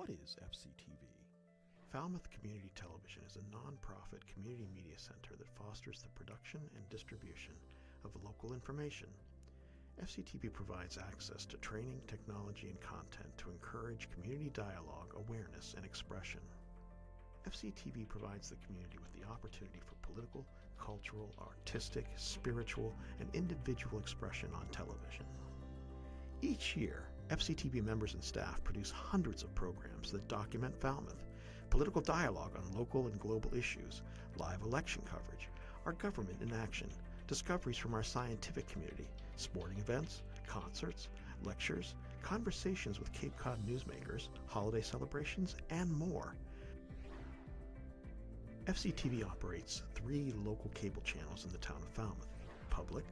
What is FCTV? Falmouth Community Television is a non-profit community media center that fosters the production and distribution of local information. FCTV provides access to training, technology, and content to encourage community dialogue, awareness, and expression. FCTV provides the community with the opportunity for political, cultural, artistic, spiritual, and individual expression on television. Each year, FCTV members and staff produce hundreds of programs that document Falmouth, political dialogue on local and global issues, live election coverage, our government in action, discoveries from our scientific community, sporting events, concerts, lectures, conversations with Cape Cod newsmakers, holiday celebrations, and more. FCTV operates 3 local cable channels in the town of Falmouth: Public,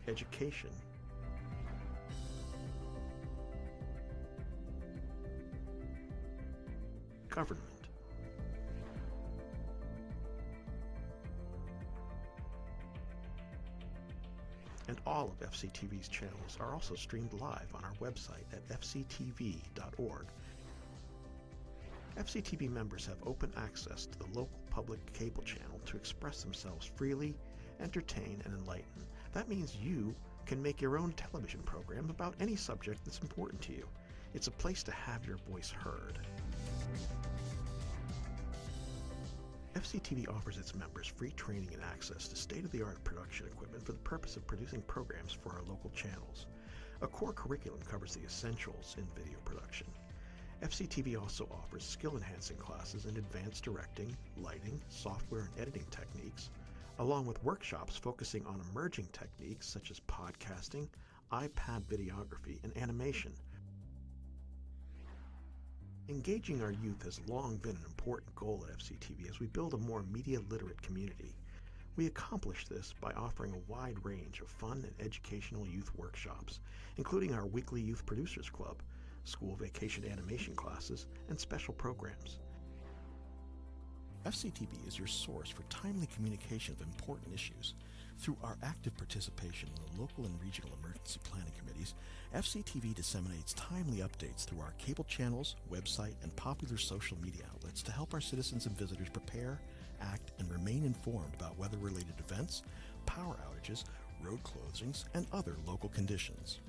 Education, Government. And all of FCTV's channels are also streamed live on our website at fctv.org. FCTV members have open access to the local public cable channel to express themselves freely, entertain, and enlighten. That means you can make your own television program about any subject that's important to you. It's a place to have your voice heard. FCTV offers its members free training and access to state-of-the-art production equipment for the purpose of producing programs for our local channels. A core curriculum covers the essentials in video production. FCTV also offers skill-enhancing classes in advanced directing, lighting, software, and editing techniques, along with workshops focusing on emerging techniques such as podcasting, iPad videography, and animation. Engaging our youth has long been an important goal at FCTV as we build a more media-literate community. We accomplish this by offering a wide range of fun and educational youth workshops, including our weekly Youth Producers Club, school vacation animation classes, and special programs. FCTV is your source for timely communication of important issues. Through our active participation in the local and regional emergency planning committees, FCTV disseminates timely updates through our cable channels, website, and popular social media outlets to help our citizens and visitors prepare, act, and remain informed about weather-related events, power outages, road closings, and other local conditions.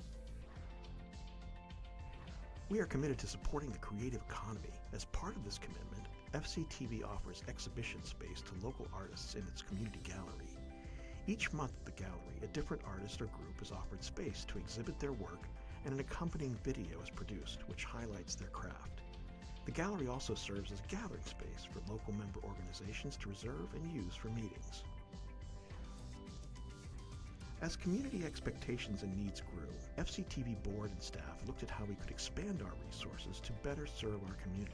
We are committed to supporting the creative economy. As part of this commitment, FCTV offers exhibition space to local artists in its community gallery. Each month at the gallery, a different artist or group is offered space to exhibit their work, and an accompanying video is produced which highlights their craft. The gallery also serves as a gathering space for local member organizations to reserve and use for meetings. As community expectations and needs grew, FCTV board and staff looked at how we could expand our resources to better serve our community.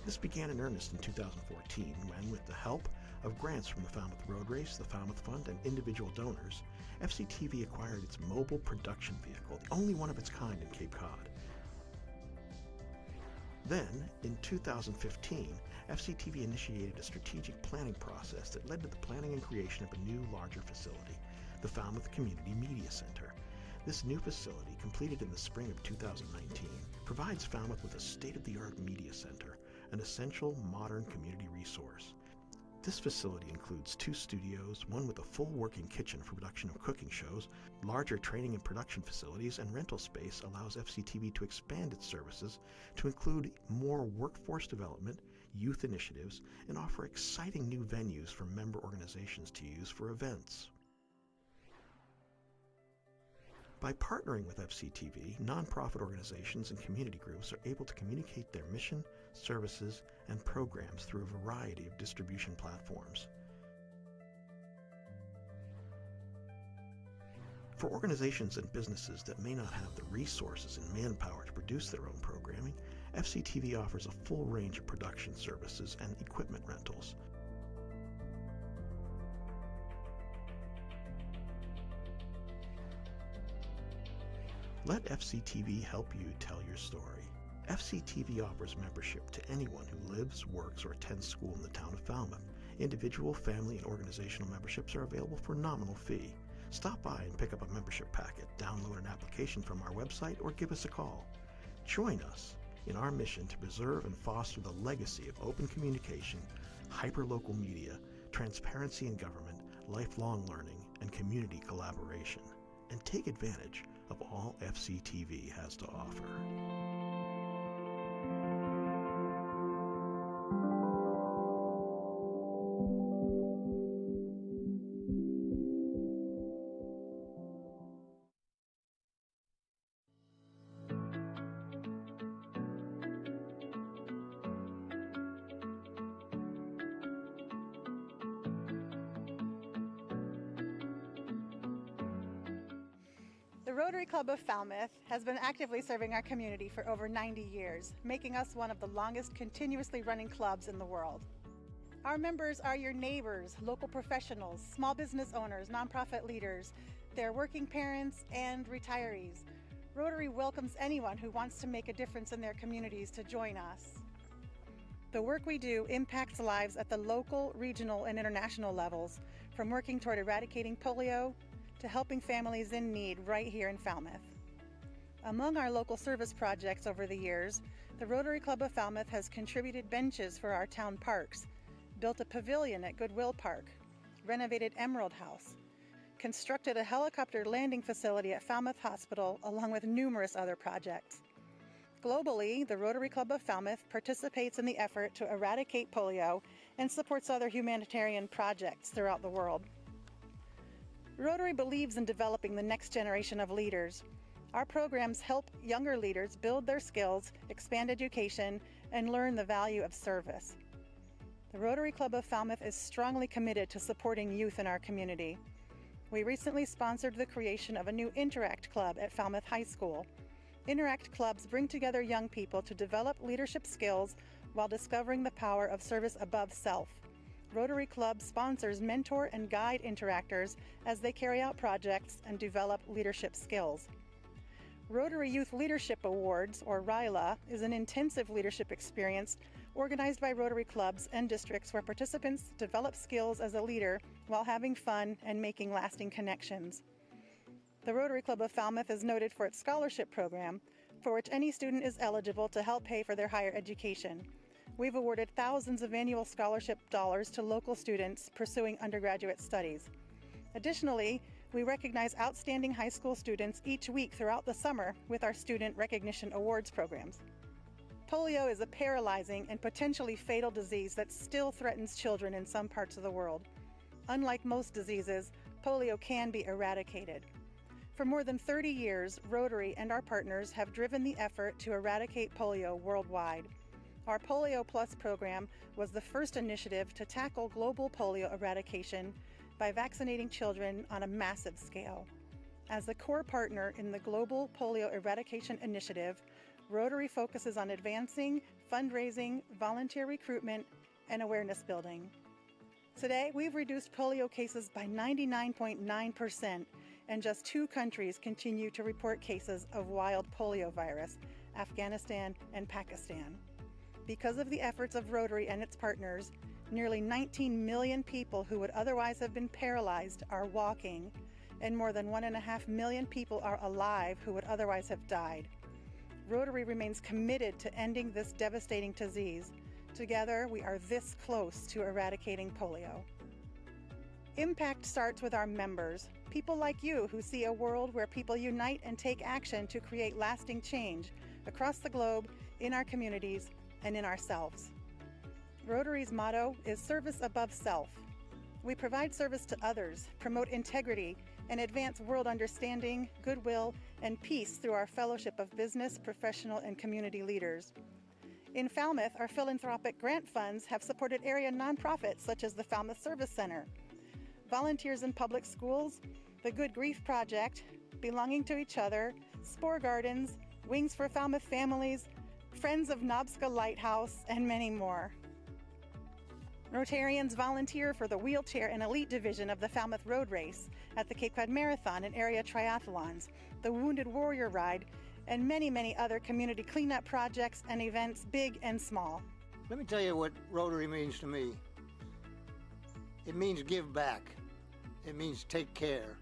This began in earnest in 2014 when, with the help of grants from the Falmouth Road Race, the Falmouth Fund, and individual donors, FCTV acquired its mobile production vehicle, the only one of its kind in Cape Cod. Then, in 2015, FCTV initiated a strategic planning process that led to the planning and creation of a new, larger facility, the Falmouth Community Media Center. This new facility, completed in the spring of 2019, provides Falmouth with a state-of-the-art media center, an essential modern community resource. This facility includes 2 studios, one with a full working kitchen for production of cooking shows, larger training and production facilities, and rental space allows FCTV to expand its services to include more workforce development, youth initiatives, and offer exciting new venues for member organizations to use for events. By partnering with FCTV, nonprofit organizations and community groups are able to communicate their mission, services, and programs through a variety of distribution platforms. For organizations and businesses that may not have the resources and manpower to produce their own programming, FCTV offers a full range of production services and equipment rentals. Let FCTV help you tell your story. FCTV offers membership to anyone who lives, works, or attends school in the town of Falmouth. Individual, family, and organizational memberships are available for a nominal fee. Stop by and pick up a membership packet, download an application from our website, or give us a call. Join us in our mission to preserve and foster the legacy of open communication, hyperlocal media, transparency in government, lifelong learning, and community collaboration, and take advantage of all FCTV has to offer. The Rotary Club of Falmouth has been actively serving our community for over 90 years, making us one of the longest continuously running clubs in the world. Our members are your neighbors, local professionals, small business owners, nonprofit leaders, their working parents, and retirees. Rotary welcomes anyone who wants to make a difference in their communities to join us. The work we do impacts lives at the local, regional, and international levels, from working toward eradicating polio to helping families in need right here in Falmouth. Among our local service projects over the years, the Rotary Club of Falmouth has contributed benches for our town parks, built a pavilion at Goodwill Park, renovated Emerald House, constructed a helicopter landing facility at Falmouth Hospital, along with numerous other projects. Globally, the Rotary Club of Falmouth participates in the effort to eradicate polio and supports other humanitarian projects throughout the world. Rotary believes in developing the next generation of leaders. Our programs help younger leaders build their skills, expand education, and learn the value of service. The Rotary Club of Falmouth is strongly committed to supporting youth in our community. We recently sponsored the creation of a new Interact Club at Falmouth High School. Interact Clubs bring together young people to develop leadership skills while discovering the power of service above self. Rotary Club sponsors mentor and guide interactors as they carry out projects and develop leadership skills. Rotary Youth Leadership Awards, or RYLA, is an intensive leadership experience organized by Rotary clubs and districts where participants develop skills as a leader while having fun and making lasting connections. The Rotary Club of Falmouth is noted for its scholarship program, for which any student is eligible to help pay for their higher education. We've awarded thousands of annual scholarship dollars to local students pursuing undergraduate studies. Additionally, we recognize outstanding high school students each week throughout the summer with our Student Recognition Awards programs. Polio is a paralyzing and potentially fatal disease that still threatens children in some parts of the world. Unlike most diseases, polio can be eradicated. For more than 30 years, Rotary and our partners have driven the effort to eradicate polio worldwide. Our Polio Plus program was the first initiative to tackle global polio eradication by vaccinating children on a massive scale. As a core partner in the Global Polio Eradication Initiative, Rotary focuses on advancing, fundraising, volunteer recruitment, and awareness building. Today, we've reduced polio cases by 99.9%, and just 2 countries continue to report cases of wild polio virus, Afghanistan and Pakistan. Because of the efforts of Rotary and its partners, nearly 19 million people who would otherwise have been paralyzed are walking, and more than 1.5 million people are alive who would otherwise have died. Rotary remains committed to ending this devastating disease. Together, we are this close to eradicating polio. Impact starts with our members, people like you who see a world where people unite and take action to create lasting change across the globe, in our communities, and in ourselves. Rotary's motto is service above self. We provide service to others, promote integrity, and advance world understanding, goodwill, and peace through our fellowship of business, professional, and community leaders. In Falmouth, our philanthropic grant funds have supported area nonprofits such as the Falmouth Service Center, Volunteers in Public Schools, the Good Grief Project, Belonging to Each Other, Spore Gardens, Wings for Falmouth Families, Friends of Nobska Lighthouse, and many more. Rotarians volunteer for the wheelchair and elite division of the Falmouth Road Race, at the Cape Cod Marathon and area triathlons, the Wounded Warrior Ride, and many, many other community cleanup projects and events, big and small. Let me tell you what Rotary means to me. It means give back. It means take care.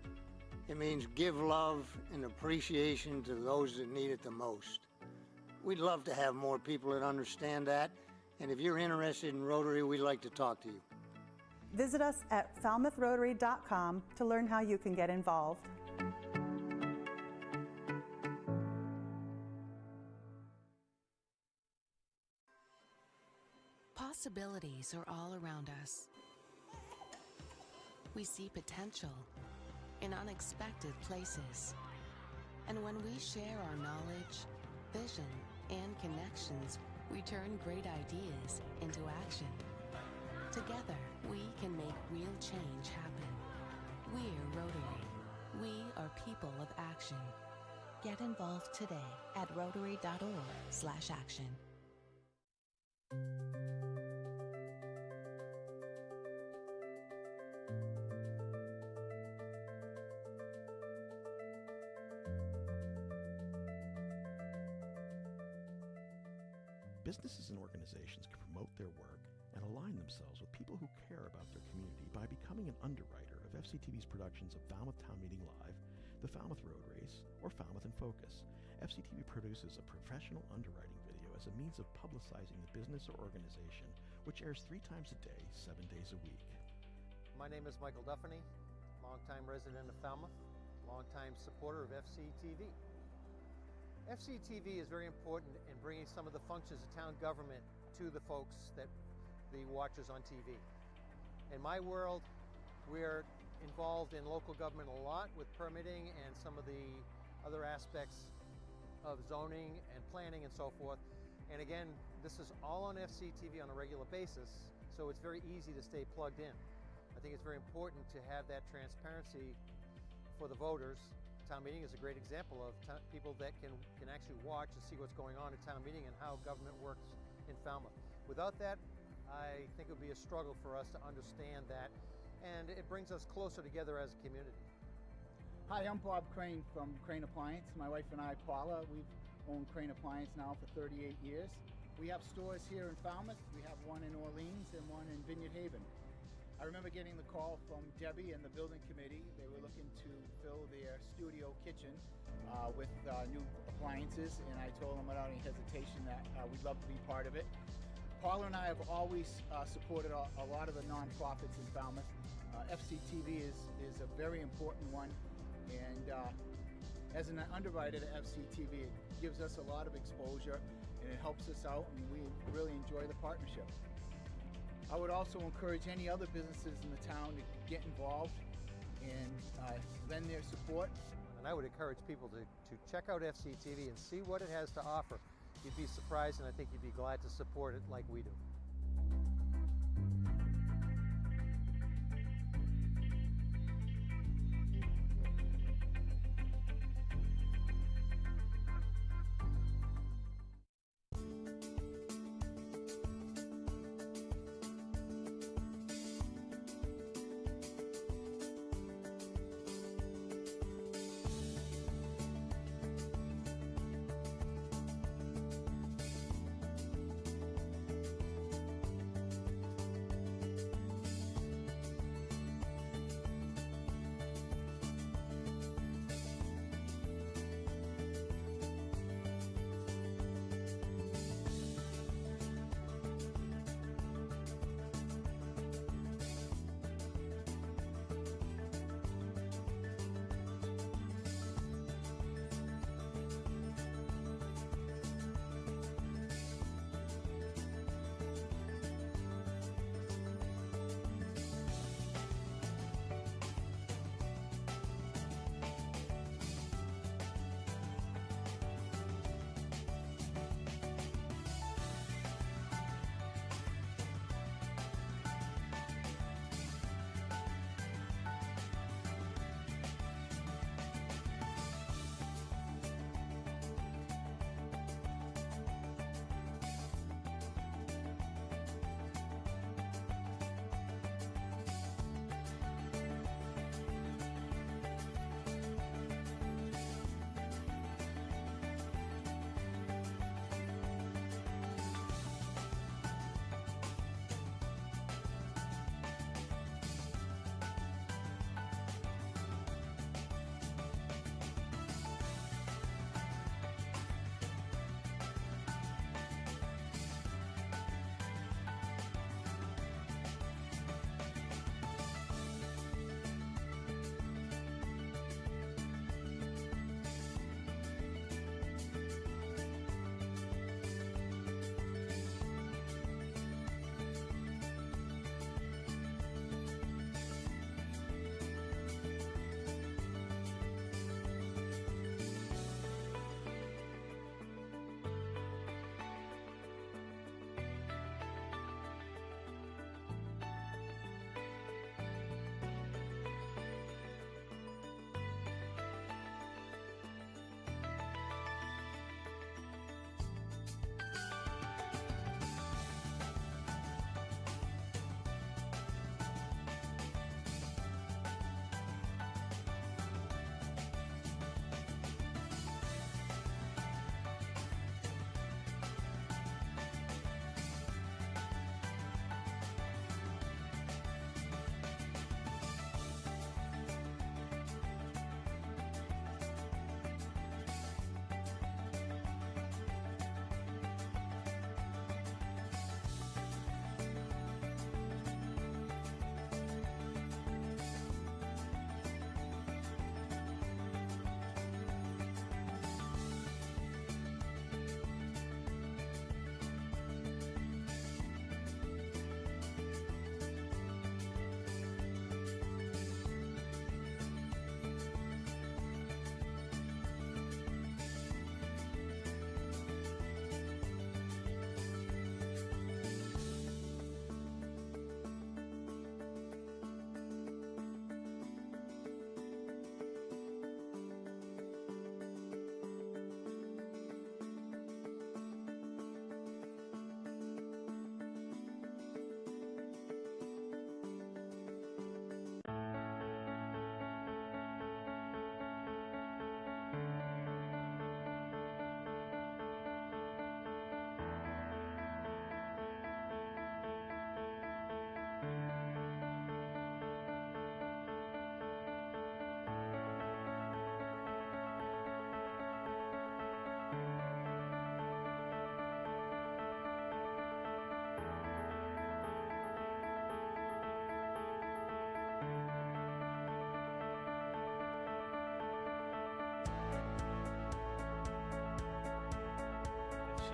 It means give love and appreciation to those that need it the most. We'd love to have more people that understand that, and if you're interested in Rotary, we'd like to talk to you. Visit us at falmouthrotary.com to learn how you can get involved. Possibilities are all around us. We see potential in unexpected places. And when we share our knowledge, vision, and connections, we turn great ideas into action. Together, we can make real change happen. We're Rotary. We are people of action. Get involved today at rotary.org/action. Businesses and organizations can promote their work and align themselves with people who care about their community by becoming an underwriter of FCTV's productions of Falmouth Town Meeting Live, the Falmouth Road Race, or Falmouth in Focus. FCTV produces a professional underwriting video as a means of publicizing the business or organization, which airs 3 times a day, 7 days a week. My name is Michael Duffany, longtime resident of Falmouth, longtime supporter of FCTV. FCTV is very important in bringing some of the functions of town government to the folks, that the watchers on TV. In my world, we're involved in local government a lot with permitting and some of the other aspects of zoning and planning and so forth. And again, this is all on FCTV on a regular basis, so it's very easy to stay plugged in. I think it's very important to have that transparency for the voters. Town meeting is a great example of people that can actually watch and see what's going on at town meeting and how government works in Falmouth. Without that, I think it would be a struggle for us to understand that, and it brings us closer together as a community. Hi, I'm Bob Crane from Crane Appliance. My wife and I, Paula, we've owned Crane Appliance now for 38 years. We have stores here in Falmouth. We have one in Orleans and one in Vineyard Haven. I remember getting the call from Debbie and the building committee. They were looking to fill their studio kitchen with new appliances, and I told them without any hesitation that we'd love to be part of it. Paula and I have always supported a lot of the nonprofits in Falmouth. FCTV is a very important one, and as an underwriter to FCTV, it gives us a lot of exposure and it helps us out, and we really enjoy the partnership. I would also encourage any other businesses in the town to get involved and lend their support. And I would encourage people to check out FCTV and see what it has to offer. You'd be surprised, and I think you'd be glad to support it like we do.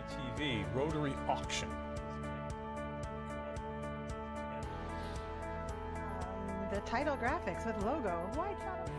FCTV Rotary Auction. The title graphics with logo. Why try to...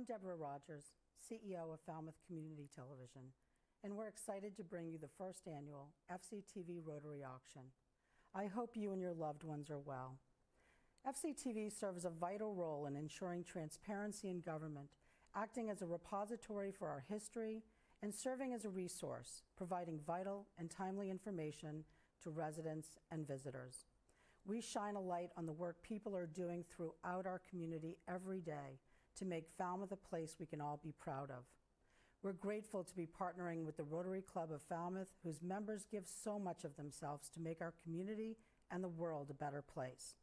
I'm Deborah Rogers, CEO of Falmouth Community Television, and we're excited to bring you the first annual FCTV Rotary Auction. I hope you and your loved ones are well. FCTV serves a vital role in ensuring transparency in government, acting as a repository for our history and serving as a resource, providing vital and timely information to residents and visitors. We shine a light on the work people are doing throughout our community every day to make Falmouth a place we can all be proud of. We're grateful to be partnering with the Rotary Club of Falmouth, whose members give so much of themselves to make our community and the world a better place.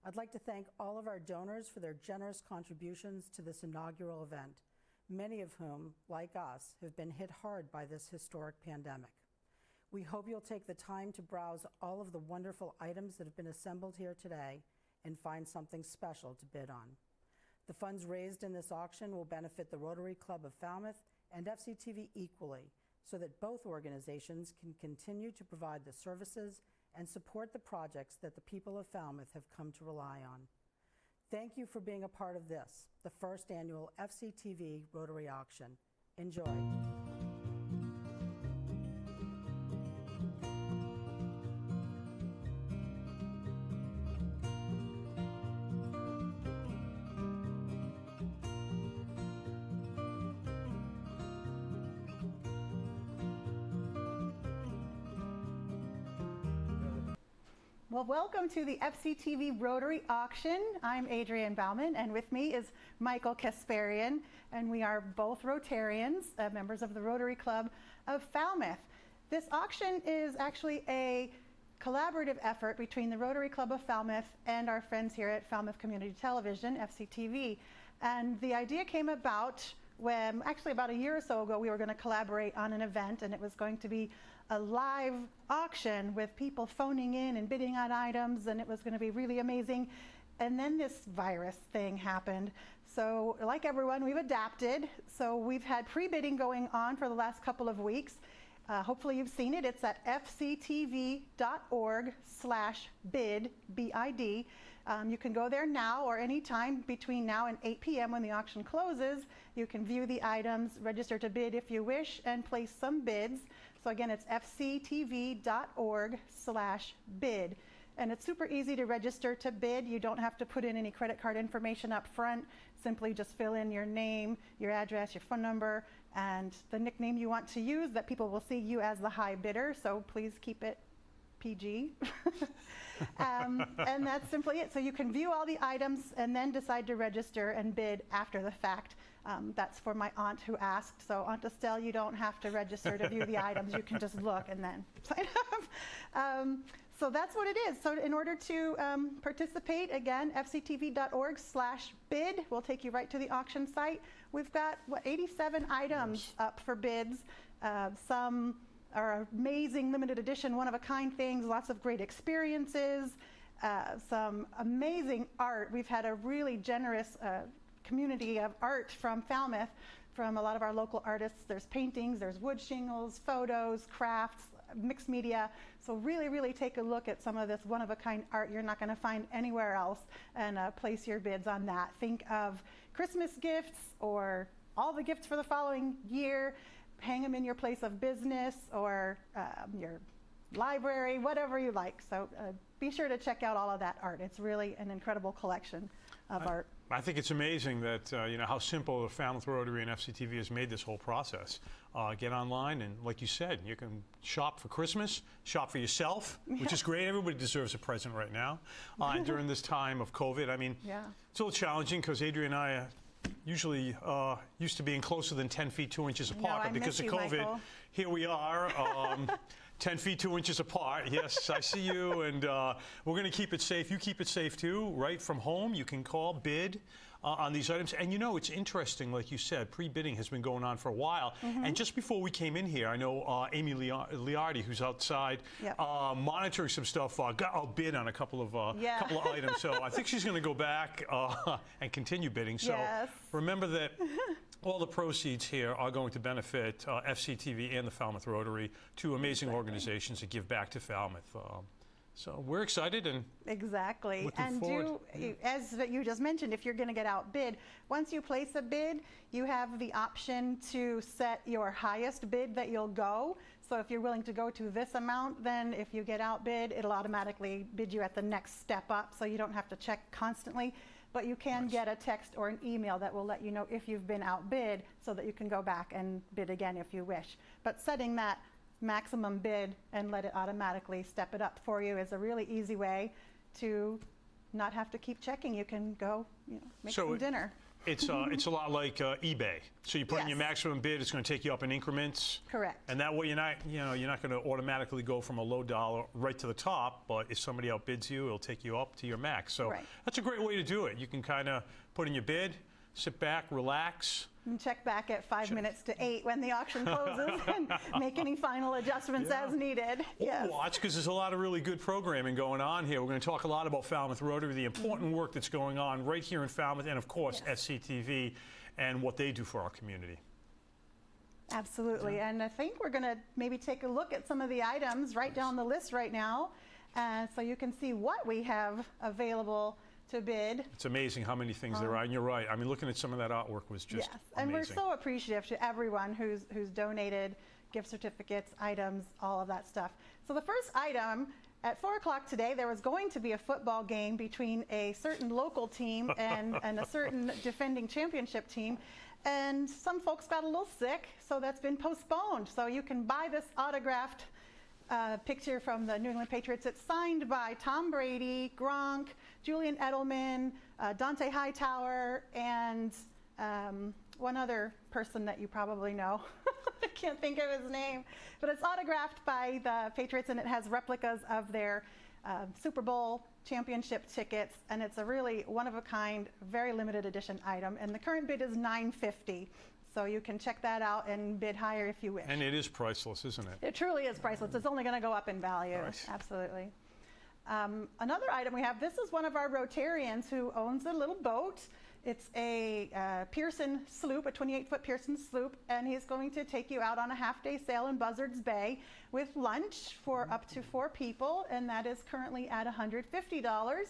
I'd like to thank all of our donors for their generous contributions to this inaugural event, many of whom, like us, have been hit hard by this historic pandemic. We hope you'll take the time to browse all of the wonderful items that have been assembled here today and find something special to bid on. The funds raised in this auction will benefit the Rotary Club of Falmouth and FCTV equally, so that both organizations can continue to provide the services and support the projects that the people of Falmouth have come to rely on. Thank you for being a part of this, the first annual FCTV Rotary Auction. Enjoy. Well, welcome to the FCTV Rotary Auction. I'm Adrienne Bauman, and with me is Michael Kasparian, and we are both Rotarians, members of the Rotary Club of Falmouth. This auction is actually a collaborative effort between the Rotary Club of Falmouth and our friends here at Falmouth Community Television, FCTV. And the idea came about when, actually about a year or so ago, we were going to collaborate on an event, and it was going to be a live auction with people phoning in and bidding on items, and it was going to be really amazing. And then this virus thing happened. So like everyone, we've adapted. So we've had pre-bidding going on for the last couple of weeks. Hopefully you've seen it. It's at fctv.org/bid, B-I-D. You can go there now or anytime between now and 8 p.m. when the auction closes. You can view the items, register to bid if you wish, and place some bids. So again, it's fctv.org/bid. And it's super easy to register to bid. You don't have to put in any credit card information up front. Simply just fill in your name, your address, your phone number, and the nickname you want to use that people will see you as the high bidder. So please keep it PG. And that's simply it. So you can view all the items and then decide to register and bid after the fact. That's for my aunt who asked. So Aunt Estelle, you don't have to register to view the items. You can just look and then sign up. So that's what it is. So in order to participate, again, fctv.org/bid will take you right to the auction site. We've got, 87 items up for bids. Some are amazing limited edition, one-of-a-kind things, lots of great experiences, some amazing art. We've had a really generous community of art from Falmouth, from a lot of our local artists. There's paintings, there's wood shingles, photos, crafts, mixed media. So really, really take a look at some of this one-of-a-kind art you're not going to find anywhere else, and place your bids on that. Think of Christmas gifts or all the gifts for the following year. Hang them in your place of business or your library, whatever you like. So be sure to check out all of that art. It's really an incredible collection of art. I think it's amazing that, how simple the Falmouth Rotary and FCTV has made this whole process. Get online and, like you said, you can shop for Christmas, shop for yourself, which is great. Everybody deserves a present right now. And during this time of COVID, I mean, it's a little challenging because Adrienne and I usually used to being closer than 10 feet 2 inches apart, but because of COVID, Michael, here we are. 10 feet 2 inches apart. Yes, I see you, and we're going to keep it safe. You keep it safe too, right from home. You can call, bid on these items. And it's interesting, like you said, pre-bidding has been going on for a while. And just before we came in here, I know Amy Liardi, who's outside monitoring some stuff, got outbid on a couple of items. So I think she's going to go back and continue bidding. So remember that all the proceeds here are going to benefit FCTV and the Falmouth Rotary, two amazing organizations that give back to Falmouth. So we're excited and Exactly. looking And forward. as you just mentioned, if you're going to get outbid, once you place a bid, you have the option to set your highest bid that you'll go. So if you're willing to go to this amount, then if you get outbid, it'll automatically bid you at the next step up, so you don't have to check constantly. But you can get a text or an email that will let you know if you've been outbid, so that you can go back and bid again if you wish. But setting that maximum bid and let it automatically step it up for you is a really easy way to not have to keep checking. You can go, make some dinner. It's a lot like eBay. So you put in your Yes. maximum bid, it's going to take you up in increments. Correct. And that way you're not going to automatically go from a low dollar right to the top, but if somebody outbids you, it'll take you up to your max. So Right. that's a great way to do it. You can kind of put in your bid, sit back, relax. And check back at 5 minutes to 8 when the auction closes and make any final adjustments as needed. Or watch, because there's a lot of really good programming going on here. We're going to talk a lot about Falmouth Rotary, the important work that's going on right here in Falmouth, and of course FCTV and what they do for our community. Absolutely. And I think we're going to maybe take a look at some of the items right down the list right now, so you can see what we have available to bid. It's amazing how many things there are, and you're right. I mean, looking at some of that artwork was just and we're amazing. so appreciative to everyone who's donated gift certificates, items, all of that stuff. So the first item, at 4 o'clock today, there was going to be a football game between a certain local team and a certain defending championship team, and some folks got a little sick, so that's been postponed. So you can buy this autographed picture from the New England Patriots. It's signed by Tom Brady, Gronk, Julian Edelman, Dante Hightower, and one other person that you probably know. I can't think of his name. But it's autographed by the Patriots, and it has replicas of their Super Bowl championship tickets, and it's a really one-of-a-kind, very limited edition item. And the current bid is $950. So you can check that out and bid higher if you wish. And it is priceless, isn't it? It truly is priceless. It's only going to go up in value. Right. Absolutely. Another item we have, this is one of our Rotarians who owns a little boat. It's a Pearson sloop, a 28-foot Pearson sloop, and he's going to take you out on a half-day sail in Buzzards Bay with lunch for up to 4 people, and that is currently at $150.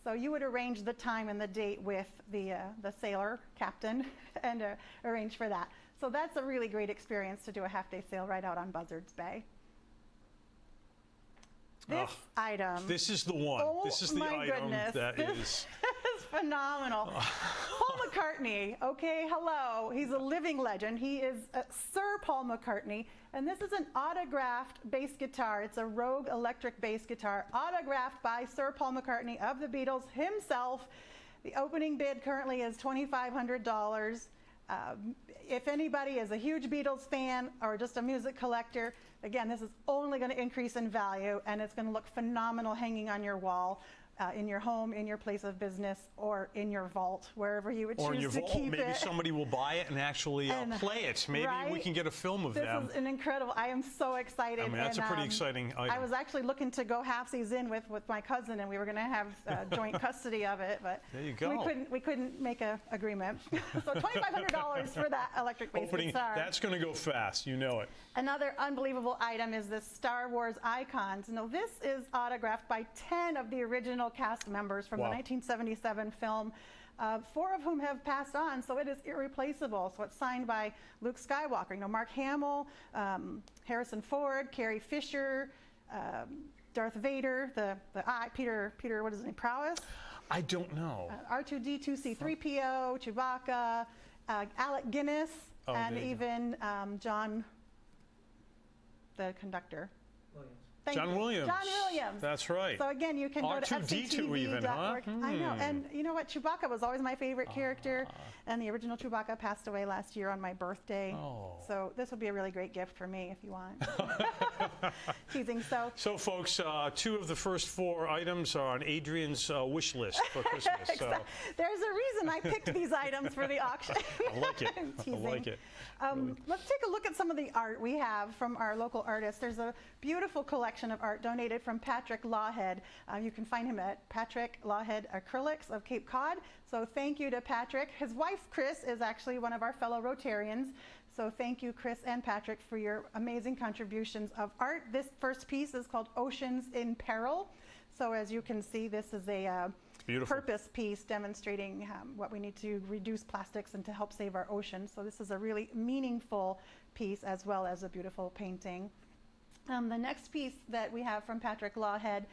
So you would arrange the time and the date with the sailor captain and arrange for that. So that's a really great experience to do a half-day sail right out on Buzzards Bay. This item. This is the one. Oh, this is the my item goodness. that This is phenomenal. Paul McCartney, okay, hello. He's a living legend. He is Sir Paul McCartney, and this is an autographed bass guitar. It's a Rogue electric bass guitar, autographed by Sir Paul McCartney of the Beatles himself. The opening bid currently is $2,500. If anybody is a huge Beatles fan or just a music collector, again, this is only going to increase in value, and it's going to look phenomenal hanging on your wall, in your home, in your place of business, or in your vault, wherever you would or in choose your to vault. keep Maybe it. somebody will buy it and actually play it. Maybe we can get a film of them. This is an incredible. I am so excited. I mean, that's a pretty exciting item. I was actually looking to go halfsies in with my cousin, and we were going to have joint custody of it, but there you go. we couldn't make an agreement. So $2,500 for that electric bass guitar. That's going to go fast. You know it. Another unbelievable item is this Star Wars icons. Now, this is autographed by 10 of the original cast members from the 1977 film, 4 of whom have passed on, so it is irreplaceable. So it's signed by Luke Skywalker, Mark Hamill, Harrison Ford, Carrie Fisher, Darth Vader, Peter, what is his name, Prowess? I don't know. R2-D2, C-3PO, Chewbacca, Alec Guinness, and even John, the conductor. John Williams. John Williams. That's right. So again, you can go to R2-D2 even, huh? I know, and you know what? Chewbacca was always my favorite character, and the original Chewbacca passed away last year on my birthday. So this would be a really great gift for me if you want. Teasing. So folks, 2 of the first 4 items are on Adrian's wish list for Christmas. So there's a reason I picked these items for the auction. I like it. I like it. Really. Let's take a look at some of the art we have from our local artists. There's a beautiful collection of art donated from Patrick Lawhead. You can find him at Patrick Lawhead Acrylics of Cape Cod. So thank you to Patrick. His wife, Chris, is actually one of our fellow Rotarians. So thank you, Chris and Patrick, for your amazing contributions of art. This first piece is called Oceans in Peril. So as you can see, this is a purpose piece demonstrating what we need to reduce plastics and to help save our oceans. So this is a really meaningful piece as well as a beautiful painting. The next piece that we have from Patrick Lawhead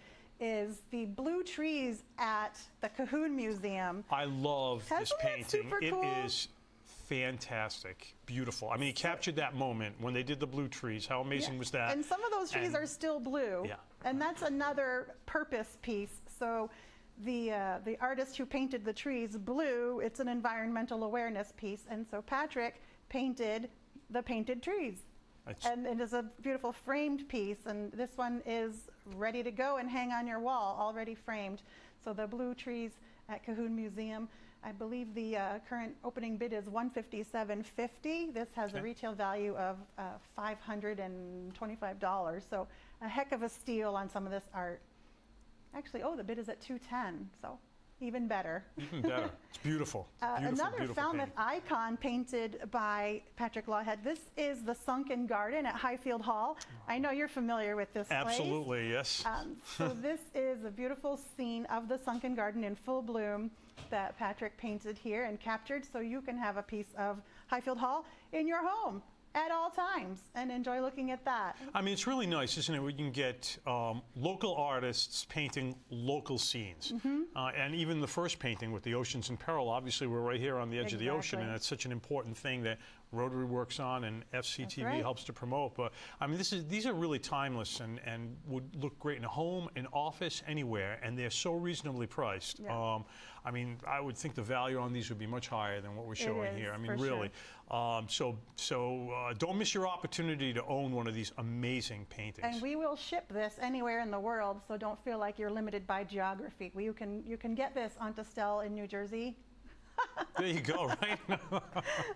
is the blue trees at the Cahoon Museum. I love this painting. Super cool? It is fantastic, beautiful. I mean, he captured that moment when they did the blue trees. How amazing was that? And some of those trees are still blue. Yeah. And that's another purpose piece. So the artist who painted the trees blue, it's an environmental awareness piece. And so Patrick painted the painted trees. And it is a beautiful framed piece, and this one is ready to go and hang on your wall, already framed. So the blue trees at Cahoon Museum, I believe the current opening bid is $157.50. This has a retail value of $525, so a heck of a steal on some of this art. Actually, the bid is at $210, so even better. Even better. It's beautiful. Another beautiful Falmouth painting. icon painted by Patrick Lawhead. This is the Sunken Garden at Highfield Hall. I know you're familiar with this place. Absolutely, yes. So this is a beautiful scene of the Sunken Garden in full bloom that Patrick painted here and captured, so you can have a piece of Highfield Hall in your home at all times and enjoy looking at that. I mean, it's really nice, isn't it? We can get local artists painting local scenes. And even the first painting with the Oceans in Peril, obviously we're right here on the edge of the ocean, and it's such an important thing that Rotary works on and FCTV helps to promote. But I mean, these are really timeless and would look great in a home, an office, anywhere, and they're so reasonably priced. Yeah. I mean, I would think the value on these would be much higher than what we're showing here. I mean, really. Sure. Don't miss your opportunity to own one of these amazing paintings. And we will ship this anywhere in the world, so don't feel like you're limited by geography. You can get this on Estelle in New Jersey. There you go, right?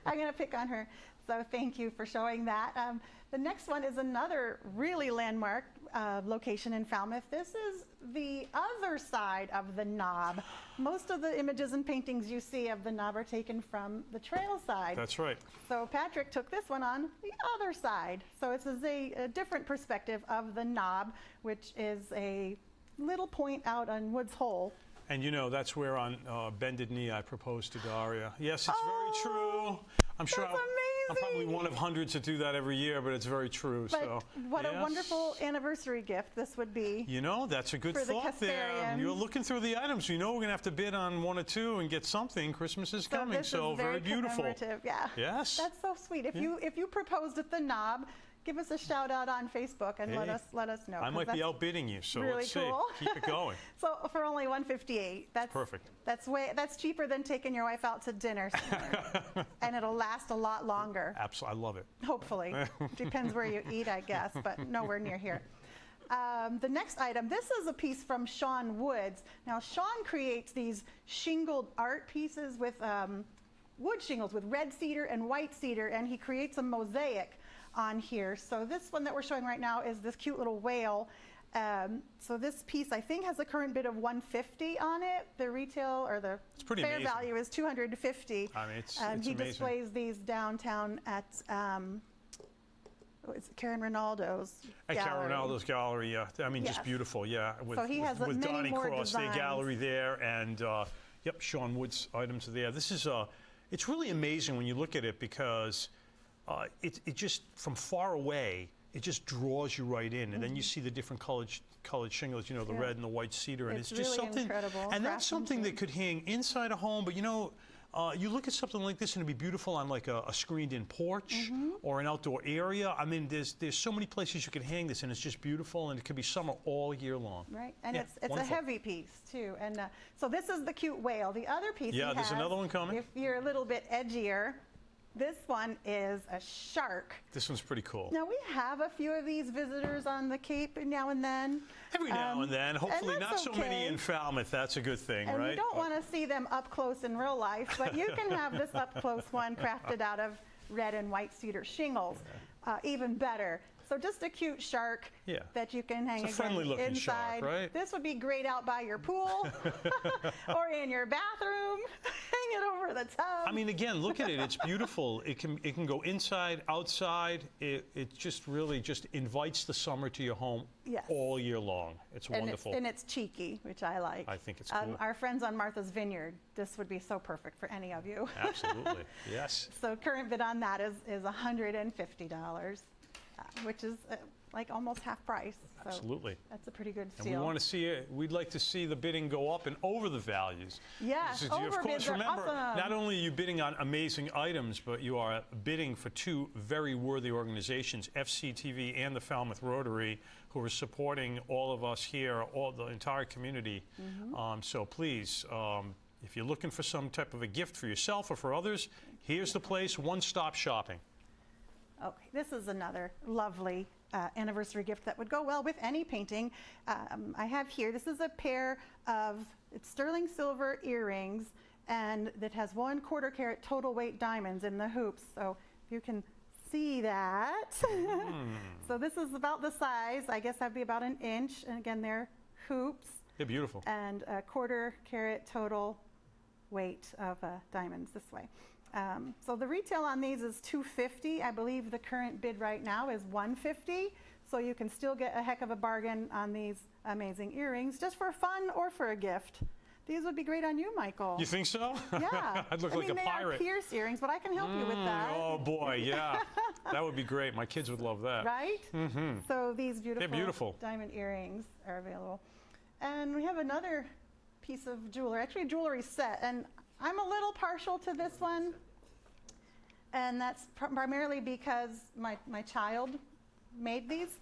I'm going to pick on her. So thank you for showing that. The next one is another really landmark location in Falmouth. This is the other side of the knob. Most of the images and paintings you see of the knob are taken from the trail side. That's right. So Patrick took this one on the other side. So it's a different perspective of the knob, which is a little point out on Woods Hole. And you know, that's where on Bended Knee I proposed to Daria. Yes, it's very true. I'm sure I'm probably one of hundreds that do that every year, but it's very true. But so what a wonderful anniversary gift this would be. You know, that's a good thought there. You're looking through the items. You know we're going to have to bid on one or two and get something. Christmas is coming, so very beautiful. Yeah. Yes. That's so sweet. If you proposed at the knob, give us a shout out on Facebook and let us know. I might be outbidding you, so really let's cool. see. Keep it going. So for only $158, that's perfect. That's cheaper than taking your wife out to dinner somewhere. And it'll last a lot longer. Absolutely, I love it. Hopefully. Depends where you eat, I guess, but nowhere near here. The next item, this is a piece from Sean Woods. Now, Sean creates these shingled art pieces with wood shingles with red cedar and white cedar, and he creates a mosaic on here. So this one that we're showing right now is this cute little whale. So this piece I think has a current bid of $150 on it. The retail or the fair value is $250. I mean, it's he amazing. displays these downtown at it's Karen Ronaldo's gallery. At Karen Ronaldo's gallery, yeah. I mean, just beautiful, yeah. So he has with many Donnie more Cross, their designs. gallery there, and yep, Sean Wood's items are there. This is it's really amazing when you look at it because it just from far away it just draws you right in, and then you see the different colored shingles, you know, the red and the white cedar, and it's just really something. Incredible. And that's something that could hang inside a home, but you know. You look at something like this and it'd be beautiful on like a screened-in porch or an outdoor area. I mean, there's so many places you could hang this, and it's just beautiful, and it could be summer all year long. Right, and it's a heavy piece too. And so this is the cute whale. The other piece there's another one coming. If you're a little bit edgier, this one is a shark. This one's pretty cool. Now we have a few of these visitors on the Cape now and then. Every now and then. Hopefully not so many in Falmouth. That's a good thing, and right? You don't want to see them up close in real life, but you can have this up close one crafted out of red and white cedar shingles. Even better. So just a cute shark Yeah. that you can hang It's a friendly-looking inside. shark, right? This would be great out by your pool or in your bathroom. Hang it over the tub. I mean, again, look at it. It's beautiful. It can go inside, outside. It just really just invites the summer to your home Yes. all year long. It's wonderful. And it's cheeky, which I like. I think it's cool. Our friends on Martha's Vineyard, this would be so perfect for any of you. Absolutely. Yes. So current bid on that is $150, which is like almost half price. So Absolutely. that's a pretty good And we steal. want to see it. We'd like to see the bidding go up and over the values. Yes, Because you, of course, overbids are remember, awesome. not only are you bidding on amazing items, but you are bidding for two very worthy organizations, FCTV and the Falmouth Rotary, who are supporting all of us here, all the entire community. Mm-hmm. So please, if you're looking for some type of a gift for yourself or for others, here's the place, one-stop shopping. Okay, this is another lovely anniversary gift that would go well with any painting. I have here, this is a pair of sterling silver earrings, and that has 1/4 carat total weight diamonds in the hoops. So if you can see that. So this is about the size. I guess that'd be about 1 inch. And again, they're hoops. They're beautiful. And 1/4 carat total weight of diamonds this way. So the retail on these is $250. I believe the current bid right now is $150. So you can still get a heck of a bargain on these amazing earrings, just for fun or for a gift. These would be great on you, Michael. You think so? Yeah. I'd look I like mean, a pirate. They are pierced earrings, but I can help you with that. Oh boy, yeah. That would be great. My kids would love that. Right? Mm-hmm. So these beautiful diamond earrings are available. And we have another piece of jewelry, actually a jewelry set. And I'm a little partial to this one. And that's primarily because my child made these.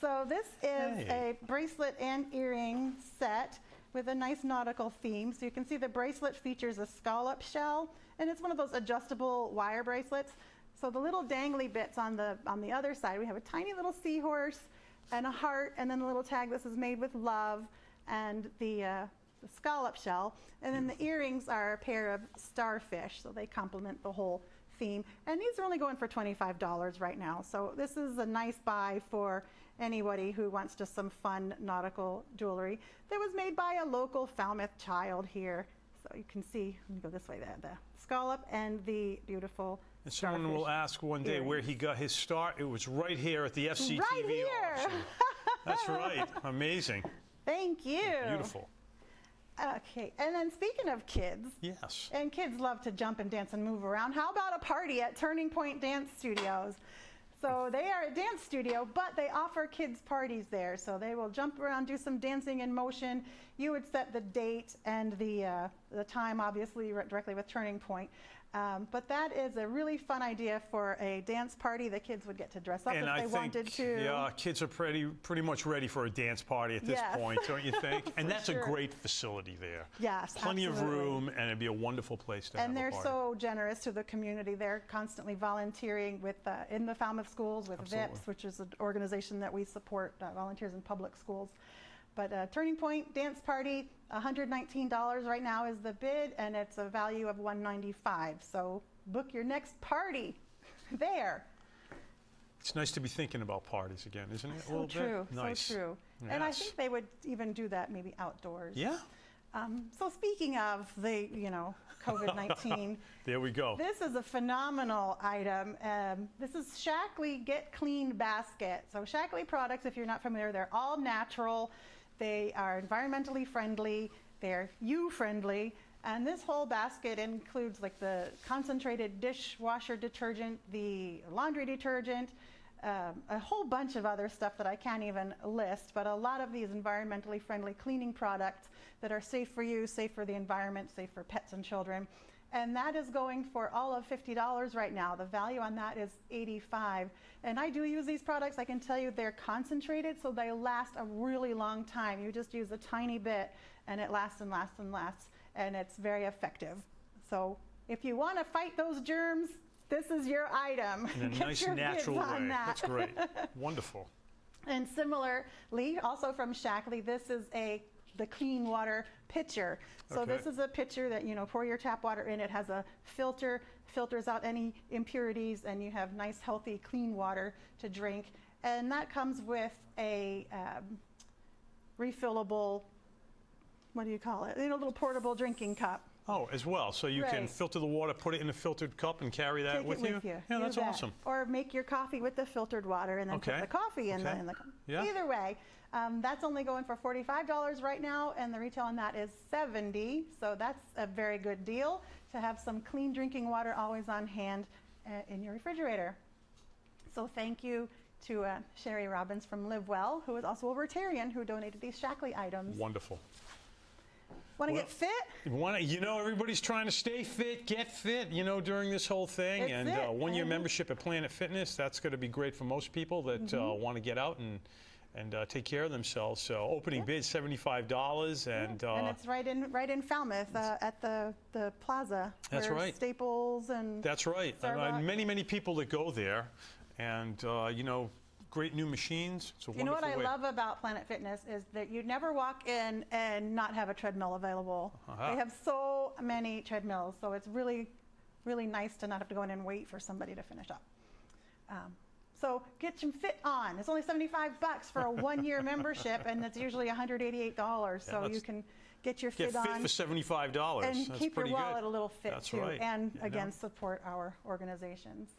So this is a bracelet and earring set with a nice nautical theme. So you can see the bracelet features a scallop shell, and it's one of those adjustable wire bracelets. So the little dangly bits on the other side, we have a tiny little seahorse and a heart, and then the little tag that says made with love, and the scallop shell. And then the earrings are a pair of starfish, so they complement the whole theme. And these are only going for $25 right now. So this is a nice buy for anybody who wants just some fun nautical jewelry that was made by a local Falmouth child here. So you can see, let me go this way, the scallop and the beautiful And someone will ask one day where he got his start. It was right here at the FCTV Right here. auction. That's right. Amazing. Thank you. Beautiful. Okay, and then speaking of kids, Yes. and kids love to jump and dance and move around, how about a party at Turning Point Dance Studios? So they are a dance studio, but they offer kids parties there. So they will jump around, do some dancing in motion. You would set the date and the time, obviously, directly with Turning Point. But that is a really fun idea for a dance party. The kids would get to dress up if they wanted to. Yeah, kids are pretty much ready for a dance party at this point, don't you think? And that's a great facility there. Yes, Plenty absolutely. of room, and it'd be a wonderful place to have a And they're party. so generous to the community. They're constantly volunteering with in the Falmouth schools with Absolutely. VIPS, which is an organization that we support, volunteers in public schools. But Turning Point Dance Party, $119 right now is the bid, and it's a value of $195. So book your next party there. It's nice to be thinking about parties again, isn't it? A So little true, bit? Nice. so true. And I Yes. think they would even do that maybe outdoors. Yeah. So speaking of the, COVID-19, There we go. this is a phenomenal item. This is Shackley Get Clean Basket. So Shackley products, if you're not familiar, they're all natural. They are environmentally friendly. They're you-friendly. And this whole basket includes like the concentrated dishwasher detergent, the laundry detergent, a whole bunch of other stuff that I can't even list, but a lot of these environmentally friendly cleaning products that are safe for you, safe for the environment, safe for pets and children. And that is going for all of $50 right now. The value on that is $85. And I do use these products. I can tell you they're concentrated, so they last a really long time. You just use a tiny bit, and it lasts and lasts and lasts, and it's very effective. So if you want to fight those germs, this is your item. In a Get nice, your natural kids on way. that. That's great. Wonderful. And similarly, also from Shackley, this is a the clean water pitcher. So Okay. this is a pitcher that, pour your tap water in. It has a filter, filters out any impurities, and you have nice, healthy, clean water to drink. And that comes with a refillable, what do you call it? Little portable drinking cup. Oh, as well. So you can Right. filter the water, put it in a filtered cup, and carry that Take with it you? with you. Yeah, You that's bet. awesome. Or make your coffee with the filtered water and then Okay. put the coffee in Okay. the Yeah. Either way, that's only going for $45 right now, and the retail on that is $70. So that's a very good deal to have some clean drinking water always on hand in your refrigerator. So thank you to Sherry Robbins from Live Well, who is also a Rotarian, who donated these Shackley items. Wonderful. Want to Well, get fit? Everybody's trying to stay fit, get fit, during this whole thing. It's And it. one-year I- membership at Planet Fitness, that's going to be great for most people that Mm-hmm. want to get out and take care of themselves. So opening bid $75, and And it's right in Falmouth at the plaza. That's where right. Staples and that's right. Starbucks. Many people that go there, and great new machines. It's a You know what wonderful I way. love about Planet Fitness is that you never walk in and not have a treadmill available. Uh-huh. They have so many treadmills, so it's really, really nice to not have to go in and wait for somebody to finish up. So get some fit on. It's only $75 for a one-year membership, and it's usually $188. So that's- you can get your Get fit fit on for $75. and That's keep your pretty wallet good. a little fit That's too, right. and You know? again support our organizations.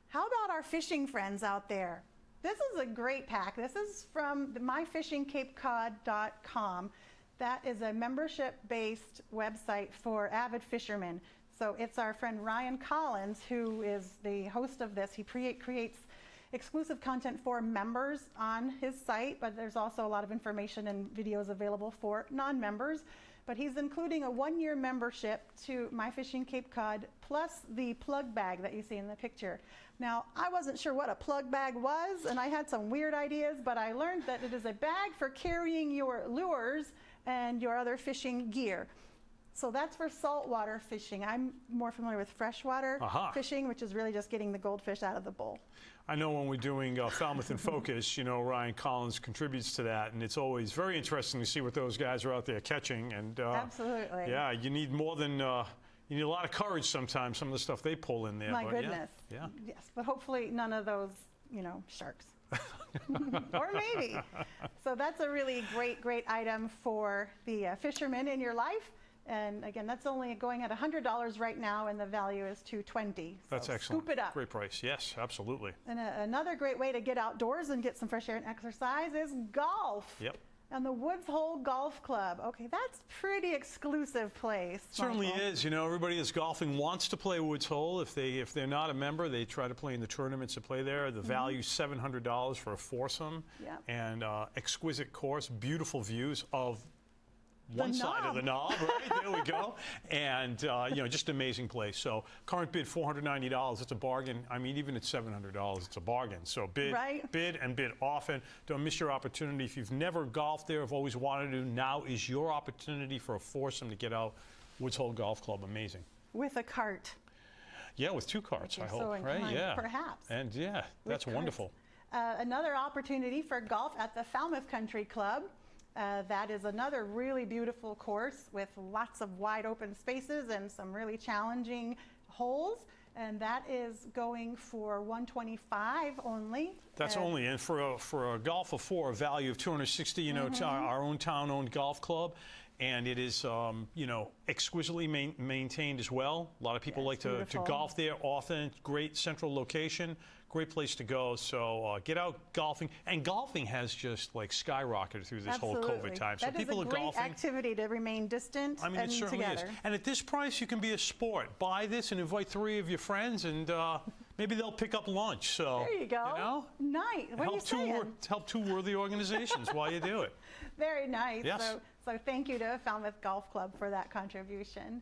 How about our fishing friends out there? This is a great pack. This is from the myfishingcapecod.com. That is a membership-based website for avid fishermen. So it's our friend Ryan Collins, who is the host of this. He creates exclusive content for members on his site, but there's also a lot of information and videos available for non-members. But he's including a one-year membership to My Fishing Cape Cod, plus the plug bag that you see in the picture. Now, I wasn't sure what a plug bag was, and I had some weird ideas, but I learned that it is a bag for carrying your lures and your other fishing gear. So that's for saltwater fishing. I'm more familiar with freshwater fishing, which is really just getting the goldfish out of the bowl. I know when we're doing Falmouth in Focus, Ryan Collins contributes to that, and it's always very interesting to see what those guys are out there catching. And Absolutely. yeah, you need more than you need a lot of courage sometimes. Some of the stuff they pull in there. My but goodness. Yeah. Yes, but hopefully none of those, sharks. Or maybe. So that's a really great item for the fishermen in your life. And again, that's only going at $100 right now, and the value is $220. That's So excellent. Scoop it up. Great price. Yes, absolutely. And another great way to get outdoors and get some fresh air and exercise is golf. Yep. And the Woods Hole Golf Club. Okay, that's pretty exclusive place. Certainly Michael. is. Everybody that's golfing wants to play Woods Hole. If they're not a member, they try to play in the tournaments that play there. The value is $700 for a foursome. Yep. And exquisite course, beautiful views of one The side of the knob, right? There we go. And, just an amazing place. So current bid, $490. It's a bargain. I mean, even at $700, it's a bargain. So bid and bid often. Don't miss your opportunity. If you've never golfed there, have always wanted to, now is your opportunity for a foursome to get out. Woods Hole Golf Club, amazing. With a cart. Yeah, with two carts, I If hope, you're so right? inclined, Yeah. perhaps. And yeah, that's carts. wonderful. Another opportunity for golf at the Falmouth Country Club. That is another really beautiful course with lots of wide open spaces and some really challenging holes. And that is going for $125 only. That's only, and for a golf of four, a value of $260, to our own town-owned golf club. And it is, exquisitely maintained as well. A lot of people like to golf there often. Great central location, great place to go. So get out golfing. And golfing has just skyrocketed through this whole COVID time. So that people is a are great golfing. Activity to remain distant I mean, and it certainly together. is. And at this price, you can be a sport. Buy this and invite 3 of your friends, and maybe they'll pick up lunch. So there you go. Nice. What are you saying? Help 2 worthy organizations while you do it. Very nice. Yes. So thank you to Falmouth Golf Club for that contribution.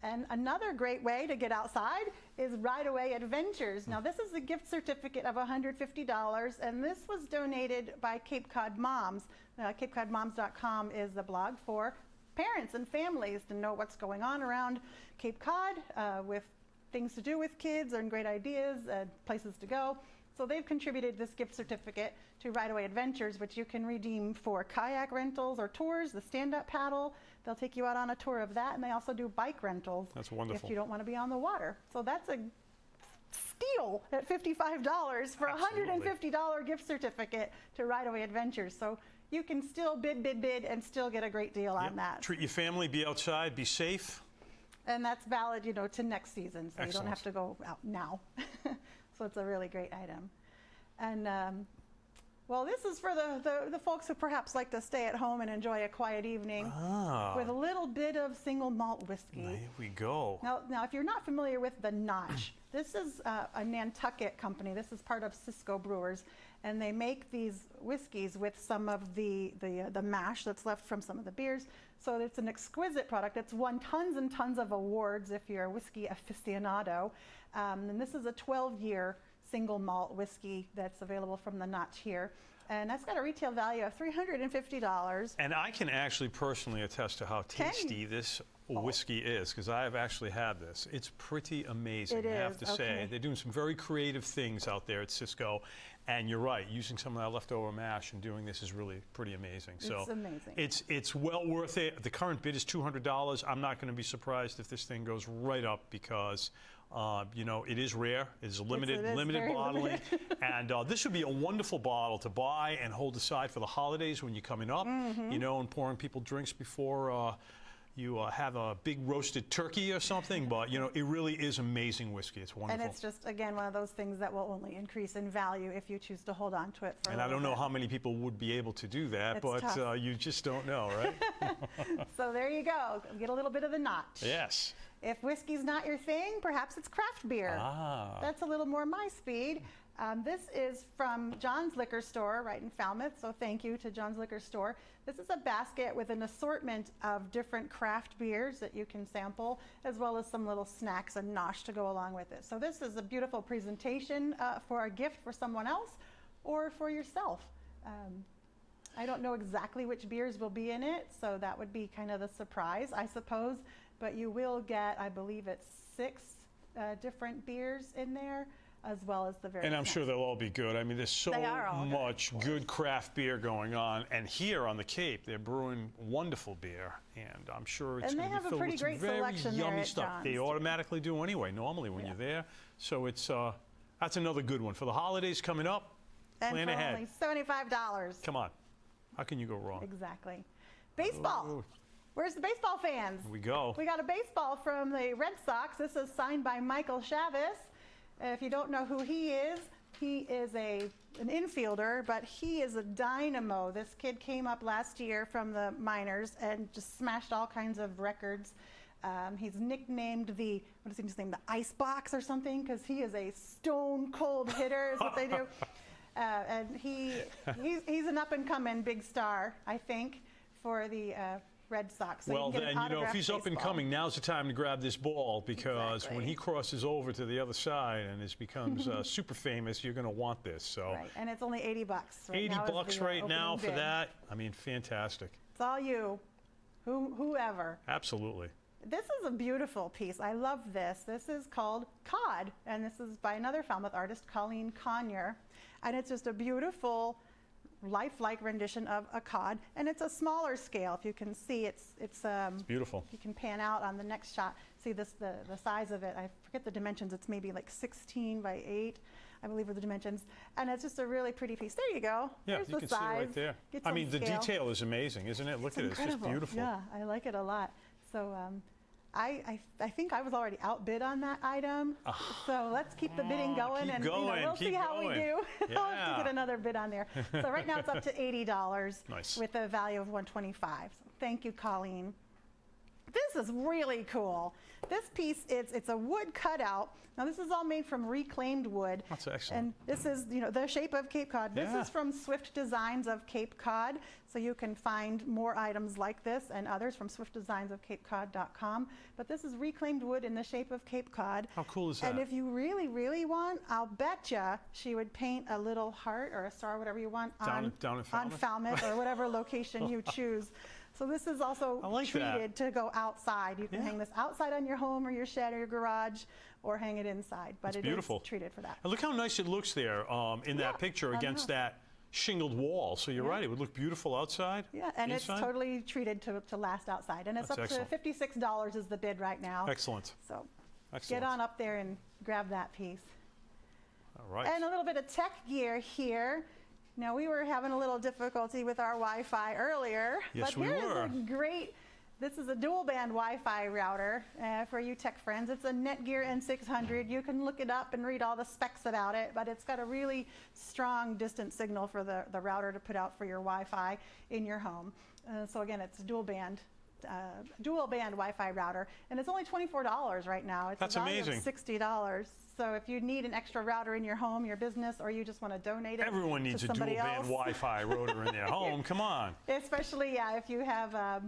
And another great way to get outside is Ride Away Adventures. Now, this is a gift certificate of $150, and this was donated by Cape Cod Moms. CapeCodMoms.com is the blog for parents and families to know what's going on around Cape Cod with things to do with kids and great ideas, places to go. So they've contributed this gift certificate to Right Away Adventures, which you can redeem for kayak rentals or tours, the stand-up paddle. They'll take you out on a tour of that, and they also do bike rentals. That's wonderful. If you don't want to be on the water. So that's a steal at $55 for a $150 gift certificate to Right Away Adventures. So you can still bid, and still get a great deal on that. Treat your family, be outside, be safe. And that's valid, you know, to next season, so Excellent. you don't have to go out now. So it's a really great item. And well, this is for the folks who perhaps like to stay at home and enjoy a quiet evening with a little bit of single malt whiskey. There we go. Now, if you're not familiar with the Notch, this is a Nantucket company. This is part of Cisco Brewers, and they make these whiskeys with some of the mash that's left from some of the beers. So it's an exquisite product. It's won tons and tons of awards if you're a whiskey aficionado. And this is a 12-year single malt whiskey that's available from the Notch here. And that's got a retail value of $350. And I can actually personally attest to how tasty this whiskey is, because I have actually had this. It's pretty amazing, I have to say. They're doing some very creative things out there at Cisco. And you're right, using some of that leftover mash and doing this is really pretty amazing. So it's amazing. It's well worth it. The current bid is $200. I'm not going to be surprised if this thing goes right up, because you know, it is rare. It is limited bottling. And this would be a wonderful bottle to buy and hold aside for the holidays when you're coming up, you know, and pouring people drinks before you have a big roasted turkey or something. But, you know, it really is amazing whiskey. It's wonderful. And it's just, again, one of those things that will only increase in value if you choose to hold on to it for a And I don't know bit. how many people would be able to do that, It's but tough. you just don't know, right? So there you go. Get a little bit of the Notch. Yes. If whiskey's not your thing, perhaps it's craft beer. That's a little more my speed. This is from John's Liquor Store right in Falmouth, so thank you to John's Liquor Store. This is a basket with an assortment of different craft beers that you can sample, as well as some little snacks and nosh to go along with it. So this is a beautiful presentation for a gift for someone else or for yourself. I don't know exactly which beers will be in it, so that would be kind of the surprise, I suppose. But you will get, I believe it's 6 different beers in there, as well as the various And I'm snacks. sure they'll all be good. I mean, there's so much good craft beer going on. And here on the Cape, they're brewing wonderful beer. And I'm sure it's going to be filled with some very yummy stuff. They automatically do anyway, normally when you're there. So it's that's another good one. For the holidays coming up, plan ahead. And for only $75. Come on. How can you go wrong? Exactly. Baseball. Where's the baseball fans? Here we go. We got a baseball from the Red Sox. This is signed by Michael Chavez. If you don't know who he is an infielder, but he is a dynamo. This kid came up last year from the minors and just smashed all kinds of records. He's nicknamed the Ice Box or something, because he is a stone cold hitter is what they do. And he's an up-and-coming big star, I think, for the Red Sox. So well, then, you know, if he's up and coming, now's the time to grab this ball, because when he crosses over to the other side and becomes super famous, you're going to want this. So. Right, and it's only $80. Right $80 right now for that. I mean, fantastic. It's all you, whoever. Absolutely. This is a beautiful piece. I love this. This is called Cod, and this is by another Falmouth artist, Colleen Conyer. And it's just a beautiful, lifelike rendition of a cod, and it's a smaller scale. If you can see, it's beautiful. You can pan out on the next shot. See the size of it. I forget the dimensions. It's maybe like 16 by 8, I believe, are the dimensions. And it's just a really pretty piece. There you go. Yeah, There's you can see right there. I mean, the detail is amazing, isn't it? Look at it. It's just beautiful. Yeah, I like it a lot. So I think I was already outbid on that item. So let's keep the bidding going, and we'll see how we do. Yeah. I'll have to get another bid on there. So right now it's up to $80 Nice. with a value of $125. So thank you, Colleen. This is really cool. This piece, it's a wood cutout. Now this is all made from reclaimed wood. That's excellent. And this is, the shape of Cape Cod. This is from Swift Designs of Cape Cod. So you can find more items like this and others from swiftdesignsofcapecod.com. But this is reclaimed wood in the shape of Cape Cod. How cool is that? And if you really, really want, I'll betcha she would paint a little heart or a star, whatever you want, on Falmouth? Falmouth or whatever location you choose. So this is also I like treated to go outside. You can hang this outside on your home or your shed or your garage, or hang it inside. But It's it beautiful. is treated for that. And look how nice it looks there in that picture against that shingled wall. So you're right, it would look beautiful outside. Yeah, and inside. it's totally treated to last outside. And it's That's up to $56 is the bid right now. Excellent. So Excellent. get on up there and grab that piece. All right. And a little bit of tech gear here. Now, we were having a little difficulty with our Wi-Fi earlier. Yes, but we here's were. a great, this is a dual band Wi-Fi router for you tech friends. It's a Netgear N600. You can look it up and read all the specs about it, but it's got a really strong distance signal for the router to put out for your Wi-Fi in your home. So again, it's dual band Wi-Fi router, and it's only $24 right now. It's That's a value amazing. of $60. So if you need an extra router in your home, your business, or you just want to donate it Everyone needs to a dual somebody band else, Wi-Fi router in their home. Come on. especially if you have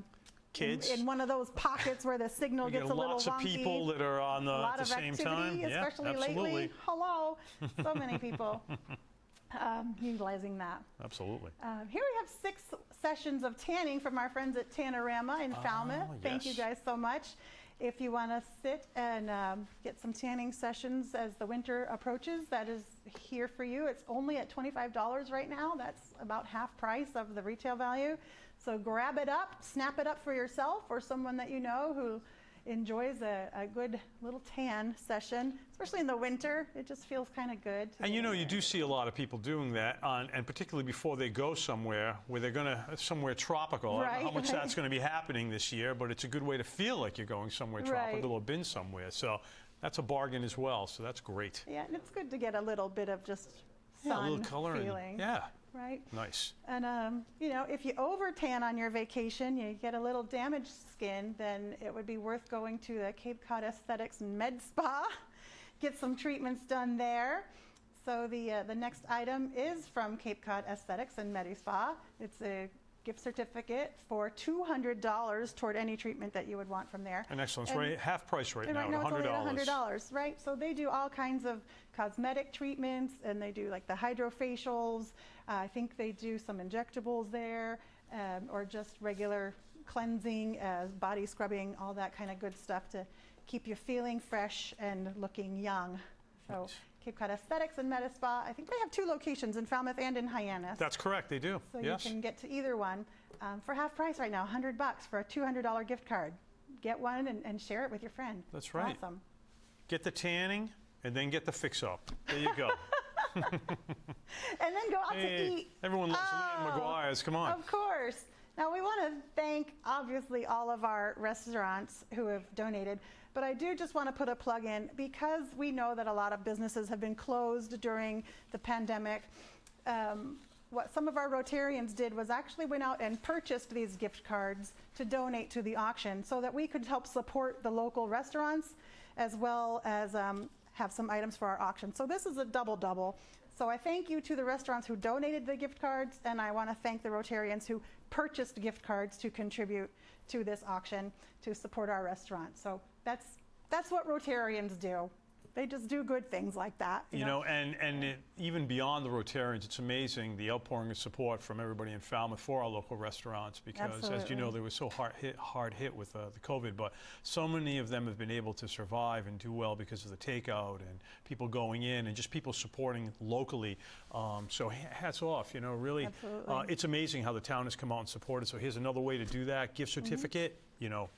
Kids. in one of those pockets where the signal We gets get a little lots wonky. of people that are on a lot at the of same activity, time. Yeah, especially absolutely. lately. Hello, so many people utilizing that. Absolutely. Here we have 6 sessions of tanning from our friends at Tannerama in Falmouth. Thank you yes. guys so much. If you want to sit and get some tanning sessions as the winter approaches, that is here for you. It's only at $25 right now. That's about half price of the retail value. So grab it up, snap it up for yourself or someone that you know who enjoys a good little tan session, especially in the winter. It just feels kind of good. And you know, you do see a lot of people doing that, and particularly before they go somewhere, where they're going to somewhere tropical. I don't know how much that's going to be happening this year, but it's a good way to feel like you're going somewhere tropical or been somewhere. So that's a bargain as well. So that's great. Yeah, and it's good to get a little bit of just sun a little color feeling. and Right. nice. And you know, if you over tan on your vacation, you get a little damaged skin, then it would be worth going to the Cape Cod Aesthetics and Med Spa, get some treatments done there. So the next item is from Cape Cod Aesthetics and Med Spa. It's a gift certificate for $200 toward any treatment that you would want from there. And excellent. It's right, half price right And now right now at it's $100. only at $100, right? So they do all kinds of cosmetic treatments, and they do like the hydrofacials. I think they do some injectables there, or just regular cleansing, body scrubbing, all that kind of good stuff to keep you feeling fresh and looking young. So Nice. Cape Cod Aesthetics and Med Spa, I think they have 2 locations in Falmouth and in Hyannis. That's correct. They do. So yes. you can get to either one for half price right now, $100 for a $200 gift card. Get one and share it with your friend. That's right. Awesome. Get the tanning and then get the fix-up. There you go. And then go out to eat. Everyone loves Liam McGuire's. Come on. Of course. Now, we want to thank, obviously, all of our restaurants who have donated, but I do just want to put a plug in because we know that a lot of businesses have been closed during the pandemic. What some of our Rotarians did was actually went out and purchased these gift cards to donate to the auction so that we could help support the local restaurants as well as have some items for our auction. So this is a double-double. So I thank you to the restaurants who donated the gift cards, and I want to thank the Rotarians who purchased gift cards to contribute to this auction to support our restaurants. So that's what Rotarians do. They just do good things like that. You know, even beyond the Rotarians, it's amazing the outpouring of support from everybody in Falmouth for our local restaurants because, as you know, they were so hard hit with the COVID, but so many of them have been able to survive and do well because of the takeout and people going in and just people supporting locally. So hats off, you know, really. It's amazing how the town has come out and supported. So here's another way to do that. Gift certificate, you know,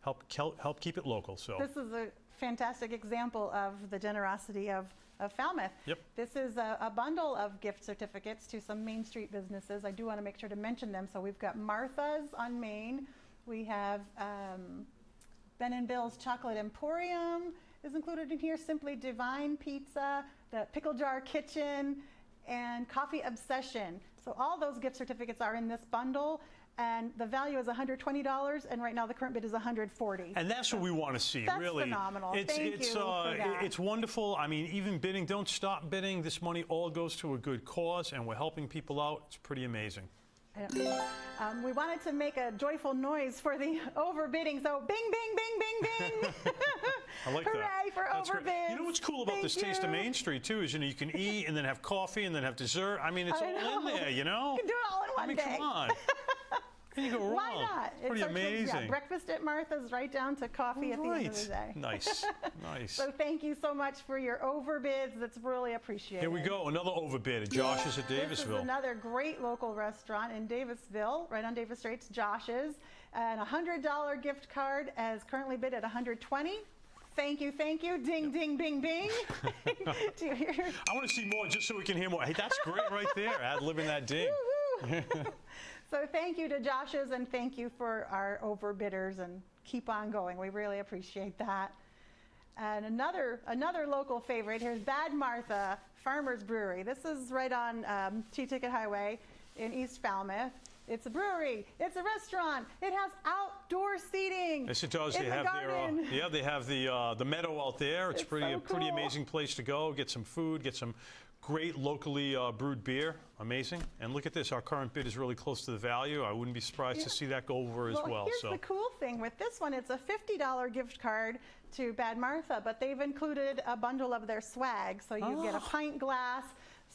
help keep it local. So this is a fantastic example of the generosity of Falmouth. Yep. This is a bundle of gift certificates to some Main Street businesses. I do want to make sure to mention them. So we've got Martha's on Main. We have Ben and Bill's Chocolate Emporium is included in here. Simply Divine Pizza, the Pickle Jar Kitchen, and Coffee Obsession. So all those gift certificates are in this bundle. And the value is $120, and right now the current bid is $140. And that's what we want to see, that's really. Phenomenal. Thank you for that. It's wonderful. I mean, even bidding, don't stop bidding. This money all goes to a good cause, and we're helping people out. It's pretty amazing. We wanted to make a joyful noise for the overbidding, so bing, bing, bing, bing, bing. I like Hooray that. for That's overbids. Great. You know what's cool about this Taste of Main Street, too, is, you know, you can eat and then have coffee and then have dessert. I mean, it's all in there, you know? You can do it all in one day. Come on. Can you go wrong? Why not? Pretty amazing. Yeah, breakfast at Martha's right down to coffee at the end of the day. Nice, nice. So thank you so much for your overbids. That's really appreciated. Here we go, another overbid. Josh's at Davisville. This is another great local restaurant in Davisville, right on Davis Straits, Josh's. And a $100 gift card is currently bid at $120. Thank you, thank you. Ding, ding, bing, bing. Do you hear? I want to see more just so we can hear more. Hey, that's great right there. Ad-libbing that ding. So thank you to Josh's, and thank you for our overbidders, and keep on going. We really appreciate that. And another local favorite, here's Bad Martha Farmers Brewery. This is right on T-Ticket Highway in East Falmouth. It's a brewery, it's a restaurant, it has outdoor seating. Yes, it does. In They the have garden. they have the meadow out there. It's pretty so pretty cool. amazing place to go. Get some food, get some great locally brewed beer. Amazing. And look at this, our current bid is really close to the value. I wouldn't be surprised to see that go over as well. Here's the cool thing with this one, it's a $50 gift card to Bad Martha, but they've included a bundle of their swag. So you get a pint glass,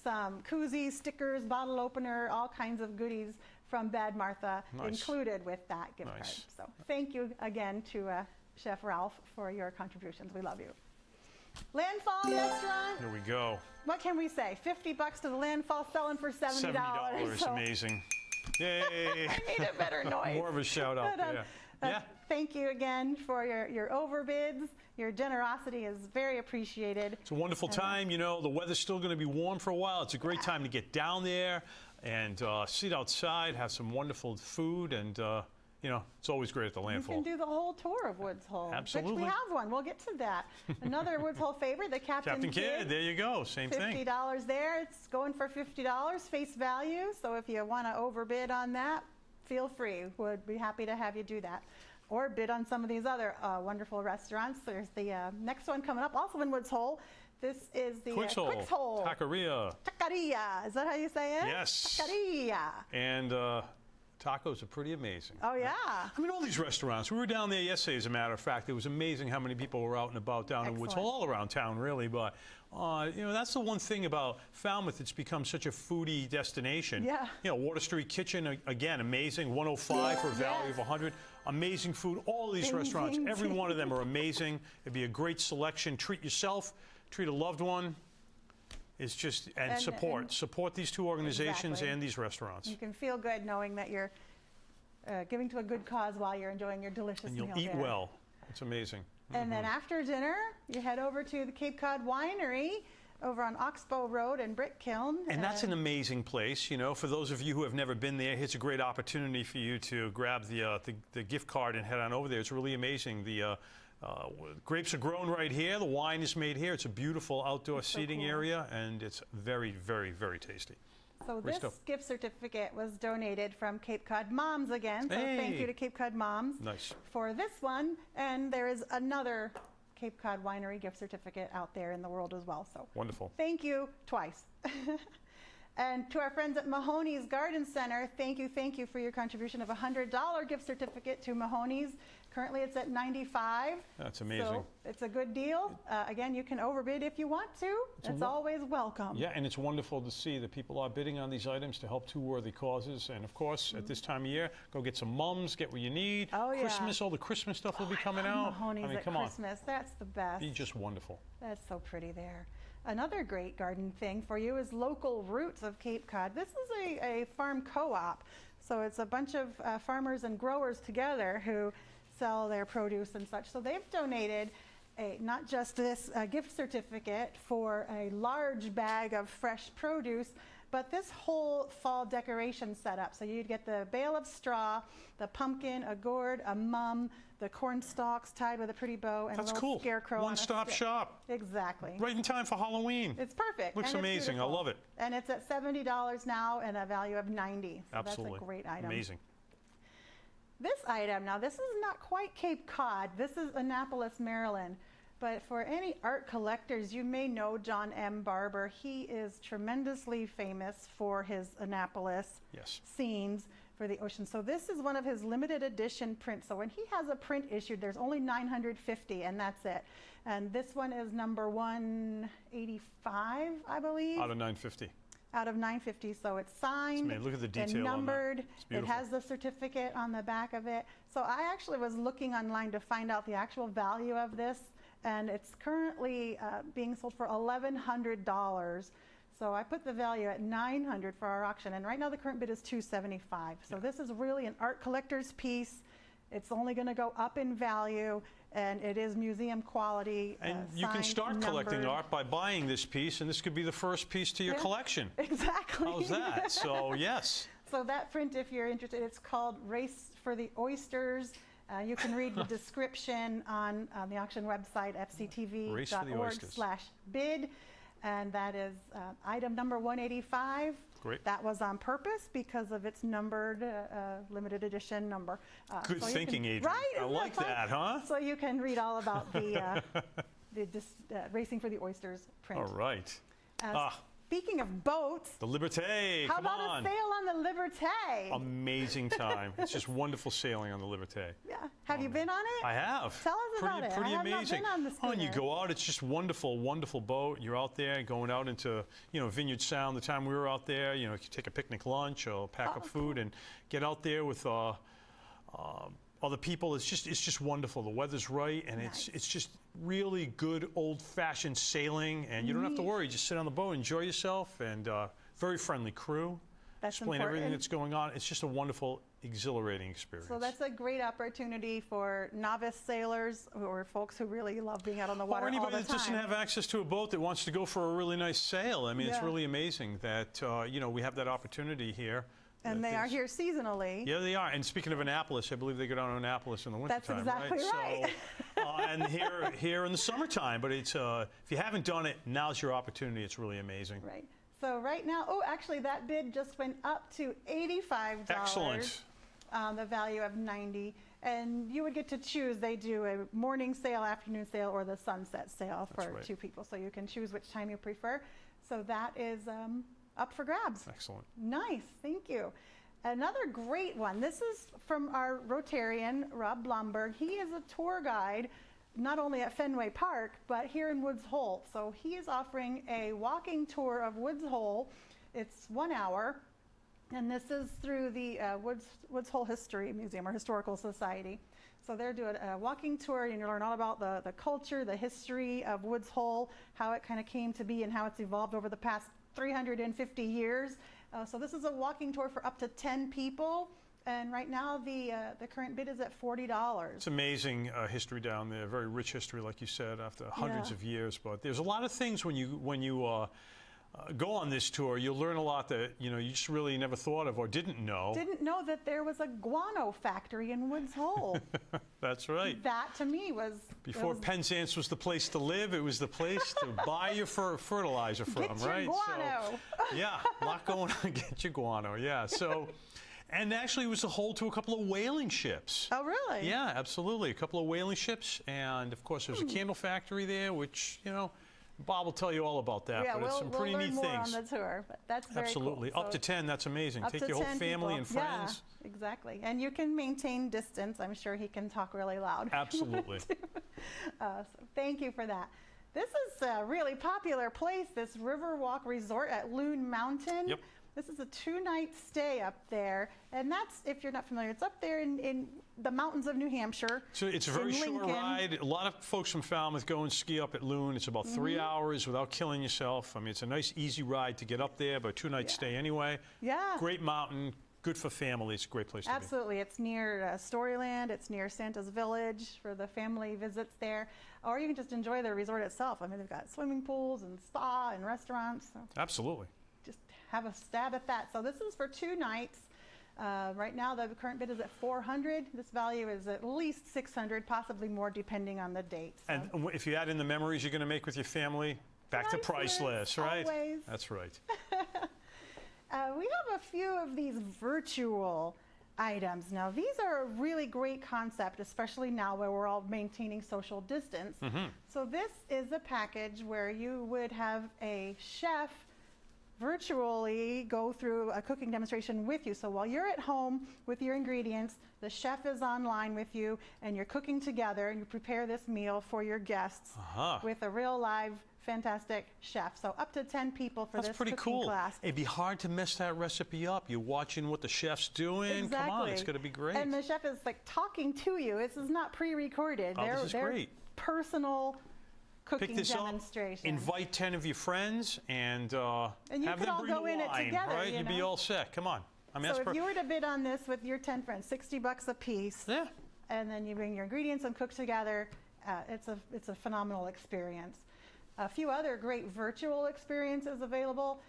some koozies, stickers, bottle opener, all kinds of goodies from Bad Martha included with that gift card. So thank you again to Chef Ralph for your contributions. We love you. Landfall Restaurant. Here we go. What can we say? $50 to the Landfall, selling for $70. $70, amazing. Yay! I need a better noise. More of a shout out there. Thank you again for your overbids. Your generosity is very appreciated. It's a wonderful time. You know, the weather's still going to be warm for a while. It's a great time to get down there and sit outside, have some wonderful food, and you know, it's always great at the landfall. You can do the whole tour of Woods Hole. Absolutely. Which we have one. We'll get to that. Another Woods Hole favorite, the Captain Kidd. There you go. Same thing. $50 there. It's going for $50 face value. So if you want to overbid on that, feel free. Would be happy to have you do that. Or bid on some of these other wonderful restaurants. There's the next one coming up, also in Woods Hole. This is the Quicks Hole. Taqueria. Taqueria. Is that how you say it? Yes. Taqueria. And tacos are pretty amazing. Oh, yeah. I mean, all these restaurants. We were down there yesterday, as a matter of fact. It was amazing how many people were out and about down in Woods Hole, all around town, really. But, you know, that's the one thing about Falmouth. It's become such a foodie destination. Yeah. You know, Water Street Kitchen, again, amazing. 105 for a value of 100. Amazing food. All of these restaurants, every one of them are amazing. It'd be a great selection. Treat yourself, treat a loved one. It's just, and support these two organizations and these restaurants. You can feel good knowing that you're giving to a good cause while you're enjoying your delicious meal. And you'll eat well. It's amazing. And then after dinner, you head over to the Cape Cod Winery over on Oxbow Road and Brick Kiln. And that's an amazing place. You know, for those of you who have never been there, it's a great opportunity for you to grab the gift card and head on over there. It's really amazing. The grapes are grown right here. The wine is made here. It's a beautiful outdoor seating area, and it's very, very, very tasty. So this gift certificate was donated from Cape Cod Moms again. So thank you to Cape Cod Moms for this one. And there is another Cape Cod Winery gift certificate out there in the world as well. So wonderful. Thank you twice. And to our friends at Mahoney's Garden Center, thank you for your contribution of a $100 gift certificate to Mahoney's. Currently it's at $95. That's amazing. So it's a good deal. Again, you can overbid if you want to. It's always welcome. Yeah, and it's wonderful to see that people are bidding on these items to help two worthy causes. And of course, at this time of year, go get some mums, get what you need. Oh, yeah. Christmas, all the Christmas stuff will be coming out. Mahoney's at Christmas. That's the best. Be just wonderful. That's so pretty there. Another great garden thing for you is Local Roots of Cape Cod. This is a farm co-op. So it's a bunch of farmers and growers together who sell their produce and such. So they've donated not just this gift certificate for a large bag of fresh produce, but this whole fall decoration setup. So you'd get the bale of straw, the pumpkin, a gourd, a mum, the corn stalks tied with a pretty bow, and a little scarecrow. One-stop shop. Exactly. Right in time for Halloween. It's perfect. Looks amazing. I love it. And it's at $70 now and a value of $90. So absolutely. That's a great item. Amazing. This item, now this is not quite Cape Cod. This is Annapolis, Maryland. But for any art collectors, you may know John M. Barber. He is tremendously famous for his Annapolis scenes for the ocean. So this is one of his limited edition prints. So when he has a print issued, there's only 950, and that's it. And this one is number 185, I believe. Out of 950. out of 950. So it's signed Look at the detail and numbered. on that. It's It beautiful. has the certificate on the back of it. So I actually was looking online to find out the actual value of this, and it's currently being sold for $1,100. So I put the value at $900 for our auction, and right now the current bid is $275. So this is really an art collector's piece. It's only going to go up in value, and it is museum quality. And you can signed, start collecting numbered. art by buying this piece, and this could be the first piece to your collection. Exactly. How's that? So, yes. So that print, if you're interested, it's called Race for the Oysters. You can read the description on the auction website, fctv.org/bid. And that is item number 185. Great. That was on purpose because of its numbered limited edition number. Good so you thinking, can, Adrian. Right? I Isn't like fun? that, huh? So you can read all about the Racing for the Oysters print. All right. Speaking of boats, The Liberté, how come about on. a sail on the Liberté? Amazing time. It's just wonderful sailing on the Liberté. Yeah. Have you been on it? I have. Tell us about it. Pretty I have amazing. not been on the Oh, and you schooner. go out, it's just wonderful, wonderful boat. You're out there, going out into, Vineyard Sound. The time we were out there, you take a picnic lunch or pack up food and get out there with other people. It's just wonderful. The weather's right, and Nice. it's just really good old-fashioned sailing, and you don't have to worry. Just sit on the boat, enjoy yourself, and very friendly crew. That's Explain everything important. that's going on. It's just a wonderful, exhilarating experience. So that's a great opportunity for novice sailors or folks who really love being out on the water Or all anybody the that time. doesn't have access to a boat that wants to go for a really nice sail. I mean, it's Yeah. really amazing that, we have that opportunity here. And they are here seasonally. Yeah, they are. And speaking of Annapolis, I believe they go down to Annapolis in the wintertime. That's exactly right. So, and here in the summertime. But it's if you haven't done it, now's your opportunity. It's really amazing. Right. So right now, actually that bid just went up to $85. Excellent. The value of $90. And you would get to choose. They do a morning sale, afternoon sale, or the sunset sale for right. 2 people. So you can choose which time you prefer. So that is up for grabs. Excellent. Nice, thank you. Another great one. This is from our Rotarian, Rob Blomberg. He is a tour guide, not only at Fenway Park, but here in Woods Hole. So he is offering a walking tour of Woods Hole. It's 1 hour, and this is through the Woods Hole History Museum or Historical Society. So they're doing a walking tour, and you learn all about the culture, the history of Woods Hole, how it kind of came to be and how it's evolved over the past 350 years. So this is a walking tour for up to 10 people. And right now the current bid is at $40. It's amazing history down there. Very rich history, like you said, after hundreds of years. But there's a lot of things when you go on this tour. You'll learn a lot that you just really never thought of or didn't know. Didn't know that there was a guano factory in Woods Hole. That's right. That to me was Before Penzance was the place to live, it was the place to buy your fertilizer from, Get your right? guano. So, yeah, a lot going on. Get your guano, yeah. So, and actually, it was a hold to a couple of whaling ships. Oh, really? Yeah, absolutely. A couple of whaling ships, and of course, there's a candle factory there, which Bob will tell you all about that. Yeah, but it's some pretty we'll learn neat more things. on the tour, but that's very Absolutely, cool. up to 10. That's amazing. Up Take to your whole 10 family people. and friends. Yeah, exactly. And you can maintain distance. I'm sure he can talk really loud. Absolutely. So thank you for that. This is a really popular place, this Riverwalk Resort at Loon Mountain. Yep. This is a 2-night stay up there, and that's, if you're not familiar, it's up there in the mountains of New Hampshire. So it's a very in short Lincoln. ride. A lot of folks from Falmouth go and ski up at Loon. It's about 3 hours without killing yourself. I mean, it's a nice, easy ride to get up there, but 2-night stay anyway. Yeah. Great mountain, good for family. It's a great place to be. Absolutely. It's near Storyland. It's near Santa's Village for the family visits there. Or you can just enjoy the resort itself. I mean, they've got swimming pools and spa and restaurants. So Absolutely. just have a stab at that. So this is for 2 nights. Right now, the current bid is at $400. This value is at least $600, possibly more depending on the date. So. And if you add in the memories you're going to make with your family, back to priceless, right? Always. That's right. We have a few of these virtual items. Now, these are a really great concept, especially now where we're all maintaining social distance. So this is a package where you would have a chef virtually go through a cooking demonstration with you. So while you're at home with your ingredients, the chef is online with you, and you're cooking together, and you prepare this meal for your guests with a real live fantastic chefs. So up to 10 people for That's this pretty cooking cool. class. It'd be hard to mess that recipe up. You're watching what the chef's doing. Exactly. Come on, it's going to be great. And the chef is like talking to you. This is not pre-recorded. Oh, this is They're great. personal cooking Pick this demonstration. up, invite 10 of your friends, and you have could them all bring go the in it wine, together, right? you You'd be know? all set. Come on. I mean, So that's if you were to bid on this with your 10 friends, $60 a piece, yeah. and then you bring your ingredients and cook together, it's a phenomenal experience. A few other great virtual experiences available.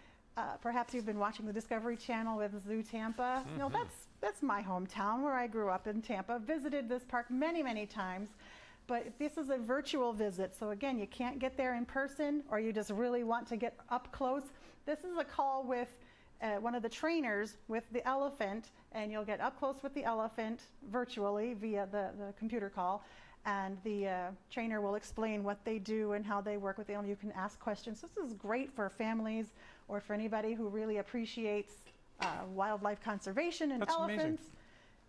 Perhaps you've been watching the Discovery Channel with Zoo Tampa. You know, that's my hometown where I grew up in Tampa. Visited this park many, many times. But this is a virtual visit. So again, you can't get there in person, or you just really want to get up close. This is a call with one of the trainers with the elephant, and you'll get up close with the elephant virtually via the computer call. And the trainer will explain what they do and how they work with the animal. You can ask questions. This is great for families or for anybody who really appreciates wildlife conservation and That's elephants. amazing.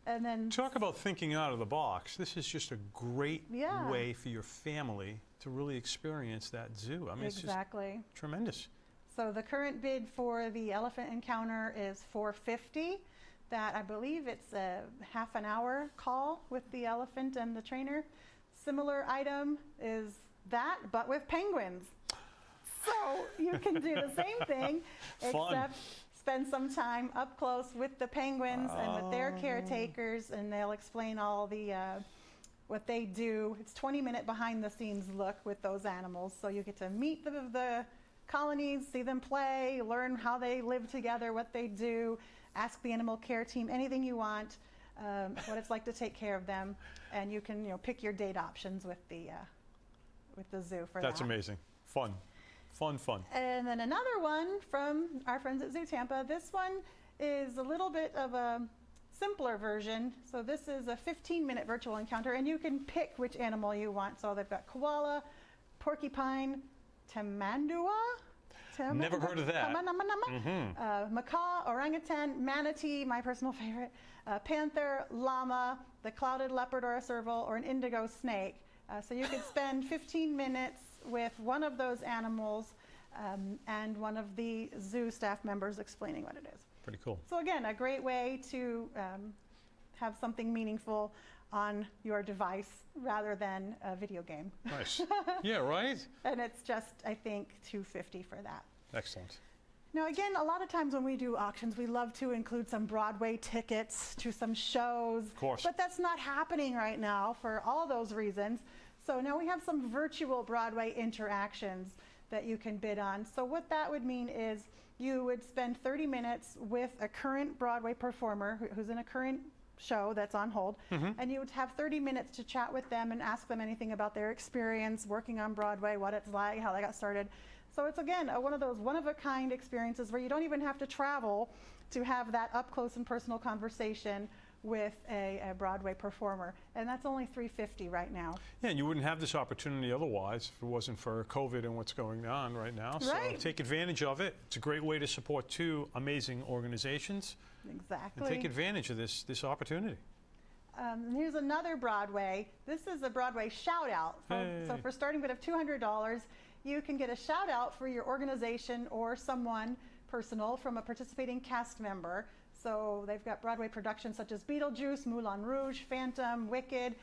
And then Talk about thinking out of the box. This is just a great Yeah. way for your family to really experience that zoo. I mean, exactly. it's just tremendous. So the current bid for the elephant encounter is $450. That I believe it's a half an hour call with the elephant and the trainer. Similar item is that, but with penguins. So you can do the same thing, Fun. except spend some time up close with the penguins and with their caretakers, and they'll explain all the what they do. It's 20-minute behind-the-scenes look with those animals, so you get to meet the colonies, see them play, learn how they live together, what they do, ask the animal care team anything you want, what it's like to take care of them, and you can pick your date options with the zoo for that. That's amazing. Fun. Fun, fun. And then another one from our friends at Zoo Tampa. This one is a little bit of a simpler version. So this is a 15-minute virtual encounter, and you can pick which animal you want. So they've got koala, porcupine, tamandua. Never heard of that. Macaw, orangutan, manatee, my personal favorite, panther, llama, the clouded leopard or a serval, or an indigo snake. So you could spend 15 minutes with one of those animals and one of the zoo staff members explaining what it is. Pretty cool. So again, a great way to have something meaningful on your device rather than a video game. Nice. Yeah, right? And it's just, I think, $250 for that. Excellent. Now again, a lot of times when we do auctions, we love to include some Broadway tickets to some shows. Of course. But that's not happening right now for all those reasons. So now we have some virtual Broadway interactions that you can bid on. So what that would mean is you would spend 30 minutes with a current Broadway performer who's in a current show that's on hold, and you would have 30 minutes to chat with them and ask them anything about their experience working on Broadway, what it's like, how they got started. So it's again one of those one-of-a-kind experiences where you don't even have to travel to have that up-close and personal conversation with a Broadway performer, and that's only $350 right now. Yeah, and you wouldn't have this opportunity otherwise if it wasn't for COVID and what's going on right now. Right. So take advantage of it. It's a great way to support two amazing organizations. Exactly. And take advantage of this opportunity. And here's another Broadway. This is a Broadway shout out. So for starting bid of $200, you can get a shout out for your organization or someone personal from a participating cast member. So they've got Broadway productions such as Beetlejuice, Moulin Rouge, Phantom, Wicked.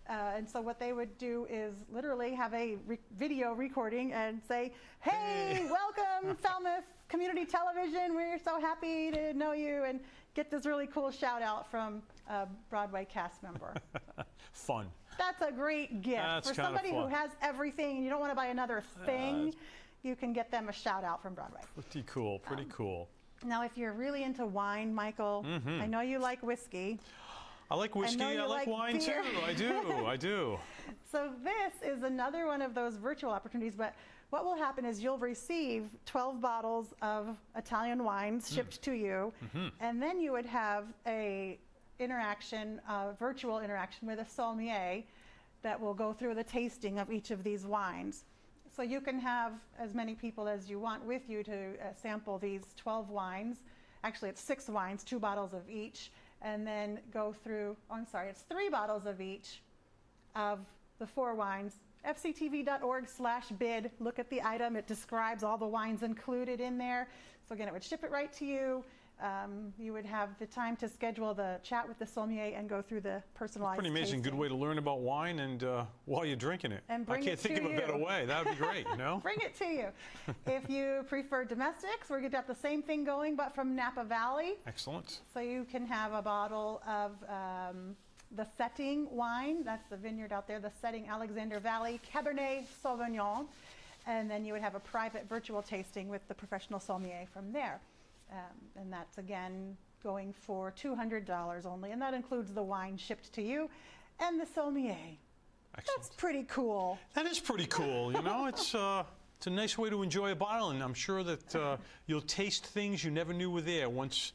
And so what they would do is literally have a video recording and say, hey, welcome Falmouth Community Television. We're so happy to know you, and get this really cool shout out from a Broadway cast member. Fun. That's a great gift. That's for somebody who has everything and you don't want to buy another thing, you can get them a shout out from Broadway. Pretty cool, pretty cool. Now, if you're really into wine, Michael, I know you like whiskey. I like whiskey, I like wine beer. too. I do. So this is another one of those virtual opportunities, but what will happen is you'll receive 12 bottles of Italian wines shipped to you, and then you would have a virtual interaction with a sommelier that will go through the tasting of each of these wines. So you can have as many people as you want with you to sample these 12 wines. Actually, it's 6 wines, 2 bottles of each, and then go through, it's 3 bottles of each of the 4 wines, fctv.org/bid. Look at the item. It describes all the wines included in there. So again, it would ship it right to you. You would have the time to schedule the chat with the sommelier and go through the personalized Pretty amazing. tasting. Good way to learn about wine and while you're drinking it. And I bring can't it think to of a better way. That would be great, you know? Bring it to you. If you prefer domestics, we're going to have the same thing going, but from Napa Valley. Excellent. So you can have a bottle of the Setting wine. That's the vineyard out there, the Setting Alexander Valley Cabernet Sauvignon. And then you would have a private virtual tasting with the professional sommelier from there. And that's, again, going for $200 only. And that includes the wine shipped to you and the sommelier. Excellent. That's pretty cool. That is pretty cool, you know? It's a nice way to enjoy a bottle, and I'm sure that you'll taste things you never knew were there once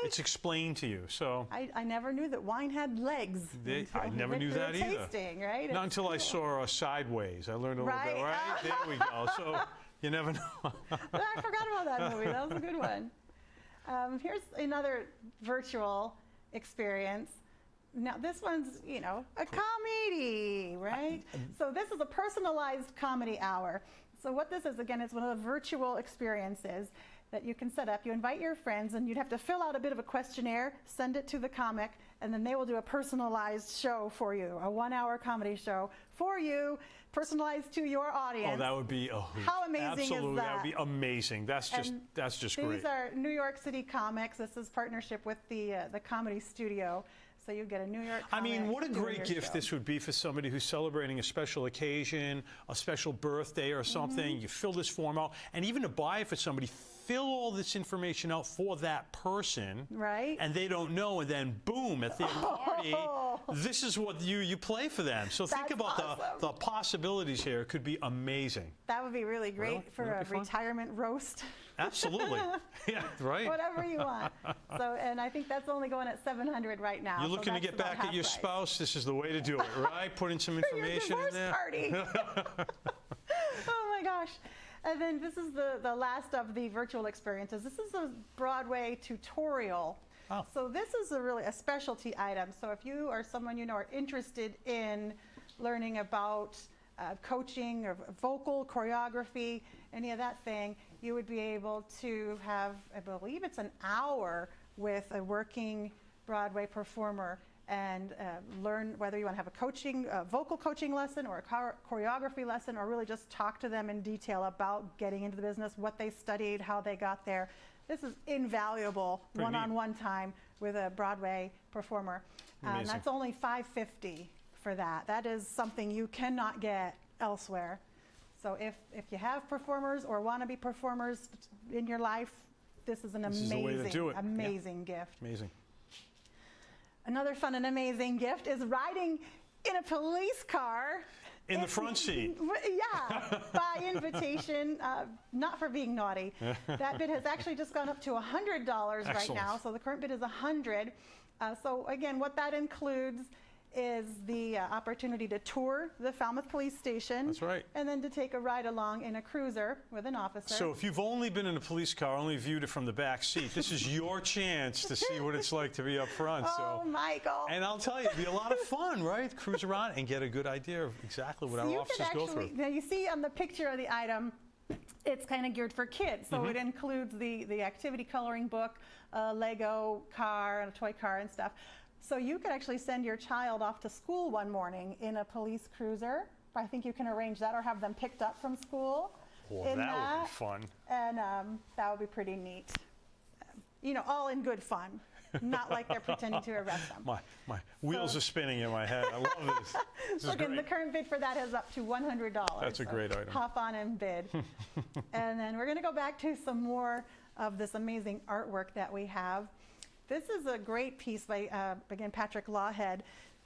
it's explained to you. So I never knew that wine had legs. I never knew that either. Tasting, right? Not until I saw Sideways. I learned a little bit, right? There we go. So you never know. I forgot about that movie. That was a good one. Here's another virtual experience. Now, this one's, you know, a comedy, right? So this is a personalized comedy hour. So what this is, again, is one of the virtual experiences that you can set up. You invite your friends, and you'd have to fill out a bit of a questionnaire, send it to the comic, and then they will do a personalized show for you, a 1-hour comedy show for you, personalized to your audience. Oh, that would be a hoot. How amazing Absolutely, is that? That would be amazing. That's just great. These are New York City comics. This is partnership with the Comedy Studio. So you get a New York comic. I mean, what a great gift show. this would be for somebody who's celebrating a special occasion, a special birthday or something. You fill this form out, and even to buy it for somebody, fill all this information out for that person. Right. And they don't know, and then boom, at their party, this is what you play for them. So think about the possibilities here. It could be amazing. That would be really great for a retirement roast. Absolutely. Yeah, right. Whatever you want. So, and I think that's only going at $700 right now. You're looking to get back at your spouse, this is the way to do it, right? Put in some information in there. Party. Oh my gosh. And then this is the last of the virtual experiences. This is a Broadway tutorial. Oh. So this is really a specialty item. So if you or someone you know are interested in learning about coaching or vocal choreography, any of that thing, you would be able to have, I believe it's an hour with a working Broadway performer and learn whether you want to have a vocal coaching lesson or a choreography lesson, or really just talk to them in detail about getting into the business, what they studied, how they got there. This is invaluable one-on-one time with a Broadway performer. That's only $550 for that. That is something you cannot get elsewhere. So if you have performers or want to be performers in your life, this is an amazing gift. Amazing. Another fun and amazing gift is riding in a police car. In the front seat. Yeah, by invitation, not for being naughty. That bid has actually just gone up to $100 right now. So the current bid is $100. So again, what that includes is the opportunity to tour the Falmouth Police Station. That's right. And then to take a ride along in a cruiser with an officer. So if you've only been in a police car, only viewed it from the back seat, this is your chance to see what it's like to be up front. Oh, Michael. And I'll tell you, it'd be a lot of fun, right? Cruise around and get a good idea of exactly what our officers go through. Now you see on the picture of the item, it's kind of geared for kids. So it includes the activity coloring book, a Lego car, and a toy car and stuff. So you could actually send your child off to school one morning in a police cruiser. I think you can arrange that, or have them picked up from school. Well, that would be fun. And that would be pretty neat. You know, all in good fun. Not like they're pretending to arrest them. My wheels are spinning in my head. I love this. This is great. The current bid for that is up to $100. That's a great item. Hop on and bid. And then we're going to go back to some more of this amazing artwork that we have. This is a great piece by, again, Patrick Lawhead.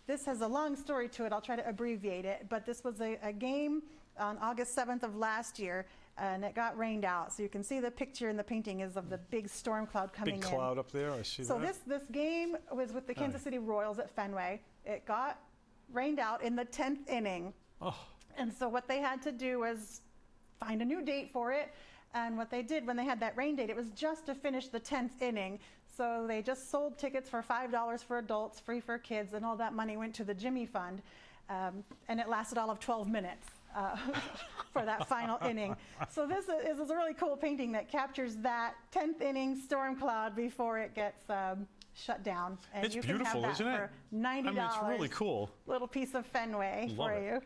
This has a long story to it. I'll try to abbreviate it. But this was a game on August 7th of last year, and it got rained out. So you can see the picture in the painting is of the big storm cloud coming in. Big cloud up there, I see that. So this game was with the Kansas City Royals at Fenway. It got rained out in the 10th inning. Oh. And so what they had to do was find a new date for it. And what they did when they had that rain date, it was just to finish the 10th inning. So they just sold tickets for $5 for adults, free for kids, and all that money went to the Jimmy Fund. and it lasted all of 12 minutes for that final inning. So this is a really cool painting that captures that 10th inning storm cloud before it gets shut down. And It's you beautiful, can have isn't that it? for $90. I mean, it's really cool. Little piece of Fenway Love for it. you.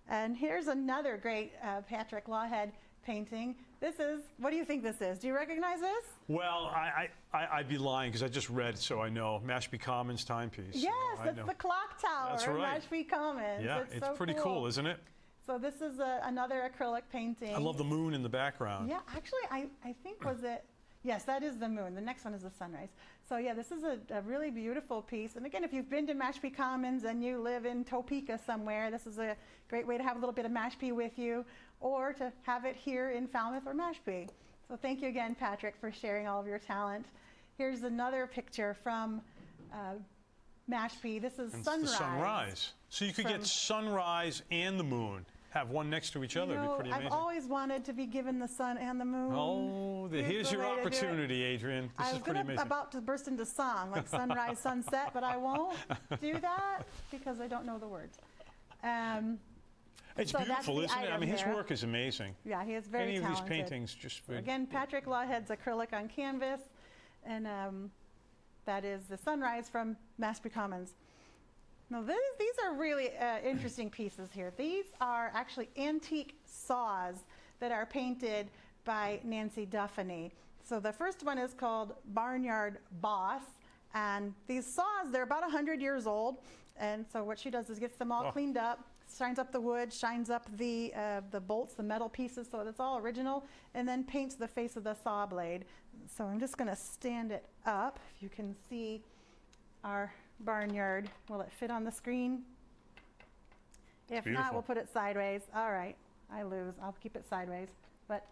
And here's another great Patrick Lawhead painting. This is, what do you think this is? Do you recognize this? Well, I'd be lying because I just read, so I know. Mashpee Commons timepiece. Yes, I it's know. the clock tower That's in right. Mashpee Commons. Yeah, it's so pretty cool, isn't it? So this is another acrylic painting. I love the moon in the background. Yeah, actually, I think was it, yes, that is the moon. The next one is the sunrise. So yeah, this is a really beautiful piece. And again, if you've been to Mashpee Commons and you live in Topeka somewhere, this is a great way to have a little bit of Mashpee with you, or to have it here in Falmouth or Mashpee. So thank you again, Patrick, for sharing all of your talent. Here's another picture from Mashpee. This is And sunrise. It's the sunrise. So you could get sunrise and the moon. Have one next to each other. It'd be pretty amazing. I've always wanted to be given the sun and the moon. Oh, here's your opportunity, Adrian. This is pretty amazing. I was about to burst into song, like sunrise, sunset, but I won't do that because I don't know the words. It's so beautiful, isn't it? I mean, his there. work is amazing. Yeah, he is very Any talented. of these paintings just... Again, Patrick Lawhead's acrylic on canvas, and that is the sunrise from Mashpee Commons. Now, these are really interesting pieces here. These are actually antique saws that are painted by Nancy Duffany. So the first one is called Barnyard Boss, and these saws, they're about 100 years old, and so what she does is gets them all cleaned up, shines up the wood, shines up the bolts, the metal pieces, so it's all original, and then paints the face of the saw blade. So I'm just going to stand it up. If you can see our barnyard. Will it fit on the screen? If not, we'll put it sideways. All right, I lose. I'll keep it sideways. But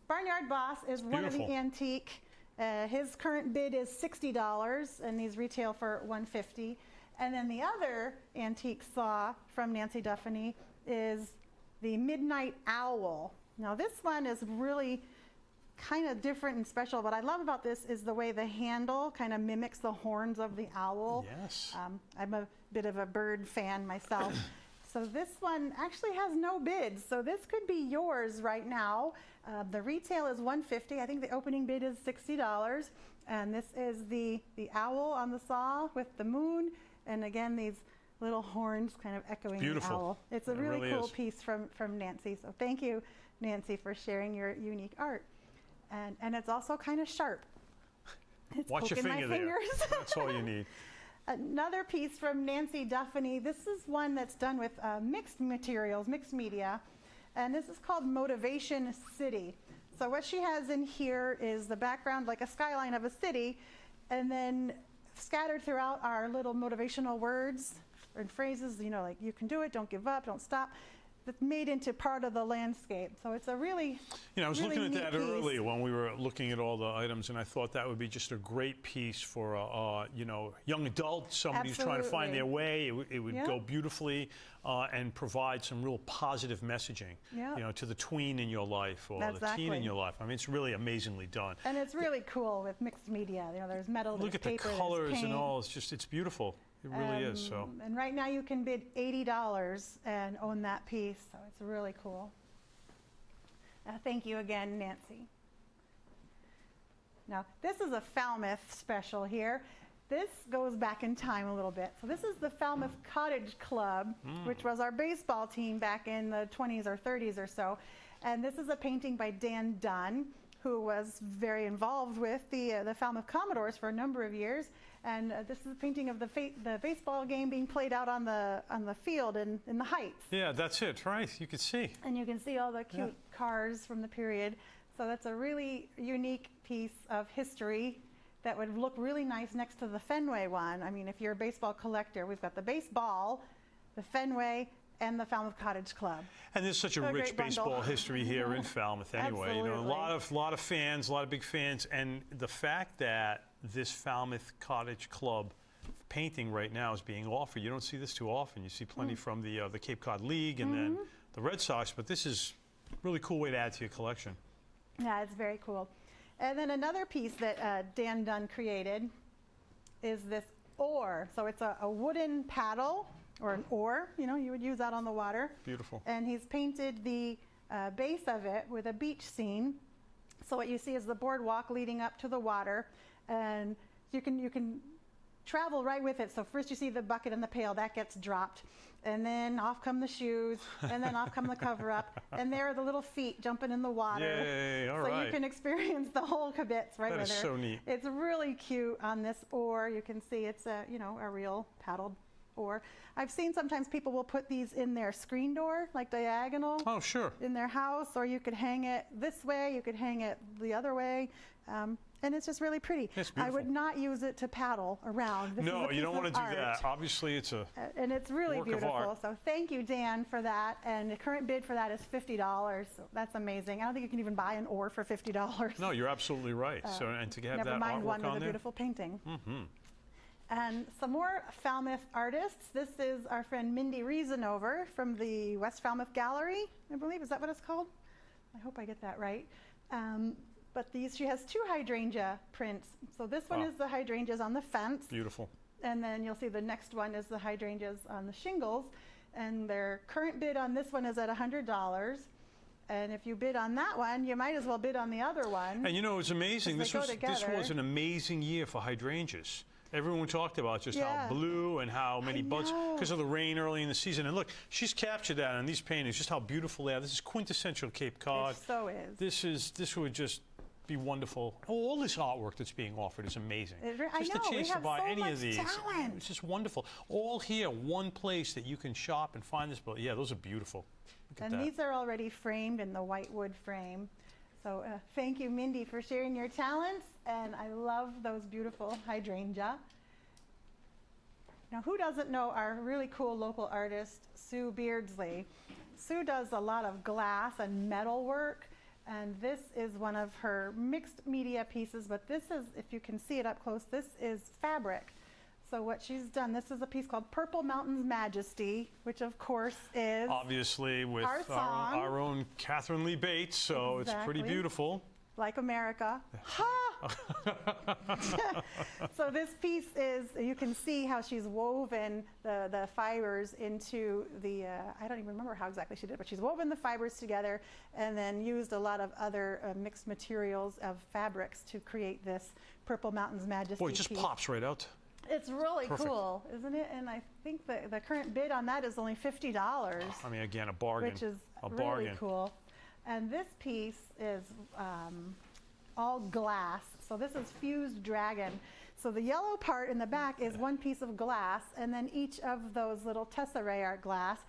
Barnyard Boss is one of the antique. His current bid is $60, and these retail for $150. And then the other antique saw from Nancy Duffany is the Midnight Owl. Now this one is really kind of different and special. What I love about this is the way the handle kind of mimics the horns of the owl. Yes. I'm a bit of a bird fan myself. So this one actually has no bids. So this could be yours right now. The retail is $150. I think the opening bid is $60. And this is the owl on the saw with the moon. And again, these little horns kind of echoing the owl. It's a really cool piece from Nancy. So thank you, Nancy, for sharing your unique art. And it's also kind of sharp. It's Watch your finger there. That's all you need. Another piece from Nancy Duffany. This is one that's done with mixed materials, mixed media. And this is called Motivation City. So what she has in here is the background like a skyline of a city. And then scattered throughout are little motivational words and phrases, you know, like you can do it, don't give up, don't stop. That's made into part of the landscape. So it's a really, I was really looking at that piece. earlier when we were looking at all the items, and I thought that would be just a great piece for a young adult, somebody who's trying to find their way. It would go beautifully and provide some real positive messaging, to the tween in your life or the teen in your life. I mean, it's really amazingly done. And it's really cool with mixed media. You know, there's metal, Look there's at paper, the colors there's paint. and all. It's beautiful. It really is. So. And right now you can bid $80 and own that piece. So it's really cool. Thank you again, Nancy. Now, this is a Falmouth special here. This goes back in time a little bit. So this is the Falmouth Cottage Club, which was our baseball team back in the 20s or 30s or so. And this is a painting by Dan Dunn, who was very involved with the Falmouth Commodores for a number of years. And this is a painting of the baseball game being played out on the field in the Heights. Yeah, that's it, right? You can see. And you can see all the cute cars from the period. So that's a really unique piece of history that would look really nice next to the Fenway one. I mean, if you're a baseball collector, we've got the baseball, the Fenway, and the Falmouth Cottage Club. And there's such a rich baseball history here in Falmouth anyway. Absolutely. You know, a lot of fans, a lot of big fans, and the fact that this Falmouth Cottage Club painting right now is being offered, you don't see this too often. You see plenty from the Cape Cod League and then the Red Sox, but this is a really cool way to add to your collection. Yeah, it's very cool. And then another piece that Dan Dunn created is this oar. So it's a wooden paddle or an oar, you would use that on the water. Beautiful. And he's painted the base of it with a beach scene. So what you see is the boardwalk leading up to the water, and you can travel right with it. So first you see the bucket and the pail, that gets dropped, and then off come the shoes, and then off come the cover up, and there are the little feet jumping in the water. Yay, all so right. you can experience the whole kibitz right That with is her. so neat. It's really cute on this oar. You can see it's a real paddled oar. I've seen sometimes people will put these in their screen door, like diagonal. Oh, sure. In their house, or you could hang it this way, you could hang it the other way, and it's just really pretty. It's I would beautiful. not use it to paddle around. This is No, a you don't piece want to of do that. art. Obviously, it's a And it's really work of beautiful. art. So thank you, Dan, for that. And the current bid for that is $50. So that's amazing. I don't think you can even buy an oar for $50. No, you're absolutely right. So, and to have Never that mind artwork one with on a there. beautiful painting. And some more Falmouth artists. This is our friend Mindy Reasanover from the West Falmouth Gallery, I believe. Is that what it's called? I hope I get that right. But she has two hydrangea prints. So this one Wow. is the hydrangeas on the fence. Beautiful. And then you'll see the next one is the hydrangeas on the shingles. And their current bid on this one is at $100. And if you bid on that one, you might as well bid on the other one. And it's amazing. Because This they go was together. an amazing year for hydrangeas. Everyone talked about just Yeah. how blue and how many buds know. because of the rain early in the season. And look, she's captured that in these paintings, just how beautiful they are. This is quintessential Cape Cod. It so is. This would just be wonderful. All this artwork that's being offered is amazing. I Just know, the we chance to have buy so any much of these. talent. It's just wonderful. All here, one place that you can shop and find this. But yeah, those are beautiful. Look at And that. these are already framed in the white wood frame. So thank you, Mindy, for sharing your talents. And I love those beautiful hydrangea. Now, who doesn't know our really cool local artist, Sue Beardsley? Sue does a lot of glass and metal work, and this is one of her mixed media pieces, but this is, if you can see it up close, this is fabric. So what she's done, this is a piece called Purple Mountain's Majesty, which of course is Obviously with our song. our own Catherine Lee Bates, so it's pretty Exactly. beautiful. Like America. Ha! So this piece is, you can see how she's woven the fibers into the, I don't even remember how exactly she did it, but she's woven the fibers together and then used a lot of other mixed materials of fabrics to create this Purple Mountain's Majesty Boy, it just piece. pops right out. It's really Perfect. cool, isn't it? And I think the current bid on that is only $50. I mean, again, a bargain. Which is a really bargain. cool. And this piece is all glass. So this is fused dragon. So the yellow part in the back is one piece of glass, and then each of those little tesserae are glass.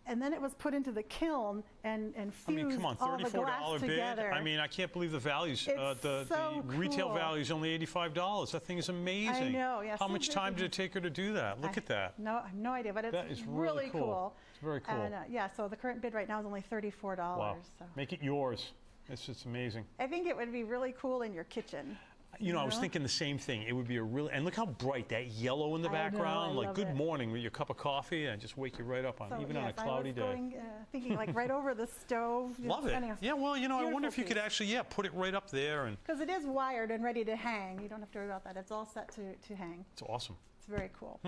And then it was put into the kiln and fused I mean, come on, all the glass $34 bid. together. I mean, I can't believe the values. It's The so retail cool. value is only $85. That thing is amazing. I know, yeah, How so much time did it take her to do that? Look at that. No, I have no idea, but it's That is really cool. It's very cool. And yeah, so the current bid right now is only $34. Wow. So Make it yours. It's just amazing. I think it would be really cool in your kitchen. I was thinking the same thing. It would be a really, and look how bright that yellow in the I know, background. I Like love good it. morning with your cup of coffee and just wake you right up on, So, even on a yes, cloudy day. I was going, thinking like right over the stove. Love it. Yeah, well, I wonder if you could actually, put it right up there, and Because it is wired and ready to hang. You don't have to worry about that. It's all set to hang. it's awesome. It's very cool.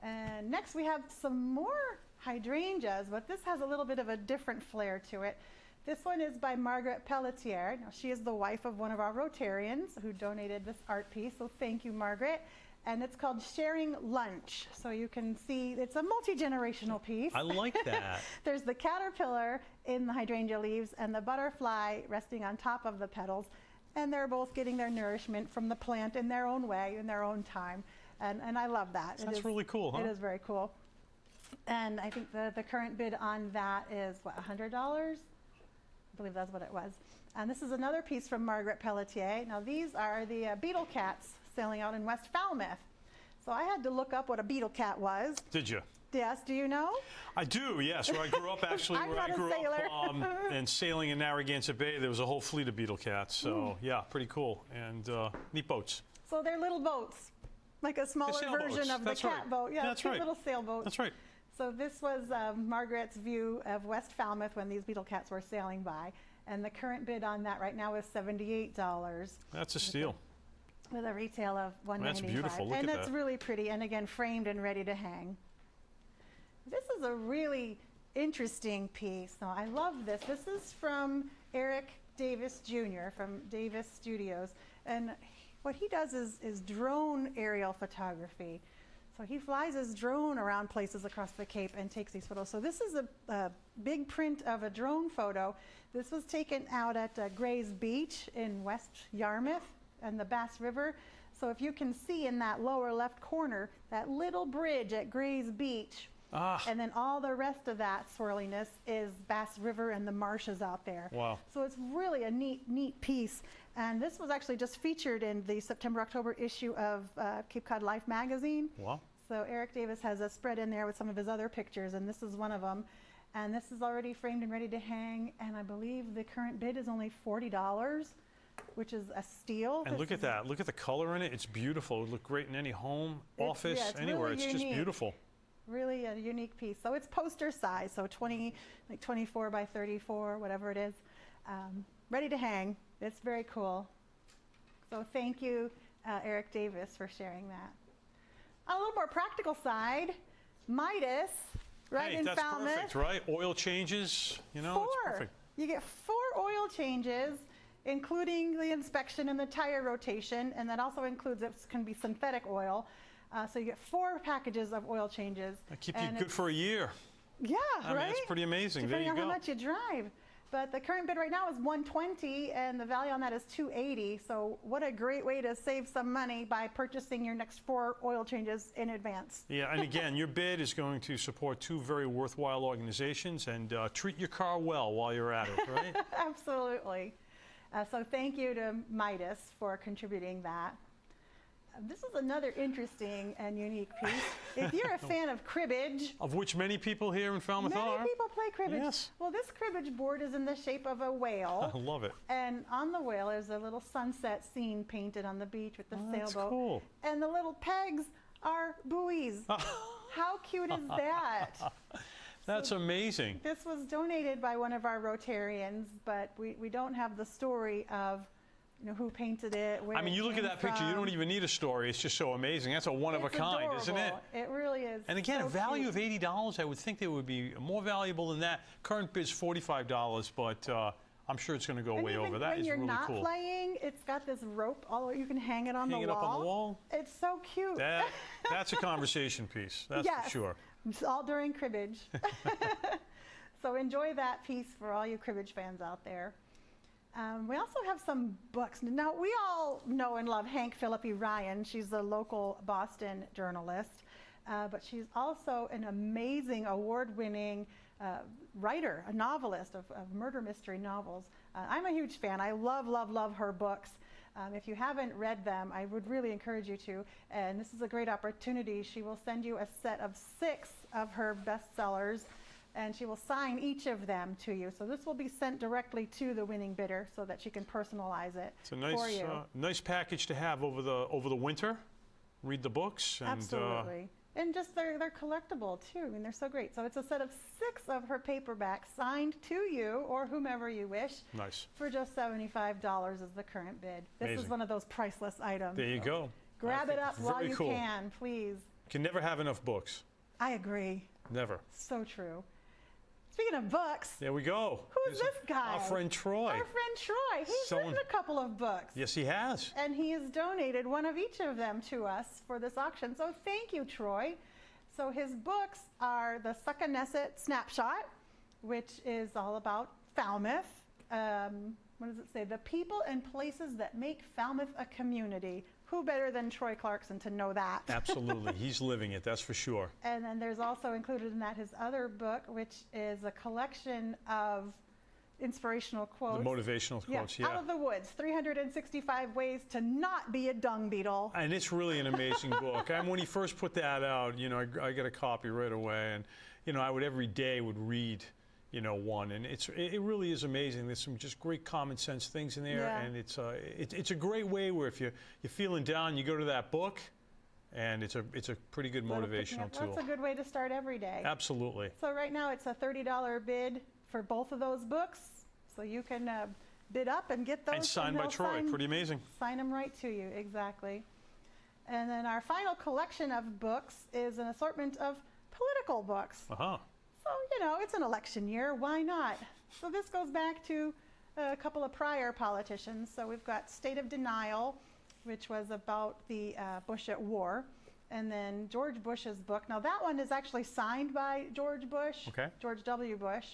And next we have some more hydrangeas, but this has a little bit of a different flair to it. This one is by Margaret Pelletier. Now, she is the wife of one of our Rotarians who donated this art piece, so thank you, Margaret. And it's called Sharing Lunch. So you can see it's a multi-generational piece. I like that. There's the caterpillar in the hydrangea leaves and the butterfly resting on top of the petals. And they're both getting their nourishment from the plant in their own way, in their own time. And I love that. That's really cool, huh? It is very cool. And I think the current bid on that is, what, $100? I believe that's what it was. And this is another piece from Margaret Pelletier. Now these are the beetle cats sailing out in West Falmouth. So I had to look up what a beetle cat was. Did you? Yes, do you know? I do, yes. Where I grew up, actually, I'm where not I a grew sailor. up and sailing in Narragansett Bay, there was a whole fleet of beetle cats. So, yeah, pretty cool. And neat boats. So they're little boats, like a smaller sailboats. version of That's the right. cat boat. Yeah, That's cute right. little sailboat. That's right. So this was Margaret's view of West Falmouth when these beetle cats were sailing by. And the current bid on that right now is $78. That's a steal. With a retail of $195. That's beautiful. Look and at it's that. really pretty. And again, framed and ready to hang. This is a really interesting piece. Now, I love this. This is from Eric Davis Jr. from Davis Studios. And what he does is drone aerial photography. So he flies his drone around places across the Cape and takes these photos. So this is a big print of a drone photo. This was taken out at Gray's Beach in West Yarmouth and the Bass River. So if you can see in that lower left corner, that little bridge at Gray's Beach, and then all the rest of that swirliness is Bass River and the marshes out there. Wow. So it's really a neat piece. And this was actually just featured in the September-October issue of Cape Cod Life magazine. Wow. So Eric Davis has a spread in there with some of his other pictures, and this is one of them. And this is already framed and ready to hang, and I believe the current bid is only $40, which is a steal. And look at that. Look at the color in it. It's beautiful. It would look great in any home, office, it's anywhere. really It's just unique. beautiful. Really a unique piece. So it's poster size, so 24 by 34, whatever it is. Ready to hang. It's very cool. So thank you, Eric Davis, for sharing that. On a little more practical side, Midas, right in that's Falmouth. perfect, right? Oil changes, you know, it's perfect. You get 4 oil changes, including the inspection and the tire rotation, and that also includes, it can be synthetic oil. So you get 4 packages of oil changes. That keep you good for a year. Yeah, I mean, it's pretty amazing. Depending there you on go. how much you drive. But the current bid right now is $120, and the value on that is $280. So what a great way to save some money by purchasing your next 4 oil changes in advance. Yeah, and again, your bid is going to support 2 very worthwhile organizations, and treat your car well while you're at it, right? Absolutely. So thank you to Midas for contributing that. This is another interesting and unique piece. If you're a fan of cribbage, of which many people here in Falmouth are. many people play cribbage. Yes. Well, this cribbage board is in the shape of a whale. I love it. And on the whale is a little sunset scene painted on the beach with the sailboat. That's cool. And the little pegs are buoys. How cute is that? That's amazing. This was donated by one of our Rotarians, but we don't have the story of who painted it, where I mean, you look at that picture, you don't even need a story. It's just so amazing. That's a one of a kind, adorable. Isn't it? It really is. And again, so a value cute. of $80, I would think they would be more valuable than that. Current bid's $45, but I'm sure it's going to go way over. That is really cool. When you're not playing, it's got this rope. You can hang it on the wall. Hang it up on the wall. It's so cute. That's a conversation piece. That's for sure. It's all during cribbage. So enjoy that piece for all you cribbage fans out there. We also have some books. Now, we all know and love Hank Philippi Ryan. She's a local Boston journalist, but she's also an amazing award-winning writer, a novelist of murder mystery novels. I'm a huge fan. I love her books. If you haven't read them, I would really encourage you to. And this is a great opportunity. She will send you a set of 6 of her bestsellers, and she will sign each of them to you. So this will be sent directly to the winning bidder so that she can personalize it for you. It's a nice package to have over the winter. Read the books. And, absolutely. And just they're collectible too. I mean, they're so great. So it's a set of 6 of her paperbacks signed to you or whomever you wish. Nice. For just $75 is the current bid. This Amazing. is one of those priceless items. There you go. Grab it up while you cool. can, please. Can never have enough books. I agree. Never. So true. Speaking of books. There we go. Who's this guy? Our friend Troy. Our friend Troy. He's written a couple of books. Yes, he has. And he has donated one of each of them to us for this auction. So thank you, Troy. So his books are the Succonesset Snapshot, which is all about Falmouth. What does it say? The people and places that make Falmouth a community. Who better than Troy Clarkson to know that? Absolutely. He's living it, that's for sure. And then there's also included in that his other book, which is a collection of inspirational quotes. The motivational quotes, yeah. Out of the Woods, 365 Ways to Not Be a Dung Beetle. And it's really an amazing book. And when he first put that out, I got a copy right away. And, I would every day would read, one. And it really is amazing. There's some just great common sense things in there. Yeah. And it's a great way where if you're feeling down, you go to that book. And it's a pretty good motivational tool. That's a good way to start every day. Absolutely. So right now it's a $30 bid for both of those books. So you can bid up and get those. And signed by Troy. Pretty amazing. Sign them right to you, exactly. And then our final collection of books is an assortment of political books. Uh-huh. So, you know, it's an election year, why not? So this goes back to a couple of prior politicians. So we've got State of Denial, which was about the Bush at war. And then George Bush's book. Now that one is actually signed by George Bush, Okay. George W. Bush.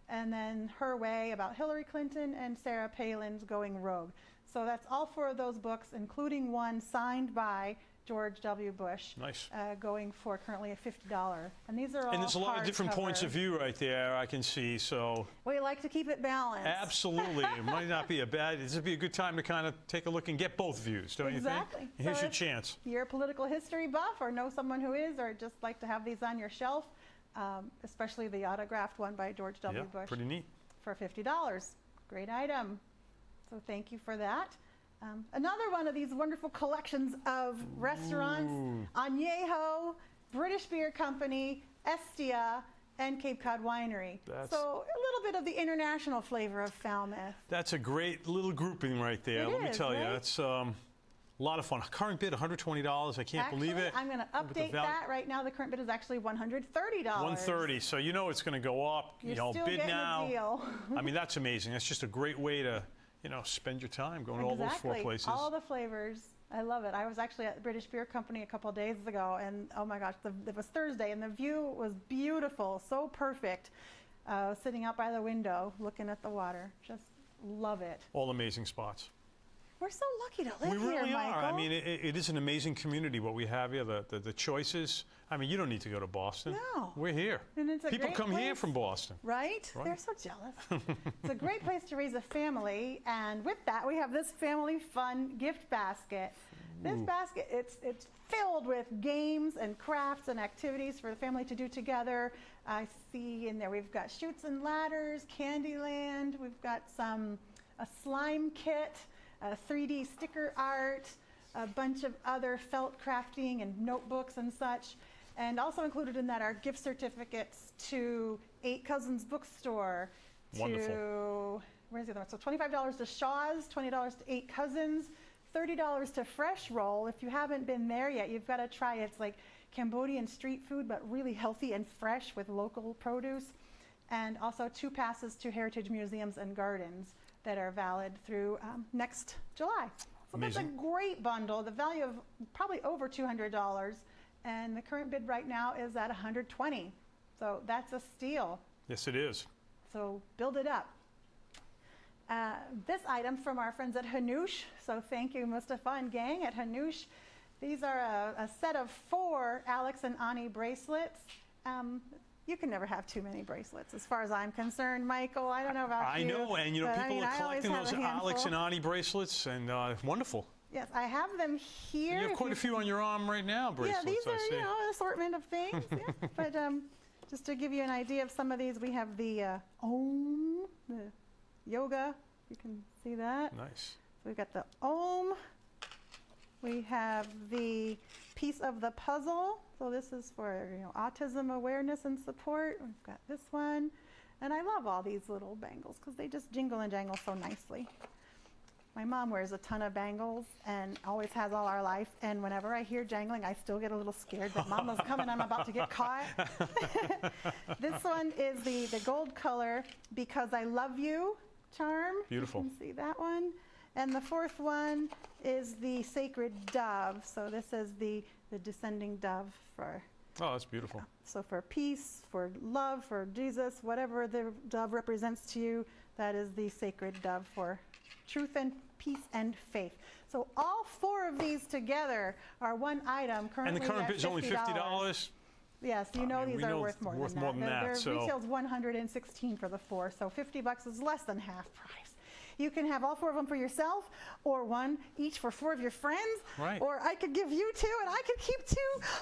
And then Her Way about Hillary Clinton and Sarah Palin's Going Rogue. So that's all 4 of those books, including one signed by George W. Bush. Nice. Going for currently a $50. And these are all And there's a lot of different points hardcover. of view right there, I can see, so. We like to keep it balanced. Absolutely. It might not be a bad, this would be a good time to kind of take a look and get both views, don't you think? Exactly. Here's So your if chance. you're a political history buff or know someone who is, or just like to have these on your shelf, especially the autographed one by George W. Yeah, Bush pretty neat. for $50. Great item. So thank you for that. Another one of these wonderful collections of restaurants, Añejo, British Beer Company, Estia, and Cape Cod Winery. That's- So a little bit of the international flavor of Falmouth. That's a great little grouping right there. It Let me is, tell you, right? that's a lot of fun. Current bid, $120. I can't believe it. I'm going to Look at the update value. that. Right now, the current bid is actually $130. $130. So you know it's going to go up. You're you know, still bid getting now. a deal. I mean, that's amazing. That's just a great way to, you know, spend your time going to all those 4 places. All the flavors. I love it. I was actually at the British Beer Company a couple days ago, and oh my gosh, it was Thursday, and the view was beautiful, so perfect. Sitting out by the window, looking at the water. Just love it. All amazing spots. We're so lucky to live We here, really Michael. are. I mean, it is an amazing community what we have here. The choices. I mean, you don't need to go to Boston. No. We're here. And it's a People great come here place. from Boston. Right? Right. They're so jealous. It's a great place to raise a family, and with that, we have this family fun gift basket. This basket, it's filled with games and crafts and activities for the family to do together. I see in there we've got Chutes and Ladders, Candyland, we've got a slime kit, 3D sticker art, a bunch of other felt crafting and notebooks and such. And also included in that are gift certificates to 8 Cousins Bookstore, Wonderful. to, where's the other one? So $25 to Shaw's, $20 to 8 Cousins, $30 to Fresh Roll. If you haven't been there yet, you've got to try it. It's like Cambodian street food, but really healthy and fresh with local produce. And also 2 passes to Heritage Museums and Gardens that are valid through next July. So Amazing. that's a great bundle. The value of probably over $200. And the current bid right now is at $120. So that's a steal. Yes, it is. So build it up. This item from our friends at Hanoush. So thank you, Mustafa and gang at Hanoush. These are a set of 4 Alex and Ani bracelets. You can never have too many bracelets, as far as I'm concerned, Michael. I don't know about you. I know, and you know, but, people are I always collecting have those a handful. Alex and Ani bracelets, and wonderful. Yes, I have them here. You have If quite a few on your arm right now, bracelets, Yeah, these I are, see. you know, an assortment of things. Yeah. But just to give you an idea of some of these, we have the Om, the yoga. You can see that. Nice. We've got the Om. We have the piece of the puzzle. So this is for, you know, autism awareness and support. We've got this one. And I love all these little bangles because they just jingle and jangle so nicely. My mom wears a ton of bangles and always has all our life. And whenever I hear jangling, I still get a little scared that Mama's coming. I'm about to get caught. This one is the gold color Because I Love You charm. Beautiful. You can see that one. And the 4th one is the Sacred Dove. So this is the descending dove for, Oh, that's beautiful. so for peace, for love, for Jesus, whatever the dove represents to you, that is the Sacred Dove for truth and peace and faith. So all 4 of these together are one item currently And the current at bid is only $50. Yes, you I know mean, these we are know worth more worth than more that. than that, Their so- retail's $116 for the 4, so $50 is less than half price. You can have all 4 of them for yourself, or one each for 4 of your friends. Right. Or I could give you 2, and I could keep 2.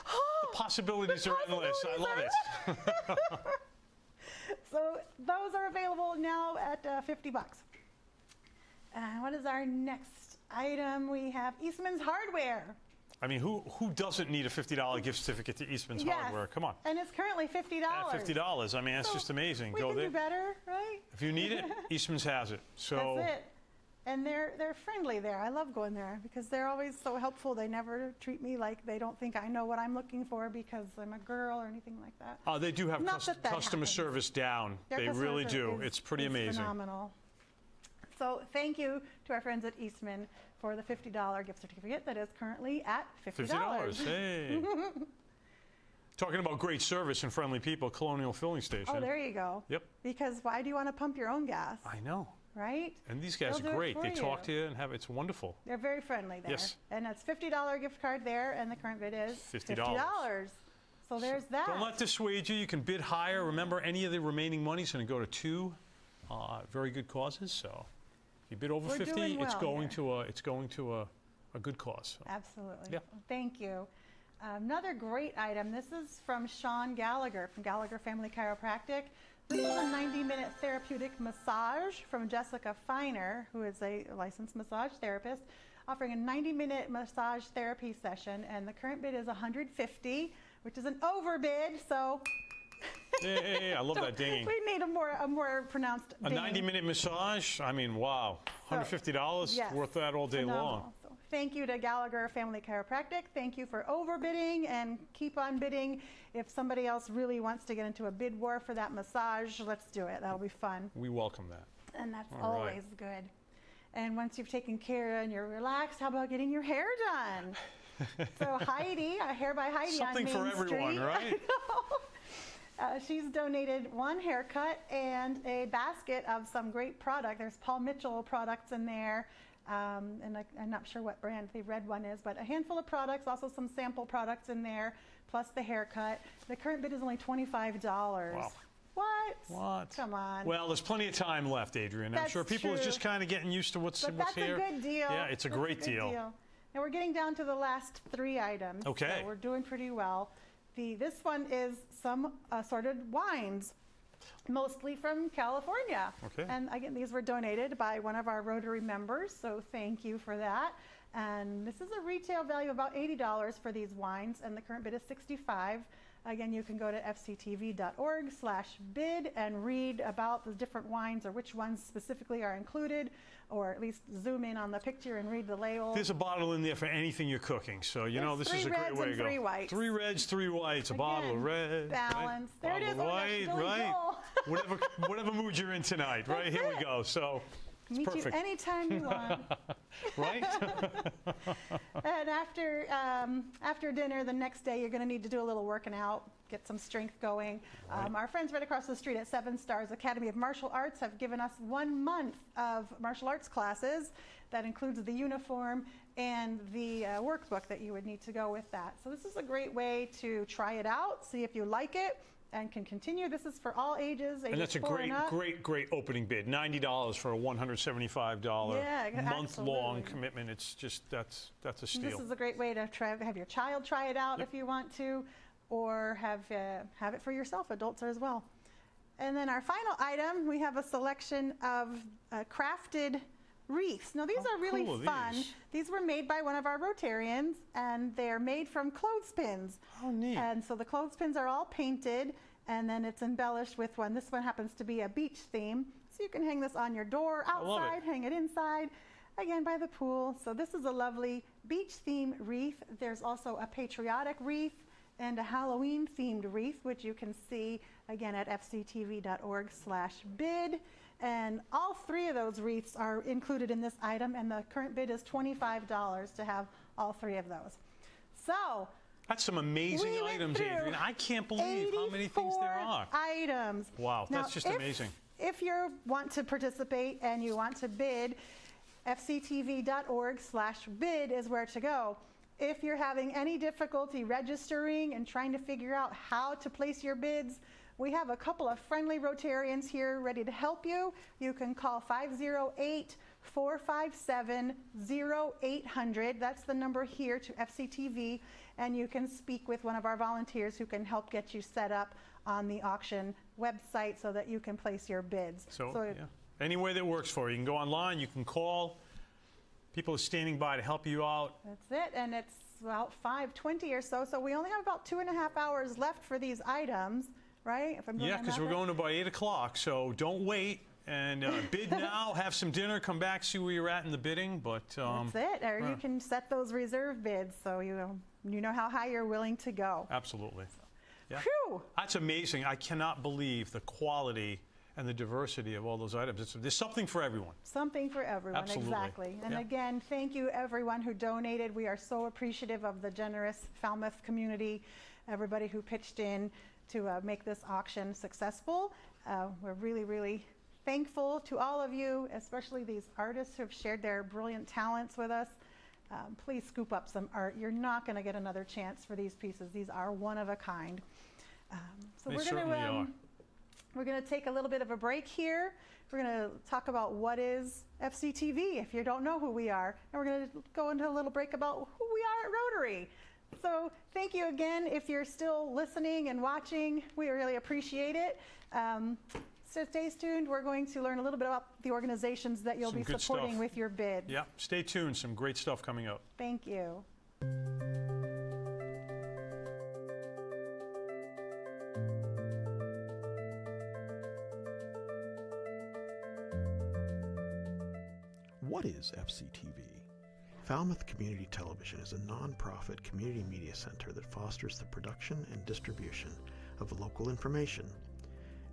Oh, Possibilities the are endless. I love possibilities it. So those are available now at $50. What is our next item? We have Eastman's Hardware. I mean, who doesn't need a $50 gift certificate to Eastman's Yes. Hardware? Come on. And it's currently $50. At $50. I mean, that's So just amazing. We Go can there. do better, right? If you need it, Eastman's has it. So That's it. And they're friendly there. I love going there because they're always so helpful. They never treat me like they don't think I know what I'm looking for because I'm a girl or anything like that. They do have Not that that customer happens. service down. Their They customer really service do. is- It's pretty is amazing. Phenomenal. So thank you to our friends at Eastman for the $50 gift certificate that is currently at $50. Hey. Talking about great service and friendly people, Colonial Filling Station. Oh, there you go. Yep. Because why do you want to pump your own gas? I know. Right? And these guys They'll are do it great. for They talk you. to you and it's wonderful. They're very friendly there. Yes. And it's $50 gift card there, and the current bid is $50. So there's that. Don't let this dissuade you. You can bid higher. Remember, any of the remaining money is going to go to two very good causes. So if you bid over We're 50, doing it's well going to a good cause. So. Absolutely. Yeah. Thank you. Another great item. This is from Sean Gallagher from Gallagher Family Chiropractic. This is a 90-minute therapeutic massage from Jessica Feiner, who is a licensed massage therapist, offering a 90-minute massage therapy session, and the current bid is $150, which is an overbid. So Hey, I love that dinging. we need a more pronounced A ding. 90-minute massage. I mean, wow, $150 yes, worth that all day long. phenomenal. So thank you to Gallagher Family Chiropractic. Thank you for overbidding and keep on bidding. If somebody else really wants to get into a bid war for that massage, let's do it. That'll be fun. We welcome that. And that's All right. always good. And once you've taken care and you're relaxed, how about getting your hair done? So Heidi, Hair by Heidi Something on for Main everyone, Street. right? She's donated one haircut and a basket of some great product. There's Paul Mitchell products in there. And I'm not sure what brand the red one is, but a handful of products, also some sample products in there, plus the haircut. The current bid is only $25. Wow. What? Come on. Well, there's plenty of time left, Adrian. I'm That's sure people are true. just kind of getting used to what's But that's here. a good deal. Yeah, it's a That's great good deal. Now we're getting down to the last three items. Okay. So we're doing pretty well. This one is some assorted wines, mostly from California. Okay. And again, these were donated by one of our Rotary members, so thank you for that. And this is a retail value of about $80 for these wines, and the current bid is $65. Again, you can go to fctv.org/bid and read about the different wines or which ones specifically are included, or at least zoom in on the picture and read the label. There's a bottle in there for anything you're cooking, so you know It's this is a three great reds way to and go. three whites. 3 reds, 3 whites, a bottle of red. Balance. Right? There it is. Bottle of Oh, that's white, Billy right? Joel. whatever mood you're in tonight, right? Here we go. So it's Meet perfect. you anytime you want. Right? And after dinner the next day, you're going to need to do a little working out, get some strength going. Our friends right across the street at 7 Stars Academy of Martial Arts have given us 1 month of martial arts classes. That includes the uniform and the workbook that you would need to go with that. So this is a great way to try it out, see if you like it, and can continue. This is for all ages. And that's a 4 and up. great opening bid. $90 for a $175 Yeah, month-long absolutely. commitment. It's just that's a This steal. is a great way to have your child try it out if you want to, or have it for yourself, adults as well. And then our final item, we have a selection of crafted wreaths. Now these are really cool are fun. these? These were made by one of our Rotarians, and they're made from clothespins. Oh, neat. And so the clothespins are all painted, and then it's embellished with one. This one happens to be a beach theme, so you can hang this on your door, love it. outside, hang it inside, again by the pool. So this is a lovely beach theme wreath. There's also a patriotic wreath and a Halloween themed wreath, which you can see again at fctv.org/bid. And all 3 of those wreaths are included in this item, and the current bid is $25 to have all 3 of those. So That's some amazing we went items, through Adrian. I can't believe how many things there 84 are. items. Wow, Now, that's just if- amazing. If you want to participate and you want to bid, fctv.org/bid is where to go. If you're having any difficulty registering and trying to figure out how to place your bids, we have a couple of friendly Rotarians here ready to help you. You can call 508-457-0800. That's the number here to FCTV, and you can speak with one of our volunteers who can help get you set up on the auction website so that you can place your bids. So yeah. Any way that works for you. You can go online, you can call. People are standing by to help you out. That's it, and it's about 5:20 or so, so we only have about 2.5 hours left for these items, right? If I'm doing Yeah, my because math we're right. going to about 8 o'clock, so don't wait. and bid now, have some dinner, come back, see where you're at in the bidding. But that's it. Or you can set those reserve bids so you know how high you're willing to go. Absolutely. Yeah. Phew! That's amazing. I cannot believe the quality and the diversity of all those items. There's something for everyone. Something for everyone, Absolutely. exactly. And Yeah. again, thank you everyone who donated. We are so appreciative of the generous Falmouth community, everybody who pitched in to make this auction successful. We're really, really thankful to all of you, especially these artists who have shared their brilliant talents with us. Please scoop up some art. You're not going to get another chance for these pieces. These are one of a kind. So They we're certainly are. We're going to take a little bit of a break here. We're going to talk about what is FCTV, if you don't know who we are. And we're going to go into a little break about who we are at Rotary. So thank you again. If you're still listening and watching, we really appreciate it. So stay tuned. We're going to learn a little bit about the organizations that you'll Some be good supporting stuff. with your bids. Yeah, stay tuned. Some great stuff coming up. Thank you. What is FCTV? Falmouth Community Television is a non-profit community media center that fosters the production and distribution of local information.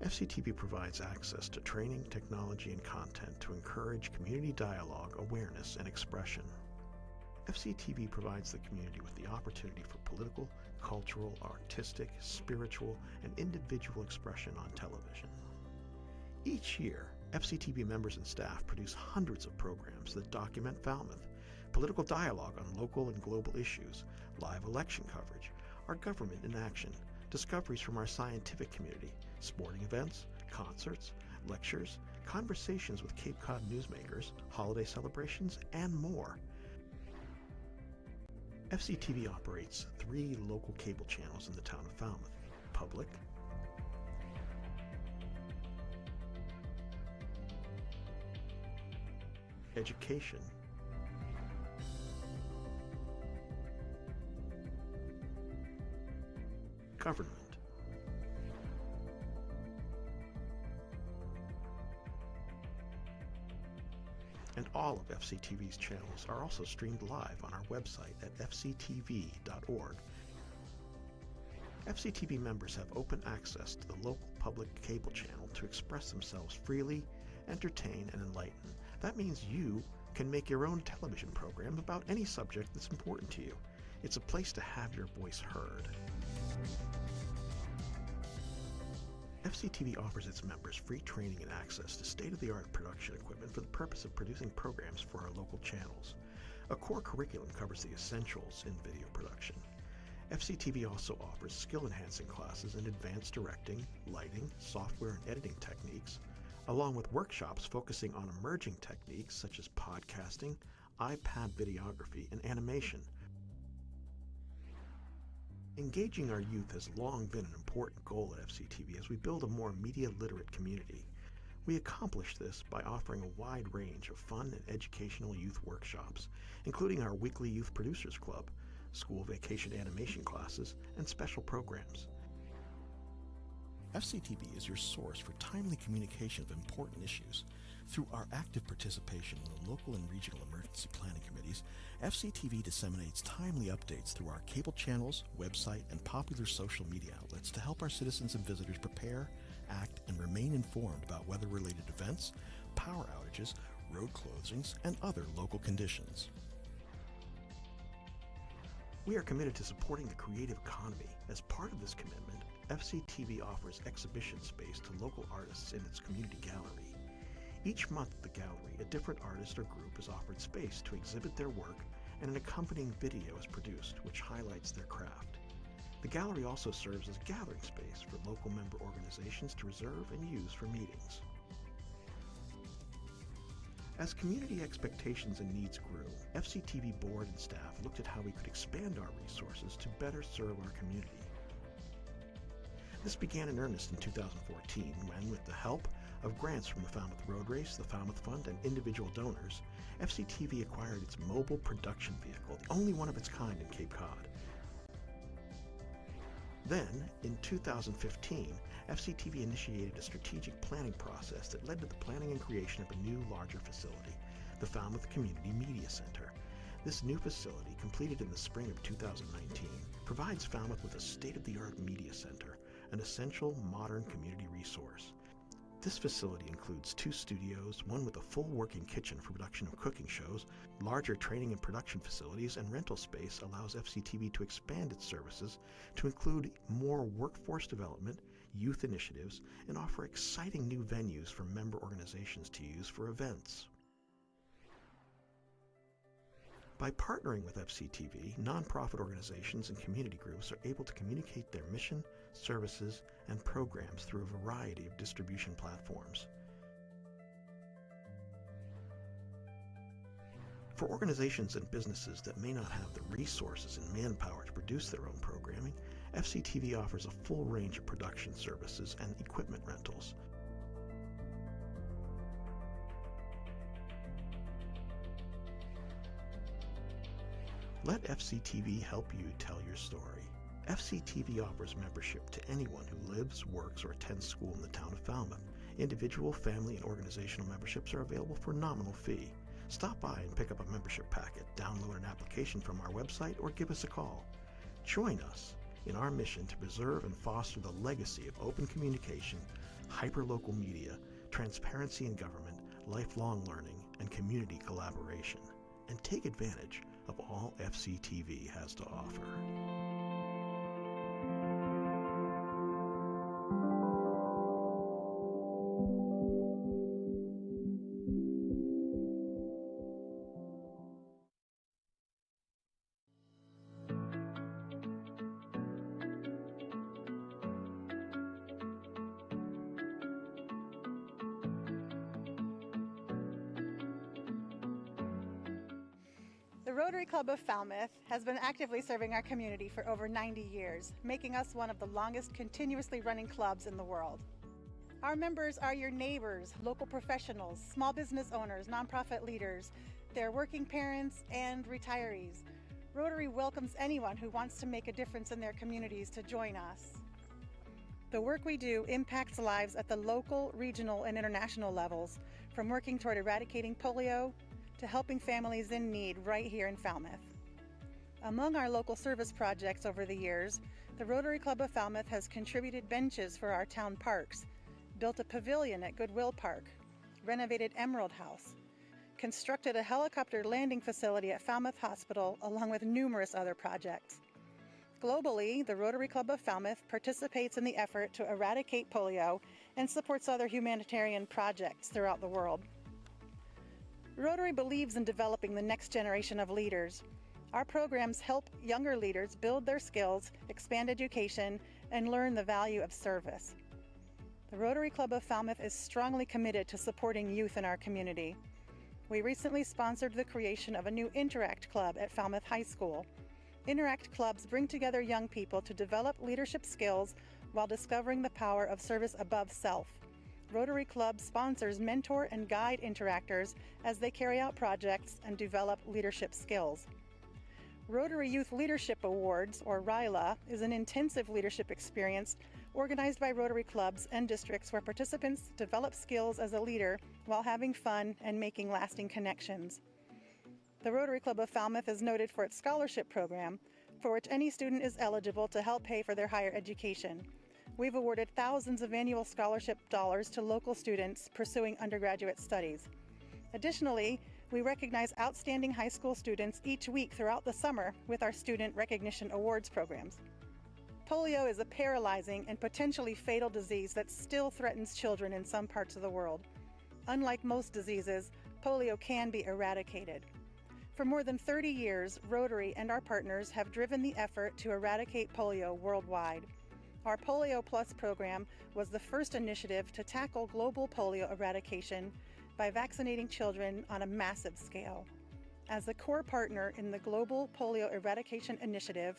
FCTV provides access to training, technology, and content to encourage community dialogue, awareness, and expression. FCTV provides the community with the opportunity for political, cultural, artistic, spiritual, and individual expression on television. Each year, FCTV members and staff produce hundreds of programs that document Falmouth, political dialogue on local and global issues, live election coverage, our government in action, discoveries from our scientific community, sporting events, concerts, lectures, conversations with Cape Cod newsmakers, holiday celebrations, and more. FCTV operates 3 local cable channels in the town of Falmouth: Public, Education, Government. And all of FCTV's channels are also streamed live on our website at fctv.org. FCTV members have open access to the local public cable channel to express themselves freely, entertain, and enlighten. That means you can make your own television program about any subject that's important to you. It's a place to have your voice heard. FCTV offers its members free training and access to state-of-the-art production equipment for the purpose of producing programs for our local channels. A core curriculum covers the essentials in video production. FCTV also offers skill-enhancing classes in advanced directing, lighting, software, and editing techniques, along with workshops focusing on emerging techniques such as podcasting, iPad videography, and animation. Engaging our youth has long been an important goal at FCTV as we build a more media-literate community. We accomplish this by offering a wide range of fun and educational youth workshops, including our weekly Youth Producers Club, school vacation animation classes, and special programs. FCTV is your source for timely communication of important issues. Through our active participation in the local and regional emergency planning committees, FCTV disseminates timely updates through our cable channels, website, and popular social media outlets to help our citizens and visitors prepare, act, and remain informed about weather-related events, power outages, road closings, and other local conditions. We are committed to supporting the creative economy. As part of this commitment, FCTV offers exhibition space to local artists in its community gallery. Each month at the gallery, a different artist or group is offered space to exhibit their work, and an accompanying video is produced which highlights their craft. The gallery also serves as a gathering space for local member organizations to reserve and use for meetings. As community expectations and needs grew, FCTV board and staff looked at how we could expand our resources to better serve our community. This began in earnest in 2014 when, with the help of grants from the Falmouth Road Race, the Falmouth Fund, and individual donors, FCTV acquired its mobile production vehicle, the only one of its kind in Cape Cod. Then, in 2015, FCTV initiated a strategic planning process that led to the planning and creation of a new, larger facility, the Falmouth Community Media Center. This new facility, completed in the spring of 2019, provides Falmouth with a state-of-the-art media center, an essential modern community resource. This facility includes 2 studios, one with a full working kitchen for production of cooking shows, larger training and production facilities, and rental space allows FCTV to expand its services to include more workforce development, youth initiatives, and offer exciting new venues for member organizations to use for events. By partnering with FCTV, nonprofit organizations and community groups are able to communicate their mission, services, and programs through a variety of distribution platforms. For organizations and businesses that may not have the resources and manpower to produce their own programming, FCTV offers a full range of production services and equipment rentals. Let FCTV help you tell your story. FCTV offers membership to anyone who lives, works, or attends school in the town of Falmouth. Individual, family, and organizational memberships are available for a nominal fee. Stop by and pick up a membership packet, download an application from our website, or give us a call. Join us in our mission to preserve and foster the legacy of open communication, hyperlocal media, transparency in government, lifelong learning, and community collaboration, and take advantage of all FCTV has to offer. The Rotary Club of Falmouth has been actively serving our community for over 90 years, making us one of the longest continuously running clubs in the world. Our members are your neighbors, local professionals, small business owners, nonprofit leaders, their working parents, and retirees. Rotary welcomes anyone who wants to make a difference in their communities to join us. The work we do impacts lives at the local, regional, and international levels, from working toward eradicating polio to helping families in need right here in Falmouth. Among our local service projects over the years, the Rotary Club of Falmouth has contributed benches for our town parks, built a pavilion at Goodwill Park, renovated Emerald House, constructed a helicopter landing facility at Falmouth Hospital, along with numerous other projects. Globally, the Rotary Club of Falmouth participates in the effort to eradicate polio and supports other humanitarian projects throughout the world. Rotary believes in developing the next generation of leaders. Our programs help younger leaders build their skills, expand education, and learn the value of service. The Rotary Club of Falmouth is strongly committed to supporting youth in our community. We recently sponsored the creation of a new Interact Club at Falmouth High School. Interact Clubs bring together young people to develop leadership skills while discovering the power of service above self. Rotary Club sponsors mentor and guide interactors as they carry out projects and develop leadership skills. Rotary Youth Leadership Awards, or RYLA, is an intensive leadership experience organized by Rotary clubs and districts where participants develop skills as a leader while having fun and making lasting connections. The Rotary Club of Falmouth is noted for its scholarship program, for which any student is eligible to help pay for their higher education. We've awarded thousands of annual scholarship dollars to local students pursuing undergraduate studies. Additionally, we recognize outstanding high school students each week throughout the summer with our Student Recognition Awards programs. Polio is a paralyzing and potentially fatal disease that still threatens children in some parts of the world. Unlike most diseases, polio can be eradicated. For more than 30 years, Rotary and our partners have driven the effort to eradicate polio worldwide. Our Polio Plus program was the first initiative to tackle global polio eradication by vaccinating children on a massive scale. As a core partner in the Global Polio Eradication Initiative,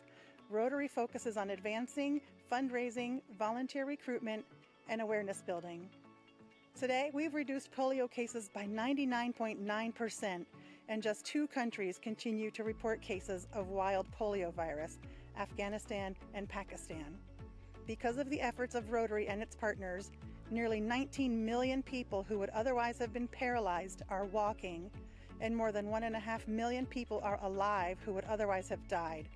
Rotary focuses on advancing, fundraising, volunteer recruitment, and awareness building. Today, we've reduced polio cases by 99.9%, and just 2 countries continue to report cases of wild polio virus, Afghanistan and Pakistan. Because of the efforts of Rotary and its partners, nearly 19 million people who would otherwise have been paralyzed are walking, and more than 1.5 million people are alive who would otherwise have died.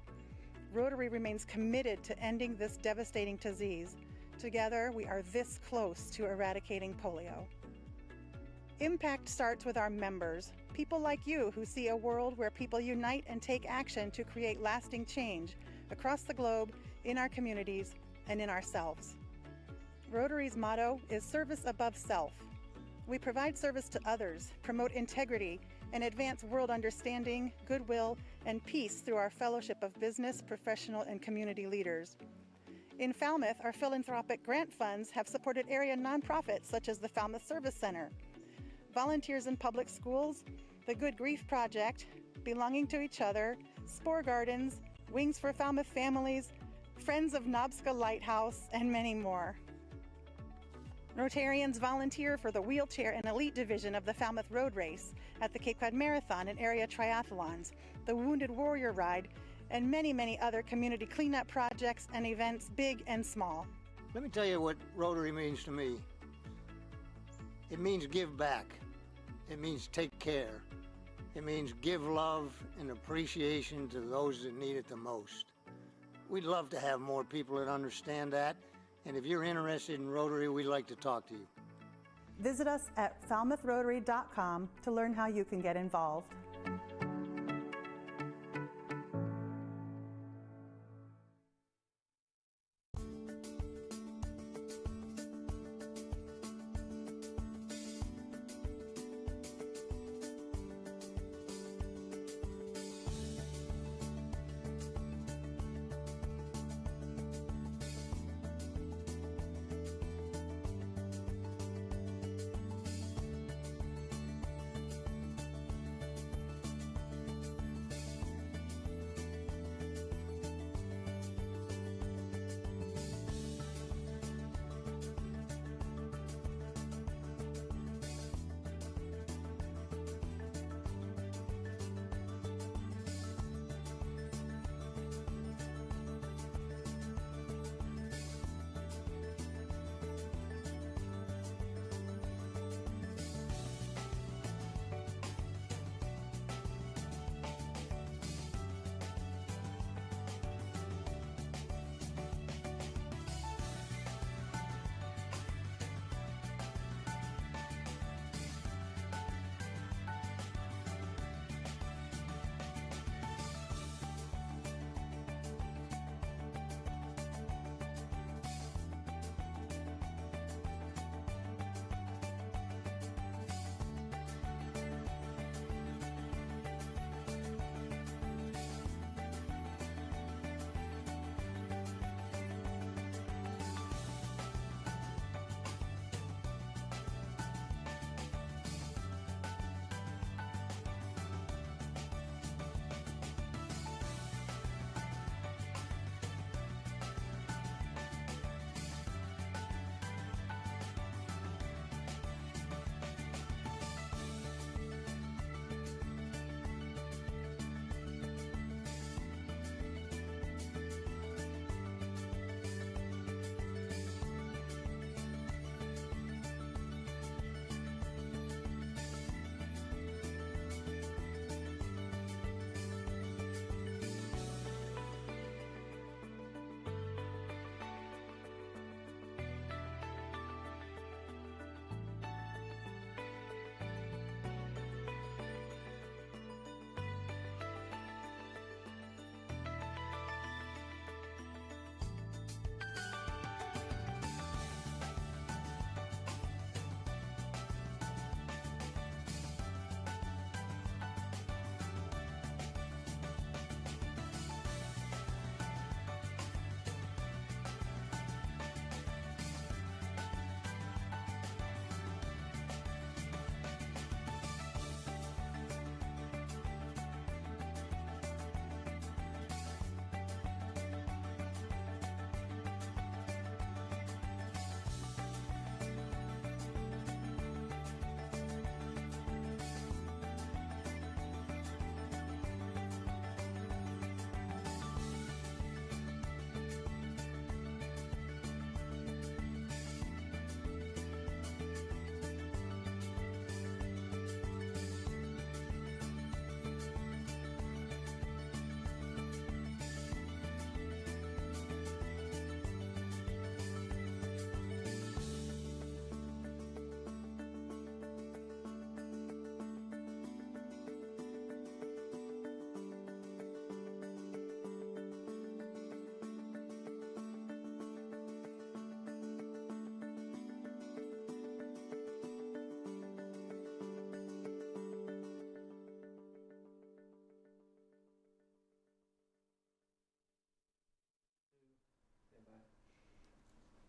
Rotary remains committed to ending this devastating disease. Together, we are this close to eradicating polio. Impact starts with our members, people like you who see a world where people unite and take action to create lasting change across the globe, in our communities, and in ourselves. Rotary's motto is service above self. We provide service to others, promote integrity, and advance world understanding, goodwill, and peace through our fellowship of business, professional, and community leaders. In Falmouth, our philanthropic grant funds have supported area nonprofits such as the Falmouth Service Center, Volunteers in Public Schools, the Good Grief Project, Belonging to Each Other, Spore Gardens, Wings for Falmouth Families, Friends of Nobska Lighthouse, and many more. Rotarians volunteer for the wheelchair and elite division of the Falmouth Road Race, at the Cape Cod Marathon and area triathlons, the Wounded Warrior Ride, and many, many other community cleanup projects and events, big and small. Let me tell you what Rotary means to me. It means give back. It means take care. It means give love and appreciation to those that need it the most. We'd love to have more people that understand that, and if you're interested in Rotary, we'd like to talk to you. Visit us at falmouthrotary.com to learn how you can get involved.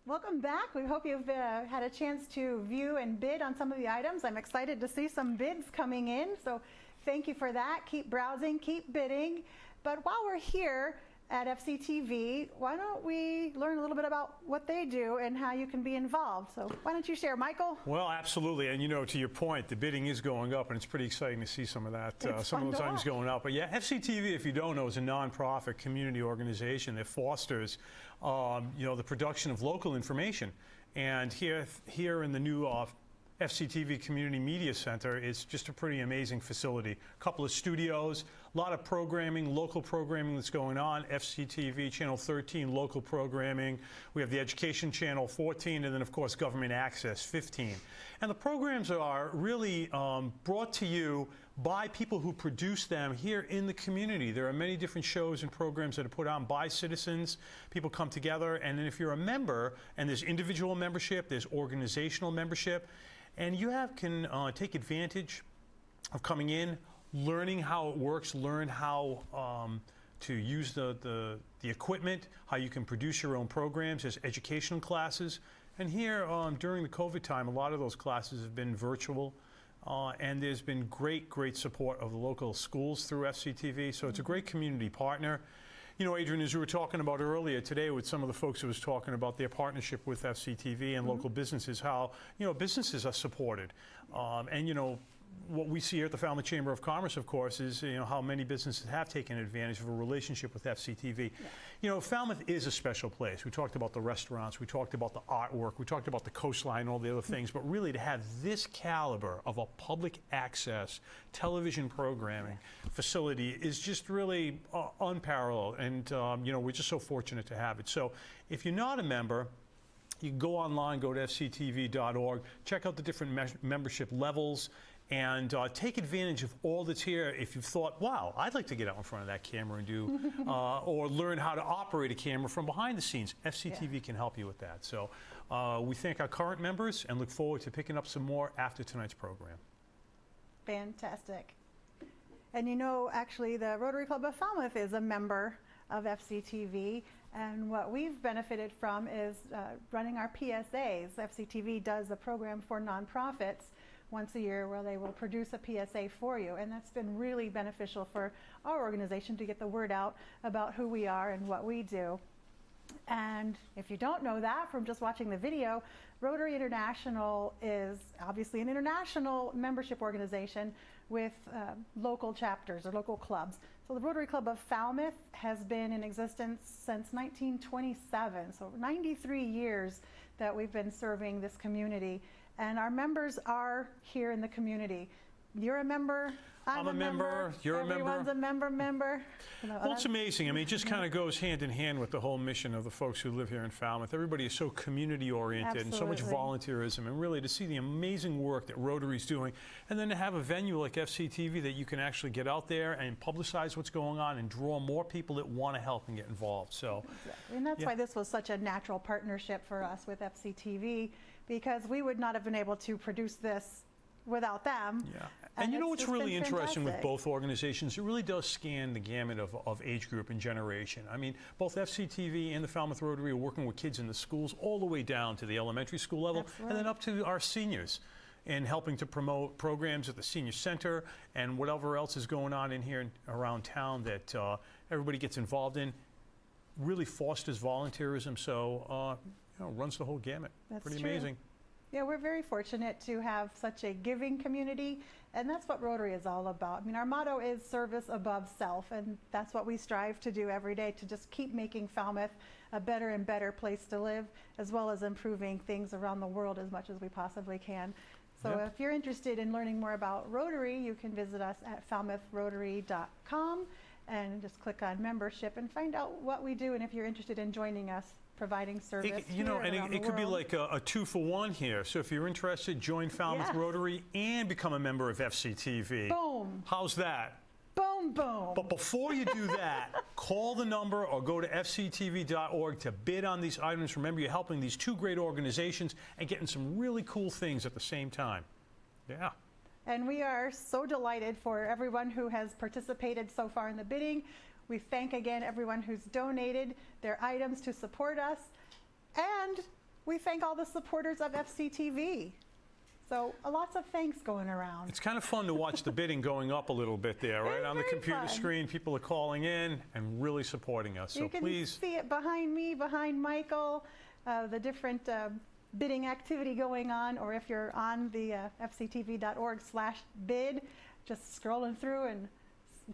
Welcome back. We hope you've had a chance to view and bid on some of the items. I'm excited to see some bids coming in, so thank you for that. Keep browsing, keep bidding. But while we're here at FCTV, why don't we learn a little bit about what they do and how you can be involved? So why don't you share, Michael? Well, absolutely. And to your point, the bidding is going up, and it's pretty exciting to see some of that, some of those items going up. But yeah, FCTV, if you don't know, is a nonprofit community organization that fosters, the production of local information. And here in the new FCTV Community Media Center, it's just a pretty amazing facility. A couple of studios, a lot of programming, local programming that's going on. FCTV Channel 13, local programming. We have the Education Channel 14, and then, of course, Government Access 15. And the programs are really brought to you by people who produce them here in the community. There are many different shows and programs that are put on by citizens. People come together, and then if you're a member, and there's individual membership, there's organizational membership, and you can take advantage of coming in, learning how it works, learn how to use the equipment, how you can produce your own programs. There's educational classes. And here, during the COVID time, a lot of those classes have been virtual. And there's been great support of the local schools through FCTV. So it's a great community partner. Adrian, as we were talking about earlier today with some of the folks who was talking about their partnership with FCTV and local businesses, how, businesses are supported. And, what we see here at the Falmouth Chamber of Commerce, of course, is, how many businesses have taken advantage of a relationship with FCTV. Yeah. Falmouth is a special place. We talked about the restaurants, we talked about the artwork, we talked about the coastline and all the other things, but really to have this caliber of a public access television programming facility is just really unparalleled, and we're just so fortunate to have it. So if you're not a member, you can go online, go to fctv.org, check out the different membership levels, and take advantage of all that's here. If you've thought, wow, I'd like to get out in front of that camera and do, or learn how to operate a camera from behind the scenes, FCTV can help you with that. So we thank our current members and look forward to picking up some more after tonight's program. Fantastic. And actually, the Rotary Club of Falmouth is a member of FCTV, and what we've benefited from is running our PSAs. FCTV does a program for nonprofits once a year where they will produce a PSA for you, and that's been really beneficial for our organization to get the word out about who we are and what we do. And if you don't know that from just watching the video, Rotary International is obviously an international membership organization with local chapters or local clubs. So the Rotary Club of Falmouth has been in existence since 1927, so 93 years that we've been serving this community. And our members are here in the community. You're a member, I'm a member, you're a member. Everyone's a member. Well, it's amazing. I mean, it just kind of goes hand in hand with the whole mission of the folks who live here in Falmouth. Everybody is so community-oriented and so much volunteerism, and really to see the amazing work that Rotary's doing, and then to have a venue like FCTV that you can actually get out there and publicize what's going on and draw more people that want to help and get involved. So, exactly. And that's why this was such a natural partnership for us with FCTV, because we would not have been able to produce this without them. Yeah. And what's really interesting with both organizations, it really does scan the gamut of age group and generation. I mean, both FCTV and the Falmouth Rotary are working with kids in the schools all the way down to the elementary school level, and then up to our seniors, and helping to promote programs at the senior center and whatever else is going on in here around town that everybody gets involved in. Really fosters volunteerism, so runs the whole gamut. That's pretty true. Amazing. Yeah, we're very fortunate to have such a giving community, and that's what Rotary is all about. I mean, our motto is service above self, and that's what we strive to do every day, to just keep making Falmouth a better and better place to live, as well as improving things around the world as much as we possibly can. So if you're interested in learning more about Rotary, you can visit us at falmouthrotary.com and just click on membership and find out what we do, and if you're interested in joining us providing service it could be like a 2-for-1 here. So if you're interested, join Falmouth Rotary and become a member of FCTV. Boom. How's that? Boom, boom. But before you do that, call the number or go to fctv.org to bid on these items. Remember, you're helping these two great organizations and getting some really cool things at the same time. Yeah. And we are so delighted for everyone who has participated so far in the bidding. We thank again everyone who's donated their items to support us. And we thank all the supporters of FCTV. So lots of thanks going around. It's kind of fun to watch the bidding going up a little bit there, right? On the computer screen, people are calling in and really supporting us. So you can please see it behind me, behind Michael, the different bidding activity going on, or if you're on the fctv.org/bid, just scrolling through and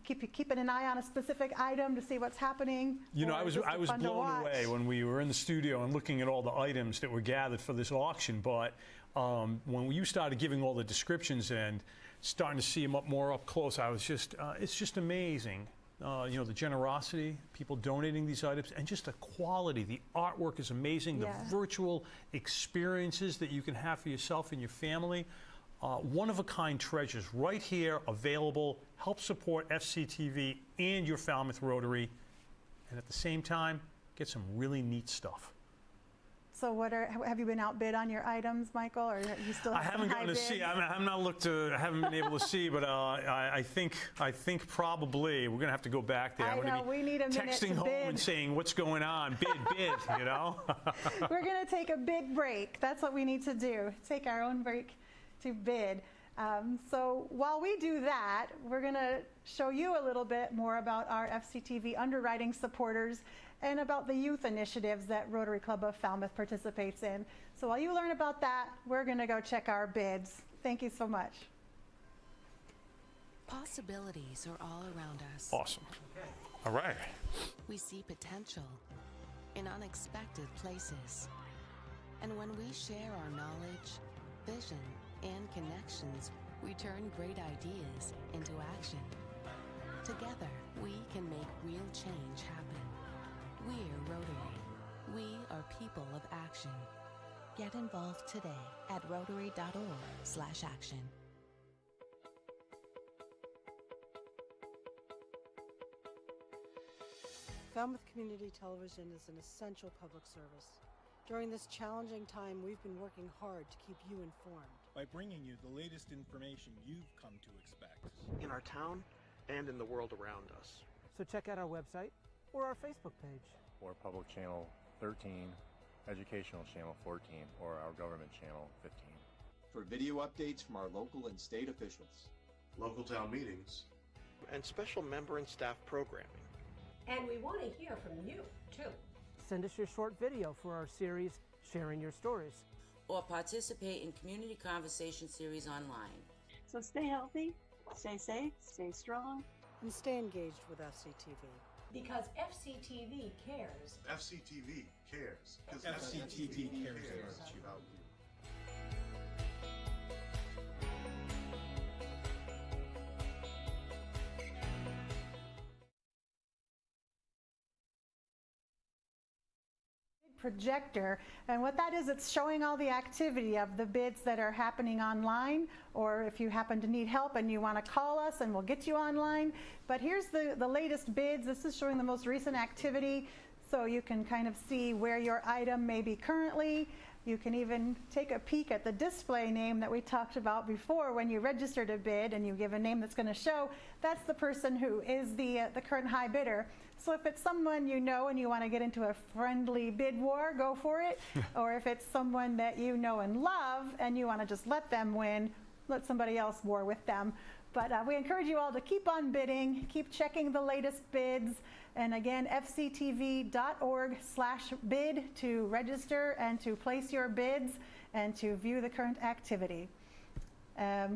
keeping an eye on a specific item to see what's happening. You know, I was blown away when we were in the studio and looking at all the items that were gathered for this auction, but when you started giving all the descriptions and starting to see them more up close, I was just, it's just amazing. You know, the generosity, people donating these items, and just the quality. The artwork is amazing. Yeah. The virtual experiences that you can have for yourself and your family. One-of-a-kind treasures right here, available. Help support FCTV and your Falmouth Rotary, and at the same time, get some really neat stuff. So have you been outbid on your items, Michael, or you still have I haven't gotten to see. I haven't been able to see, but I think probably we're going to have to go back there. I know, we need a minute texting to home bid. and saying, what's going on? Bid, you know? We're going to take a bid break. That's what we need to do, take our own break to bid. So while we do that, we're going to show you a little bit more about our FCTV underwriting supporters and about the youth initiatives that Rotary Club of Falmouth participates in. So while you learn about that, we're going to go check our bids. Thank you so much. Possibilities are all around us. Awesome. All right. We see potential in unexpected places. And when we share our knowledge, vision, and connections, we turn great ideas into action. Together, we can make real change happen. We're Rotary. We are people of action. Get involved today at rotary.org/action. Falmouth Community Television is an essential public service. During this challenging time, we've been working hard to keep you informed. By bringing you the latest information you've come to expect. In our town and in the world around us. So check out our website or our Facebook page. Or Public Channel 13, Educational Channel 14, or our Government Channel 15. For video updates from our local and state officials. Local town meetings. And special member and staff programming. And we want to hear from you, too. Send us your short video for our series, Sharing Your Stories. Or participate in community conversation series online. So stay healthy, stay safe, stay strong. And stay engaged with FCTV. Because FCTV cares. FCTV cares. Because FCTV cares about you. Projector, and what that is, it's showing all the activity of the bids that are happening online, or if you happen to need help and you want to call us and we'll get you online. But here's the latest bids. This is showing the most recent activity, so you can kind of see where your item may be currently. You can even take a peek at the display name that we talked about before. When you register to bid and you give a name that's going to show, that's the person who is the current high bidder. So if it's someone you know and you want to get into a friendly bid war, go for it. Or if it's someone that you know and love and you want to just let them win, let somebody else war with them. But we encourage you all to keep on bidding, keep checking the latest bids. And again, fctv.org/bid to register and to place your bids and to view the current activity.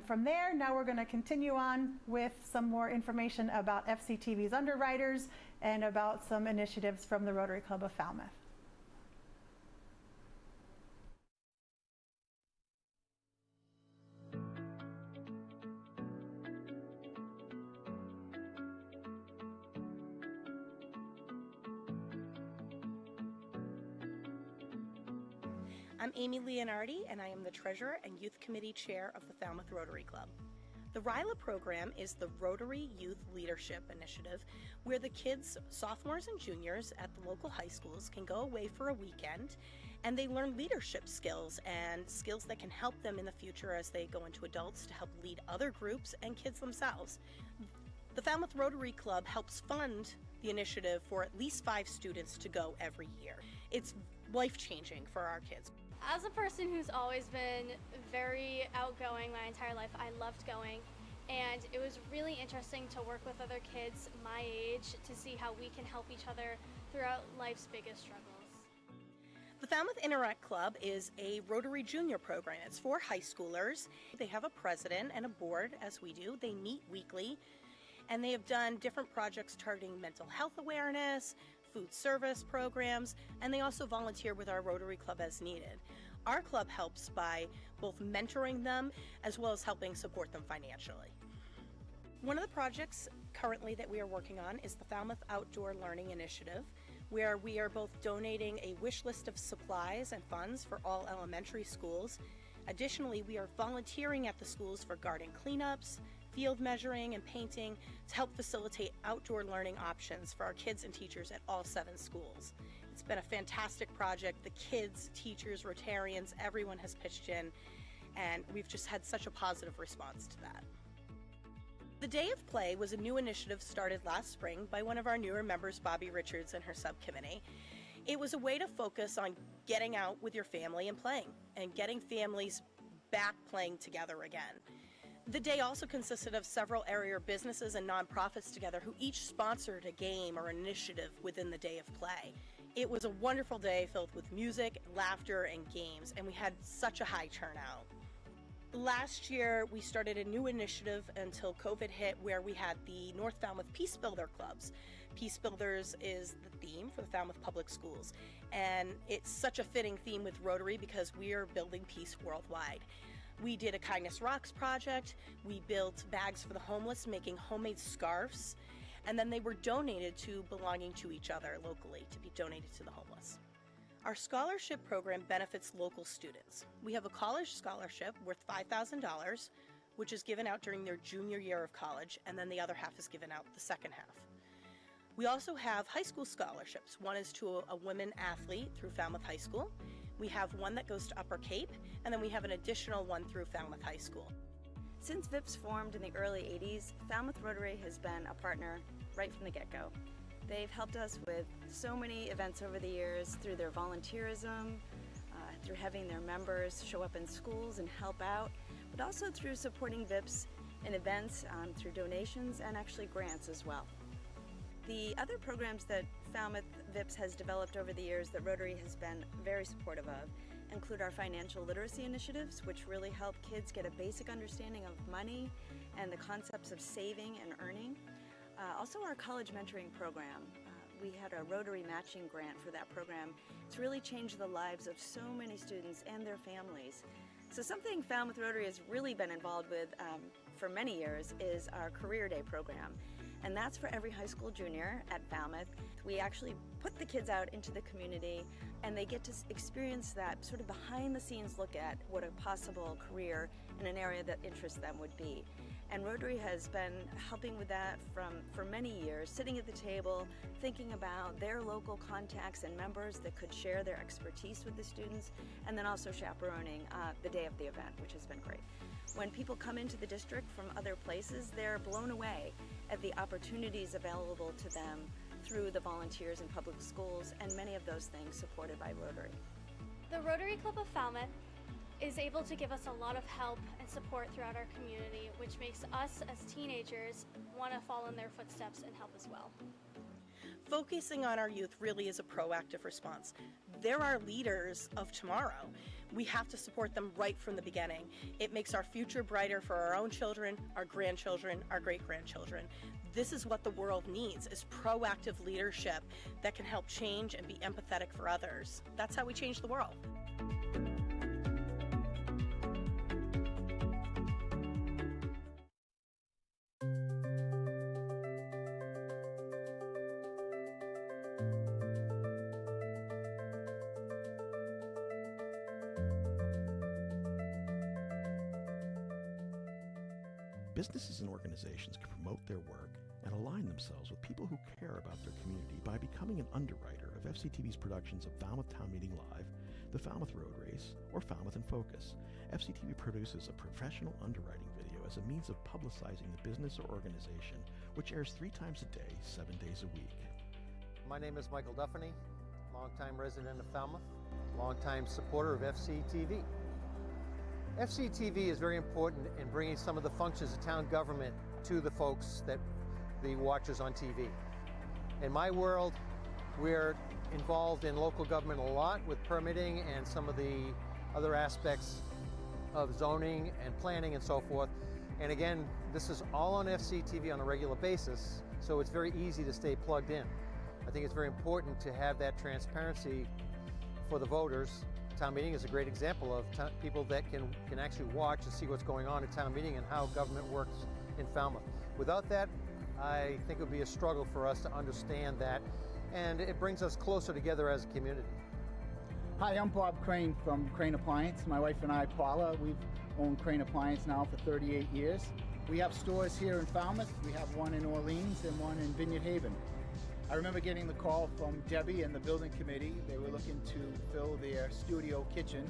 From there, now we're going to continue on with some more information about FCTV's underwriters and about some initiatives from the Rotary Club of Falmouth. I'm Amy Leonardi, and I am the Treasurer and Youth Committee Chair of the Falmouth Rotary Club. The RILA program is the Rotary Youth Leadership Initiative, where the kids, sophomores and juniors at the local high schools can go away for a weekend and they learn leadership skills and skills that can help them in the future as they go into adults to help lead other groups and kids themselves. The Falmouth Rotary Club helps fund the initiative for at least 5 students to go every year. It's life-changing for our kids. As a person who's always been very outgoing my entire life, I loved going, and it was really interesting to work with other kids my age to see how we can help each other throughout life's biggest struggles. The Falmouth Interact Club is a Rotary Junior program. It's for high schoolers. They have a president and a board, as we do. They meet weekly, and they have done different projects targeting mental health awareness, food service programs, and they also volunteer with our Rotary Club as needed. Our club helps by both mentoring them as well as helping support them financially. One of the projects currently that we are working on is the Falmouth Outdoor Learning Initiative, where we are both donating a wish list of supplies and funds for all elementary schools. Additionally, we are volunteering at the schools for garden cleanups, field measuring, and painting to help facilitate outdoor learning options for our kids and teachers at all 7 schools. It's been a fantastic project. The kids, teachers, Rotarians, everyone has pitched in, and we've just had such a positive response to that. The Day of Play was a new initiative started last spring by one of our newer members, Bobby Richards, and her subcommittee. It was a way to focus on getting out with your family and playing, and getting families back playing together again. The day also consisted of several area businesses and nonprofits together who each sponsored a game or initiative within the Day of Play. It was a wonderful day filled with music, laughter, and games, and we had such a high turnout. Last year, we started a new initiative until COVID hit, where we had the North Falmouth Peace Builder Clubs. Peace Builders is the theme for the Falmouth Public Schools, and it's such a fitting theme with Rotary because we are building peace worldwide. We did a Kindness Rocks project, we built bags for the homeless, making homemade scarves, and then they were donated to Belonging to Each Other locally to be donated to the homeless. Our scholarship program benefits local students. We have a college scholarship worth $5,000, which is given out during their junior year of college, and then the other half is given out the second half. We also have high school scholarships. One is to a women athlete through Falmouth High School. We have one that goes to Upper Cape, and then we have an additional one through Falmouth High School. Since VIPS formed in the early 80s, Falmouth Rotary has been a partner right from the get-go. They've helped us with so many events over the years through their volunteerism, through having their members show up in schools and help out, but also through supporting VIPS in events, through donations and actually grants as well. The other programs that Falmouth VIPS has developed over the years that Rotary has been very supportive of include our financial literacy initiatives, which really help kids get a basic understanding of money and the concepts of saving and earning. Also our college mentoring program. We had a Rotary matching grant for that program. It's really changed the lives of so many students and their families. So something Falmouth Rotary has really been involved with for many years is our Career Day program. And that's for every high school junior at Falmouth. We actually put the kids out into the community and they get to experience that sort of behind the scenes look at what a possible career in an area that interests them would be. And Rotary has been helping with that for many years, sitting at the table, thinking about their local contacts and members that could share their expertise with the students, and then also chaperoning the day of the event, which has been great. When people come into the district from other places, they're blown away at the opportunities available to them through the volunteers in public schools, and many of those things supported by Rotary. The Rotary Club of Falmouth is able to give us a lot of help and support throughout our community, which makes us as teenagers want to follow in their footsteps and help as well. Focusing on our youth really is a proactive response. They're our leaders of tomorrow. We have to support them right from the beginning. It makes our future brighter for our own children, our grandchildren, our great-grandchildren. This is what the world needs, is proactive leadership that can help change and be empathetic for others. That's how we change the world. Businesses and organizations can promote their work and align themselves with people who care about their community by becoming an underwriter of FCTV's productions of Falmouth Town Meeting Live, the Falmouth Road Race, or Falmouth in Focus. FCTV produces a professional underwriting video as a means of publicizing the business or organization, which airs 3 times a day, 7 days a week. My name is Michael Duffany, longtime resident of Falmouth. longtime supporter of FCTV. FCTV is very important in bringing some of the functions of town government to the folks that the watchers on TV. In my world, we're involved in local government a lot with permitting and some of the other aspects of zoning and planning and so forth. And again, this is all on FCTV on a regular basis, so it's very easy to stay plugged in. I think it's very important to have that transparency for the voters. Town meeting is a great example of people that can actually watch and see what's going on at town meeting and how government works in Falmouth. Without that, I think it would be a struggle for us to understand that, and it brings us closer together as a community. Hi, I'm Bob Crane from Crane Appliance. My wife and I, Paula, we've owned Crane Appliance now for 38 years. We have stores here in Falmouth. We have one in Orleans and one in Vineyard Haven. I remember getting the call from Debbie and the building committee. They were looking to fill their studio kitchen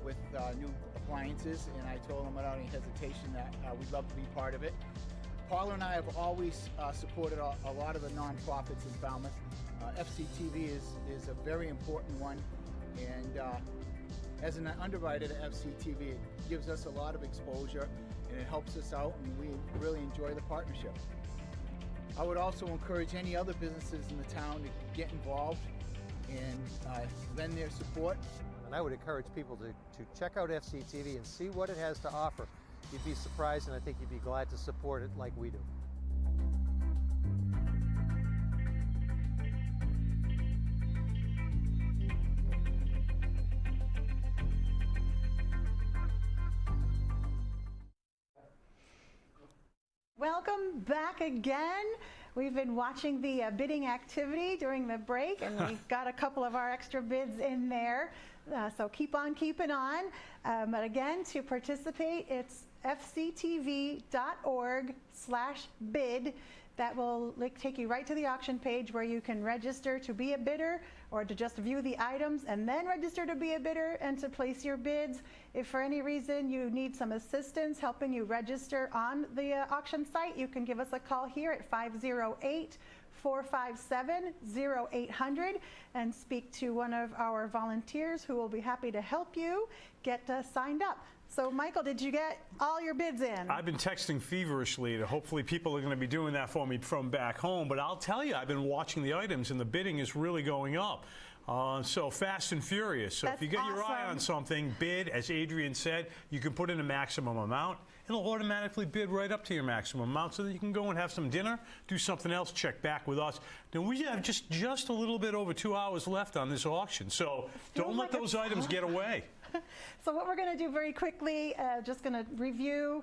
with new appliances, and I told them without any hesitation that we'd love to be part of it. Paula and I have always supported a lot of the nonprofits in Falmouth. FCTV is a very important one, and as an underwriter to FCTV, it gives us a lot of exposure and it helps us out, and we really enjoy the partnership. I would also encourage any other businesses in the town to get involved and lend their support. And I would encourage people to check out FCTV and see what it has to offer. You'd be surprised, and I think you'd be glad to support it like we do. Welcome back again. We've been watching the bidding activity during the break, and we got a couple of our extra bids in there. So keep on keeping on. But again, to participate, it's fctv.org/bid. That will take you right to the auction page where you can register to be a bidder or to just view the items and then register to be a bidder and to place your bids. If for any reason you need some assistance helping you register on the auction site, you can give us a call here at 508-457-0800 and speak to one of our volunteers who will be happy to help you get signed up. So, Michael, did you get all your bids in? I've been texting feverishly. Hopefully people are going to be doing that for me from back home. But I'll tell you, I've been watching the items, and the bidding is really going up. So fast and furious. So That's if you get your eye awesome. on something, bid, as Adrian said, you can put in a maximum amount. It'll automatically bid right up to your maximum amount so that you can go and have some dinner, do something else, check back with us. Now, we have just a little bit over 2 hours left on this auction. So don't let those items get away. So what we're going to do very quickly, just going to review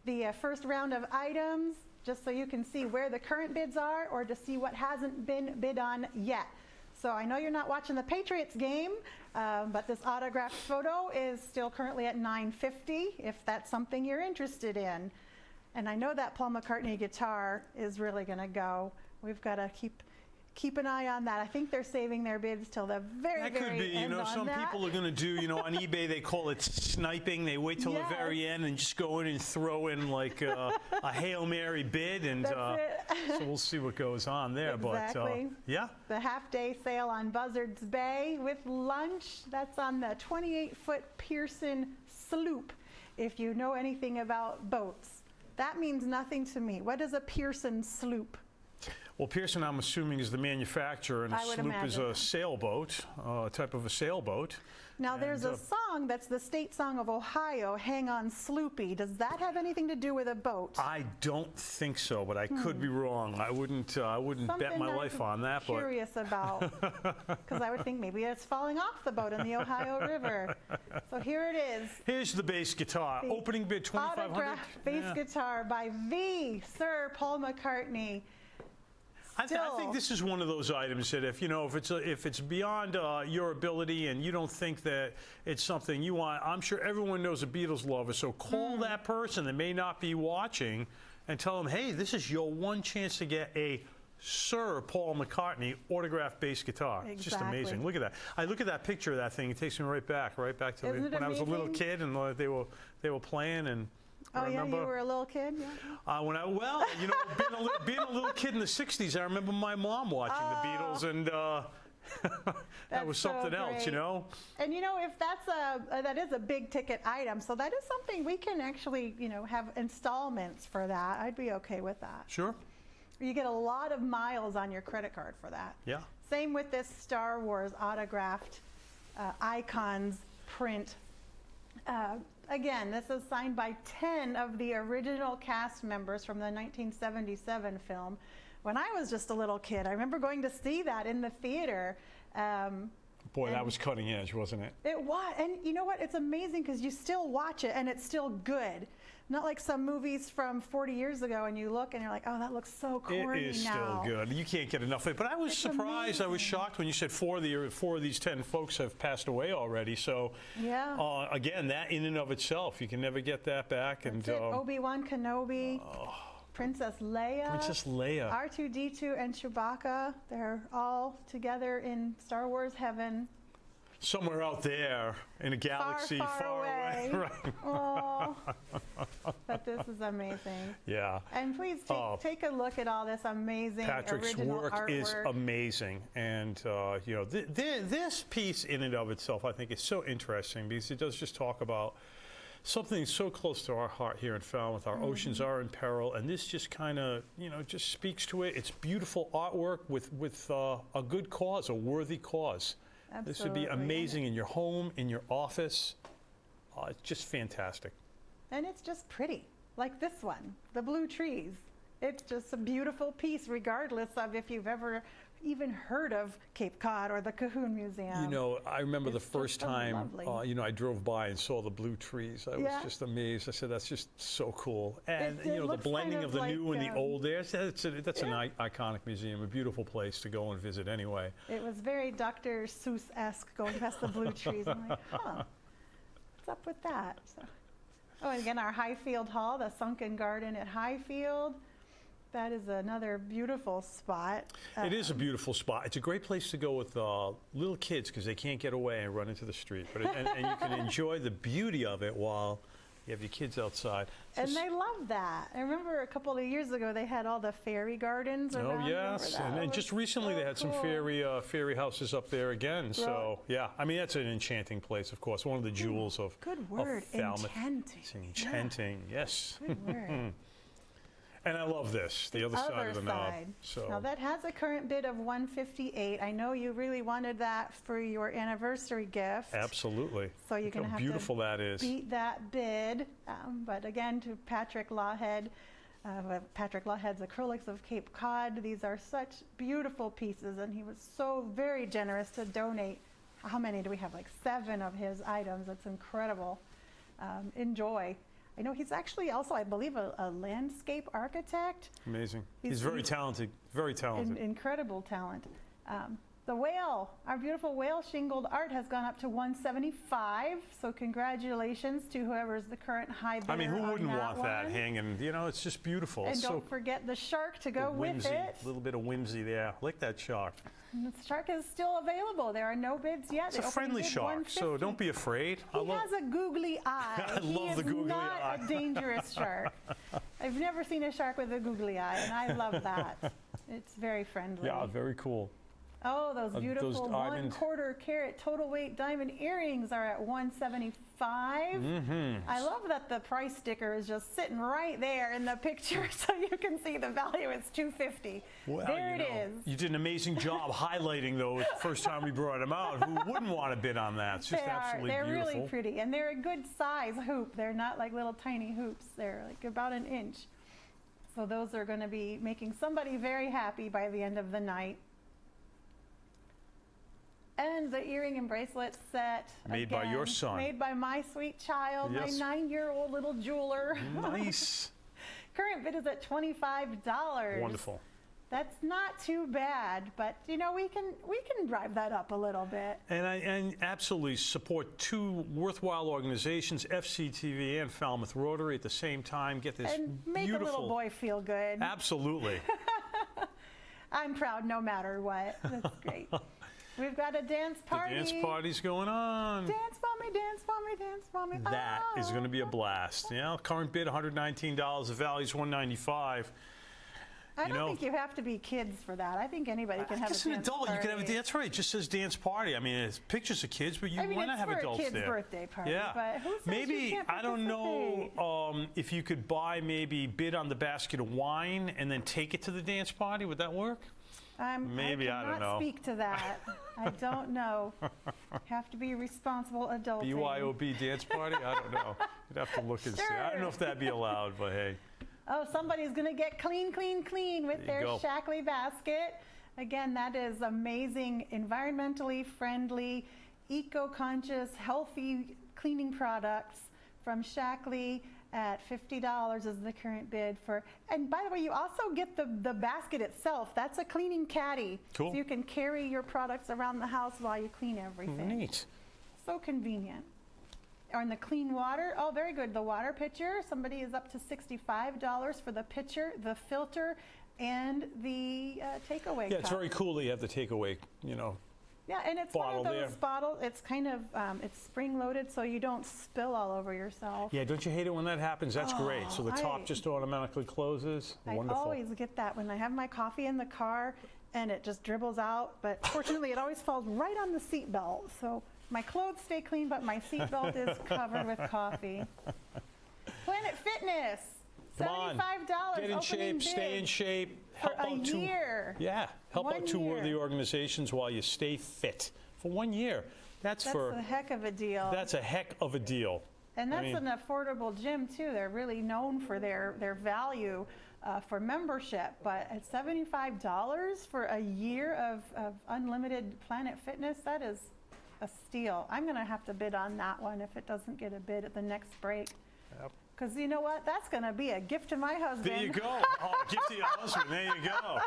the first round of items, just so you can see where the current bids are or to see what hasn't been bid on yet. So I know you're not watching the Patriots game, but this autographed photo is still currently at $9.50 if that's something you're interested in. And I know that Paul McCartney guitar is really going to go. We've got to keep an eye on that. I think they're saving their bids till the very end. That could be, you know, some people are going to do, you know, on eBay they call it sniping. They wait till the very end and just go in and throw in like a Hail Mary bid, and so we'll see what goes on there. Exactly. But yeah. The half-day sale on Buzzards Bay with lunch. That's on the 28-foot Pearson sloop. If you know anything about boats, that means nothing to me. What is a Pearson sloop? Well, Pearson, I'm assuming, is the manufacturer, and a sloop is a sailboat, type of a sailboat. Now, there's a song that's the state song of Ohio, Hang On Sloopy. Does that have anything to do with a boat? I don't think so, but I could be wrong. I wouldn't bet my life on that. I'm curious about, because I would think maybe it's falling off the boat in the Ohio River. So here it is. Here's the bass guitar. Opening bid $2,500. Autographed bass guitar by the Sir Paul McCartney. I think this is one of those items that if it's beyond your ability and you don't think that it's something you want, I'm sure everyone knows a Beatles lover. So call that person that may not be watching and tell them, hey, this is your one chance to get a Sir Paul McCartney autographed bass guitar. Exactly. It's just amazing. Look at that. I look at that picture of that thing. It takes me right back to when I was a little kid and they were playing and. Oh, yeah, you were a little kid? Yeah. Being a little kid in the 60s, I remember my mom watching the Beatles, and That was something else, you know? And you know, if that is a big ticket item, so that is something we can actually, you know, have installments for that. I'd be okay with that. Sure. You get a lot of miles on your credit card for that. Yeah. Same with this Star Wars autographed icons print. Again, this is signed by 10 of the original cast members from the 1977 film. When I was just a little kid, I remember going to see that in the theater. Boy, that was cutting edge, wasn't it? It was, and you know what? It's amazing because you still watch it and it's still good. Not like some movies from 40 years ago and you look and you're like, oh, that looks so corny now. It is still good. You can't get enough of it. But I was surprised. Amazing. I was shocked when you said four of these 10 folks have passed away already. So, yeah. Again, that in and of itself, you can never get that back. That's it. Obi-Wan Kenobi. Princess Leia. Princess Leia. R2-D2 and Chewbacca. They're all together in Star Wars heaven. Somewhere out there in a galaxy far away. Right. Oh, but this is amazing. Yeah. And please take a look at all this amazing Patrick's original work artwork. Is amazing. And, you know, this piece in and of itself, I think, is so interesting because it does just talk about something so close to our heart here in Falmouth. Our oceans are in peril, and this just kind of, you know, just speaks to it. It's beautiful artwork with a good cause, a worthy cause. Absolutely. This would be amazing in your home, in your office. It's just fantastic. And it's just pretty, like this one, the blue trees. It's just a beautiful piece, regardless of if you've ever even heard of Cape Cod or the Cahoon Museum. You know, I remember the first time, you know, I drove by and saw the blue trees. I was just amazed. I said, that's just so cool. And, you know, the blending of the new and the old there, that's an iconic museum, a beautiful place to go and visit anyway. It was very Dr. Seuss-esque going past the blue trees. I'm like, huh, what's up with that? So, oh, and again, our Highfield Hall, the sunken garden at Highfield. That is another beautiful spot. It is a beautiful spot. It's a great place to go with little kids because they can't get away and run into the street. But and you can enjoy the beauty of it while you have your kids outside. And they love that. I remember a couple of years ago they had all the fairy gardens around. Oh yes, and just recently they had some fairy houses up there again. Right. So yeah, I mean that's an enchanting place, of course. One of the jewels of Falmouth. Enchanting. It's enchanting. Yeah. Yes. Good word. And I love this, the other side of the knob. So. Now that has a current bid of $158. I know you really wanted that for your anniversary gift. Absolutely. So you're going to have beautiful that is. Beat that bid. But again, to Patrick Lawhead, Patrick Lawhead's Acrylics of Cape Cod. These are such beautiful pieces, and he was so very generous to donate. How many do we have? Like 7 of his items. That's incredible. Enjoy. I know he's actually also, I believe, a landscape architect. Amazing. He's very talented, very talented. Incredible talent. The whale, our beautiful whale shingled art has gone up to $175. So congratulations to whoever's the current high bidder. I mean, who wouldn't want one. That hanging? You know, it's just beautiful. And it's don't forget the shark to go with it. A little bit of whimsy there. Like that shark. And the shark is still available. There are no bids yet. It's a friendly shark, so don't be afraid. He has a googly eye. I love the googly eye. He is not a dangerous shark. I've never seen a shark with a googly eye, and I love that. It's very friendly. Yeah, very cool. Oh, those beautiful 1/4 carat total weight diamond earrings are at $175. I love that the price sticker is just sitting right there in the picture so you can see the value. It's $250. Well, there it is. You did an amazing job highlighting those the first time we brought them out. Who wouldn't want to bid on that? It's just absolutely beautiful. They're really pretty, and they're a good size hoop. They're not like little tiny hoops. They're like about 1 inch. So those are going to be making somebody very happy by the end of the night. And the earring and bracelet set. Made by your son. Made by my sweet child, my 9-year-old little jeweler. Nice. Current bid is at $25. Wonderful. That's not too bad, but you know we can drive that up a little bit. And I absolutely support 2 worthwhile organizations, FCTV and Falmouth Rotary, at the same time. Get this and make beautiful. A little boy feel good. Absolutely. I'm proud no matter what. That's great. We've got a dance party. The dance party's going on. Dance for me, dance for me, dance for me. That is going to be a blast. You know, current bid $119. The value's $195. I don't think you have to be kids for that. I think anybody can have a dance an adult, party. you can have a, that's right, it just says dance party. I mean, it's pictures of kids, but I mean, why not have adults there? it's for a kid's birthday party, Yeah. but who says maybe, you can't I don't participate? know if you could buy, maybe bid on the basket of wine and then take it to the dance party. Would that work? Maybe, I don't know. I cannot speak to that. I don't know. Have to be responsible adulting. BYOB dance party? I don't know. You'd have to look and see. I don't know if that'd be allowed, but hey. Oh, somebody's going to get clean, clean, clean with their Shackley basket. Again, that is amazing, environmentally friendly, eco-conscious, healthy cleaning products from Shackley at $50 is the current bid for. And by the way, you also get the basket itself. That's a cleaning caddy. Cool. So you can carry your products around the house while you clean everything. Neat. So convenient. Or in the clean water, oh, very good. The water pitcher, somebody is up to $65 for the pitcher, the filter, and the takeaway Yeah, it's cup. very cool that you have the takeaway, you know. Yeah, and it's one of those bottles, it's kind of, it's spring-loaded so you don't spill all over yourself. Yeah, don't you hate it when that happens? That's great. So the top just automatically closes. Wonderful. I always get that when I have my coffee in the car and it just dribbles out, but fortunately it always falls right on the seat belt. So my clothes stay clean, but my seat belt is covered with coffee. Planet Fitness, $75. Get in shape, stay in shape. Help out a year. Help out two worthy organizations while you stay fit for 1 year. That's a heck of a deal. That's a heck of a deal. And that's an affordable gym too. They're really known for their value for membership. But at $75 for a year of unlimited Planet Fitness, that is a steal. I'm going to have to bid on that one if it doesn't get a bid at the next break. Yep. Because you know what? That's going to be a gift to my husband. There you go. Oh, a gift to your husband. There you go.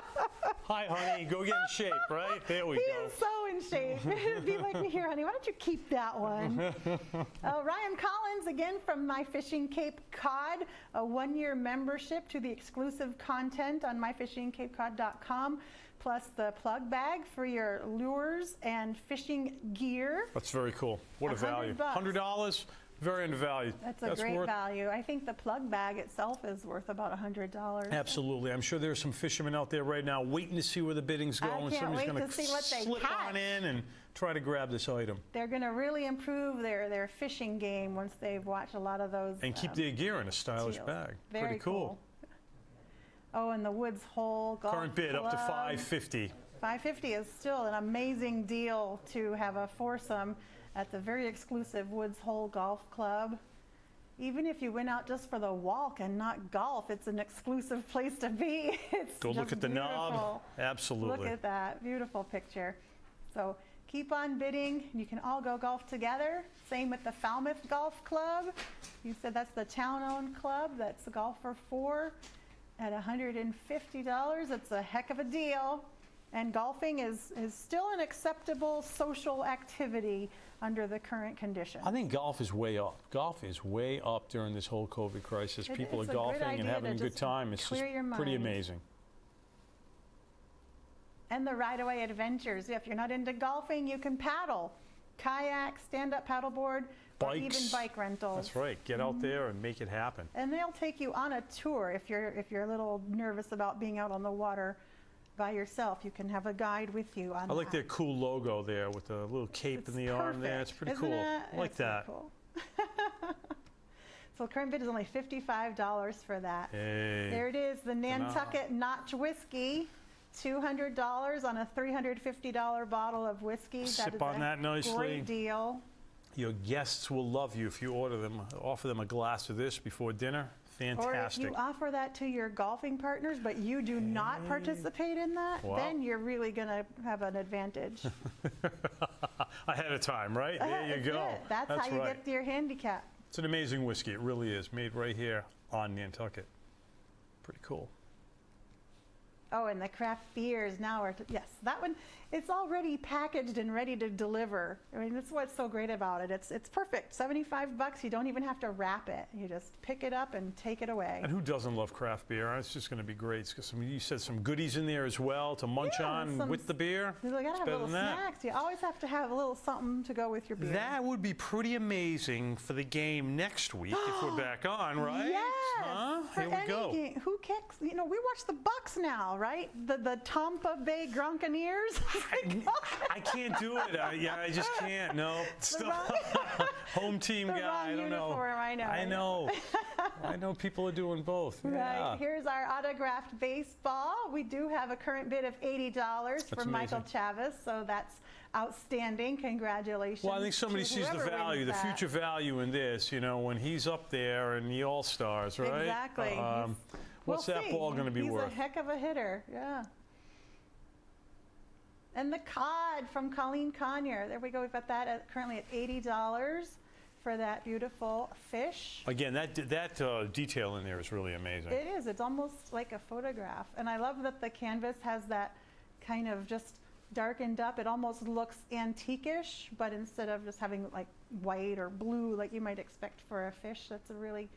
Hi, honey. Go get in shape, right? There we go. He is so in shape. It'd be like, here, honey, why don't you keep that one? Ryan Collins, again, from MyFishingCape Cod, a 1-year membership to the exclusive content on myfishingcapecod.com, plus the plug bag for your lures and fishing gear. That's very cool. What a value. $100? Very undervalued. That's a great value. I think the plug bag itself is worth about $100. Absolutely. I'm sure there's some fishermen out there right now waiting to see where the bidding's going. I can't wait to see what they slip catch. on in and try to grab this item. They're going to really improve their fishing game once they've watched a lot of those. And keep their gear in a stylish bag. Very Pretty cool. Oh, and the Woods Hole Golf Current bid Club. up to $550. $550 is still an amazing deal to have a foursome at the very exclusive Woods Hole Golf Club. Even if you went out just for the walk and not golf, it's an exclusive place to be. It's Go look at the knob. Absolutely. Look at that. Beautiful picture. So keep on bidding. You can all go golf together. Same with the Falmouth Golf Club. You said that's the town-owned club. That's the golf for 4 at $150. It's a heck of a deal. And golfing is still an acceptable social activity under the current conditions. I think golf is way up. Golf is way up during this whole COVID crisis. People are golfing and having a good time. It's just pretty amazing. And the Ride-Away Adventures. If you're not into golfing, you can paddle. Kayak, stand-up paddleboard, or even bike rentals. That's right. Get out there and make it happen. And they'll take you on a tour if you're a little nervous about being out on the water by yourself. You can have a guide with you on I like their cool logo there with the little cape in the arm there. It's pretty cool. I like that. Cool. So current bid is only $55 for that. Hey. There it is, the Nantucket Notch Whiskey. $200 on a $350 bottle of whiskey. Sip on that nicely. Great deal. Your guests will love you if you offer them a glass of this before dinner. Fantastic. Or if you offer that to your golfing partners, but you do not participate in that, then you're really going to have an advantage. Ahead of time, right? There you go. That's how you get your handicap. It's an amazing whiskey. It really is. Made right here on Nantucket. Pretty cool. Oh, and the craft beers now are, yes, that one it's already packaged and ready to deliver. I mean, that's what's so great about it. It's perfect. $75, you don't even have to wrap it. You just pick it up and take it away. And who doesn't love craft beer? It's just going to be great. It's got you said some goodies in there as well to munch on with the beer. You gotta have little snacks. You always have to have a little something to go with your beer. That would be pretty amazing for the game next week if we're back on, right? Yes. Huh? Here we go. Game. Who kicks? You know, we watch the Bucks now, right? The Tampa Bay Gronkaneers. I can't do it. I just can't. No. Home team guy. I don't know. I know. I know people are doing both. Right. Yeah. Here's our autographed baseball. We do have a current bid of $80 for Michael Chavez, so that's outstanding. Congratulations. Well, I think somebody sees the value, the future value in this, you know, when he's up there in the All-Stars, right? Exactly. What's that ball going to be worth? He's a heck of a hitter, yeah. And the cod from Colleen Conyer. There we go. We've got that currently at $80 for that beautiful fish. Again, that detail in there is really amazing. It is. It's almost like a photograph. And I love that the canvas has that kind of just darkened up. It almost looks antique-ish, but instead of just having like white or blue like you might expect for a fish, that's a really,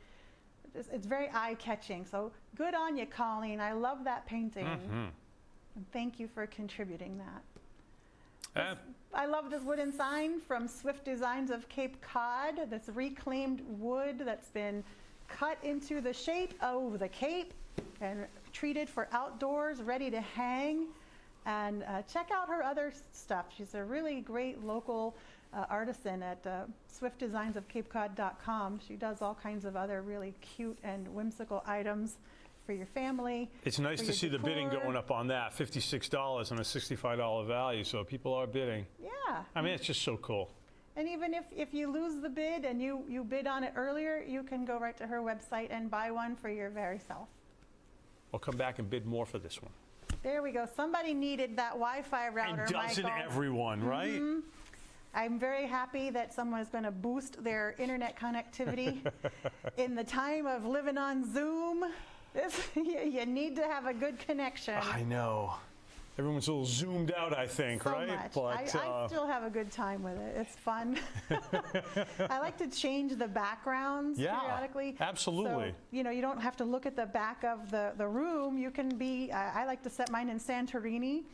it's very eye-catching. So good on you, Colleen. I love that painting. And thank you for contributing that. I love this wooden sign from Swift Designs of Cape Cod. This reclaimed wood that's been cut into the shape of the Cape and treated for outdoors, ready to hang. And check out her other stuff. She's a really great local artisan at swiftdesignsofcapecod.com. She does all kinds of other really cute and whimsical items for your family. It's nice to see the bidding going up on that, $56 on a $65 value, so people are bidding. Yeah. I mean, it's just so cool. And even if you lose the bid and you bid on it earlier, you can go right to her website and buy one for your very self. I'll come back and bid more for this one. There we go. Somebody needed that Wi-Fi router, and doesn't Michael. Everyone, right? I'm very happy that someone is going to boost their internet connectivity. In the time of living on Zoom, you need to have a good connection. I know. Everyone's a little zoomed out, I think, right? Much. But, I still have a good time with it. It's fun. I like to change the backgrounds periodically. Absolutely. So, you know, you don't have to look at the back of the room. You can be, I like to set mine in Santorini.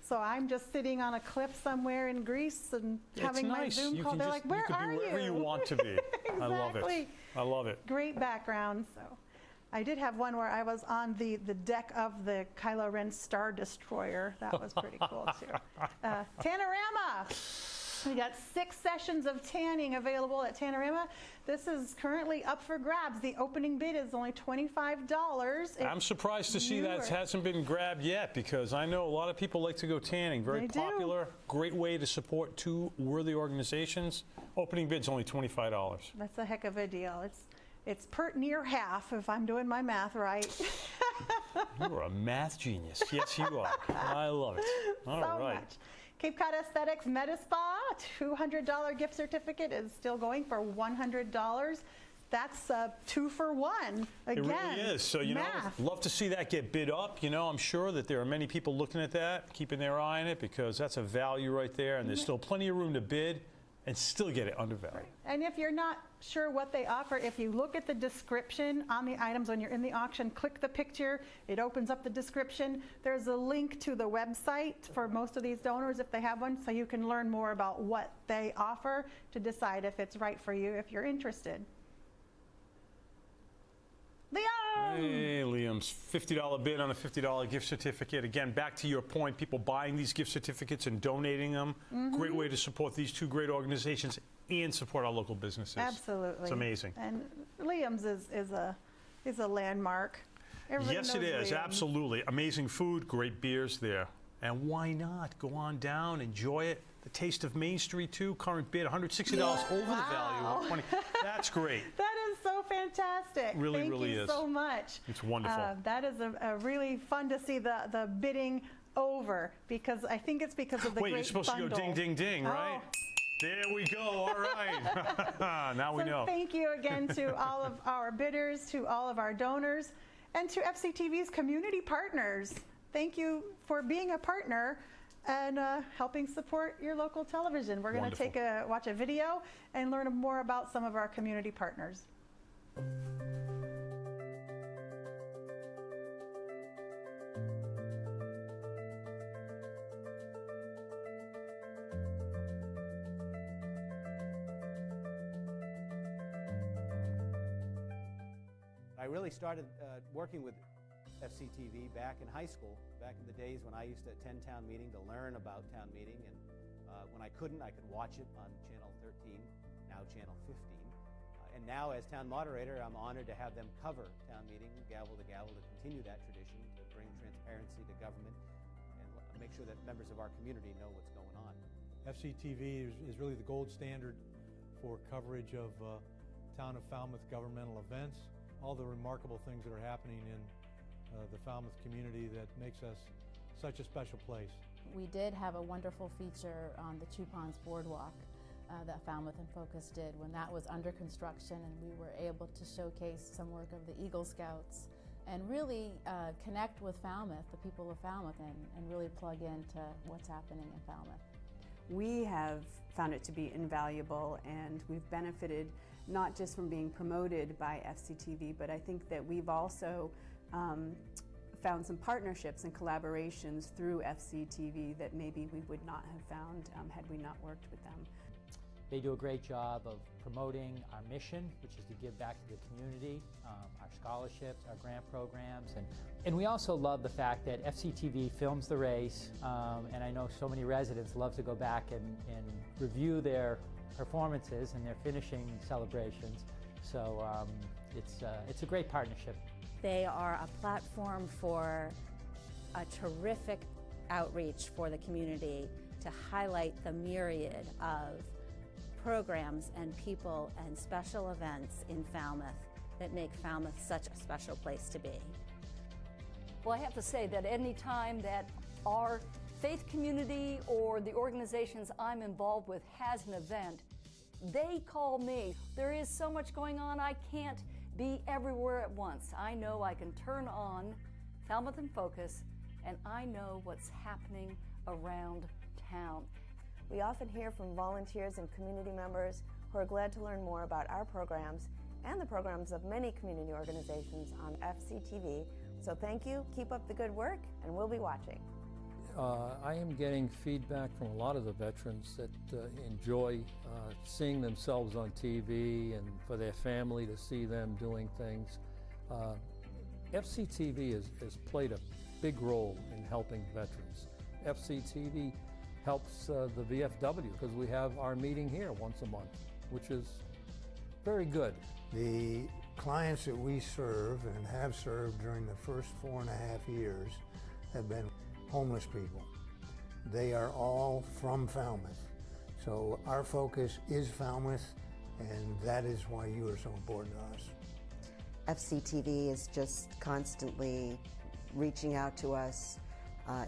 So I'm just sitting on a cliff somewhere in Greece and having my Zoom call. They're like, where are you? You can be wherever you want to be. Exactly. I love it. I love it. Great background. So I did have one where I was on the deck of the Kylo Ren Star Destroyer. That was pretty cool, too. Tannerama. We got 6 sessions of tanning available at Tannerama. This is currently up for grabs. The opening bid is only $25. I'm surprised to see that hasn't been grabbed yet, because I know a lot of people like to go tanning. Very popular, great way to support 2 worthy organizations. Opening bid's only $25. That's a heck of a deal. It's near half, if I'm doing my math right. You're a math genius. Yes, you are. I love it. All right. Much. Cape Cod Aesthetics Medi-Spa, $200 gift certificate is still going for $100. That's 2 for 1. Again, it really is. So, you know, love to see that get bid up. You know, I'm sure that there are many people looking at that, keeping their eye on it, because that's a value right there, and there's still plenty of room to bid and still get it undervalued. Right. And if you're not sure what they offer, if you look at the description on the items when you're in the auction, click the picture, it opens up the description. There's a link to the website for most of these donors if they have one, so you can learn more about what they offer to decide if it's right for you if you're interested. Liam! Hey, Liam's $50 bid on a $50 gift certificate. Again, back to your point, people buying these gift certificates and donating them. Great way to support these 2 great organizations and support our local businesses. Absolutely. It's amazing. And Liam's is a landmark. Everybody yes, it is. Liam's. Absolutely. Amazing food, great beers there. And why not? Go on down, enjoy it. The Taste of Main Street, too. Current bid, $160 over the value of $120. That's great. That is so fantastic. Really, Thank really you is. so much. It's wonderful. That is a really fun to see the bidding over, because I think it's because of the great you're supposed bundle. to go ding, ding, ding, right? There we go. All right. Now we know. Thank you again to all of our bidders, to all of our donors, and to FCTV's community partners. Thank you for being a partner and helping support your local television. We're going Wonderful. to watch a video and learn more about some of our community partners. I really started working with FCTV back in high school, back in the days when I used to attend town meeting to learn about town meeting, and when I couldn't, I could watch it on Channel 13, now Channel 15. And now, as town moderator, I'm honored to have them cover town meeting, gavel to gavel, to continue that tradition, to bring transparency to government, and make sure that members of our community know what's going on. FCTV is really the gold standard for coverage of town of Falmouth governmental events, all the remarkable things that are happening in the Falmouth community that makes us such a special place. We did have a wonderful feature on the Two Ponds Boardwalk that Falmouth in Focus did when that was under construction, and we were able to showcase some work of the Eagle Scouts and really connect with Falmouth, the people of Falmouth, and really plug into what's happening in Falmouth. We have found it to be invaluable, and we've benefited not just from being promoted by FCTV, but I think that we've also found some partnerships and collaborations through FCTV that maybe we would not have found had we not worked with them. They do a great job of promoting our mission, which is to give back to the community, our scholarships, our grant programs, and we also love the fact that FCTV films the race, and I know so many residents love to go back and review their performances and their finishing celebrations. So it's a great partnership. They are a platform for a terrific outreach for the community to highlight the myriad of programs and people and special events in Falmouth that make Falmouth such a special place to be. Well, I have to say that any time that our faith community or the organizations I'm involved with has an event, they call me. There is so much going on, I can't be everywhere at once. I know I can turn on Falmouth in Focus, and I know what's happening around town. We often hear from volunteers and community members who are glad to learn more about our programs and the programs of many community organizations on FCTV. So thank you, keep up the good work, and we'll be watching. I am getting feedback from a lot of the veterans that enjoy seeing themselves on TV and for their family to see them doing things. FCTV has played a big role in helping veterans. FCTV helps the VFW because we have our meeting here once a month, which is very good. The clients that we serve and have served during the first 4.5 years have been homeless people. They are all from Falmouth. So our focus is Falmouth, and that is why you are so important to us. FCTV is just constantly reaching out to us,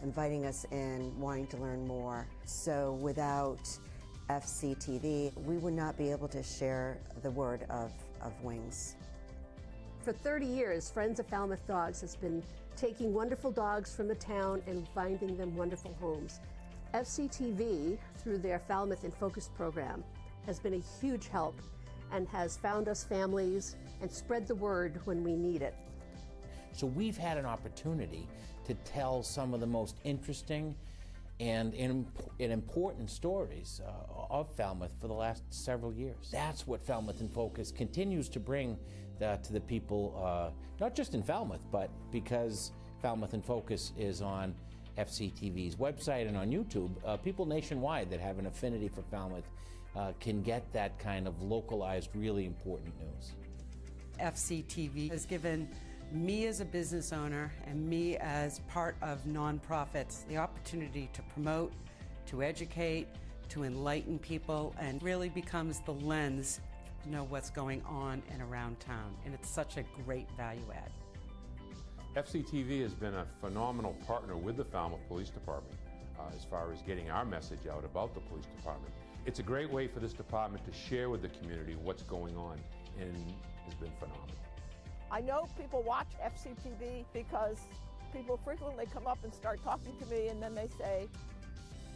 inviting us in, wanting to learn more. So without FCTV, we would not be able to share the word of Wings. For 30 years, Friends of Falmouth Dogs has been taking wonderful dogs from the town and finding them wonderful homes. FCTV, through their Falmouth in Focus program, has been a huge help and has found us families and spread the word when we need it. So we've had an opportunity to tell some of the most interesting and important stories of Falmouth for the last several years. That's what Falmouth in Focus continues to bring to the people, not just in Falmouth, but because Falmouth in Focus is on FCTV's website and on YouTube, people nationwide that have an affinity for Falmouth can get that kind of localized, really important news. FCTV has given me as a business owner and me as part of nonprofits the opportunity to promote, to educate, to enlighten people, and really becomes the lens to know what's going on and around town. And it's such a great value add. FCTV has been a phenomenal partner with the Falmouth Police Department as far as getting our message out about the police department. It's a great way for this department to share with the community what's going on, and has been phenomenal. I know people watch FCTV because people frequently come up and start talking to me, and then they say,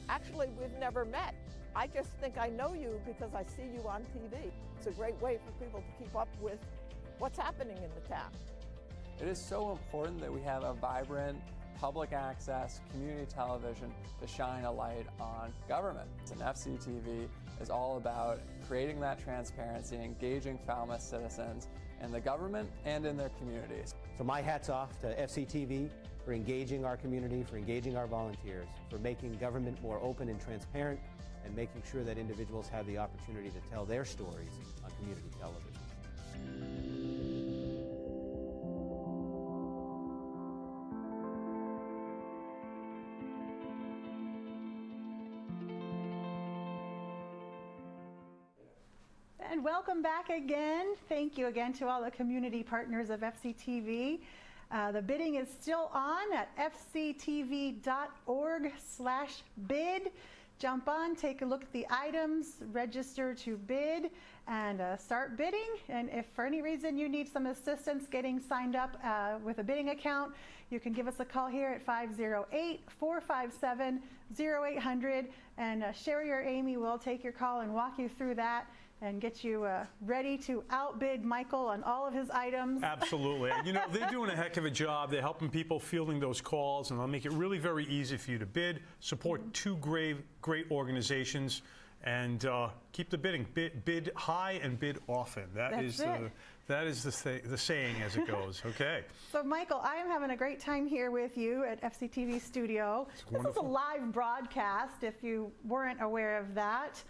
Actually, we've never met. I just think I know you because I see you on TV. It's a great way for people to keep up with what's happening in the town. It is so important that we have a vibrant public access community television to shine a light on government. And FCTV is all about creating that transparency, engaging Falmouth citizens in the government and in their communities. So my hat's off to FCTV for engaging our community, for engaging our volunteers, for making government more open and transparent, and making sure that individuals have the opportunity to tell their stories on community television. And welcome back again. Thank you again to all the community partners of FCTV. The bidding is still on at fctv.org/bid. Jump on, take a look at the items, register to bid, and start bidding. And if for any reason you need some assistance getting signed up with a bidding account, you can give us a call here at 508-457-0800. And Sherry or Amy will take your call and walk you through that and get you ready to outbid Michael on all of his items. Absolutely. You know, they're doing a heck of a job. They're helping people fielding those calls, and they'll make it really very easy for you to bid. Support two great organizations, and keep the bidding. Bid high and bid often. That is the saying as it goes. Okay. So, Michael, I am having a great time here with you at FCTV Studio. This is a live broadcast, if you weren't aware of that.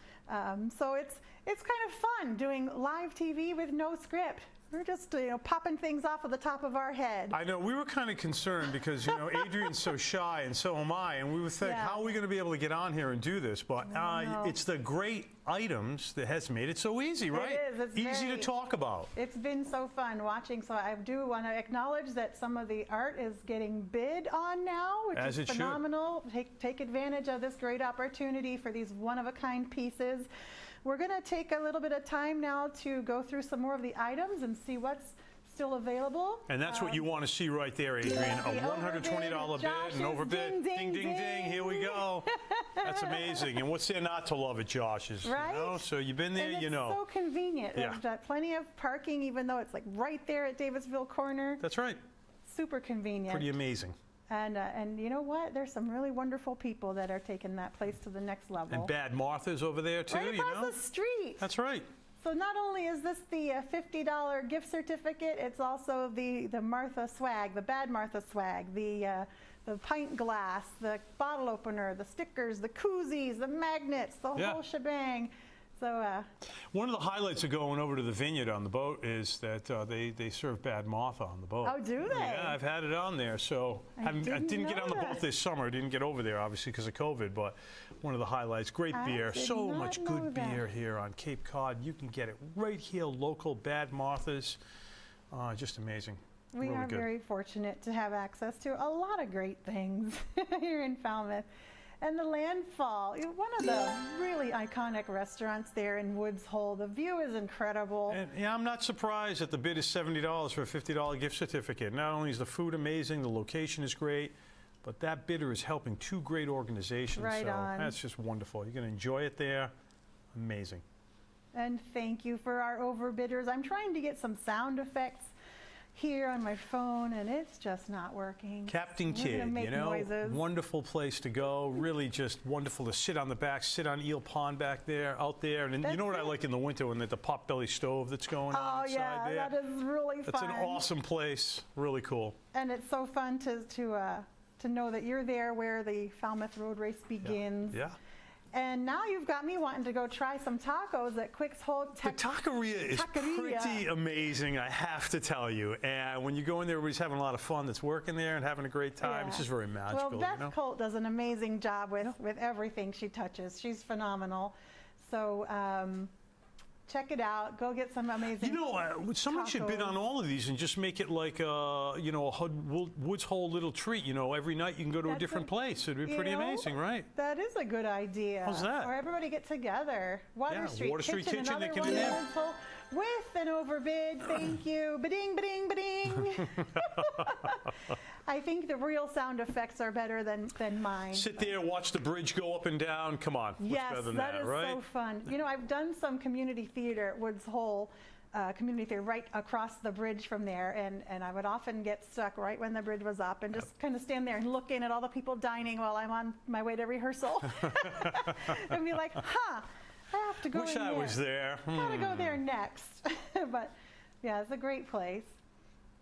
So it's kind of fun doing live TV with no script. We're just popping things off of the top of our head. I know, we were kind of concerned because Adrian's so shy and so am I, and we would think, how are we going to be able to get on here and do this? But it's the great items that has made it so easy, right? It is. It's easy to talk about. It's been so fun watching. So I do want to acknowledge that some of the art is getting bid on now, which is phenomenal. Take advantage of this great opportunity for these one-of-a-kind pieces. We're going to take a little bit of time now to go through some more of the items and see what's still available. And that's what you want to see right there, Adrian. A $120 bid, an overbid. Ding, ding, ding. Here we go. That's amazing. And what's there not to love at Josh's? Right? You know? So you've been there, and you know. It's so convenient. Yeah. There's got plenty of parking, even though it's like right there at Davisville Corner. That's right. Super convenient. Pretty amazing. And you know what? There's some really wonderful people that are taking that place to the next level. And Bad Martha's over there too, right across the street. That's right. So not only is this the $50 gift certificate, it's also the Martha swag, the Bad Martha swag, the pint glass, the bottle opener, the stickers, the koozies, the magnets, the whole shebang. So one of the highlights of going over to the vineyard on the boat is that they serve Bad Martha on the boat. Oh, do they? Yeah, I've had it on there. So I didn't get on the boat this summer. I didn't get over there, obviously, because of COVID. But one of the highlights, great beer. So much good beer here on Cape Cod. You can get it right here, local Bad Martha's. Just amazing. We are very fortunate to have access to a lot of great things here in Falmouth. And the Landfall, one of the really iconic restaurants there in Woods Hole. The view is incredible. And, yeah, I'm not surprised that the bid is $70 for a $50 gift certificate. Not only is the food amazing, the location is great, but that bidder is helping two great organizations. Right on. That's just wonderful. You're going to enjoy it there. Amazing. And thank you for our overbidders. I'm trying to get some sound effects here on my phone, and it's just not working. Captain Kidd, noises. Wonderful place to go. Really just wonderful to sit on the back, sit on Eel Pond back there, out there. And you know what I like in the winter when the potbelly stove that's going on inside there? That is really fun. It's an awesome place. Really cool. And it's so fun to know that you're there where the Falmouth Road Race begins. Yeah. And now you've got me wanting to go try some tacos at Quick's Whole The taqueria is pretty amazing, I have to tell you. And when you go in there, everybody's having a lot of fun that's working there and having a great time. It's just very magical. Well, Beth Colt does an amazing job with everything she touches. She's phenomenal. So check it out. Go get some amazing somebody should bid on all of these and just make it like a Woods Hole little treat. Every night you can go to a different place. It'd be pretty amazing, right? That is a good idea. How's that? Or everybody get together. Water Street Kitchen, they can with an overbid. Thank you. Ba-ding, ba-ding, ba-ding. I think the real sound effects are better than mine. Sit there, watch the bridge go up and down. Come on, what's Yes, better than that is right? so fun. You know, I've done some community theater at Woods Hole, community theater right across the bridge from there, and I would often get stuck right when the bridge was up and just kind of stand there and look in at all the people dining while I'm on my way to rehearsal. And be like, huh, I have to go Wish in I there. was there. Gotta go there next. But yeah, it's a great place.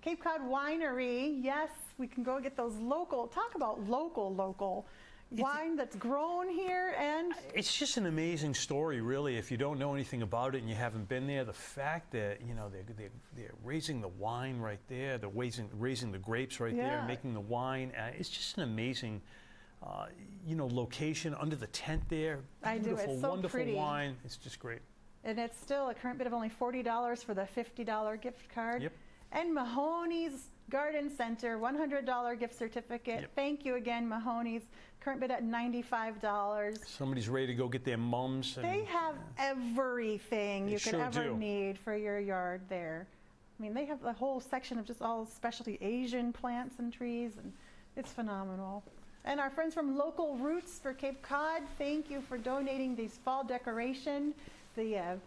Cape Cod Winery, yes, we can go get those local, talk about local wine that's grown here. And it's just an amazing story, really, if you don't know anything about it and you haven't been there. The fact that, you know, they're raising the wine right there, they're raising the grapes right there, making the wine. It's just an amazing, you know, location under the tent there. Beautiful, It's so wonderful pretty. wine. It's just great. And it's still a current bid of only $40 for the $50 gift card. Yep. And Mahoney's Garden Center, $100 gift certificate. Yep. Thank you again, Mahoney's. Current bid at $95. Somebody's ready to go get their mums. And They have everything you could sure ever do. need for your yard there. I mean, they have a whole section of just all specialty Asian plants and trees, and it's phenomenal. And our friends from Local Roots for Cape Cod, thank you for donating these fall decoration. The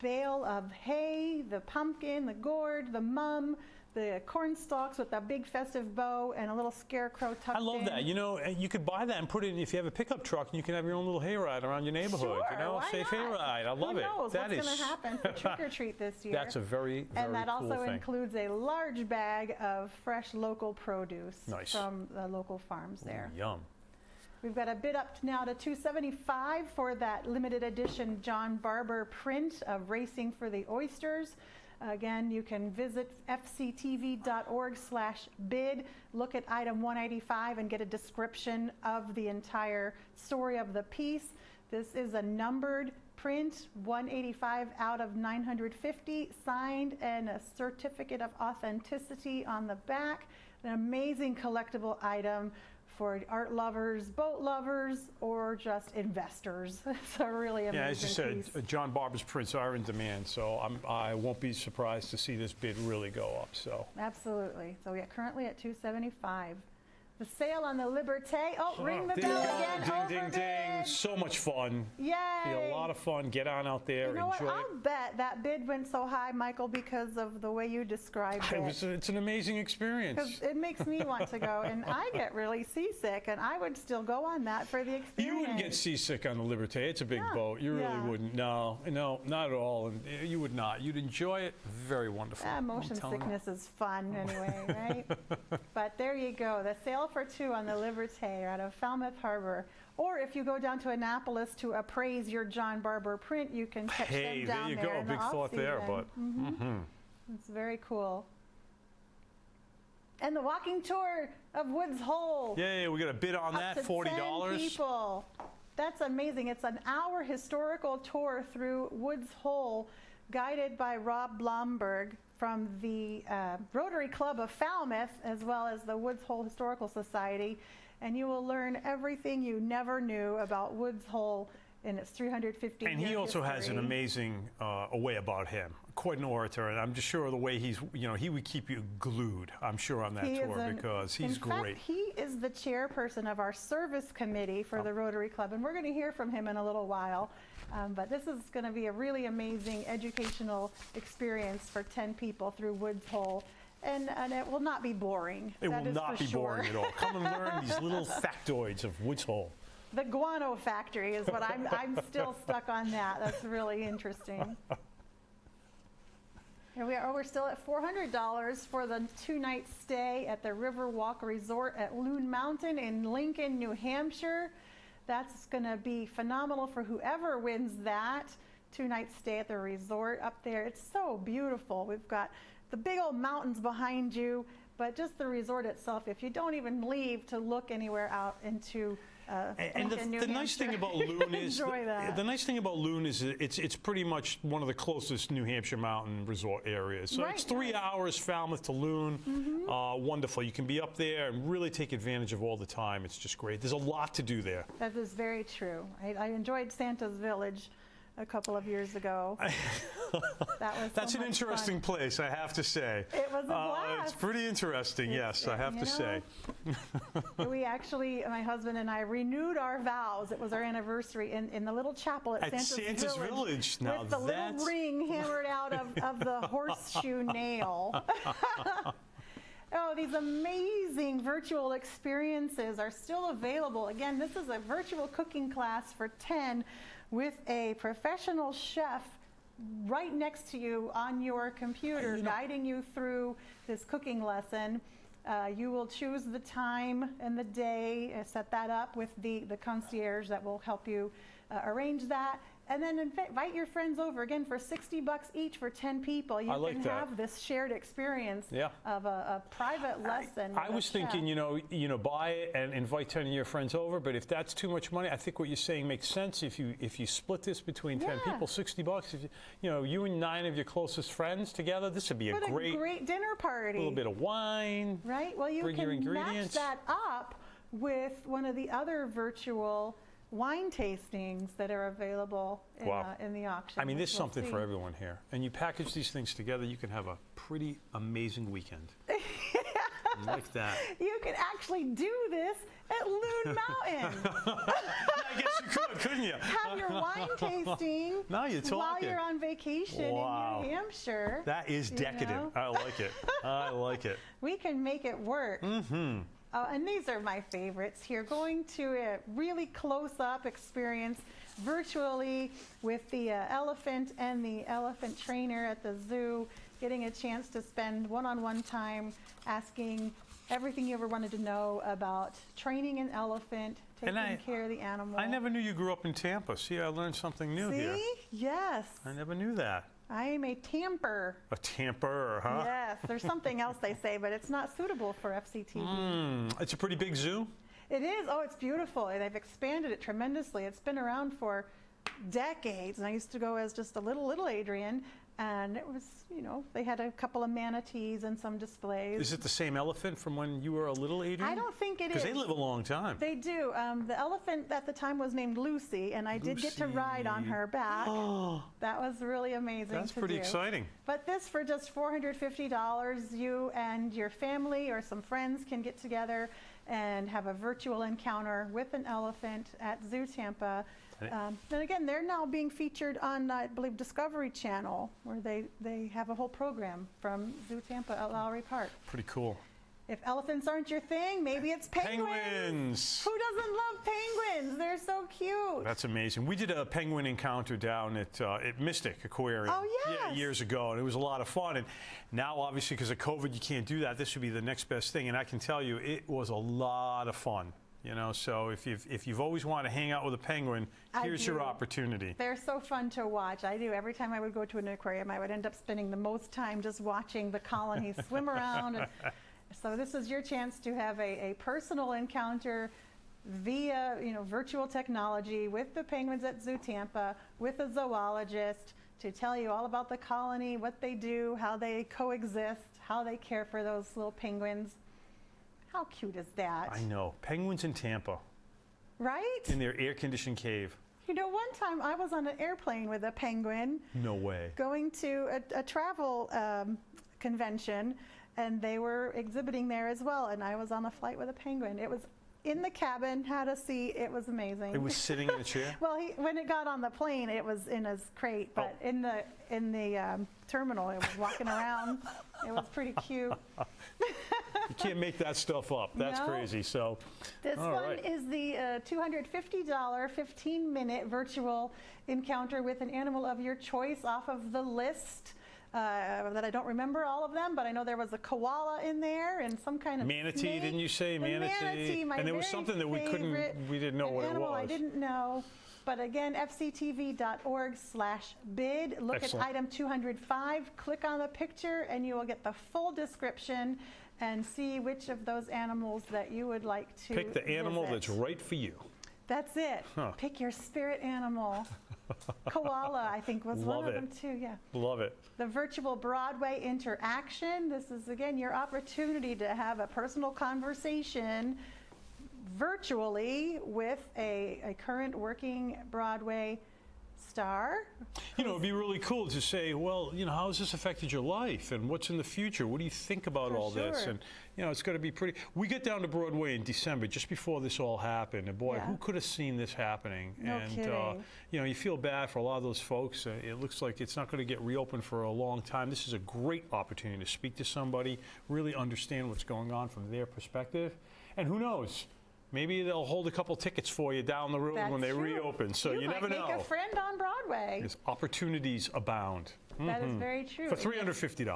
bale of hay, the pumpkin, the gourd, the mum, the corn stalks with a big festive bow and a little scarecrow tucked in. I love that. You know, you could buy that and put it in, if you have a pickup truck, and you can have your own little hayride around your neighborhood. Sure, you know, why safe not? hayride. I love Who it. knows That what's is going to happen for Trick or Treat this year? That's a very, very And that cool also thing. includes a large bag of fresh local produce Nice. from the local farms there. Ooh, yum. We've got a bid up now to $275 for that limited edition John Barber print of Racing for the Oysters. Again, you can visit fctv.org/bid, look at item 185 and get a description of the entire story of the piece. This is a numbered print, 185 out of 950, signed, and a certificate of authenticity on the back. An amazing collectible item for art lovers, boat lovers, or just investors. It's a really amazing Yeah, as you said, piece. John Barber's prints are in demand, so I won't be surprised to see this bid really go up. So. Absolutely. So we are currently at $275. The sale on the Liberté. Oh, ring the bell again. Ding, ding, ding. So much fun. Yay. Be a lot of fun. Get on out there, You know enjoy what? it. I'll bet that bid went so high, Michael, because of the way you described it. It's an amazing experience. Because it makes me want to go, and I get really seasick, and I would still go on that for the experience. You wouldn't get seasick on the Liberté. It's a big boat. You really wouldn't. No, not at all. And you would not. You'd enjoy it. Very wonderful. Motion sickness is fun anyway, right? But there you go. The sale for two on the Liberté out of Falmouth Harbor. Or if you go down to Annapolis to appraise your John Barber print, you can catch them down there you there go. in the Big thought there, off-season. but. It's very cool. And the walking tour of Woods Hole. Yeah, we got a bid on that, Up to $40. 10 people. That's amazing. It's an hour historical tour through Woods Hole, guided by Rob Blomberg from the Rotary Club of Falmouth, as well as the Woods Hole Historical Society. And you will learn everything you never knew about Woods Hole in its 350 And he also has an amazing way about him. Quite an orator, and I'm just sure the way he's, you know, he would keep you glued, I'm sure, on that tour because he's great. In fact, he is the chairperson of our service committee for the Rotary Club, and we're going to hear from him in a little while. But this is going to be a really amazing educational experience for 10 people through Woods Hole. And it will not be boring. It will not be boring at all. Come and learn these little factoids of Woods Hole. The guano factory is what I'm still stuck on that. That's really interesting. Here we are. We're still at $400 for the 2-night stay at the Riverwalk Resort at Loon Mountain in Lincoln, New Hampshire. That's going to be phenomenal for whoever wins that 2-night stay at the resort up there. It's so beautiful. We've got the big old mountains behind you, but just the resort itself, if you don't even leave to look anywhere out into and the nice thing about Loon is the nice thing about Loon is it's pretty much one of the closest New Hampshire mountain resort areas. So it's 3 hours Falmouth to Loon. Wonderful. You can be up there and really take advantage of all the time. It's just great. There's a lot to do there. That is very true. I enjoyed Santa's Village a couple of years ago. That's an interesting place, I have to say. It was a blast. It's pretty interesting, yes, I have to say. We actually, my husband and I, renewed our vows. It was our anniversary in the little chapel at Santa's Village. Now with the little ring hammered out of the horseshoe nail. Oh, these amazing virtual experiences are still available. Again, this is a virtual cooking class for 10 with a professional chef right next to you on your computer, guiding you through this cooking lesson. You will choose the time and the day, set that up with the concierge that will help you arrange that. And then invite your friends over, again, for $60 each for 10 people. You can have this shared experience of a private lesson. I was thinking, buy it and invite 10 of your friends over, but if that's too much money, I think what you're saying makes sense. If you split this between 10 people, $60, if you and 9 of your closest friends together, this would be a great dinner party. A little bit of wine. Right, well, you can match that up with one of the other virtual wine tastings that are available in the auction. I mean, there's something for everyone here. And you package these things together, you can have a pretty amazing weekend. Like that. You could actually do this at Loon Mountain. I guess you could, couldn't you? Have your wine tasting now you're talking. While you're on vacation in New Hampshire. That is decadent. I like it. I like it. We can make it work. Mm-hmm. And these are my favorites here. Going to a really close-up experience virtually with the elephant and the elephant trainer at the zoo, getting a chance to spend one-on-one time asking everything you ever wanted to know about training an elephant, taking care of the animal. I never knew you grew up in Tampa. See, I learned something new here. See? Yes. I never knew that. I am a tamper. A tamper, huh? Yes, there's something else they say, but it's not suitable for FCTV. It's a pretty big zoo? It is. Oh, it's beautiful. They've expanded it tremendously. It's been around for decades, and I used to go as just a little Adrian, and it was, they had a couple of manatees and some displays. Is it the same elephant from when you were a little Adrian? I don't think it is. Because they live a long time. They do. The elephant at the time was named Lucy, and I did get to ride on her back. Oh, that was really amazing. That's pretty exciting. But this, for just $450, you and your family or some friends can get together and have a virtual encounter with an elephant at Zoo Tampa. And again, they're now being featured on, I believe, Discovery Channel, where they have a whole program from Zoo Tampa at Lowry Park. Pretty cool. If elephants aren't your thing, maybe it's penguins. Who doesn't love penguins? They're so cute. That's amazing. We did a penguin encounter down at Mystic Aquarium years ago, and it was a lot of fun. And now, obviously, because of COVID, you can't do that. This would be the next best thing. And I can tell you, it was a lot of fun. So if you've always wanted to hang out with a penguin, here's your opportunity. They're so fun to watch. I do. Every time I would go to an aquarium, I would end up spending the most time just watching the colonies swim around. And so this is your chance to have a personal encounter via virtual technology with the penguins at Zoo Tampa, with a zoologist, to tell you all about the colony, what they do, how they coexist, how they care for those little penguins. How cute is that? I know. Penguins in Tampa. Right? In their air-conditioned cave. One time I was on an airplane with a penguin. No way. Going to a travel convention, and they were exhibiting there as well, and I was on a flight with a penguin. It was in the cabin, had a seat. It was amazing. It was sitting in a chair? Well, when it got on the plane, it was in his crate, but in the terminal, it was walking around. It was pretty cute. You can't make that stuff up. That's crazy. So this one is the $250 15-minute virtual encounter with an animal of your choice off of the list. That I don't remember all of them, but I know there was a koala in there and some kind of manatee. Snake. Didn't you say manatee? And there was something that we didn't know what it was. I didn't know. But again, fctv.org/bid. Look at item 205. Click on the picture, and you will get the full description and see which of those animals that you would like to pick the animal visit. That's right for you. That's it. Huh. Pick your spirit animal. Koala, I think, was one of them too. Yeah. Love it. The virtual Broadway interaction. This is, again, your opportunity to have a personal conversation virtually with a current working Broadway star. You know, it'd be really cool to say, well, you know, how has this affected your life and what's in the future? What do you think about all this? And, you know, it's going to be pretty. We get down to Broadway in December, just before this all happened. And boy, who could have seen this happening? No kidding. You know, you feel bad for a lot of those folks. It looks like it's not going to get reopened for a long time. This is a great opportunity to speak to somebody, really understand what's going on from their perspective. And who knows? Maybe they'll hold a couple tickets for you down the road when they reopen. So you never know. You might make a friend on Broadway. Yes, opportunities abound. That is very true. For $350.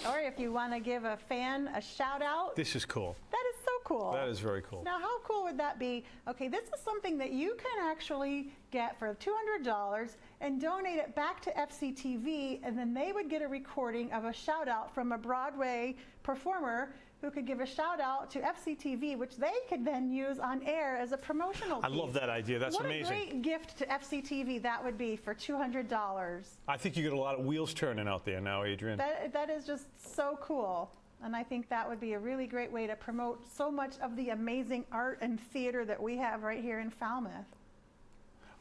Or if you want to give a fan a shout out. This is cool. That is so cool. That is very cool. Now, how cool would that be? Okay, this is something that you can actually get for $200 and donate it back to FCTV, and then they would get a recording of a shout out from a Broadway performer who could give a shout out to FCTV, which they could then use on air as a promotional piece. I love that idea. That's amazing. What a great gift to FCTV that would be for $200. I think you get a lot of wheels turning out there now, Adrian. That is just so cool. And I think that would be a really great way to promote so much of the amazing art and theater that we have right here in Falmouth.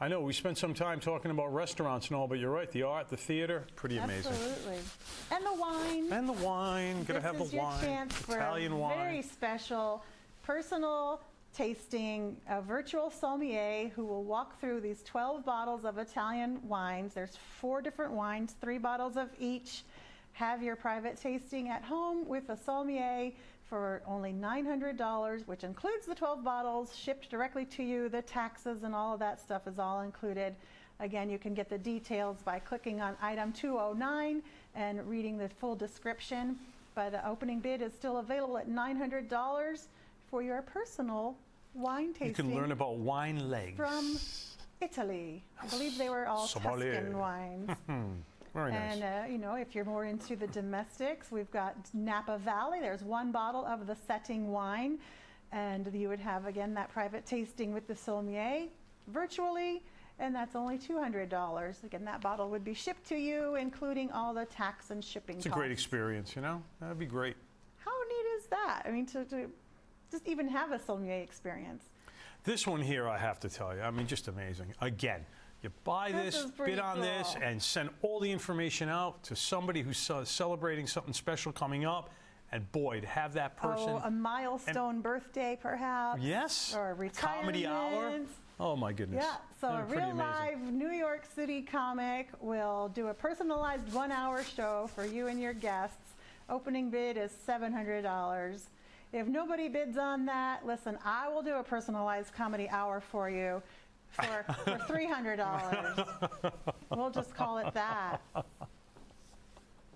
I know, we spent some time talking about restaurants and all, but you're right, the art, the theater, pretty amazing. Absolutely. And the wine. And the wine, gonna have the wine. This is your chance for Italian wine. Very special, personal tasting, a virtual sommelier who will walk through these 12 bottles of Italian wines. There's 4 different wines, 3 bottles of each. Have your private tasting at home with a sommelier for only $900, which includes the 12 bottles shipped directly to you. The taxes and all of that stuff is all included. Again, you can get the details by clicking on item 209 and reading the full description. But the opening bid is still available at $900 for your personal wine tasting. You can learn about wine legs. From Italy. I believe they were all Tuscan wines. Very nice. And, you know, if you're more into the domestics, we've got Napa Valley. There's 1 bottle of the setting wine. And you would have, again, that private tasting with the sommelier virtually. And that's only $200. Again, that bottle would be shipped to you, including all the tax and shipping costs. It's a great experience, you know? That'd be great. How neat is that? I mean, to just even have a sommelier experience. This one here, I have to tell you, I mean, just amazing. Again, you buy this, bid on this, and send all the information out to somebody who's celebrating something special coming up. And boy, to have that person. Oh, a milestone birthday, perhaps. Yes. Or a retirement. Comedy hour. Oh, my goodness. Yeah, so a real live New York City comic will do a personalized 1-hour show for you and your guests. Opening bid is $700. If nobody bids on that, listen, I will do a personalized comedy hour for you. For $300. We'll just call it that.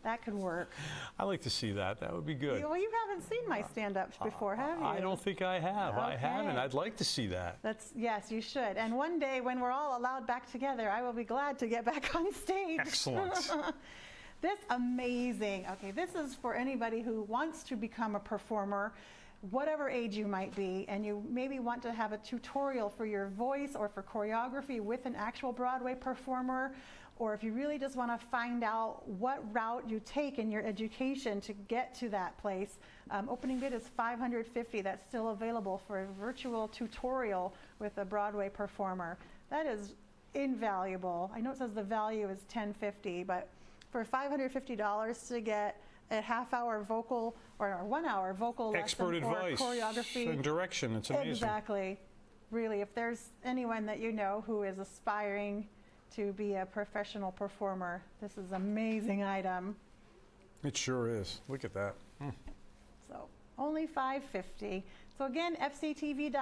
That could work. I like to see that. That would be good. Well, you haven't seen my stand-ups before, have you? I don't think I have. Okay. I haven't. I'd like to see that. Yes, you should. And one day when we're all allowed back together, I will be glad to get back on stage. Excellent. This amazing. Okay, this is for anybody who wants to become a performer, whatever age you might be, and you maybe want to have a tutorial for your voice or for choreography with an actual Broadway performer, or if you really just want to find out what route you take in your education to get to that place. Opening bid is $550. That's still available for a virtual tutorial with a Broadway performer. That is invaluable. I know it says the value is $1050, but for $550 to get a half-hour vocal or a 1-hour vocal expert lesson advice, or choreography and direction. It's amazing. Exactly. Really, if there's anyone that you know who is aspiring to be a professional performer, this is an amazing item. It sure is. Look at that. So only $550. So again, fctv.org/bid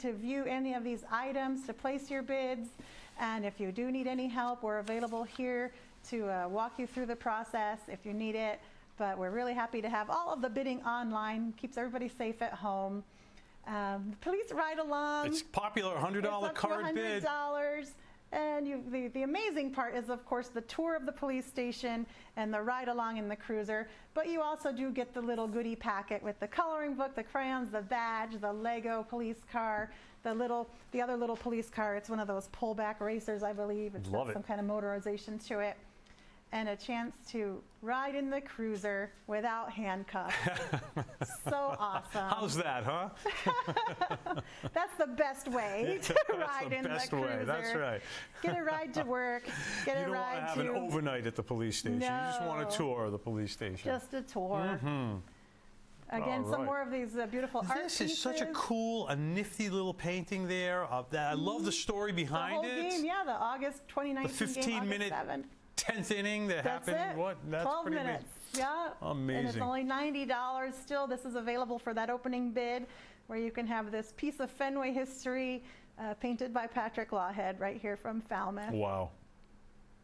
to view any of these items, to place your bids. And if you do need any help, we're available here to walk you through the process if you need it. But we're really happy to have all of the bidding online. Keeps everybody safe at home. Police ride along. It's popular, $100 card bid. $100. And the amazing part is, of course, the tour of the police station and the ride along in the cruiser. But you also do get the little goodie packet with the coloring book, the crayons, the badge, the Lego police car, the other little police car. It's one of those pullback racers, I believe. It's got some kind of motorization to it. and a chance to ride in the cruiser without handcuffs. So awesome. How's that, huh? That's the best way to ride in the cruiser. That's right. Get a ride to work. Get a ride to... You don't want to have an overnight at the police station. No. You just want a tour of the police station. Just a tour. Again, some more of these beautiful art pieces. This is such a cool, a nifty little painting there. I love the story behind the whole it. Game, yeah, the August 2019 the 15-minute 10th inning that happened. That's 12 pretty minutes. Yeah. Amazing. And it's only $90 still. This is available for that opening bid, where you can have this piece of Fenway history painted by Patrick Lawhead right here from Falmouth. Wow.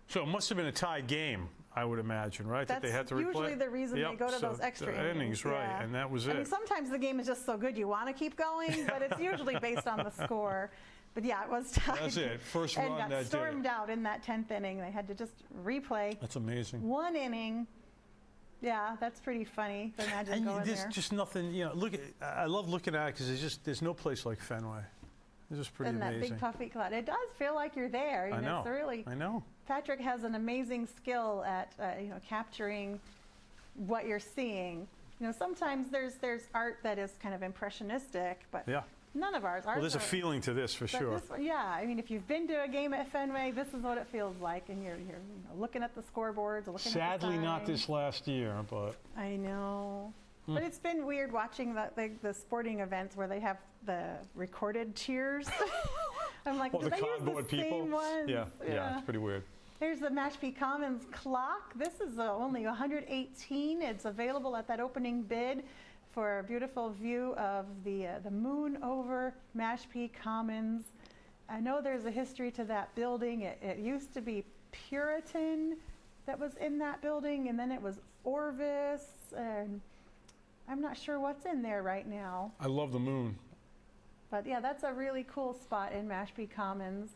So it must have been a tied game, I would imagine, right? That's that they had to usually the reason they go to those extra innings, right? Yeah. And that was I it. mean, sometimes the game is just so good you want to keep going, but it's usually based on the score. But yeah, it was tied. That's it. First run and got stormed out in that 10th inning. They had to just replay. That's amazing. One inning. Yeah, that's pretty funny. Imagine and going there's there. just nothing. You know, look. I love looking at it because there's no place like Fenway. It's just pretty amazing. And that big puffy cloud. It does feel like you're there. You I know. It's really, I know. Patrick has an amazing skill at capturing what you're seeing. You know, sometimes there's art that is kind of impressionistic, but none of ours are. Well, there's a feeling to this for sure. Yeah, I mean, if you've been to a game at Fenway, this is what it feels like, and you're looking at the scoreboards, looking at the Sadly, signs. not this last year, but. I know. But it's been weird watching the sporting events where they have the recorded cheers. I'm like, the did they use cardboard the people? same ones? Yeah, it's pretty weird. Here's the Mashpee Commons clock. This is only $118. It's available at that opening bid for a beautiful view of the moon over Mashpee Commons. I know there's a history to that building. It used to be Puritan that was in that building, and then it was Orvis, and I'm not sure what's in there right now. I love the moon. But yeah, that's a really cool spot in Mashpee Commons.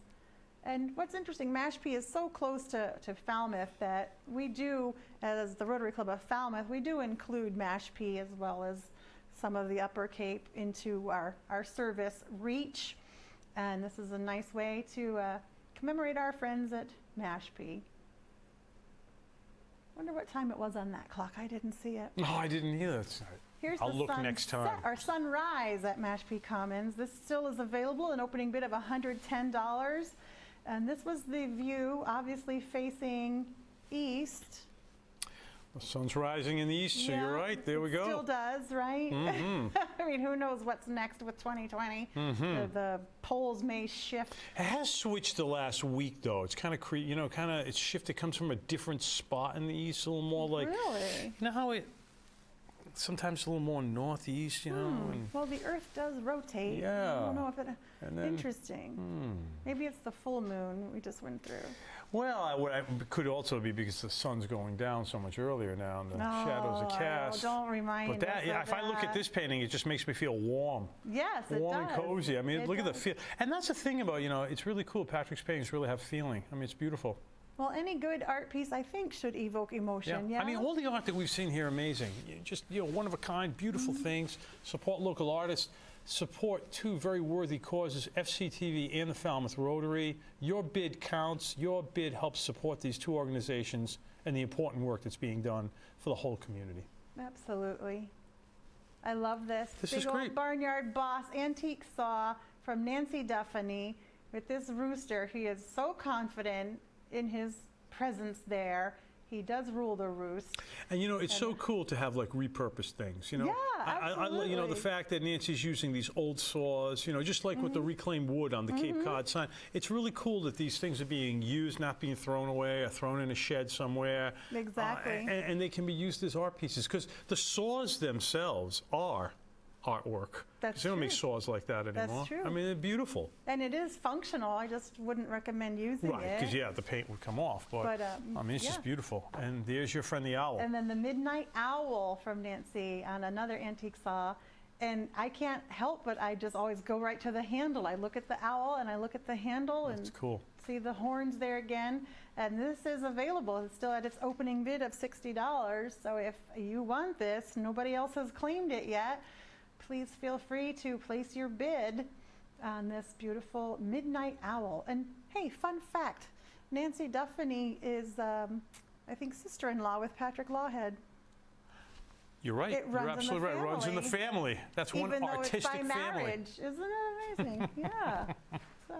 And what's interesting, Mashpee is so close to Falmouth that we do, as the Rotary Club of Falmouth, we do include Mashpee as well as some of the Upper Cape into our service reach. And this is a nice way to commemorate our friends at Mashpee. Wonder what time it was on that clock. I didn't see it. No, I didn't either. Here's I'll the look next time. Our sunrise at Mashpee Commons. This still is available, an opening bid of $110. And this was the view, obviously facing east. The sun's rising in the east, so you're right. There we go. Still does, right? Mm-hmm. I mean, who knows what's next with 2020? Mm-hmm. The polls may shift. It has switched the last week, though. It's kind of, it's shifted. It comes from a different spot in the east, a little more like. Really? You know how it. Sometimes a little more northeast, you know. And well, the Earth does rotate. Yeah. I don't know if it. And then, interesting. Maybe it's the full moon we just went through. Well, it could also be because the sun's going down so much earlier now, and the shadows are cast. Don't remind me. But if I look at this painting, it just makes me feel warm. Yes, it does. Warm and cozy. I mean, look at the feel. And that's the thing about, it's really cool. Patrick's paintings really have feeling. I mean, it's beautiful. Well, any good art piece, I think, should evoke emotion. Yeah. I mean, all the art that we've seen here, amazing. Just, one of a kind, beautiful things. Support local artists. Support two very worthy causes, FCTV and the Falmouth Rotary. Your bid counts. Your bid helps support these two organizations and the important work that's being done for the whole community. Absolutely. I love this. This Big is great. Old Barnyard Boss antique saw from Nancy Duffany with this rooster. He is so confident in his presence there. He does rule the roost. And it's so cool to have repurposed things. Yeah, absolutely. The fact that Nancy's using these old saws, just like with the reclaimed wood on the Cape Cod sign. It's really cool that these things are being used, not being thrown away or thrown in a shed somewhere. Exactly. And they can be used as art pieces because the saws themselves are artwork. That's They don't true. make saws like that anymore. That's true. I mean, they're beautiful. And it is functional. I just wouldn't recommend using it. Right, because the paint would come off. But I mean, it's just beautiful. And there's your friend the owl. And then the Midnight Owl from Nancy on another antique saw. And I can't help but I just always go right to the handle. I look at the owl and I look at the handle. That's cool. See the horns there again. And this is available. It's still at its opening bid of $60. So if you want this, nobody else has claimed it yet. Please feel free to place your bid on this beautiful Midnight Owl. And hey, fun fact, Nancy Duffany is I think, sister-in-law with Patrick Lawhead. You're right. It runs You're absolutely right. It runs in the family. That's one artistic Even though it's by family. marriage. Isn't it amazing? Yeah. So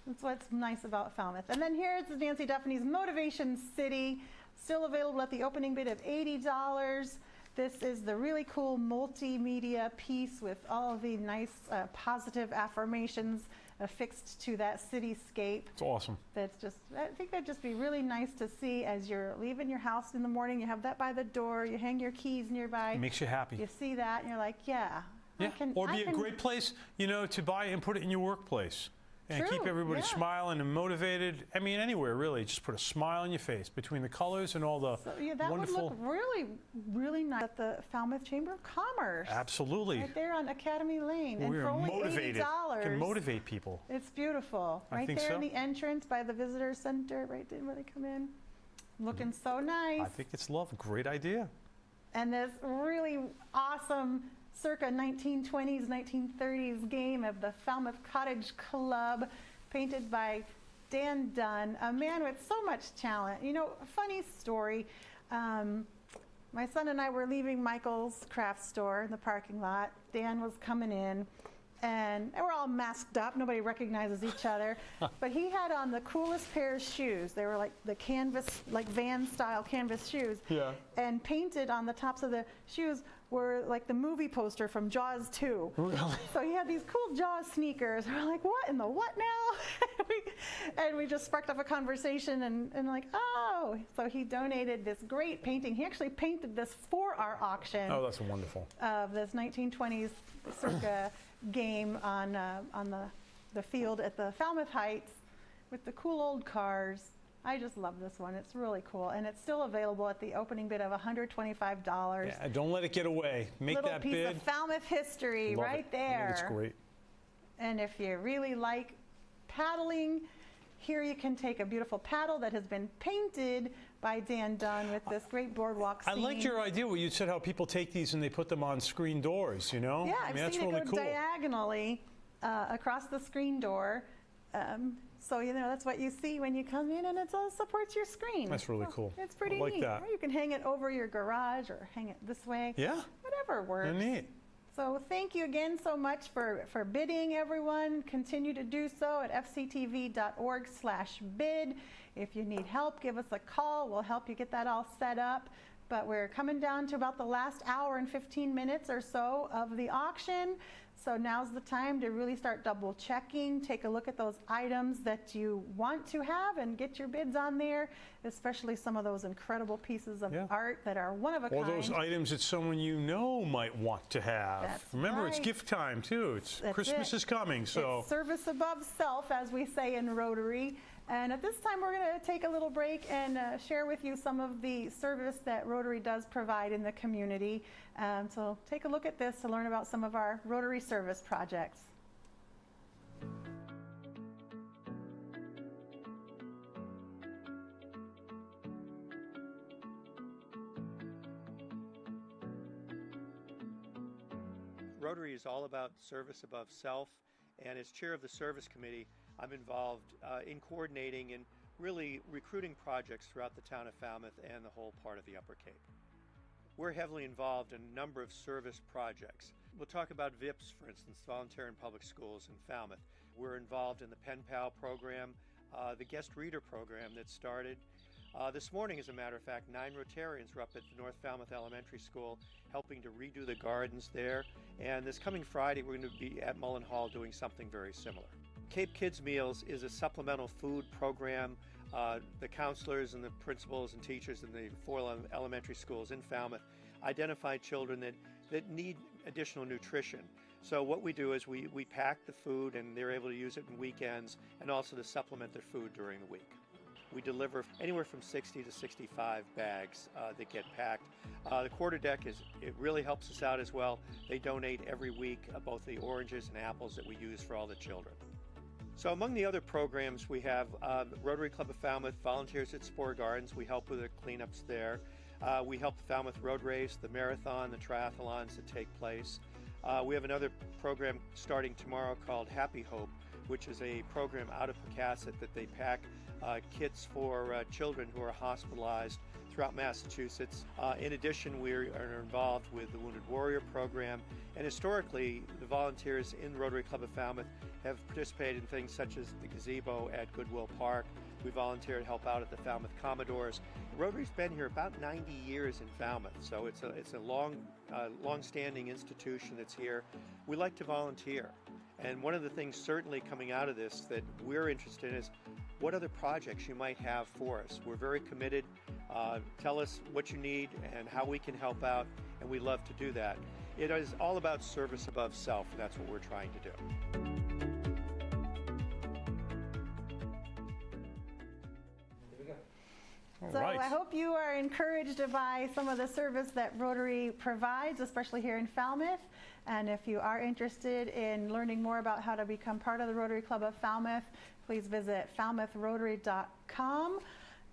that's what's nice about Falmouth. And then here's Nancy Duffney's Motivation City, still available at the opening bid of $80. This is the really cool multimedia piece with all of the nice positive affirmations affixed to that cityscape. It's awesome. That's just, I think that'd just be really nice to see as you're leaving your house in the morning. You have that by the door, you hang your keys nearby. It makes you happy. You see that and you're like, yeah. Yeah, or be a great place, you know, to buy and put it in your workplace. And keep everybody smiling and motivated. I mean, anywhere, really. Just put a smile on your face between the colors and all the that wonderful... would look really, really nice at the Falmouth Chamber of Commerce. Absolutely. Right there on Academy Lane. Well, and for only motivated. $80. Can motivate people. It's beautiful. I Right think there so. in the entrance by the visitor center, right there where they come in. Looking so nice. I think it's love. Great idea. And this really awesome circa 1920s, 1930s game of the Falmouth Cottage Club, painted by Dan Dunn, a man with so much talent. You know, a funny story. My son and I were leaving Michael's craft store in the parking lot. Dan was coming in, and we're all masked up. Nobody recognizes each other. But he had on the coolest pair of shoes. They were like the canvas, like Van-style canvas shoes. Yeah. And painted on the tops of the shoes were like the movie poster from Jaws 2. Really? So he had these cool Jaws sneakers. We're like, what in the what now? and we just sparked up a conversation and like, oh. So he donated this great painting. He actually painted this for our auction. Oh, that's wonderful. Of this 1920s circa game on the field at the Falmouth Heights with the cool old cars. I just love this one. It's really cool. And it's still available at the opening bid of $125. Yeah, don't let it get away. Make Little that piece bid. of Falmouth history Love right it. there. I think it's great. And if you really like paddling, here you can take a beautiful paddle that has been painted by Dan Dunn with this great boardwalk scene. I liked your idea where you said how people take these and they put them on screen doors, you know? Yeah, I mean, I've that's seen really it go cool. diagonally across the screen door. So, you know, that's what you see when you come in, and it all supports your screen. That's really cool. It's pretty I like neat. that. Or you can hang it over your garage or hang it this way. Yeah. Whatever works. Neat. So thank you again so much for bidding, everyone. Continue to do so at fctv.org/bid. If you need help, give us a call. We'll help you get that all set up. But we're coming down to about the last hour and 15 minutes or so of the auction. So now's the time to really start double checking, take a look at those items that you want to have and get your bids on there, especially some of those incredible pieces of art that are one of a kind. All those items that someone you know might want to have. That's Remember, it's right. gift time too. That's Christmas it. is coming, so. It's service above self, as we say in Rotary. And at this time, we're going to take a little break and share with you some of the service that Rotary does provide in the community. So take a look at this to learn about some of our Rotary service projects. Rotary is all about service above self, and as chair of the service committee, I'm involved in coordinating and really recruiting projects throughout the town of Falmouth and the whole part of the Upper Cape. We're heavily involved in a number of service projects. We'll talk about VIPS, for instance, Volunteer in Public Schools in Falmouth. We're involved in the Pen Pal program, the guest reader program that started. This morning, as a matter of fact, 9 Rotarians were up at the North Falmouth Elementary School helping to redo the gardens there. And this coming Friday, we're going to be at Mullen Hall doing something very similar. Cape Kids Meals is a supplemental food program. The counselors and the principals and teachers in the 4 elementary schools in Falmouth identify children that need additional nutrition. So what we do is we pack the food, and they're able to use it on weekends and also to supplement their food during the week. We deliver anywhere from 60 to 65 bags that get packed. The quarter deck it really helps us out as well. They donate every week both the oranges and apples that we use for all the children. So among the other programs, we have Rotary Club of Falmouth, Volunteers at Spore Gardens. We help with the cleanups there. We help the Falmouth Road Race, the marathon, the triathlons that take place. We have another program starting tomorrow called Happy Hope, which is a program out of Pocasset that they pack kits for children who are hospitalized throughout Massachusetts. In addition, we are involved with the Wounded Warrior program, and historically the volunteers in the Rotary Club of Falmouth have participated in things such as the gazebo at Goodwill Park. We volunteer to help out at the Falmouth Commodores. Rotary's been here about 90 years in Falmouth, so it's a long-standing institution that's here. We like to volunteer, and one of the things certainly coming out of this that we're interested in is what other projects you might have for us. We're very committed. Tell us what you need and how we can help out, and we love to do that. It is all about service above self, and that's what we're trying to do. So I hope you are encouraged by some of the service that Rotary provides, especially here in Falmouth. And if you are interested in learning more about how to become part of the Rotary Club of Falmouth, please visit falmouthrotary.com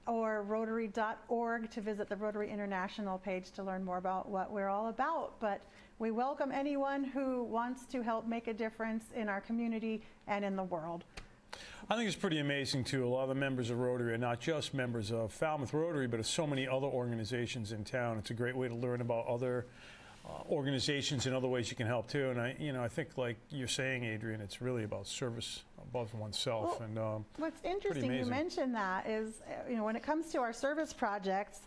or rotary.org to visit the Rotary International page to learn more about what we're all about. But we welcome anyone who wants to help make a difference in our community and in the world. I think it's pretty amazing, too. A lot of the members of Rotary are not just members of Falmouth Rotary, but of so many other organizations in town. It's a great way to learn about other organizations and other ways you can help, too. And I think, like you're saying, Adrian, it's really about service above oneself. Well, and what's interesting you mentioned that is, when it comes to our service projects,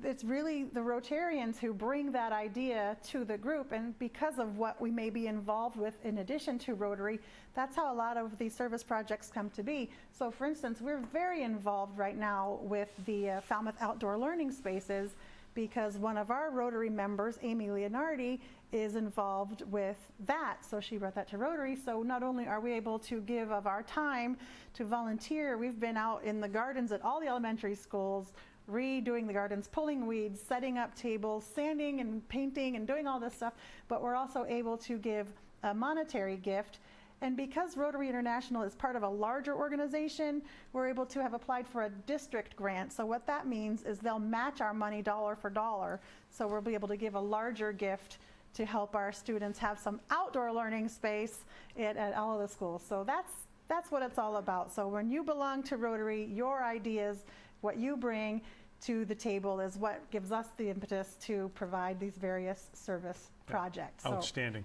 it's really the Rotarians who bring that idea to the group, and because of what we may be involved with in addition to Rotary, that's how a lot of these service projects come to be. So for instance, we're very involved right now with the Falmouth Outdoor Learning Spaces because one of our Rotary members, Amy Leonardi, is involved with that. So she brought that to Rotary. So not only are we able to give of our time to volunteer, we've been out in the gardens at all the elementary schools redoing the gardens, pulling weeds, setting up tables, sanding and painting and doing all this stuff, but we're also able to give a monetary gift. And because Rotary International is part of a larger organization, we're able to have applied for a district grant. So what that means is they'll match our money dollar for dollar. So we'll be able to give a larger gift to help our students have some outdoor learning space at all of the schools. So that's what it's all about. So when you belong to Rotary, your ideas, what you bring to the table is what gives us the impetus to provide these various service projects. Outstanding.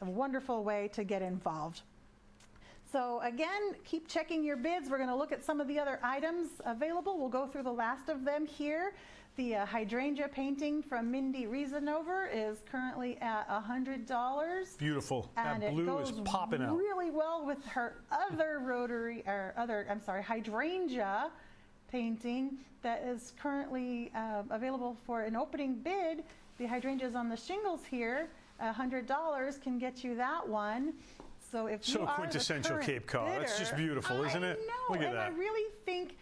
So, a wonderful way to get involved. So again, keep checking your bids. We're going to look at some of the other items available. We'll go through the last of them here. The hydrangea painting from Mindy Riesenover is currently at $100. Beautiful. And that blue is popping out. Really well with her other hydrangea painting that is currently available for an opening bid. The hydrangeas on the shingles here, $100 can get you that one. So if you are quintessential Cape Cod. Bidder, that's just beautiful, isn't it? I know, Look at that. I really think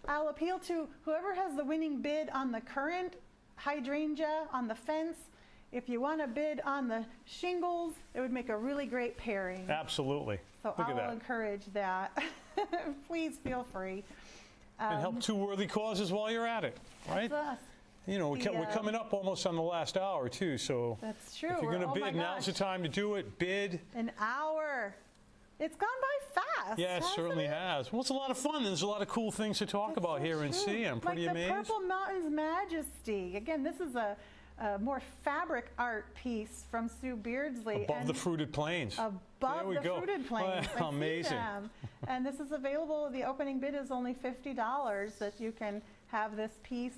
I'll appeal to whoever has the winning bid on the current hydrangea on the fence. If you want to bid on the shingles, it would make a really great pairing. Absolutely. So I will encourage that. Please feel free. And help two worthy causes while you're at it, right? That's us. We're coming up almost on the last hour, too, so that's true. If you're going to bid, now's the time to do it. Bid. An hour. It's gone by fast. Yeah, it certainly has. Well, it's a lot of fun. There's a lot of cool things to talk about here and see. I'm pretty amazed. Like the Purple Mountains Majesty. Again, this is a more fabric art piece from Sue Beardsley. Above the fruited plains. Above the fruited plains. Wow, amazing. And this is available. The opening bid is only $50 that you can have this piece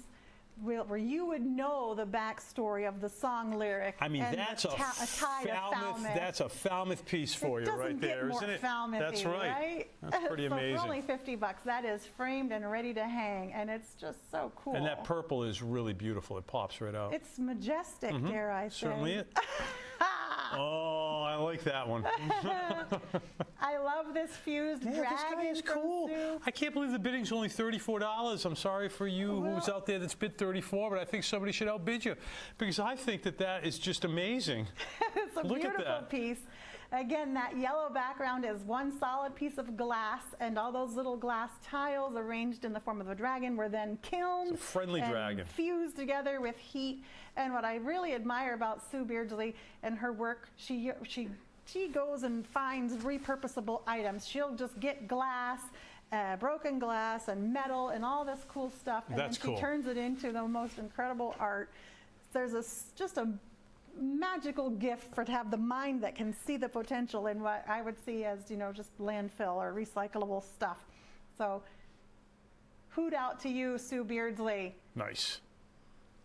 where you would know the backstory of the song lyric. I mean, that's that's a Falmouth piece for you right there, isn't it? That's right. That's pretty amazing. For only $50, that is framed and ready to hang, and it's just so cool. And that purple is really beautiful. It pops right out. It's majestic, dare I say. Certainly it. Oh, I like that one. I love this fused dragon. This guy is cool. I can't believe the bidding's only $34. I'm sorry for you who's out there that's bid $34, but I think somebody should outbid you because I think that is just amazing. It's a beautiful piece. Again, that yellow background is one solid piece of glass, and all those little glass tiles arranged in the form of a dragon were then kilned. It's a friendly dragon. Fused together with heat. And what I really admire about Sue Beardsley and her work, she goes and finds repurposable items. She'll just get glass broken glass and metal and all this cool stuff. And That's then she cool. turns it into the most incredible art. There's just a magical gift to have the mind that can see the potential in what I would see as, just landfill or recyclable stuff. So hoot out to you, Sue Beardsley. Nice.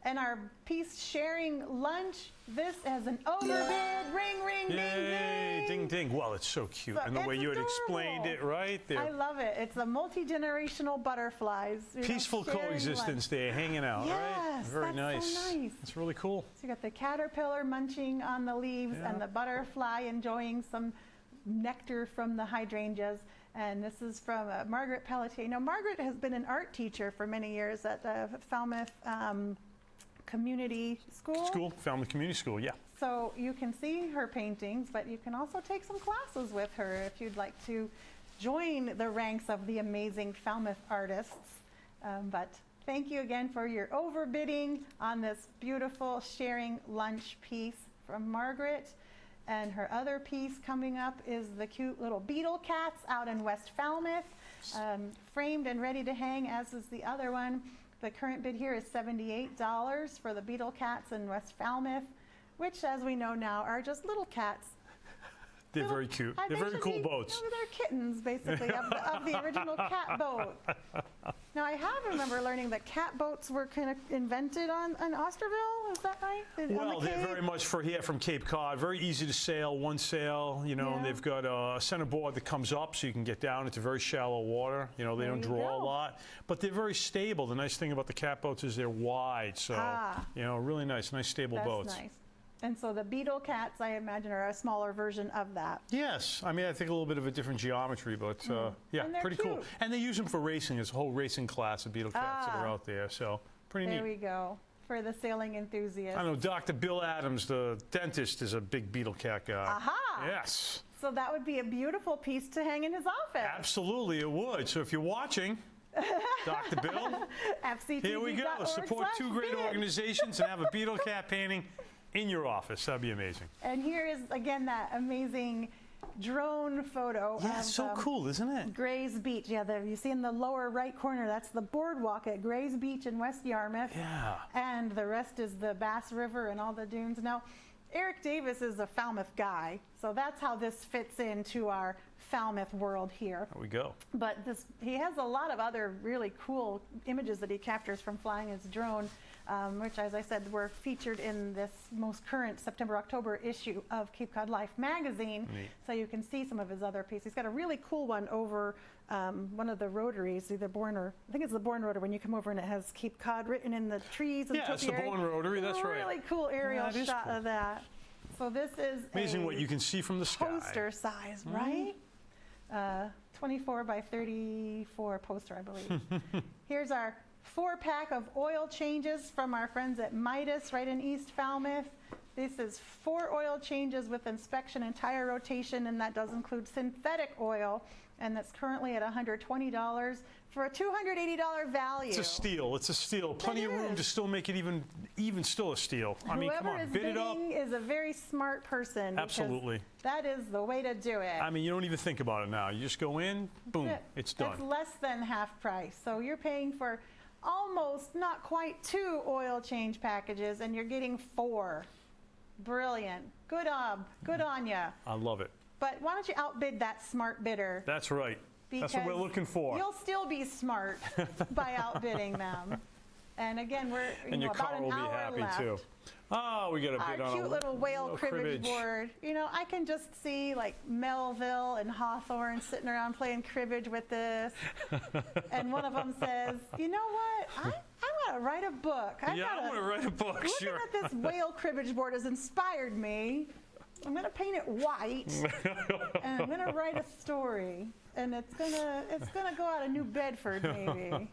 And our piece sharing lunch, this has an overbid, ring, ring, ding, Yay, ding. ding, ding. Well, it's so cute. So And the way it's you had adorable. explained it right there. I love it. It's a multi-generational butterflies. Peaceful sharing coexistence lunch. there, hanging out, right? Yes, Very that's nice. so nice. It's really cool. So you got the caterpillar munching on the leaves and the butterfly enjoying some nectar from the hydrangeas. And this is from Margaret Pelletier. Now, Margaret has been an art teacher for many years at the Falmouth Community School. Falmouth Community School, yeah. So you can see her paintings, but you can also take some classes with her if you'd like to join the ranks of the amazing Falmouth artists. But thank you again for your overbidding on this beautiful sharing lunch piece from Margaret. And her other piece coming up is the cute little beetle cats out in West Falmouth, framed and ready to hang, as is the other one. The current bid here is $78 for the beetle cats in West Falmouth, which, as we know now, are just little cats. They're very cute. They're very cool boats. They're kittens, basically, of the original cat boat. Now, I remember learning that cat boats were kind of invented on Osterville. Is that right? Well, they're very much from Cape Cod. Very easy to sail, one sail, and they've got a center board that comes up so you can get down into very shallow water. They don't draw a lot, but they're very stable. The nice thing about the cat boats is they're wide, so, really nice stable boats. That's nice. And so the beetle cats, I imagine, are a smaller version of that. Yes. I mean, I think a little bit of a different geometry, but yeah, pretty cool. And they use them for racing. There's a whole racing class of beetle cats that are out there, so pretty neat. There we go, for the sailing enthusiasts. I know Dr. Bill Adams, the dentist, is a big beetle cat guy. Aha! Yes. So that would be a beautiful piece to hang in his office. Absolutely, it would. So if you're watching, Dr. Bill, FCTV. Here we go. Support two great organizations and have a beetle cat painting in your office. That'd be amazing. And here is, again, that amazing drone photo. Yeah, it's so cool, isn't it? Gray's Beach. Yeah, you see in the lower right corner, that's the boardwalk at Gray's Beach in West Yarmouth. Yeah. And the rest is the Bass River and all the dunes. Now, Eric Davis is a Falmouth guy, so that's how this fits into our Falmouth world here. There we go. But he has a lot of other really cool images that he captures from flying his drone, which, as I said, were featured in this most current September-October issue of Cape Cod Life magazine. Neat. So you can see some of his other pieces. He's got a really cool one over one of the rotaries, either Bourne or, I think it's the Bourne Rotary, when you come over and it has Cape Cod written in the trees. And yeah, it's the Bourne Rotary, that's right. Really cool aerial shot of that. So this is amazing what you can see from the sky. Poster size, right? 24 by 34 poster, I believe. Here's our 4-pack of oil changes from our friends at Midas right in East Falmouth. This is 4 oil changes with inspection and tire rotation, and that does include synthetic oil, and that's currently at $120 for a $280 value. It's a steal. It's a steal. Plenty of room to still make it even still a steal. I mean, come on, bid it up. Whoever is bidding is a very smart person. Absolutely. That is the way to do it. I mean, you don't even think about it now. You just go in, boom, it's done. That's less than half price. So you're paying for almost, not quite 2 oil change packages, and you're getting 4. Brilliant. Good on ya. I love it. But why don't you outbid that smart bidder? That's right. That's what we're looking for. You'll still be smart by outbidding them. And again, we're and your about car an will be hour happy left. too. Oh, we got a bid on Our cute little whale cribbage cribbage board. I can just see like Melville and Hawthorne sitting around playing cribbage with this. And one of them says, you know what? I'm going to write a book. I'm going to write a book, sure. Looking at this whale cribbage board has inspired me. I'm going to paint it white, and I'm going to write a story, and it's going to go out of New Bedford, maybe.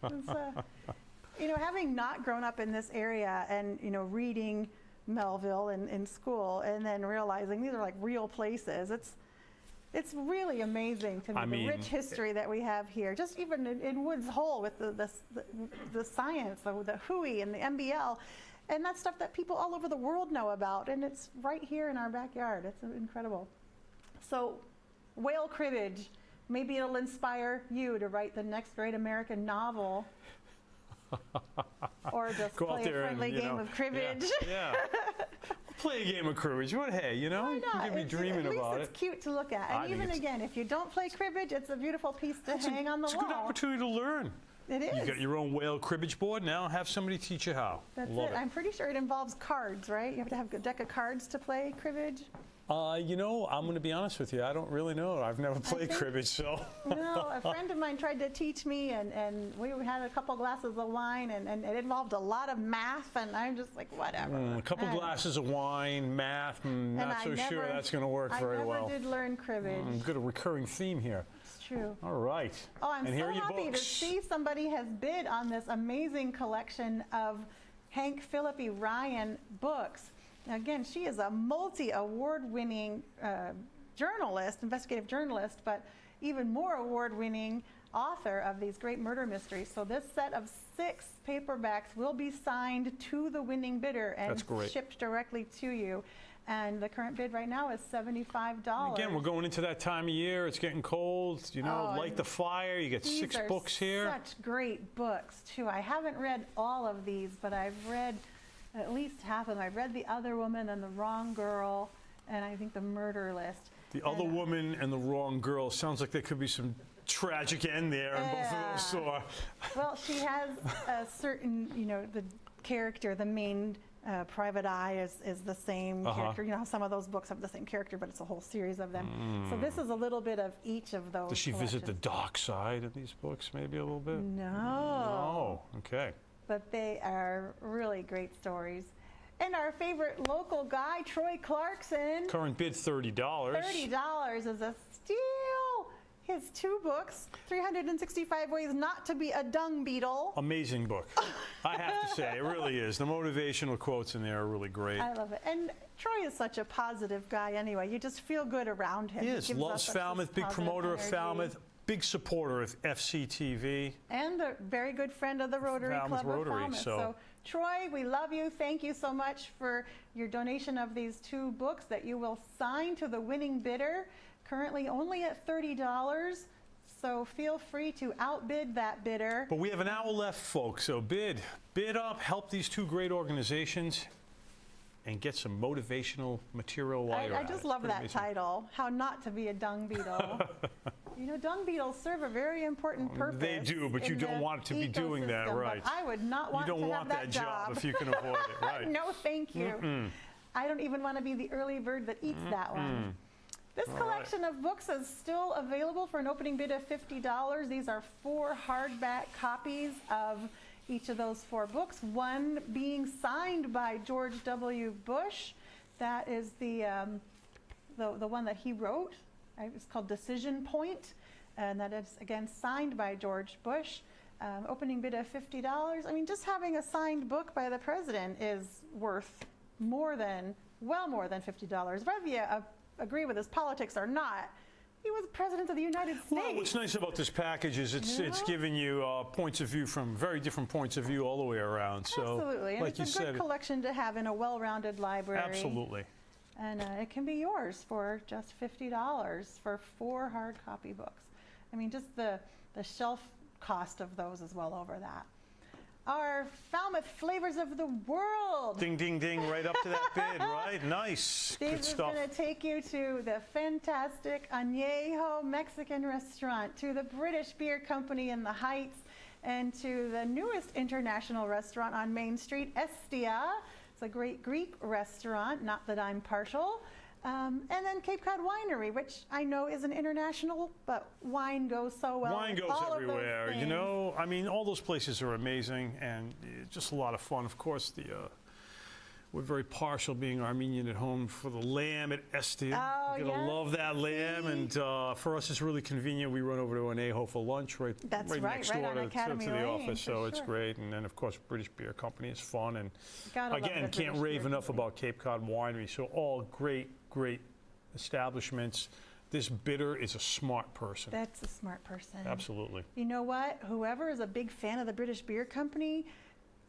Having not grown up in this area and, reading Melville in school and then realizing these are like real places, it's really amazing to me, the rich history that we have here. Just even in Woods Hole with the science, the WHOI and the MBL, and that's stuff that people all over the world know about, and it's right here in our backyard. It's incredible. So, whale cribbage, maybe it'll inspire you to write the next great American novel. Or just Go out play a there friendly and, game of cribbage. Yeah. Play a game of cribbage. What, hey, you know, you can be dreaming about it. It's cute to look at. And even again, if you don't play cribbage, it's a beautiful piece to hang on the wall. It's a good opportunity to learn. It is. You got your own whale cribbage board. Now have somebody teach you how. That's Love it. I'm pretty sure it involves cards, right? You have to have a deck of cards to play cribbage. You know, I'm going to be honest with you. I don't really know. I've never played cribbage, so. No, a friend of mine tried to teach me, and we had a couple glasses of wine, and it involved a lot of math, and I'm just like, whatever. A couple glasses of wine, math, not so sure that's going to work very well. I never did learn cribbage. Good, a recurring theme here. It's true. All right. Oh, I'm and so here are your happy books. to see somebody has bid on this amazing collection of Hank Philippi Ryan books. Now, again, she is a multi-award-winning journalist, investigative journalist, but even more award-winning author of these great murder mysteries. So this set of 6 paperbacks will be signed to the winning bidder and shipped directly to you. And the current bid right now is $75. Again, we're going into that time of year. It's getting cold. You know, light the fire. You get 6 books here. Such great books, too. I haven't read all of these, but I've read at least half of them. I've read The Other Woman and The Wrong Girl, and I think The Murder List. The Other Woman and The Wrong Girl. Sounds like there could be some tragic end there in both of those. So, well, she has a certain, you know, the character, the main Private Eye is the same character. You know how some of those books have the same character, but it's a whole series of them. So this is a little bit of each of those. Does she visit the dark side of these books maybe a little bit? No. No. Okay. But they are really great stories. And our favorite local guy, Troy Clarkson. Current bid $30. $30 is a steal. His 2 books, 365 Ways Not to Be a Dung Beetle. Amazing book. I have to say, it really is. The motivational quotes in there are really great. I love it. And Troy is such a positive guy anyway. You just feel good around him. He is. Loves Falmouth, big promoter of Falmouth, big supporter of FCTV. And a very good friend of the Rotary Club of Falmouth. So, Troy, we love you. Thank you so much for your donation of these 2 books that you will sign to the winning bidder. Currently only at $30, so feel free to outbid that bidder. But we have an hour left, folks, so bid up, help these 2 great organizations, and get some motivational material while you're at it. I just love that title, How Not to Be a Dung Beetle. You know, dung beetles serve a very important purpose. They do, but you don't want to be doing that, right? I would not want to have that job. You don't want that job if you can avoid it, right? No, thank you. I don't even want to be the early bird that eats that one. This collection of books is still available for an opening bid of $50. These are 4 hardback copies of each of those 4 books, one being signed by George W. Bush. That is the one that he wrote. It's called Decision Point, and that is, again, signed by George Bush. Opening bid of $50. I mean, just having a signed book by the president is worth well more than $50. Whether you agree with his politics or not, he was president of the United States. Well, what's nice about this package is it's giving you points of view from very different points of view all the way around. So, absolutely, and like it's a good collection to have in a well-rounded library. Absolutely. And it can be yours for just $50 for 4 hard copy books. I mean, just the shelf cost of those is well over that. Our Falmouth Flavors of the World. Ding, ding, ding, right up to that bid, right? Nice. Good stuff. This is going to take you to the fantastic Añejo Mexican restaurant, to the British Beer Company in the Heights, and to the newest international restaurant on Main Street, Estia. It's a great Greek restaurant, not that I'm partial. And then Cape Cod Winery, which I know is an international, but wine goes so well. Wine goes everywhere. You know, I mean, all those places are amazing and just a lot of fun. Of course, we're very partial, being Armenian at home, for the lamb at Estia. Oh, You're going to love that lamb. And for us, it's really convenient. We run over to Añejo for lunch right next door to the office. So it's great. And then, of course, British Beer Company is fun. And again, can't rave enough about Cape Cod Winery. So all great establishments. This bidder is a smart person. That's a smart person. Absolutely. You know what? Whoever is a big fan of the British Beer Company,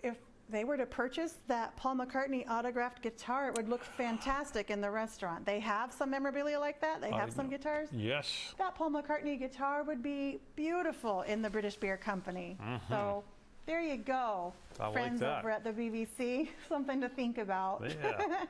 if they were to purchase that Paul McCartney autographed guitar, it would look fantastic in the restaurant. They have some memorabilia like that. They have some guitars. Yes. That Paul McCartney guitar would be beautiful in the British Beer Company. So there you go, friends over at the BBC. Something to think about. Yeah.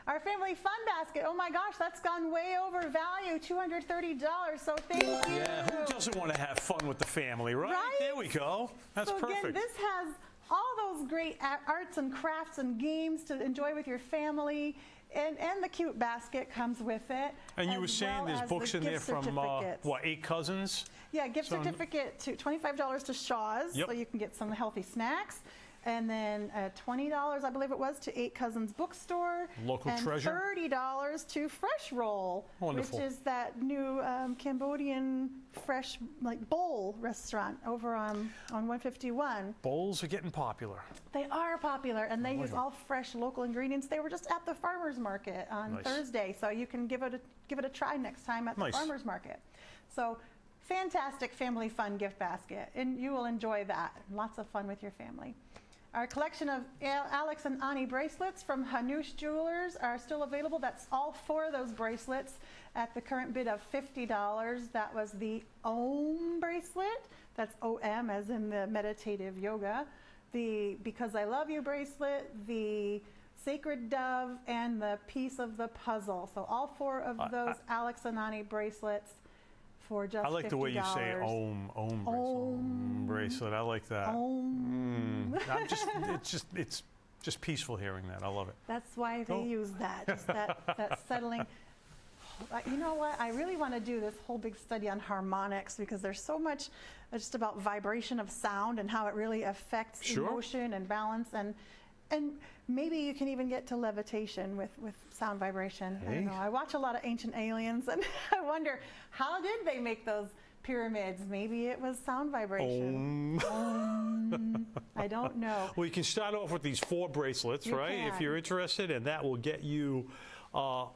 Our family fun basket, oh my gosh, that's gone way over value, $230, so thank you. Yeah, who doesn't want to have fun with the family, right? There we go. That's perfect. Again, this has all those great arts and crafts and games to enjoy with your family, and the cute basket comes with it. And you were saying there's books in there from, what, 8 cousins? Yeah, gift certificate to $25 to Shaw's, so you can get some healthy snacks. And then $20, I believe it was, to 8 Cousins Bookstore. Local treasure. And $30 to Fresh Roll, Wonderful. which is that new Cambodian fresh bowl restaurant over on 151. Bowls are getting popular. They are popular, and they use all fresh local ingredients. They were just at the farmers market on Thursday, so you can give it a try next time at the farmers market. So fantastic family fun gift basket, and you will enjoy that. Lots of fun with your family. Our collection of Alex and Ani bracelets from Hanush Jewelers are still available. That's all 4 of those bracelets at the current bid of $50. That was the OM bracelet. That's OM as in the meditative yoga. The Because I Love You bracelet, the Sacred Dove, and the Piece of the Puzzle. So all 4 of those Alex and Ani bracelets for just $50. I like the way you say Om bracelet. I like that. It's just peaceful hearing that. I love it. That's why they use that. Just that settling. You know what? I really want to do this whole big study on harmonics, because there's so much just about vibration of sound and how it really affects emotion and balance, and maybe you can even get to levitation with sound vibration. I don't know. I watch a lot of Ancient Aliens, and I wonder, how did they make those pyramids? Maybe it was sound vibration. I don't know. Well, you can start off with these 4 bracelets, right? If you're interested, and that will get you a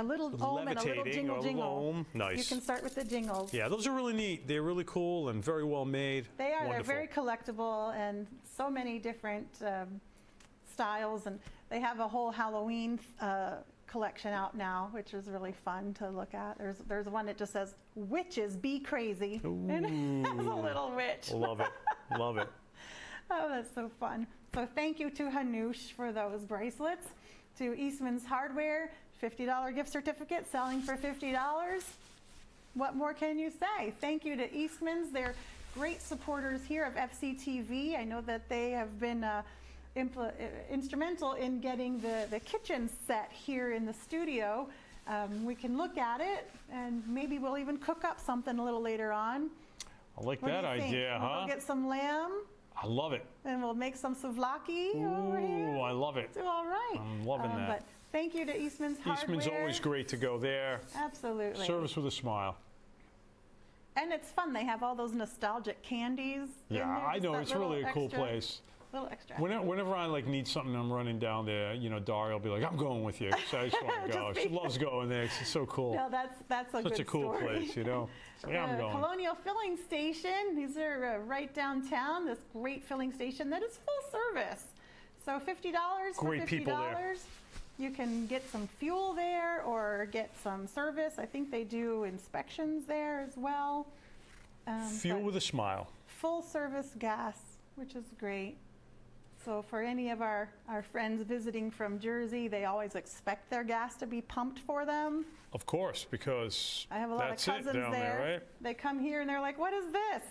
little Om and a little jingle jingle. Nice. You can start with the jingles. Yeah, those are really neat. They're really cool and very well made. They are. Wonderful. They're very collectible, and so many different styles, and they have a whole Halloween collection out now, which is really fun to look at. There's one that just says "Witches Be Crazy," and it has a little witch. Love it, love it. Oh, that's so fun. So thank you to Hanush for those bracelets. To Eastman's Hardware, $50 gift certificate selling for $50. What more can you say? Thank you to Eastman's. They're great supporters here of FCTV. I know that they have been instrumental in getting the kitchen set here in the studio. We can look at it, and maybe we'll even cook up something a little later on. I like that idea, huh? We'll get some lamb. I love it. And we'll make some souvlaki over here. Ooh, I love it. Do all right. I'm loving that. But thank you to Eastman's Hardware. Eastman's always great to go there. Absolutely. Service with a smile. And it's fun. They have all those nostalgic candies. Yeah, I know. It's really a cool place. Little extra. Whenever I need something, I'm running down there. Dari will be like, "I'm going with you." So I just want to go. She loves going there. It's so cool. No, that's such good a cool story. place, So yeah, I'm going. Colonial Filling Station. These are right downtown. This great filling station that is full service. So $50 for $50. People there. You can get some fuel there or get some service. I think they do inspections there as well. Fuel with a smile. Full service gas, which is great. So for any of our friends visiting from Jersey, they always expect their gas to be pumped for them. Of course, because I have a lot of cousins down there, right? They come here and they're like, "What is this?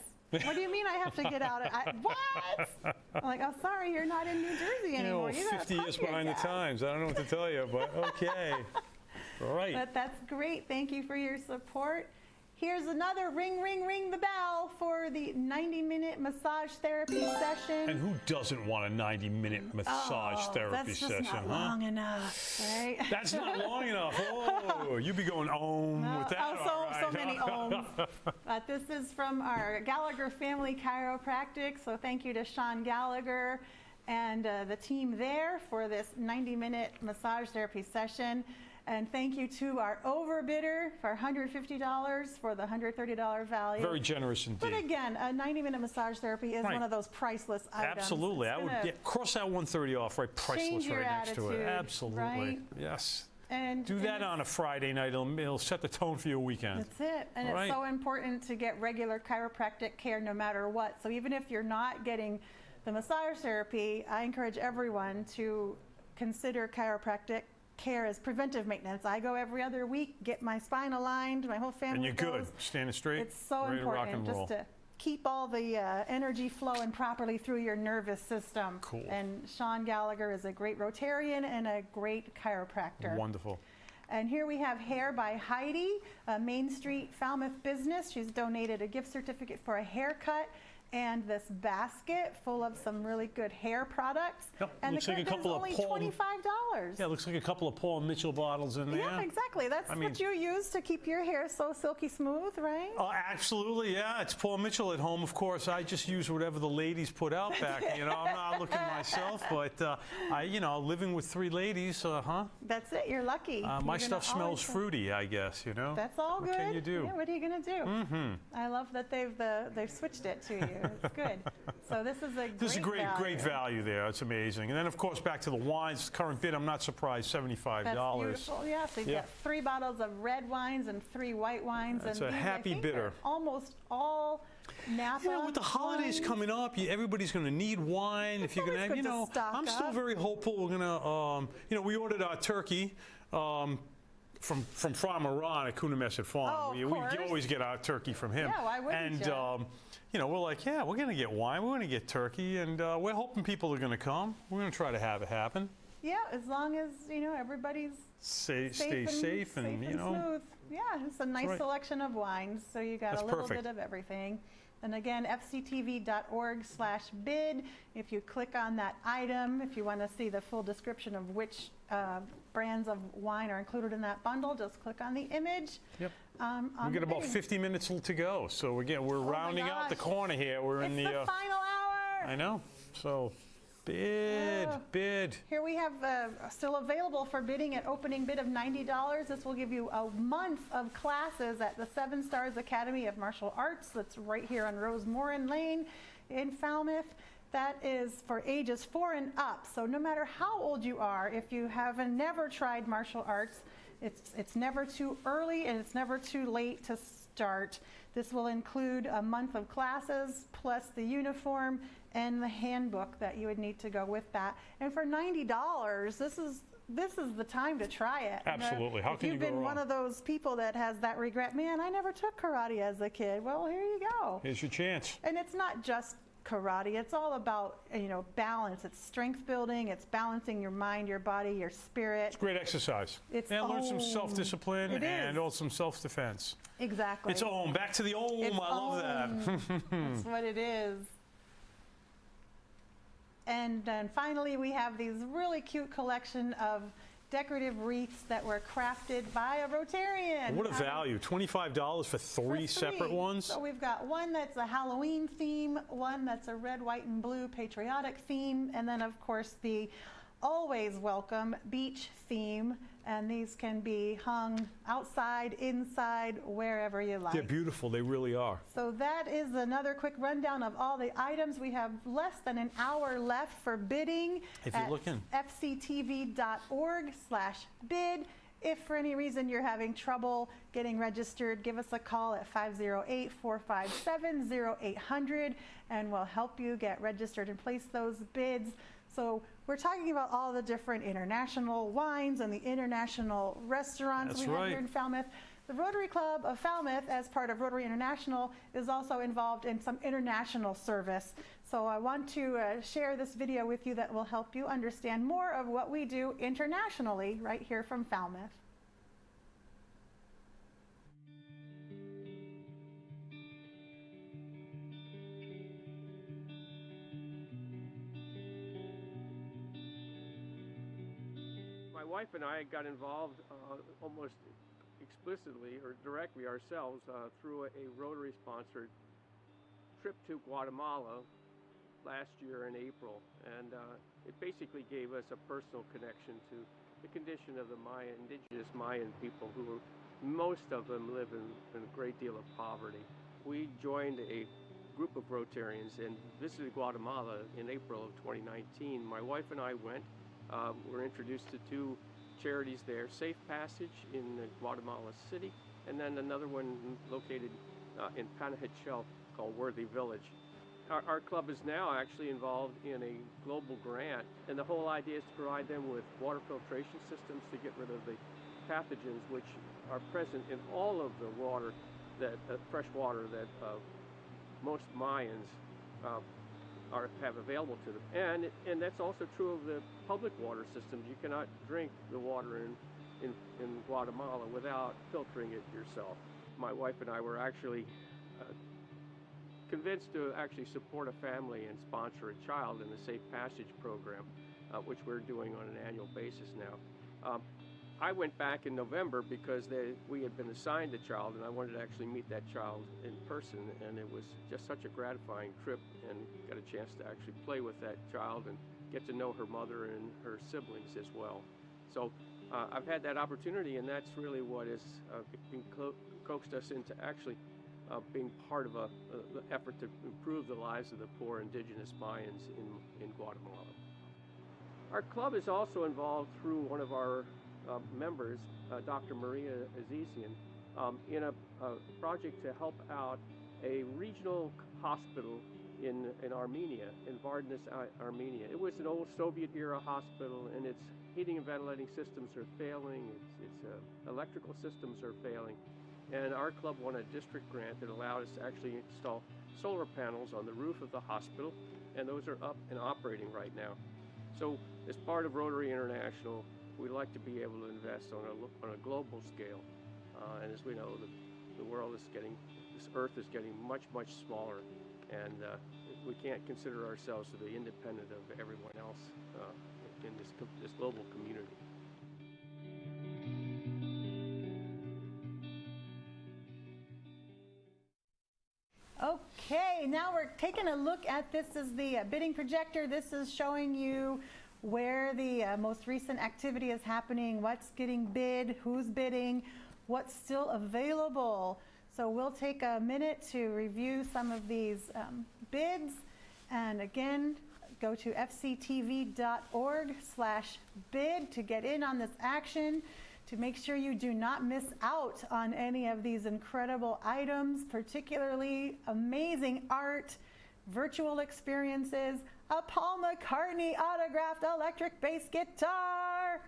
What do you mean I have to get out of what?" I'm like, "Oh, sorry, you're not in New Jersey anymore. You 50 years behind the times. I don't know what to tell you, but okay. Right. But that's great. Thank you for your support. Here's another ring, ring, ring the bell for the 90-minute massage therapy session. And who doesn't want a 90-minute massage therapy session, that's just not long enough, right? That's not long enough. Oh, you'd be going with that. So many ohms. But this is from our Gallagher Family Chiropractic, so thank you to Sean Gallagher. and the team there for this 90-minute massage therapy session. And thank you to our overbidder for $150 for the $130 value. Very generous indeed. But again, a 90-minute massage therapy is one of those priceless items. Absolutely. I would cross that 130 off, right? Priceless right next to it. Absolutely. Right? Yes. And do that on a Friday night. It'll set the tone for your weekend. That's it. And it's so important to get regular chiropractic care no matter what. So even if you're not getting the massage therapy, I encourage everyone to consider chiropractic care as preventive maintenance. I go every other week, get my spine aligned, my whole family And you're goes. good. Standing straight. It's so ready important to rock and roll. just to keep all the energy flowing properly through your nervous system. Cool. And Sean Gallagher is a great Rotarian and a great chiropractor. Wonderful. And here we have Hair by Heidi, a Main Street Falmouth business. She's donated a gift certificate for a haircut and this basket full of some really good hair products. Yep. And looks the like a couple only of Paul, $25. Yeah, looks like a couple of Paul Mitchell bottles in there. Yeah, exactly. That's what you use to keep your hair so silky smooth, right? Oh, absolutely, yeah. It's Paul Mitchell at home, of course. I just use whatever the ladies put out back. I'm not looking myself, but living with 3 ladies, That's it. You're lucky. My stuff smells fruity, I guess. That's all good. What can you do? Yeah, what are you gonna do? Mm-hmm. I love that they've switched it to you. It's good. So this is a great value there. It's amazing. And then, of course, back to the wines. Current bid, I'm not surprised, $75. That's beautiful. Yeah, so you've got 3 bottles of red wines and 3 white wines. That's and a these, happy bidder. Almost all Napa. With the holidays coming up, everybody's going to need wine. If you're going to, I'm still very hopeful. We're going to, we ordered our turkey. From Farmer Ron at Coonamessett Farm. Oh, we always get our turkey from him. Yeah, why wouldn't you? We're like, we're going to get wine, we're going to get turkey, and we're hoping people are going to come. We're going to try to have it happen. Yeah, as long as, everybody's stay safe and smooth. Yeah, it's a nice selection of wines, so you got a little bit of everything. And again, fctv.org/bid. If you click on that item, if you want to see the full description of which brands of wine are included in that bundle, just click on the image. Yep. We've got about 50 minutes to go, so we're rounding out the corner here. We're in the final hour. I know. So bid. Here we have still available for bidding at opening bid of $90. This will give you a month of classes at the 7 Stars Academy of Martial Arts. That's right here on Rosemoran Lane in Falmouth. That is for ages 4 and up. So no matter how old you are, if you have never tried martial arts, it's never too early and it's never too late to start. This will include a month of classes plus the uniform and the handbook that you would need to go with that. And for $90, this is the time to try it. Absolutely. How can you go wrong? If you've been one of those people that has that regret, man, I never took karate as a kid. Well, here you go. Here's your chance. And it's not just karate. It's all about, balance. It's strength building. It's balancing your mind, your body, your spirit. It's great exercise. Learn some self-discipline and also some self-defense. Exactly. It's OM. Back to the OM. I love that. That's what it is. And then finally, we have these really cute collection of decorative wreaths that were crafted by a Rotarian. What a value. $25 for 3 separate ones? So we've got one that's a Halloween theme, one that's a red, white, and blue patriotic theme, and then, of course, the always welcome beach theme. And these can be hung outside, inside, wherever you like. They're beautiful. They really are. So that is another quick rundown of all the items. We have less than an hour left for bidding. If you're looking. fctv.org/bid. If for any reason you're having trouble getting registered, give us a call at 508-457-0800 and we'll help you get registered and place those bids. So we're talking about all the different international wines and the international restaurants we have here in Falmouth. The Rotary Club of Falmouth, as part of Rotary International, is also involved in some international service. So I want to share this video with you that will help you understand more of what we do internationally right here from Falmouth. My wife and I got involved almost explicitly or directly ourselves through a Rotary-sponsored trip to Guatemala last year in April, and it basically gave us a personal connection to the condition of the indigenous Mayan people, who most of them live in a great deal of poverty. We joined a group of Rotarians and visited Guatemala in April of 2019. My wife and I went. Were introduced to two charities there, Safe Passage in Guatemala City, and then another one located in Panajachel called Worthy Village. Our club is now actually involved in a global grant, and the whole idea is to provide them with water filtration systems to get rid of the pathogens which are present in all of the water, that fresh water that most Mayans have available to them. And that's also true of the public water systems. You cannot drink the water in Guatemala without filtering it yourself. My wife and I were actually convinced to actually support a family and sponsor a child in the Safe Passage program, which we're doing on an annual basis now. I went back in November because we had been assigned a child, and I wanted to actually meet that child in person, and it was just such a gratifying trip, and got a chance to actually play with that child and get to know her mother and her siblings as well. So I've had that opportunity, and that's really what has coaxed us into actually being part of the effort to improve the lives of the poor indigenous Mayans in Guatemala. Our club is also involved through one of our members, Dr. Maria Azizian, in a project to help out a regional hospital in Armenia, in Vardanis, Armenia. It was an old Soviet-era hospital, and its heating and ventilating systems are failing, its electrical systems are failing, and our club won a district grant that allowed us to actually install solar panels on the roof of the hospital, and those are up and operating right now. So as part of Rotary International, we like to be able to invest on a global scale, and as we know, the world is this earth is getting much, much smaller, and we can't consider ourselves to be independent of everyone else in this global community. Okay, now we're taking a look at, this is the bidding projector. This is showing you where the most recent activity is happening, what's getting bid, who's bidding, what's still available. So we'll take a minute to review some of these bids, and again, go to fctv.org/bid to get in on this action, to make sure you do not miss out on any of these incredible items, particularly amazing art, virtual experiences, a Paul McCartney autographed electric bass guitar.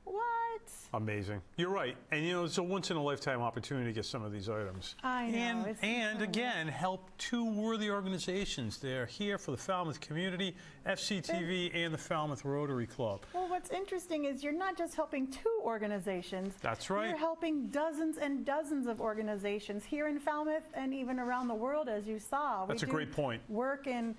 What? Amazing. You're right. And you know, it's a once-in-a-lifetime opportunity to get some of these items. I know. And again, help two worthy organizations. They're here for the Falmouth community, FCTV and the Falmouth Rotary Club. Well, what's interesting is you're not just helping two organizations. That's right. You're helping dozens and dozens of organizations here in Falmouth and even around the world, as you saw. That's a great point. Work in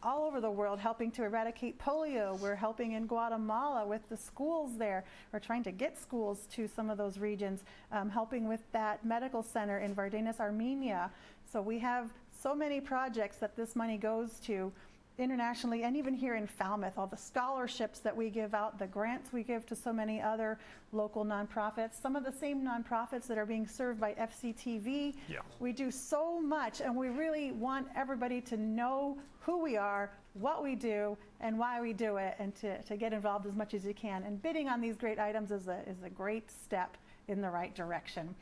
all over the world helping to eradicate polio. We're helping in Guatemala with the schools there. We're trying to get schools to some of those regions, helping with that medical center in Vardanis, Armenia. So we have so many projects that this money goes to internationally, and even here in Falmouth, all the scholarships that we give out, the grants we give to so many other local nonprofits, some of the same nonprofits that are being served by FCTV. Yeah. We do so much, and we really want everybody to know who we are, what we do, and why we do it, and to get involved as much as you can. And bidding on these great items is a great step in the right direction.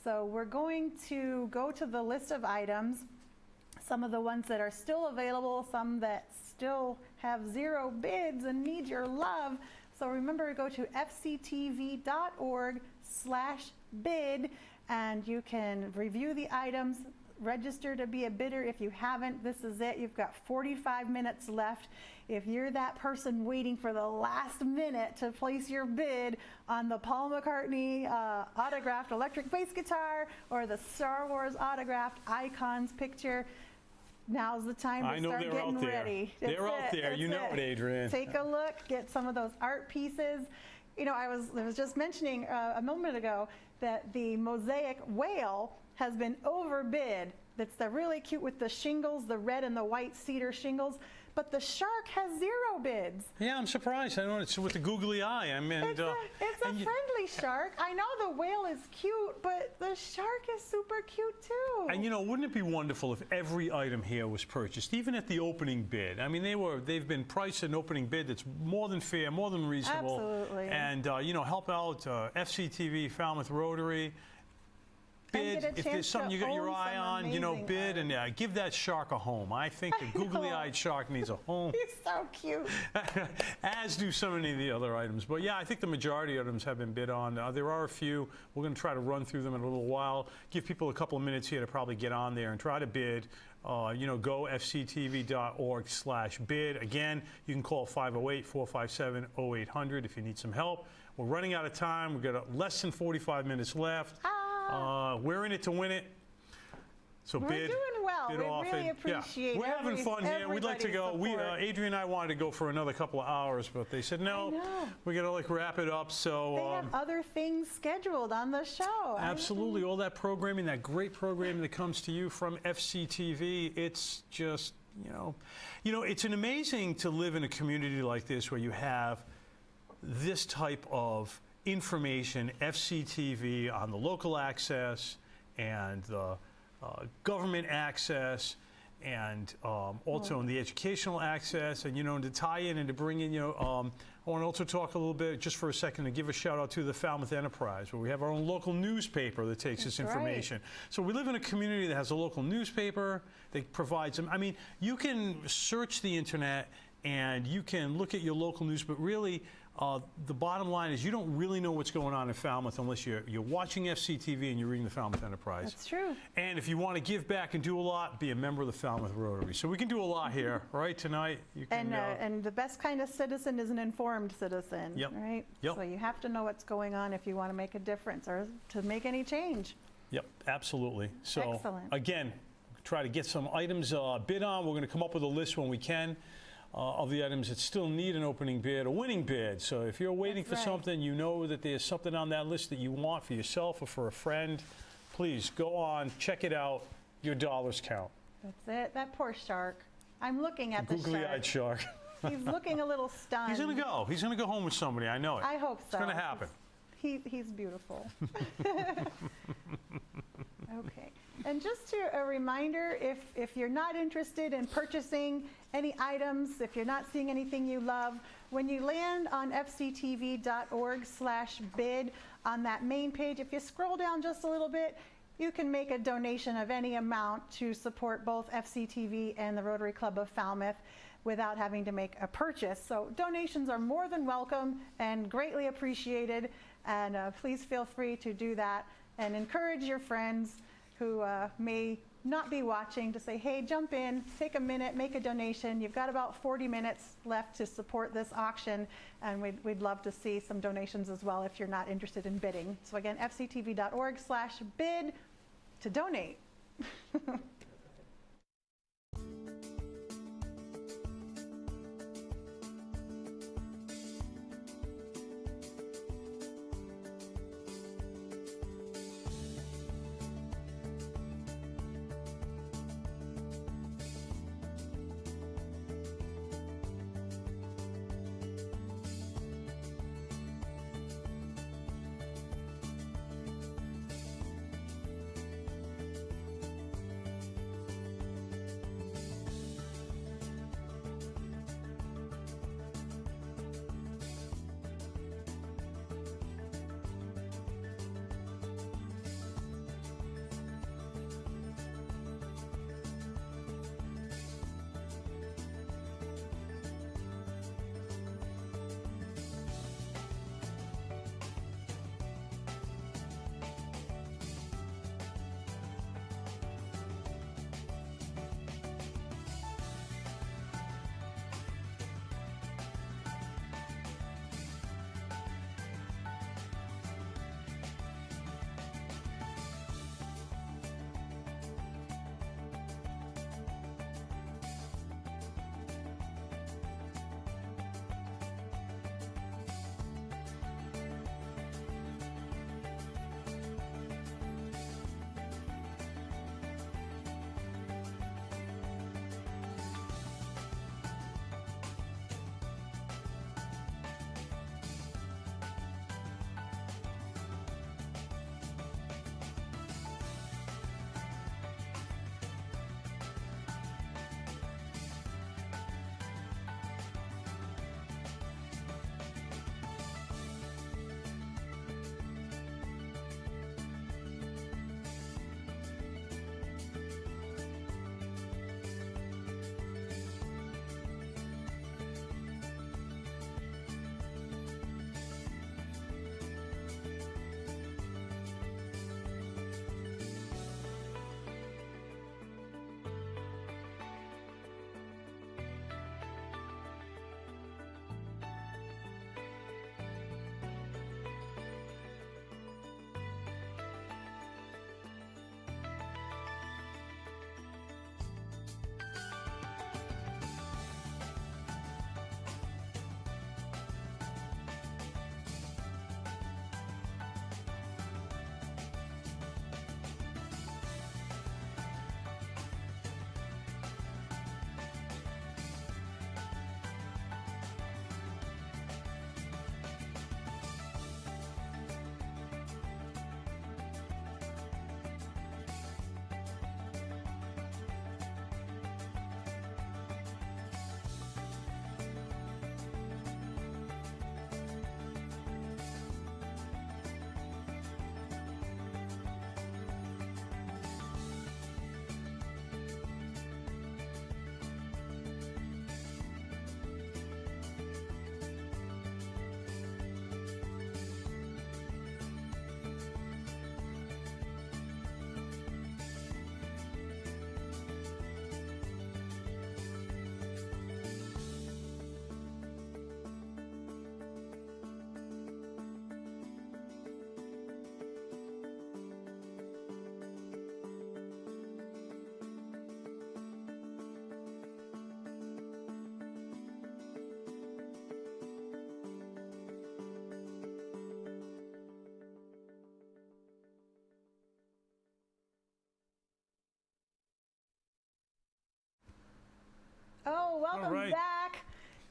So we're going to go to the list of items, some of the ones that are still available, some that still have zero bids and need your love. So remember to go to fctv.org/bid, and you can review the items, register to be a bidder. If you haven't, this is it. You've got 45 minutes left. If you're that person waiting for the last minute to place your bid on the Paul McCartney autographed electric bass guitar or the Star Wars autographed Icons picture, now's the time to start getting ready. They're out there. You know it, Adrian. Take a look, get some of those art pieces. You know, I was just mentioning a moment ago that the mosaic whale has been overbid. That's the really cute with the shingles, the red and the white cedar shingles. but the shark has 0 bids. Yeah, I'm surprised. I know it's with the googly eye. I mean, It's a friendly shark. I know the whale is cute, but the shark is super cute too. And you know, wouldn't it be wonderful if every item here was purchased, even at the opening bid? I mean, they've been priced at an opening bid that's more than fair, more than reasonable. Absolutely. And you know, help out FCTV, Falmouth Rotary. Bid, if there's something you got your eye on, you know, bid and give that shark a home. I think the googly-eyed shark needs a home. He's so cute. As do so many of the other items. But yeah, I think the majority of items have been bid on. There are a few. We're going to try to run through them in a little while. Give people a couple of minutes here to probably get on there and try to bid. You know, go fctv.org/bid. Again, you can call 508-457-0800 if you need some help. We're running out of time. We've got less than 45 minutes left. We're in it to win it. So We're bid. doing well. Bid We off really and, appreciate We're having fun here. We'd like to go. Adrian and I wanted to go for another couple of hours, but they said no. We're gonna like wrap it up. So they have other things scheduled on the show. Absolutely, all that programming, that great programming that comes to you from FCTV. It's just you know, it's amazing to live in a community like this where you have this type of information, FCTV on the local access and the government access, and also in the educational access, and you know, to tie in and to bring in, I want to also talk a little bit, just for a second, to give a shout out to the Falmouth Enterprise, where we have our own local newspaper that takes this information. So we live in a community that has a local newspaper that provides them. I mean, you can search the internet and you can look at your local news, but really, the bottom line is you don't really know what's going on in Falmouth unless you're watching FCTV and you're reading the Falmouth Enterprise. That's true. And if you want to give back and do a lot, be a member of the Falmouth Rotary. So we can do a lot here, right? Tonight, you can. And the best kind of citizen is an informed citizen, right? Yep. So you have to know what's going on if you want to make a difference or to make any change. Yep, absolutely. So excellent. Again, try to get some items bid on. We're going to come up with a list when we can. Of the items that still need an opening bid, a winning bid. So if you're waiting for something, you know that there's something on that list that you want for yourself or for a friend, please go on, check it out. Your dollars count. That's it. That poor shark. I'm looking at the shark. Googly-eyed shark. He's looking a little stunned. He's going to go. He's going to go home with somebody. I know it. I hope so. It's going to happen. He's beautiful. Okay. And just a reminder, if you're not interested in purchasing any items, if you're not seeing anything you love, when you land on fctv.org/bid on that main page, if you scroll down just a little bit, you can make a donation of any amount to support both FCTV and the Rotary Club of Falmouth without having to make a purchase. So donations are more than welcome and greatly appreciated, and please feel free to do that and encourage your friends who may not be watching to say, hey, jump in, take a minute, make a donation. You've got about 40 minutes left to support this auction, and we'd love to see some donations as well if you're not interested in bidding. So again, fctv.org/bid to donate.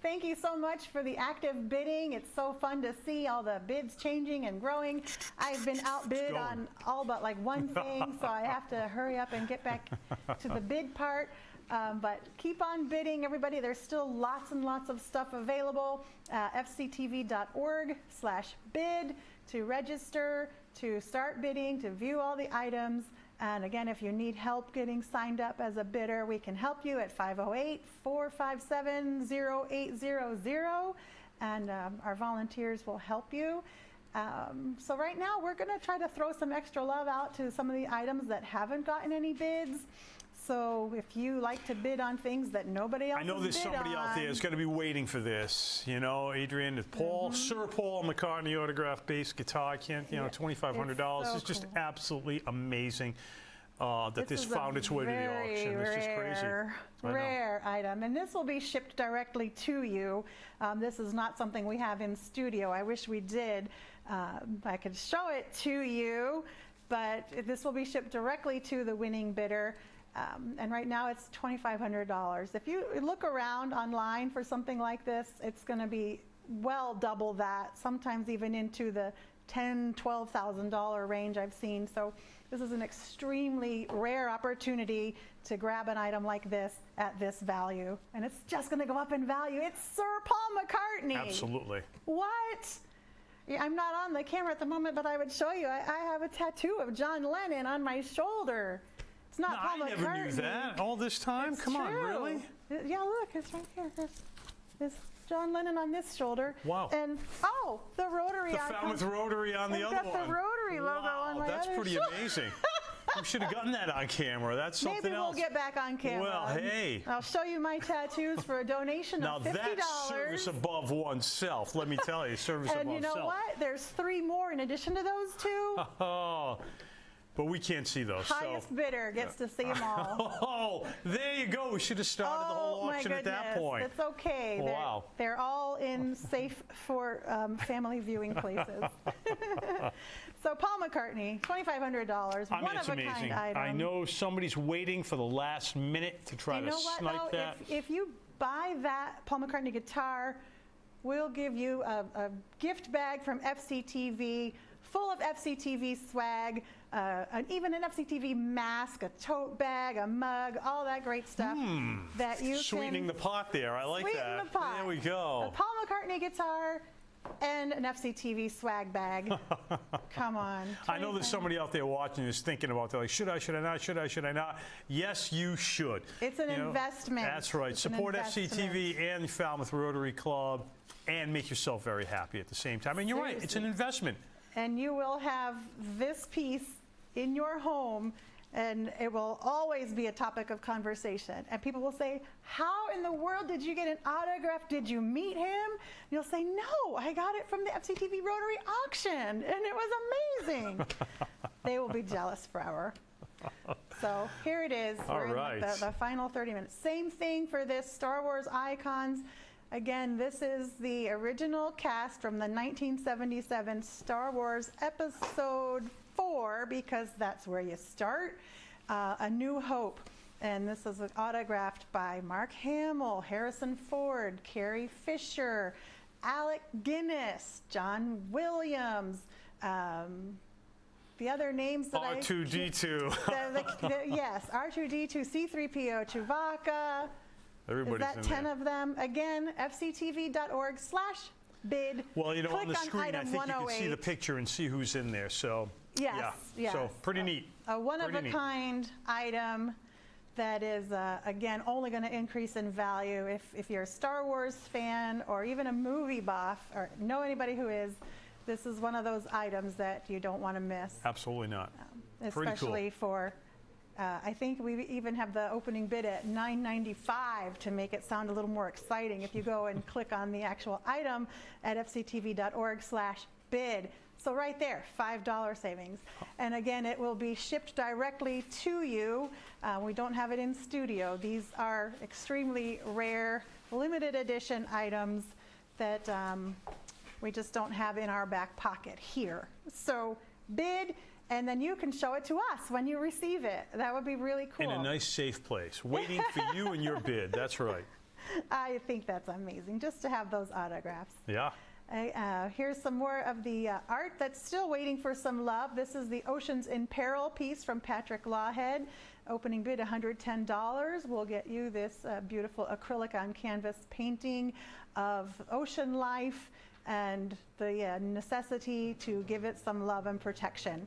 Thank you so much for the active bidding. It's so fun to see all the bids changing and growing. I've been outbid on all but like one thing, so I have to hurry up and get back to the bid part. But keep on bidding, everybody. There's still lots and lots of stuff available. FCTV.org/bid to register, to start bidding, to view all the items. And again, if you need help getting signed up as a bidder, we can help you at 508-457-0800. And our volunteers will help you. So right now, we're going to try to throw some extra love out to some of the items that haven't gotten any bids. So if you like to bid on things that nobody else I know there's somebody out there that's going to be waiting for this. You know, Adrian, Paul, Sir Paul McCartney autographed bass guitar. I can't, you know, $2,500. It's just absolutely amazing that this found its way to the auction. It's just crazy. Rare item. And this will be shipped directly to you. This is not something we have in studio. I wish we did. I could show it to you, but this will be shipped directly to the winning bidder. And right now it's $2,500. If you look around online for something like this, it's going to be well double that, sometimes even into the $10,000, $12,000 range I've seen. So this is an extremely rare opportunity to grab an item like this at this value. And it's just going to go up in value. It's Sir Paul McCartney. Absolutely. What? Yeah, I'm not on the camera at the moment, but I would show you. I have a tattoo of John Lennon on my shoulder. It's not Paul McCartney. I never knew that all this time. It's Come true. on, really? Yeah, look, it's right here. There's John Lennon on this shoulder. Wow. And the Rotary. The Falmouth Rotary on the other one. I've got the Rotary logo on my that's other pretty amazing. We should have gotten that on camera. That's something Maybe we'll else. get back on camera. Well, hey. I'll show you my tattoos for a donation of $50. Now that's service above oneself. Let me tell you, service above self. And you know what? There's 3 more in addition to those 2. Oh. But we can't see those. Highest bidder gets to see them all. Oh, there you go. We should have started the whole auction at that point. It's okay. Wow. They're all in safe for family viewing places. So Paul McCartney, $2,500, one of a kind item. I know somebody's waiting for the last minute to try to snipe that. If you buy that Paul McCartney guitar, we'll give you a gift bag from FCTV full of FCTV swag, even an FCTV mask, a tote bag, a mug, all that great stuff. That you Sweetening the pot there. I like that. Sweeten the pot. There we go. A Paul McCartney guitar and an FCTV swag bag. Come on. I know there's somebody out there watching this thinking about that. Like, should I not? Should I not? Yes, you should. It's an investment. That's right. It's Support FCTV and the Falmouth Rotary Club and make yourself very happy at the same time. And you're right. It's an investment. And you will have this piece in your home, and it will always be a topic of conversation. And people will say, how in the world did you get an autograph? Did you meet him? And you'll say, no, I got it from the FCTV Rotary Auction, and it was amazing. They will be jealous forever. So here it is. We're in the final 30 minutes. Same thing for this Star Wars icons. Again, this is the original cast from the 1977 Star Wars Episode 4, because that's where you start, A New Hope. And this is autographed by Mark Hamill, Harrison Ford, Carrie Fisher, Alec Guinness, John Williams, the other names that R2-D2. Yes, R2-D2, C-3PO, Chewbacca. Everybody's Is that 10 of them? Again, fctv.org/bid. Well, you know, Click on the screen, I think you can see the 108. picture and see who's in there. So, yes. So, pretty neat. A one-of-a-kind item that is, again, only going to increase in value. If you're a Star Wars fan or even a movie buff or know anybody who is, this is one of those items that you don't want to miss. Absolutely not. Especially for... I think we even have the opening bid at $9.95 to make it sound a little more exciting. If you go and click on the actual item at fctv.org/bid. So right there, $5 savings. And again, it will be shipped directly to you. We don't have it in studio. These are extremely rare, limited edition items that we just don't have in our back pocket here. So bid. And then you can show it to us when you receive it. That would be really cool. In a nice, safe place, waiting for you and your bid. That's right. I think that's amazing, just to have those autographs. Yeah. Here's some more of the art that's still waiting for some love. This is the Oceans in Peril piece from Patrick Lawhead. Opening bid $110. We'll get you this beautiful acrylic on canvas painting of ocean life and the necessity to give it some love and protection.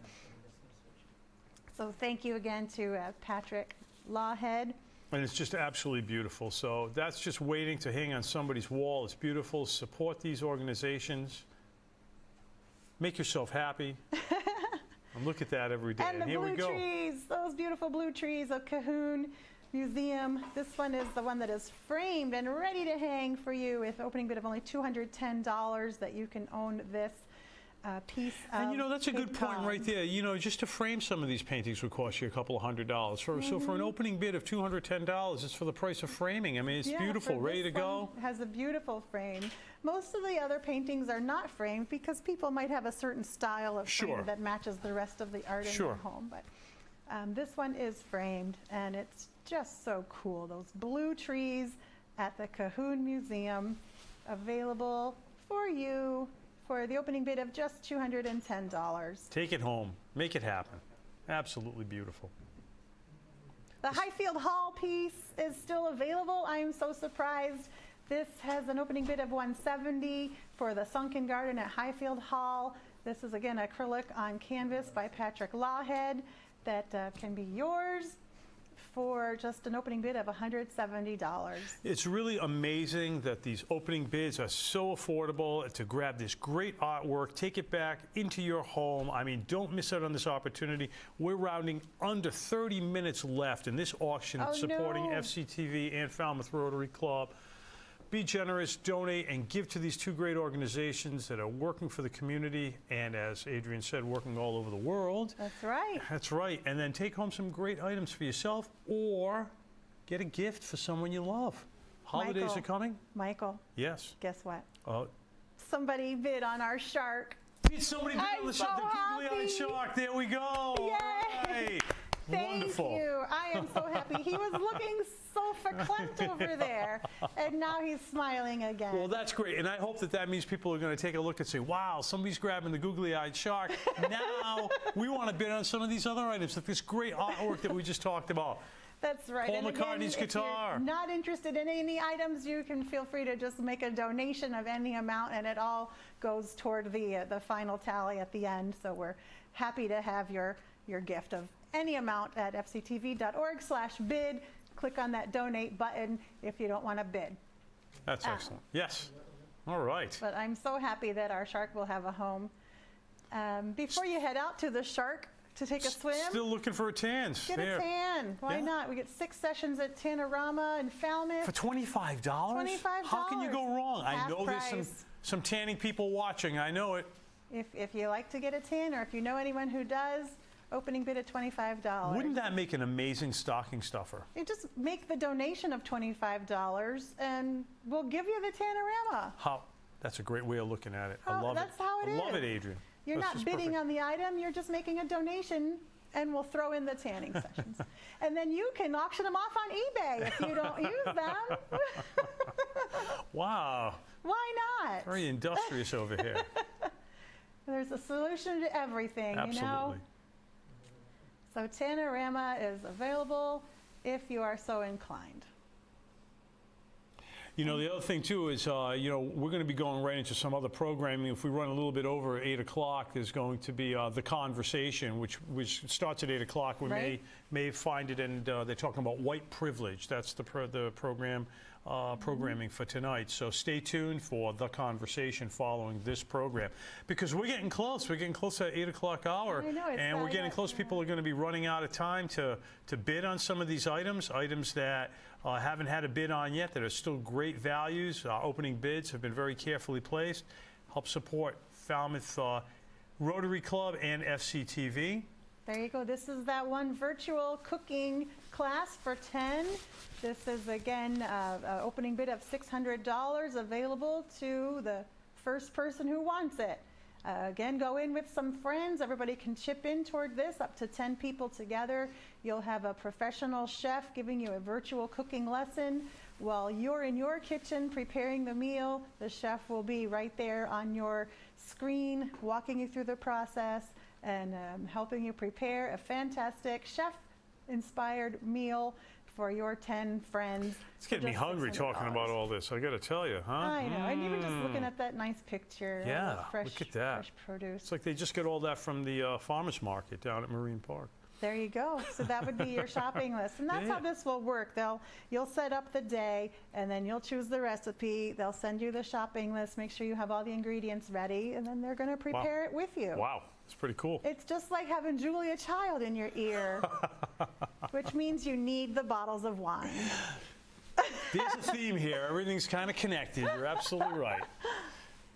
So thank you again to Patrick Lawhead. And it's just absolutely beautiful. So that's just waiting to hang on somebody's wall. It's beautiful. Support these organizations. Make yourself happy. And look at that every day. And the here blue we go. trees, those beautiful blue trees of Cahoon Museum. This one is the one that is framed and ready to hang for you with opening bid of only $210 that you can own this piece of And you know, that's a good Cape point Cod. right there. You know, just to frame some of these paintings would cost you a couple of $100. So for an opening bid of $210, it's for the price of framing. I mean, it's beautiful, for ready to this go. one, has a beautiful frame. Most of the other paintings are not framed because people might have a certain style of frame that matches the rest of the art in their home. But this one is framed, and it's just so cool. Those blue trees at the Cahoon Museum, available for you for the opening bid of just $210. Take it home. Make it happen. Absolutely beautiful. The Highfield Hall piece is still available. I am so surprised. This has an opening bid of $170 for the Sunken Garden at Highfield Hall. This is again acrylic on canvas by Patrick Lawhead that can be yours for just an opening bid of $170. It's really amazing that these opening bids are so affordable to grab this great artwork, take it back into your home. I mean, don't miss out on this opportunity. We're rounding under 30 minutes left in this auction supporting FCTV and Falmouth Rotary Club. Be generous, donate, and give to these two great organizations that are working for the community and, as Adrian said, working all over the world. That's right. That's right. And then take home some great items for yourself or get a gift for someone you love. Holidays are coming. Michael. Yes. Guess what? Oh. Somebody bid on our shark. Somebody bid on the googly-eyed shark. There we go. Yay. All right. Wonderful. Thank you. I am so happy. He was looking so verklempt over there, and now he's smiling again. Well, that's great, and I hope that that means people are going to take a look and say, wow, somebody's grabbing the googly-eyed shark. Now we want to bid on some of these other items, like this great artwork that we just talked about. That's right. Paul McCartney's guitar. If you're not interested in any items, you can feel free to just make a donation of any amount, and it all goes toward the final tally at the end. So we're happy to have your gift of any amount at fctv.org/bid. Click on that donate button if you don't want to bid. That's excellent. Yes. All right. But I'm so happy that our shark will have a home. Before you head out to the shark to take a swim, still looking for a tan. Get a tan. Why not? We get 6 sessions at Tanorama in Falmouth. For $25? $25. How can you go wrong? I know there's some tanning people watching. I know it. If you like to get a tan, or if you know anyone who does, opening bid at $25. Wouldn't that make an amazing stocking stuffer? You just make the donation of $25 and we'll give you the Tanorama. That's a great way of looking at it. I love it. That's how it is. I love it, Adrian. You're not bidding on the item, you're just making a donation, and we'll throw in the tanning sessions. And then you can auction them off on eBay if you don't use them. Wow. Why not? Very industrious over here. There's a solution to everything, Absolutely. You know? So Tanorama is available if you are so inclined. You know, the other thing, too, is, you know, we're going to be going right into some other programming. If we run a little bit over 8 o'clock, there's going to be The Conversation, which starts at 8 o'clock. We may find it, and they're talking about white privilege. That's the program. Programming for tonight. So stay tuned for The Conversation following this program, because we're getting close. We're getting close to that 8 o'clock hour, and we're getting close. People are going to be running out of time to bid on some of these items that haven't had a bid on yet, that are still great values. Opening bids have been very carefully placed. Help support Falmouth Rotary Club and FCTV. There you go. This is that one virtual cooking class for 10. This is, again, opening bid of $600 available to the first person who wants it. Again, go in with some friends. Everybody can chip in toward this, up to 10 people together. You'll have a professional chef giving you a virtual cooking lesson while you're in your kitchen preparing the meal, the chef will be right there on your screen, walking you through the process and helping you prepare a fantastic chef-inspired meal for your 10 friends. It's getting me hungry talking about all this, I got to tell you, huh? I know, and even just looking at that nice picture. Yeah, fresh, look at that. Fresh produce. It's like they just get all that from the farmers market down at Marine Park. There you go. So that would be your shopping list. And that's how this will work. You'll set up the day, and then you'll choose the recipe. They'll send you the shopping list, make sure you have all the ingredients ready, and then they're going to prepare it with you. Wow, it's pretty cool. It's just like having Julia Child in your ear, which means you need the bottles of wine. There's a theme here. Everything's kind of connected. You're absolutely right.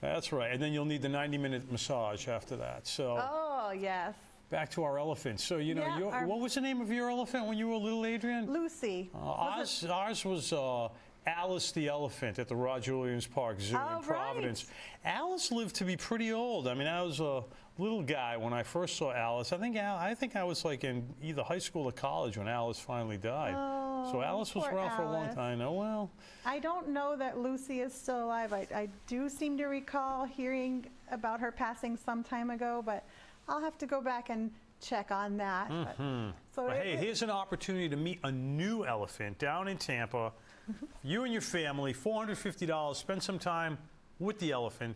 That's right. And then you'll need the 90-minute massage after that. So. Oh, yes. Back to our elephant. So, you know, what was the name of your elephant when you were little, Adrian? Lucy. Ours was Alice the elephant at the Roger Williams Park Zoo in Providence. Right. Alice lived to be pretty old. I mean, I was a little guy when I first saw Alice. I think I was like in either high school or college when Alice finally died. Oh, so Alice was around for a long time. Oh, well. I don't know that Lucy is still alive. I do seem to recall hearing about her passing some time ago, but I'll have to go back and check on that. But hey, here's an opportunity to meet a new elephant down in Tampa. You and your family, $450, spend some time with the elephant.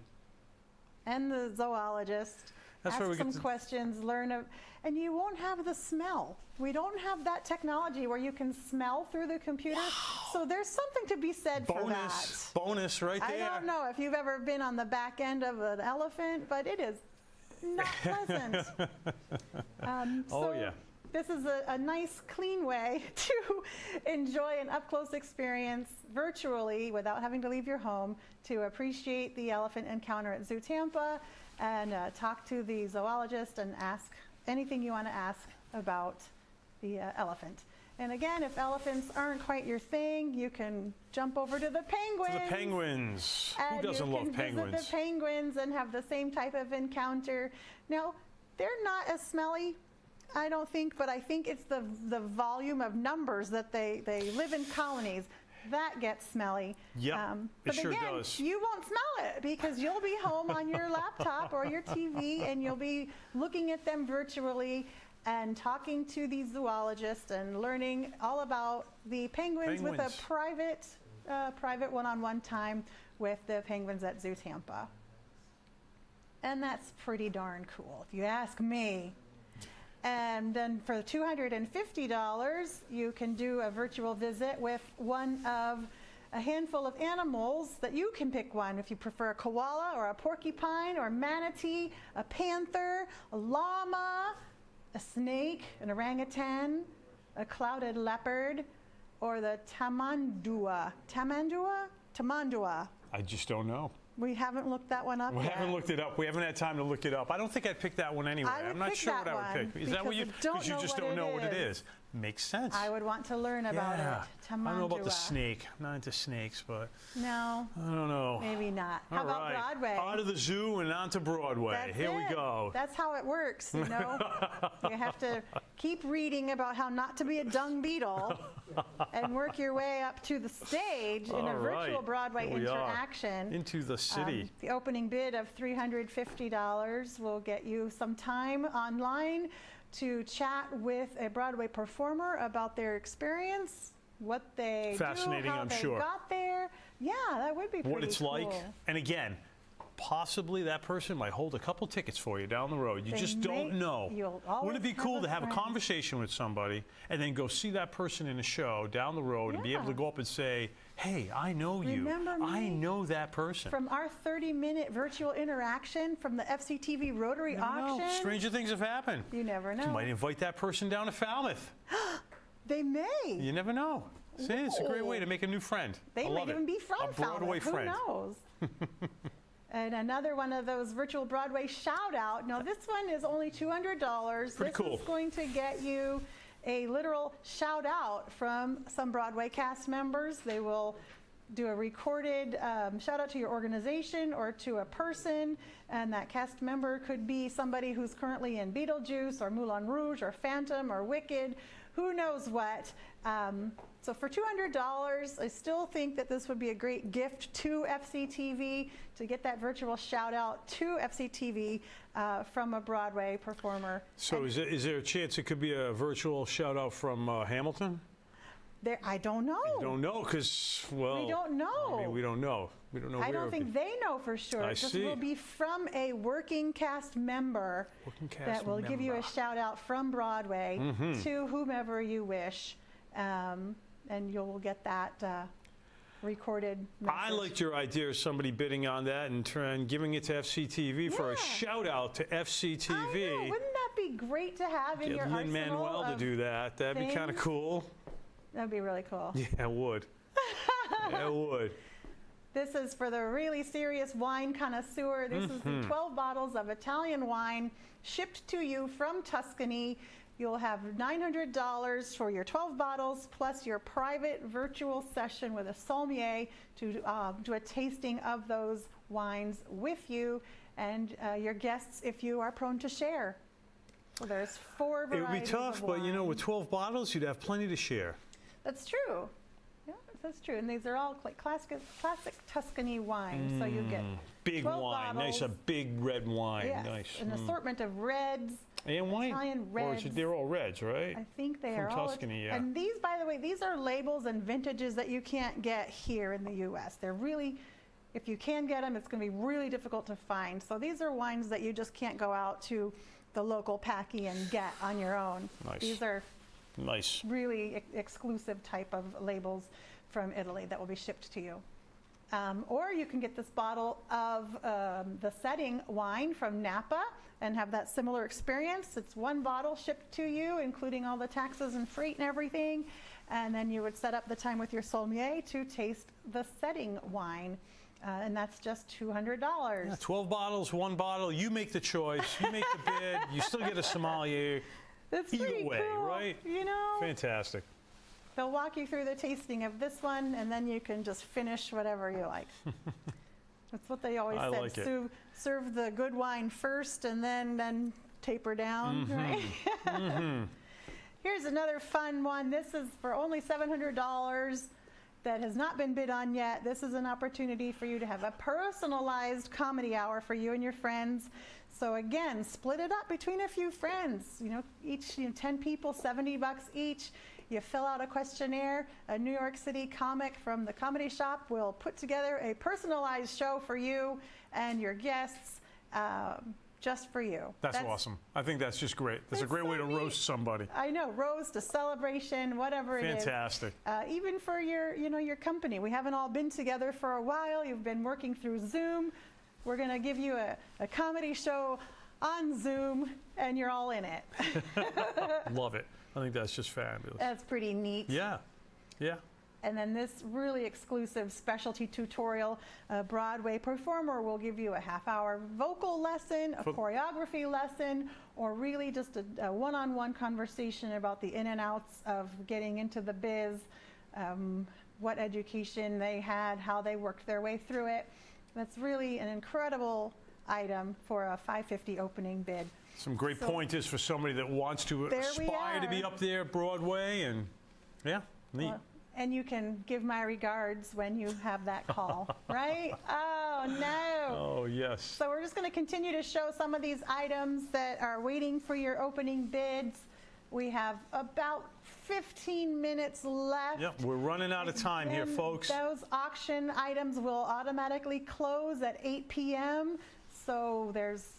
And the zoologist. Ask some questions, and you won't have the smell. We don't have that technology where you can smell through the computer. So there's something to be said for that. Bonus right there. I don't know if you've ever been on the back end of an elephant, but it is not pleasant. Oh, yeah. This is a nice, clean way to enjoy an up-close experience virtually without having to leave your home, to appreciate the elephant encounter at Zoo Tampa and talk to the zoologist and ask anything you want to ask about the elephant. And again, if elephants aren't quite your thing, you can jump over to the penguins. To the penguins. Who doesn't love penguins? You can visit the penguins and have the same type of encounter. Now, they're not as smelly, I don't think, but I think it's the volume of numbers that they live in colonies. That gets smelly. Yeah, but it sure again, does. You won't smell it because you'll be home on your laptop or your TV and you'll be looking at them virtually and talking to the zoologist and learning all about the penguins. With a private one-on-one time with the penguins at Zoo Tampa. And that's pretty darn cool, if you ask me. And then for $250, you can do a virtual visit with one of a handful of animals that you can pick one if you prefer a koala or a porcupine or manatee, a panther, a llama, a snake, an orangutan, a clouded leopard, or the tamandua. Tamandua. I just don't know. We haven't looked that one up yet. We haven't looked it up. We haven't had time to look it up. I don't think I'd pick that one anyway. I'm not sure what I would pick. Is that what you? Because you just don't know what it is. Makes sense. I would want to learn about it. I don't know about the snake. I'm not into snakes, but no. I don't know. Maybe not. How about Broadway? Out of the zoo and onto Broadway. Here we go. That's how it works, you know. You have to keep reading about how not to be a dung beetle and work your way up to the stage in a virtual Broadway interaction. Into the city. The opening bid of $350 will get you some time online to chat with a Broadway performer about their experience, what they Fascinating, how I'm they sure. got there. Yeah, that would be pretty What it's cool. like. And again, possibly that person might hold a couple tickets for you down the road. You just don't know. Wouldn't it be cool to have a conversation with somebody and then go see that person in a show down the road and be able to go up and say, hey, I know you. Remember me? I know that person. From our 30-minute virtual interaction from the FCTV Rotary Auction. Stranger things have happened. You never know. You might invite that person down to Falmouth. They may. You never know. See, it's a great way to make a new friend. They might even be from Falmouth. A Broadway friend. Who knows? And another one of those virtual Broadway shout-out. Now, this one is only $200. Pretty cool. This is going to get you a literal shout-out from some Broadway cast members. They will do a recorded shout-out to your organization or to a person, and that cast member could be somebody who's currently in Beetlejuice or Moulin Rouge or Phantom or Wicked, who knows what. So for $200, I still think that this would be a great gift to FCTV to get that virtual shout out to FCTV from a Broadway performer. So is there a chance it could be a virtual shout out from Hamilton? I don't know. You don't know because, well, we don't know. I mean, we don't know. We don't know. I don't think they know for sure. This will be from a working cast member that will give you a shout out from Broadway to whomever you wish, and you'll get that recorded message. I liked your idea of somebody bidding on that and giving it to FCTV for a shout out to FCTV. I know. Wouldn't that be great to have in your arsenal? Get Lin-Manuel to do that. That'd be kind of cool. That'd be really cool. Yeah, it would. Yeah, it would. This is for the really serious wine connoisseur. This is the 12 bottles of Italian wine shipped to you from Tuscany. You'll have $900 for your 12 bottles plus your private virtual session with a sommelier to do a tasting of those wines with you and your guests if you are prone to share. Well, there's 4 varieties. It would be tough, but you know, with 12 bottles, you'd have plenty to share. That's true. Yeah, that's true. And these are all like classic Tuscany wines. So you get big 12 wine, bottles. nice, a big red wine, Yes, nice. an assortment of reds. And wine, Italian reds. or they're all reds, right? I think they From are all. Tuscany, yeah. And these, by the way, these are labels and vintages that you can't get here in the U.S. They're really, if you can get them, it's going to be really difficult to find. So these are wines that you just can't go out to the local packy and get on your own. Nice. These are nice, really exclusive type of labels from Italy that will be shipped to you. Or you can get this bottle of the setting wine from Napa and have that similar experience. It's one bottle shipped to you, including all the taxes and freight and everything. And then you would set up the time with your sommelier to taste the setting wine. And that's just $200. Yeah, 12 bottles, 1 bottle. You make the choice. You make the bid. You still get a sommelier. That's either pretty way, cool, right? You know? Fantastic. They'll walk you through the tasting of this one, and then you can just finish whatever you like. That's what they always I said. like it. Serve the good wine first, and then taper down, right? Here's another fun one. This is for only $700. That has not been bid on yet. This is an opportunity for you to have a personalized comedy hour for you and your friends. So again, split it up between a few friends. You know, each 10 people, $70 each. You fill out a questionnaire. A New York City comic from the comedy shop will put together a personalized show for you and your guests. Just for you. That's awesome. I think that's just great. That's a great way to roast somebody. I know, roast, a celebration, whatever it is. Fantastic. Even for your company. We haven't all been together for a while. You've been working through Zoom. We're going to give you a comedy show on Zoom, and you're all in it. Love it. I think that's just fabulous. That's pretty neat. Yeah. Yeah. And then this really exclusive specialty tutorial, a Broadway performer will give you a half-hour vocal lesson, a choreography lesson, or really just a one-on-one conversation about the in and outs of getting into the biz, what education they had, how they worked their way through it. That's really an incredible item for a $550 opening bid. Some great pointers for somebody that wants to aspire to be up there at Broadway, and yeah, neat. And you can give my regards when you have that call, right? Oh, no. Oh, yes. So we're just going to continue to show some of these items that are waiting for your opening bids. We have about 15 minutes left. Yep, we're running out of time here, folks. Those auction items will automatically close at 8 p.m., so there's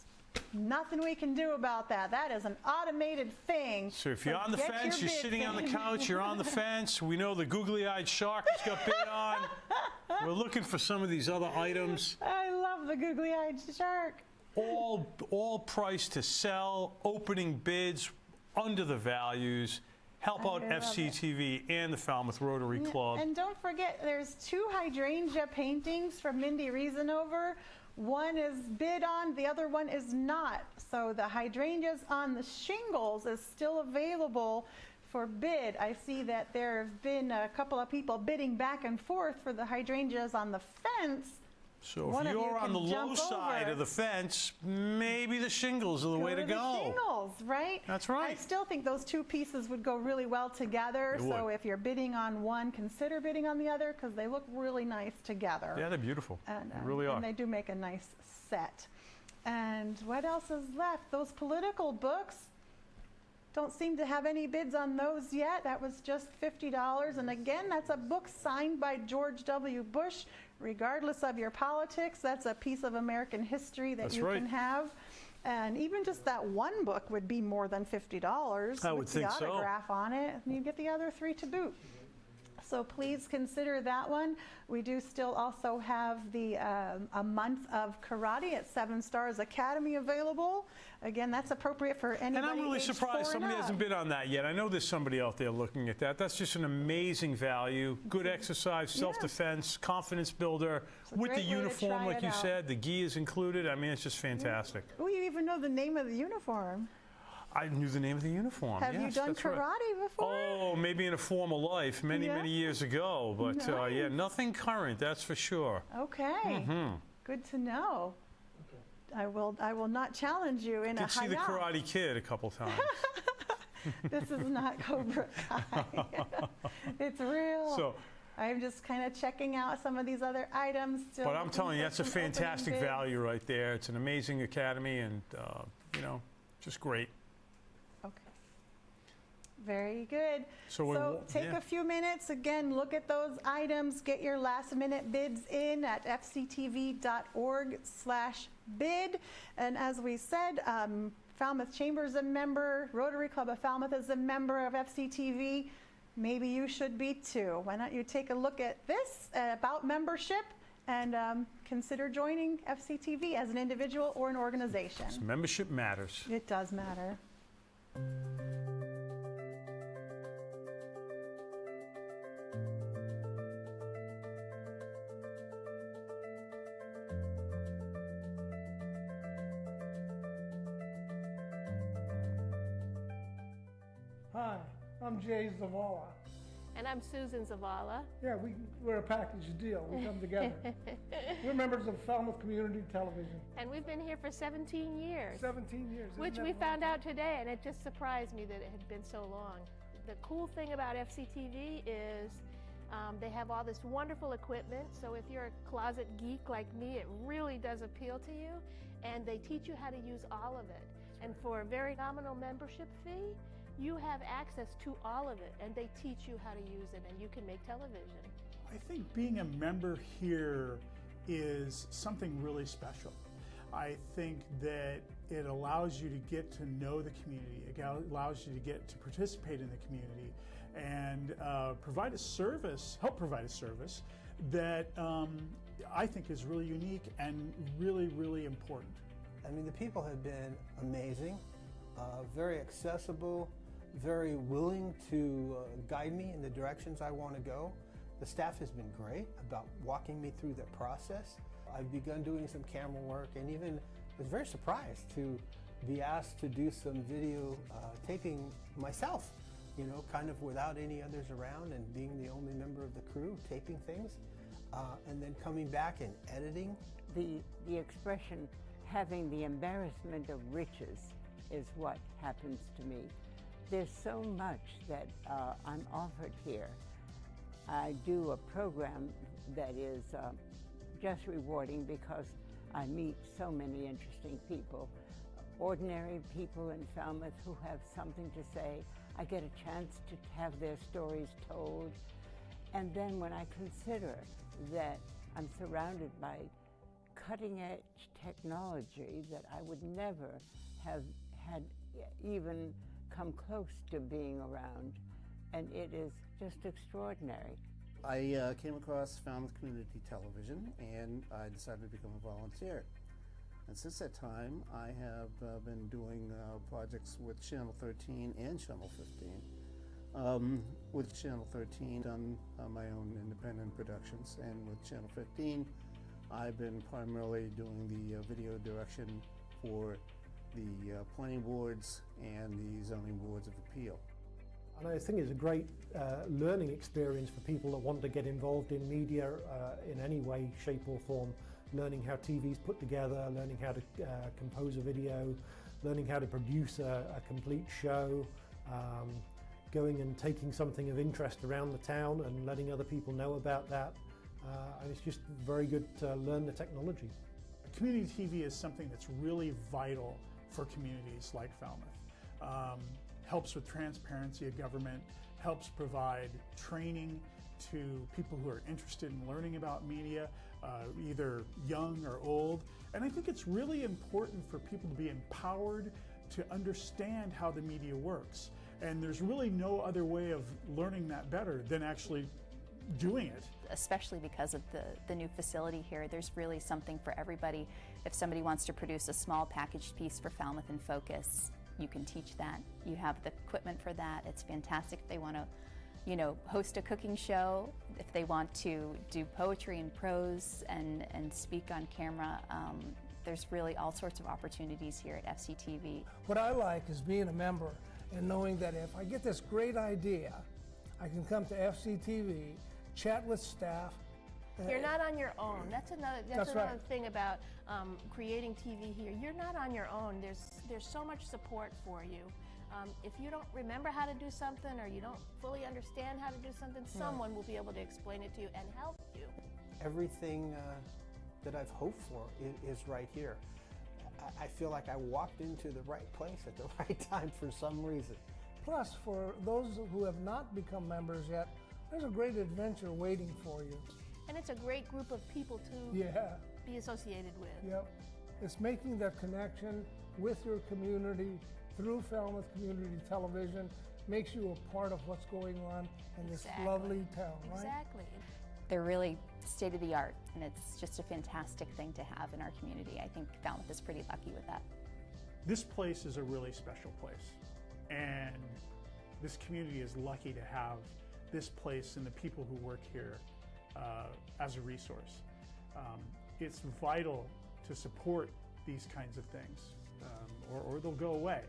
nothing we can do about that. That is an automated thing. So if you're on the fence, you're sitting on the couch, you're on the fence. We know the googly-eyed shark has got bid on. We're looking for some of these other items. I love the googly-eyed shark. All priced to sell, opening bids under the values. Help out FCTV and the Falmouth Rotary Club. And don't forget, there's 2 hydrangea paintings from Mindy Reasonover. One is bid on, the other one is not. So the hydrangeas on the shingles is still available for bid. I see that there have been a couple of people bidding back and forth for the hydrangeas on the fence. So One if of you you're on can the low jump side over. of the fence, maybe the shingles are the way to The go. shingles, right? That's right. I still think those two pieces would go really well together. They So would. if you're bidding on one, consider bidding on the other because they look really nice together. Yeah, they're beautiful. And, They really are. And they do make a nice set. And what else is left? Those political books. Don't seem to have any bids on those yet. That was just $50. And again, that's a book signed by George W. Bush. Regardless of your politics, that's a piece of American history that you can have. And even just that one book would be more than $50 I would with the think so. autograph on it. And you get the other three to boot. So please consider that one. We do still also have the a month of karate at 7 Stars Academy available. Again, that's appropriate for anybody. And I'm really age surprised 4 somebody and hasn't up. bid on that yet. I know there's somebody out there looking at that. That's just an amazing value. Good exercise, self-defense, confidence builder. With the great way to uniform, try like it you out. said, the gi is included. I mean, it's just fantastic. Oh, you even know the name of the uniform. I knew the name of the uniform. Have you yes, done that's right. karate before? Oh, maybe in a former life, many, many years ago. But yeah, Nice. nothing current, that's for sure. Okay, good to know. I will not challenge you in I a did see the hideout. Karate Kid a couple times. This is not Cobra Kai. It's real. So, I'm just kind of checking out some of these other items. Still but I'm looking telling you, for that's a some opening fantastic bids. value right there. It's an amazing academy and, you know, just great. Very good. So take a few minutes, again, look at those items, get your last minute bids in at fctv.org/bid. And as we said, Falmouth Chamber is a member, Rotary Club of Falmouth is a member of FCTV. Maybe you should be too. Why don't you take a look at this about membership and consider joining FCTV as an individual or an organization. Membership matters. It does matter. Hi, I'm Jay Zavala. And I'm Susan Zavala. Yeah, we're a package deal. We come together. We're members of Falmouth Community Television. And we've been here for 17 years. 17 years. Which we found out today, and it just surprised me that it had been so long. The cool thing about FCTV is they have all this wonderful equipment. So if you're a closet geek like me, it really does appeal to you. And they teach you how to use all of it. And for a very nominal membership fee, you have access to all of it, and they teach you how to use it, and you can make television. I think being a member here is something really special. I think that it allows you to get to know the community. It allows you to get to participate in the community and provide a service, help provide a service that I think is really unique and really, really important. I mean, the people have been amazing, very accessible, very willing to guide me in the directions I want to go. The staff has been great about walking me through the process. I've begun doing some camera work and even was very surprised to be asked to do some video taping myself, you know, kind of without any others around and being the only member of the crew taping things and then coming back and editing. The expression having the embarrassment of riches is what happens to me. There's so much that I'm offered here. I do a program that is just rewarding because I meet so many interesting people, ordinary people in Falmouth who have something to say. I get a chance to have their stories told. And then when I consider that I'm surrounded by cutting-edge technology that I would never have had even come close to being around, and it is just extraordinary. I came across Falmouth Community Television and I decided to become a volunteer. And since that time, I have been doing projects with Channel 13 and Channel 15. With Channel 13, done my own independent productions, and with Channel 15, I've been primarily doing the video direction for the planning boards and the zoning boards of appeal. And I think it's a great learning experience for people that want to get involved in media in any way, shape or form. learning how TV's put together, learning how to compose a video, learning how to produce a complete show, going and taking something of interest around the town and letting other people know about that. And it's just very good to learn the technology. Community TV is something that's really vital for communities like Falmouth. Helps with transparency of government, helps provide training to people who are interested in learning about media, either young or old. And I think it's really important for people to be empowered to understand how the media works. And there's really no other way of learning that better than actually doing it. Especially because of the new facility here, there's really something for everybody. If somebody wants to produce a small packaged piece for Falmouth in Focus, you can teach that. You have the equipment for that. It's fantastic if they want to, host a cooking show, if they want to do poetry and prose and speak on camera. There's really all sorts of opportunities here at FCTV. What I like is being a member and knowing that if I get this great idea, I can come to FCTV, chat with staff. You're not on your own. That's another right. thing about creating TV here. You're not on your own. There's so much support for you. If you don't remember how to do something or you don't fully understand how to do something, someone will be able to explain it to you and help you. Everything that I've hoped for is right here. I feel like I walked into the right place at the right time for some reason. Plus, for those who have not become members yet, there's a great adventure waiting for you. And it's a great group of people to be associated with. Yep. It's making that connection with your community through Falmouth Community Television, makes you a part of what's going on in this lovely town, right? Exactly. They're really state of the art, and it's just a fantastic thing to have in our community. I think Falmouth is pretty lucky with that. This place is a really special place, and this community is lucky to have this place and the people who work here as a resource. It's vital to support these kinds of things, or they'll go away.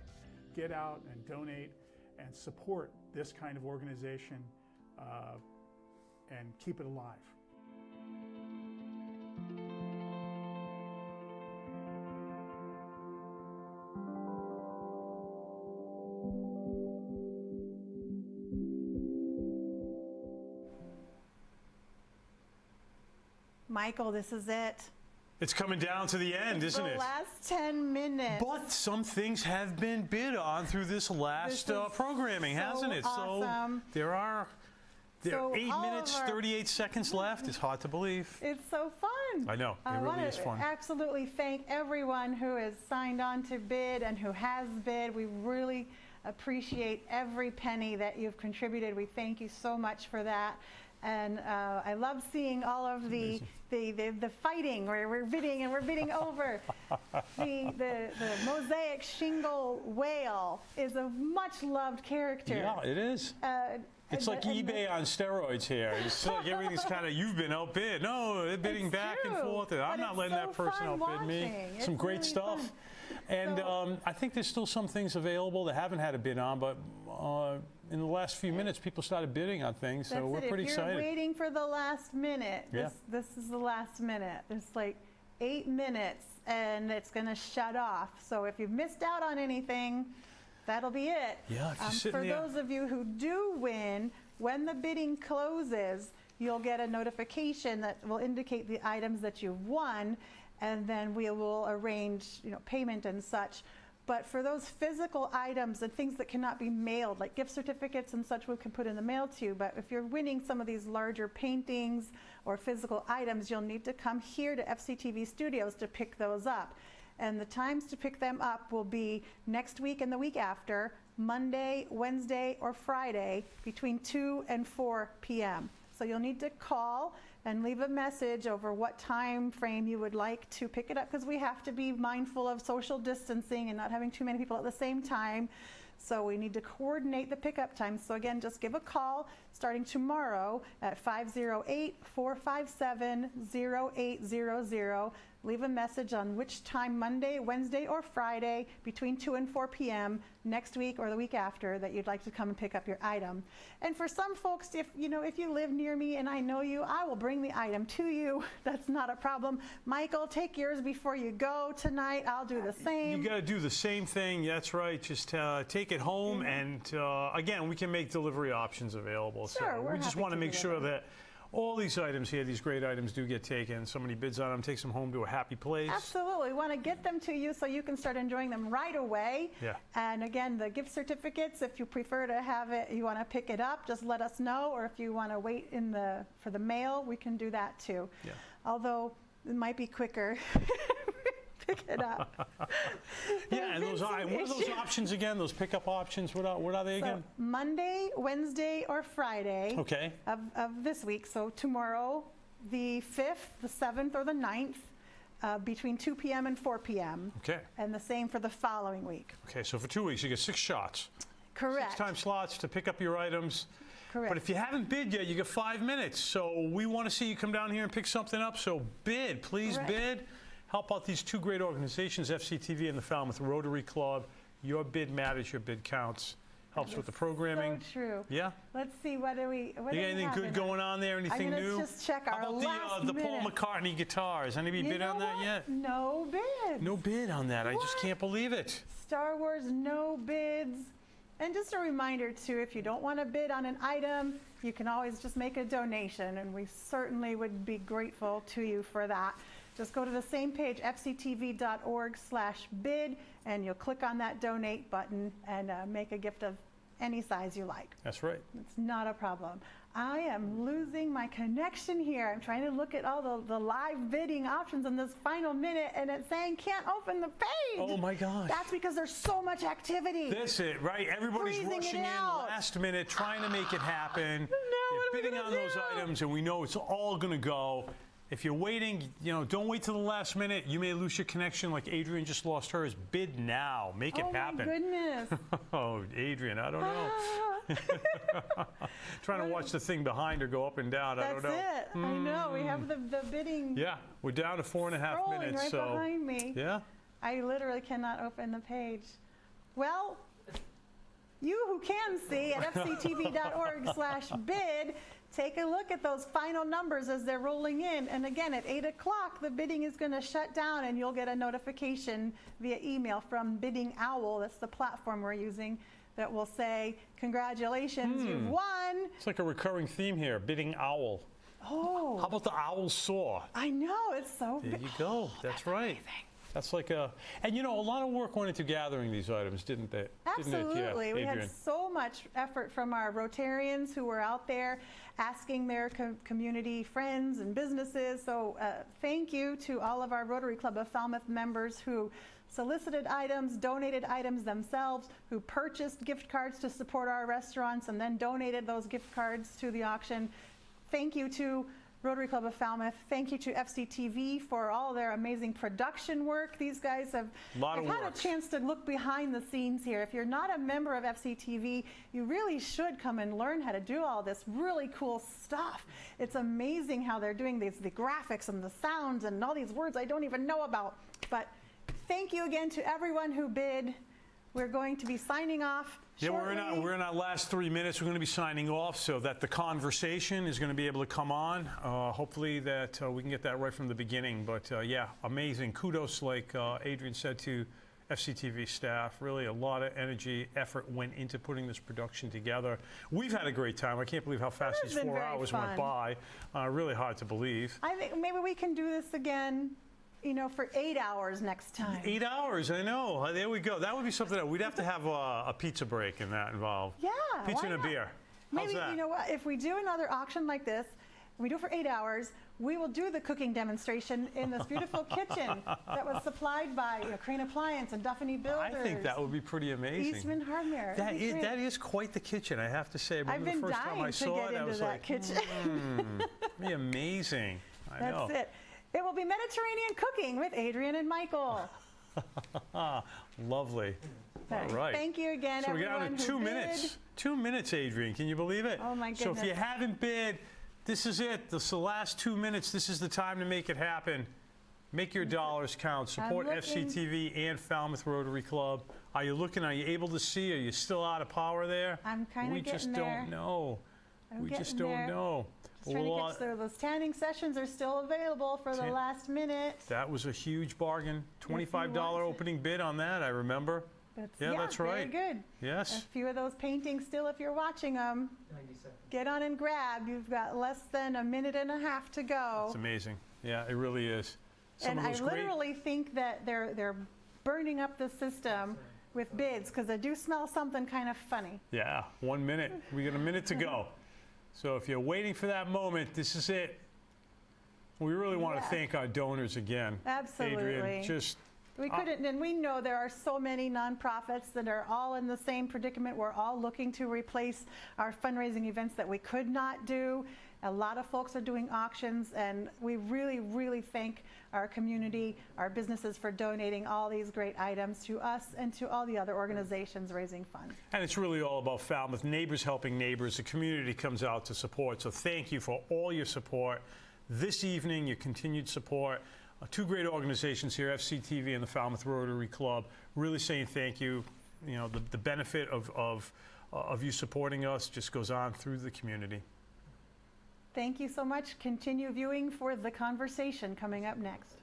Get out and donate and support this kind of organization and keep it alive. Michael, this is it. It's coming down to the end, isn't it? The last 10 minutes. But some things have been bid on through this last programming, hasn't it? Awesome. So there are 8 minutes, 38 seconds left. It's hard to believe. It's so fun. I know. It really is fun. I want to absolutely thank everyone who has signed on to bid and who has bid. We really appreciate every penny that you've contributed. We thank you so much for that. And I love seeing all of the fighting where we're bidding and we're bidding over. The mosaic shingle whale is a much loved character. Yeah, it is. It's like eBay on steroids here. It's like everything's kind of, you've been outbid. No, they're bidding back and forth. And I'm not letting that person outbid me. Some great stuff. And I think there's still some things available that haven't had a bid on, but in the last few minutes, people started bidding on things, so we're pretty excited. If you're waiting for the last minute, this is the last minute. There's like 8 minutes, and it's going to shut off. So if you've missed out on anything, that'll be it. Yeah, if you're sitting there. For those of you who do win, when the bidding closes, you'll get a notification that will indicate the items that you've won, and then we will arrange, payment and such. But for those physical items and things that cannot be mailed, like gift certificates and such, we can put in the mail to you. But if you're winning some of these larger paintings or physical items, you'll need to come here to FCTV Studios to pick those up. And the times to pick them up will be next week and the week after, Monday, Wednesday, or Friday, between 2 and 4 p.m. So you'll need to call and leave a message over what time frame you would like to pick it up, because we have to be mindful of social distancing and not having too many people at the same time. So we need to coordinate the pickup times. So again, just give a call starting tomorrow at 508-457-0800. leave a message on which time Monday, Wednesday, or Friday between 2 and 4 p.m. next week or the week after that you'd like to come and pick up your item. And for some folks, if you live near me and I know you, I will bring the item to you. That's not a problem. Michael, take yours before you go tonight. I'll do the same. You got to do the same thing. That's right. Just take it home, and again, we can make delivery options available. Sure, so we just want to make sure that all these items here, these great items, do get taken. Somebody bids on them, takes them home to a happy place. Absolutely. We want to get them to you so you can start enjoying them right away. Yeah. And again, the gift certificates, if you prefer to have it, you want to pick it up, just let us know. Or if you want to wait for the mail, we can do that too. Yeah. Although it might be quicker. Pick it up. Yeah, and what are those options again? Those pickup options, what are they again? Monday, Wednesday, or Friday of this week. So tomorrow, the 5th, the 7th, or the 9th, between 2 p.m. and 4 p.m. Okay. And the same for the following week. Okay, so for 2 weeks, you get 6 shots. Correct. 6 time slots to pick up your items. Correct. But if you haven't bid yet, you get 5 minutes. So we want to see you come down here and pick something up. So bid, please bid. Help out these 2 great organizations, FCTV and the Falmouth Rotary Club. Your bid matters, your bid counts. Helps with the programming. So true. Yeah? Let's see, what do we you got anything good going on there? Anything new? Let's just check our How about the Paul McCartney guitars? Anybody bid on that yet? No bids. No bid on that. I just can't believe it. Star Wars, no bids. And just a reminder too, if you don't want to bid on an item, you can always just make a donation, and we certainly would be grateful to you for that. Just go to the same page, fctv.org/bid, and you'll click on that donate button and make a gift of any size you like. That's right. It's not a problem. I am losing my connection here. I'm trying to look at all the live bidding options in this final minute, and it's saying can't open the page. Oh my gosh. That's because there's so much activity. That's it, right? Everybody's rushing in last minute, trying to make it happen. They're bidding on those items, and we know it's all going to go. If you're waiting, don't wait till the last minute. You may lose your connection like Adrian just lost hers. Bid now. Make it happen. Oh, my goodness. Oh, Adrian, I don't know. Trying to watch the thing behind her go up and down. I don't know. That's it. I know. We have the bidding. Yeah, we're down to 4.5 minutes. Right behind me. Yeah. I literally cannot open the page. Well, you who can see at fctv.org/bid, take a look at those final numbers as they're rolling in. And again, at 8 o'clock, the bidding is going to shut down, and you'll get a notification via email from Bidding Owl. That's the platform we're using, that will say, congratulations, you've won. It's like a recurring theme here, Bidding Owl. Oh. How about the owl saw? I know, it's so There you go. That's right. Amazing. That's like a lot of work went into gathering these items, didn't they? Absolutely. Yeah, we had so much effort from our Rotarians who were out there asking their community friends and businesses. So thank you to all of our Rotary Club of Falmouth members who solicited items, donated items themselves, who purchased gift cards to support our restaurants and then donated those gift cards to the auction. Thank you to Rotary Club of Falmouth. Thank you to FCTV for all their amazing production work. These guys have had a chance to look behind the scenes here. If you're not a member of FCTV, you really should come and learn how to do all this really cool stuff. It's amazing how they're doing the graphics and the sounds and all these words I don't even know about. But thank you again to everyone who bid. We're going to be signing off shortly. Yeah, we're in our last 3 minutes. We're going to be signing off so that the conversation is going to be able to come on. Hopefully that we can get that right from the beginning. But yeah, amazing. Kudos, like Adrian said, to FCTV staff. Really a lot of energy, effort went into putting this production together. We've had a great time. I can't believe how fast these 4 hours went by. Really hard to believe. I think maybe we can do this again, for 8 hours next time. 8 hours, I know. There we go. That would be something that we'd have to have a pizza break in that involved. Yeah. Pizza and a beer. Maybe, How's that? you know what, if we do another auction like this, we do it for 8 hours, we will do the cooking demonstration in this beautiful kitchen that was supplied by Crane Appliance and Duffany Builders. I think that would be pretty amazing. Eastman Hardware. That is quite the kitchen, I have to say. I've been the first time I saw it, I was like, kitchen. It'd be amazing. I know. That's it. It will be Mediterranean cooking with Adrian and Michael. Lovely. All right. Thank you again, so everyone. So we're down to 2 minutes. 2 minutes, Adrian. Can you believe it? Oh, my goodness. So if you haven't bid, this is it. This is the last 2 minutes. This is the time to make it happen. Make your dollars count. Support FCTV and Falmouth Rotary Club. Are you looking? Are you able to see? Are you still out of power there? I'm kind of getting there. We just don't know. We just don't know. Just trying to catch those standing sessions are still available for the last minute. That was a huge bargain. $25 opening bid on that, I remember. Yeah, that's right. Very good. Yes. A few of those paintings still, if you're watching them, get on and grab. You've got less than a minute and a half to go. It's amazing. Yeah, it really is. And I literally think that they're burning up the system with bids because they do smell something kind of funny. Yeah, 1 minute. We got a minute to go. So if you're waiting for that moment, this is it. We really want to thank our donors again. Absolutely. Adrian, we couldn't, and we know there are so many nonprofits that are all in the same predicament. We're all looking to replace our fundraising events that we could not do. A lot of folks are doing auctions, and we really, really thank our community, our businesses for donating all these great items to us and to all the other organizations raising funds. And it's really all about Falmouth, neighbors helping neighbors. The community comes out to support. So thank you for all your support this evening, your continued support. Two great organizations here, FCTV and the Falmouth Rotary Club, really saying thank you. You know, the benefit of you supporting us just goes on through the community. Thank you so much. Continue viewing for The Conversation coming up next.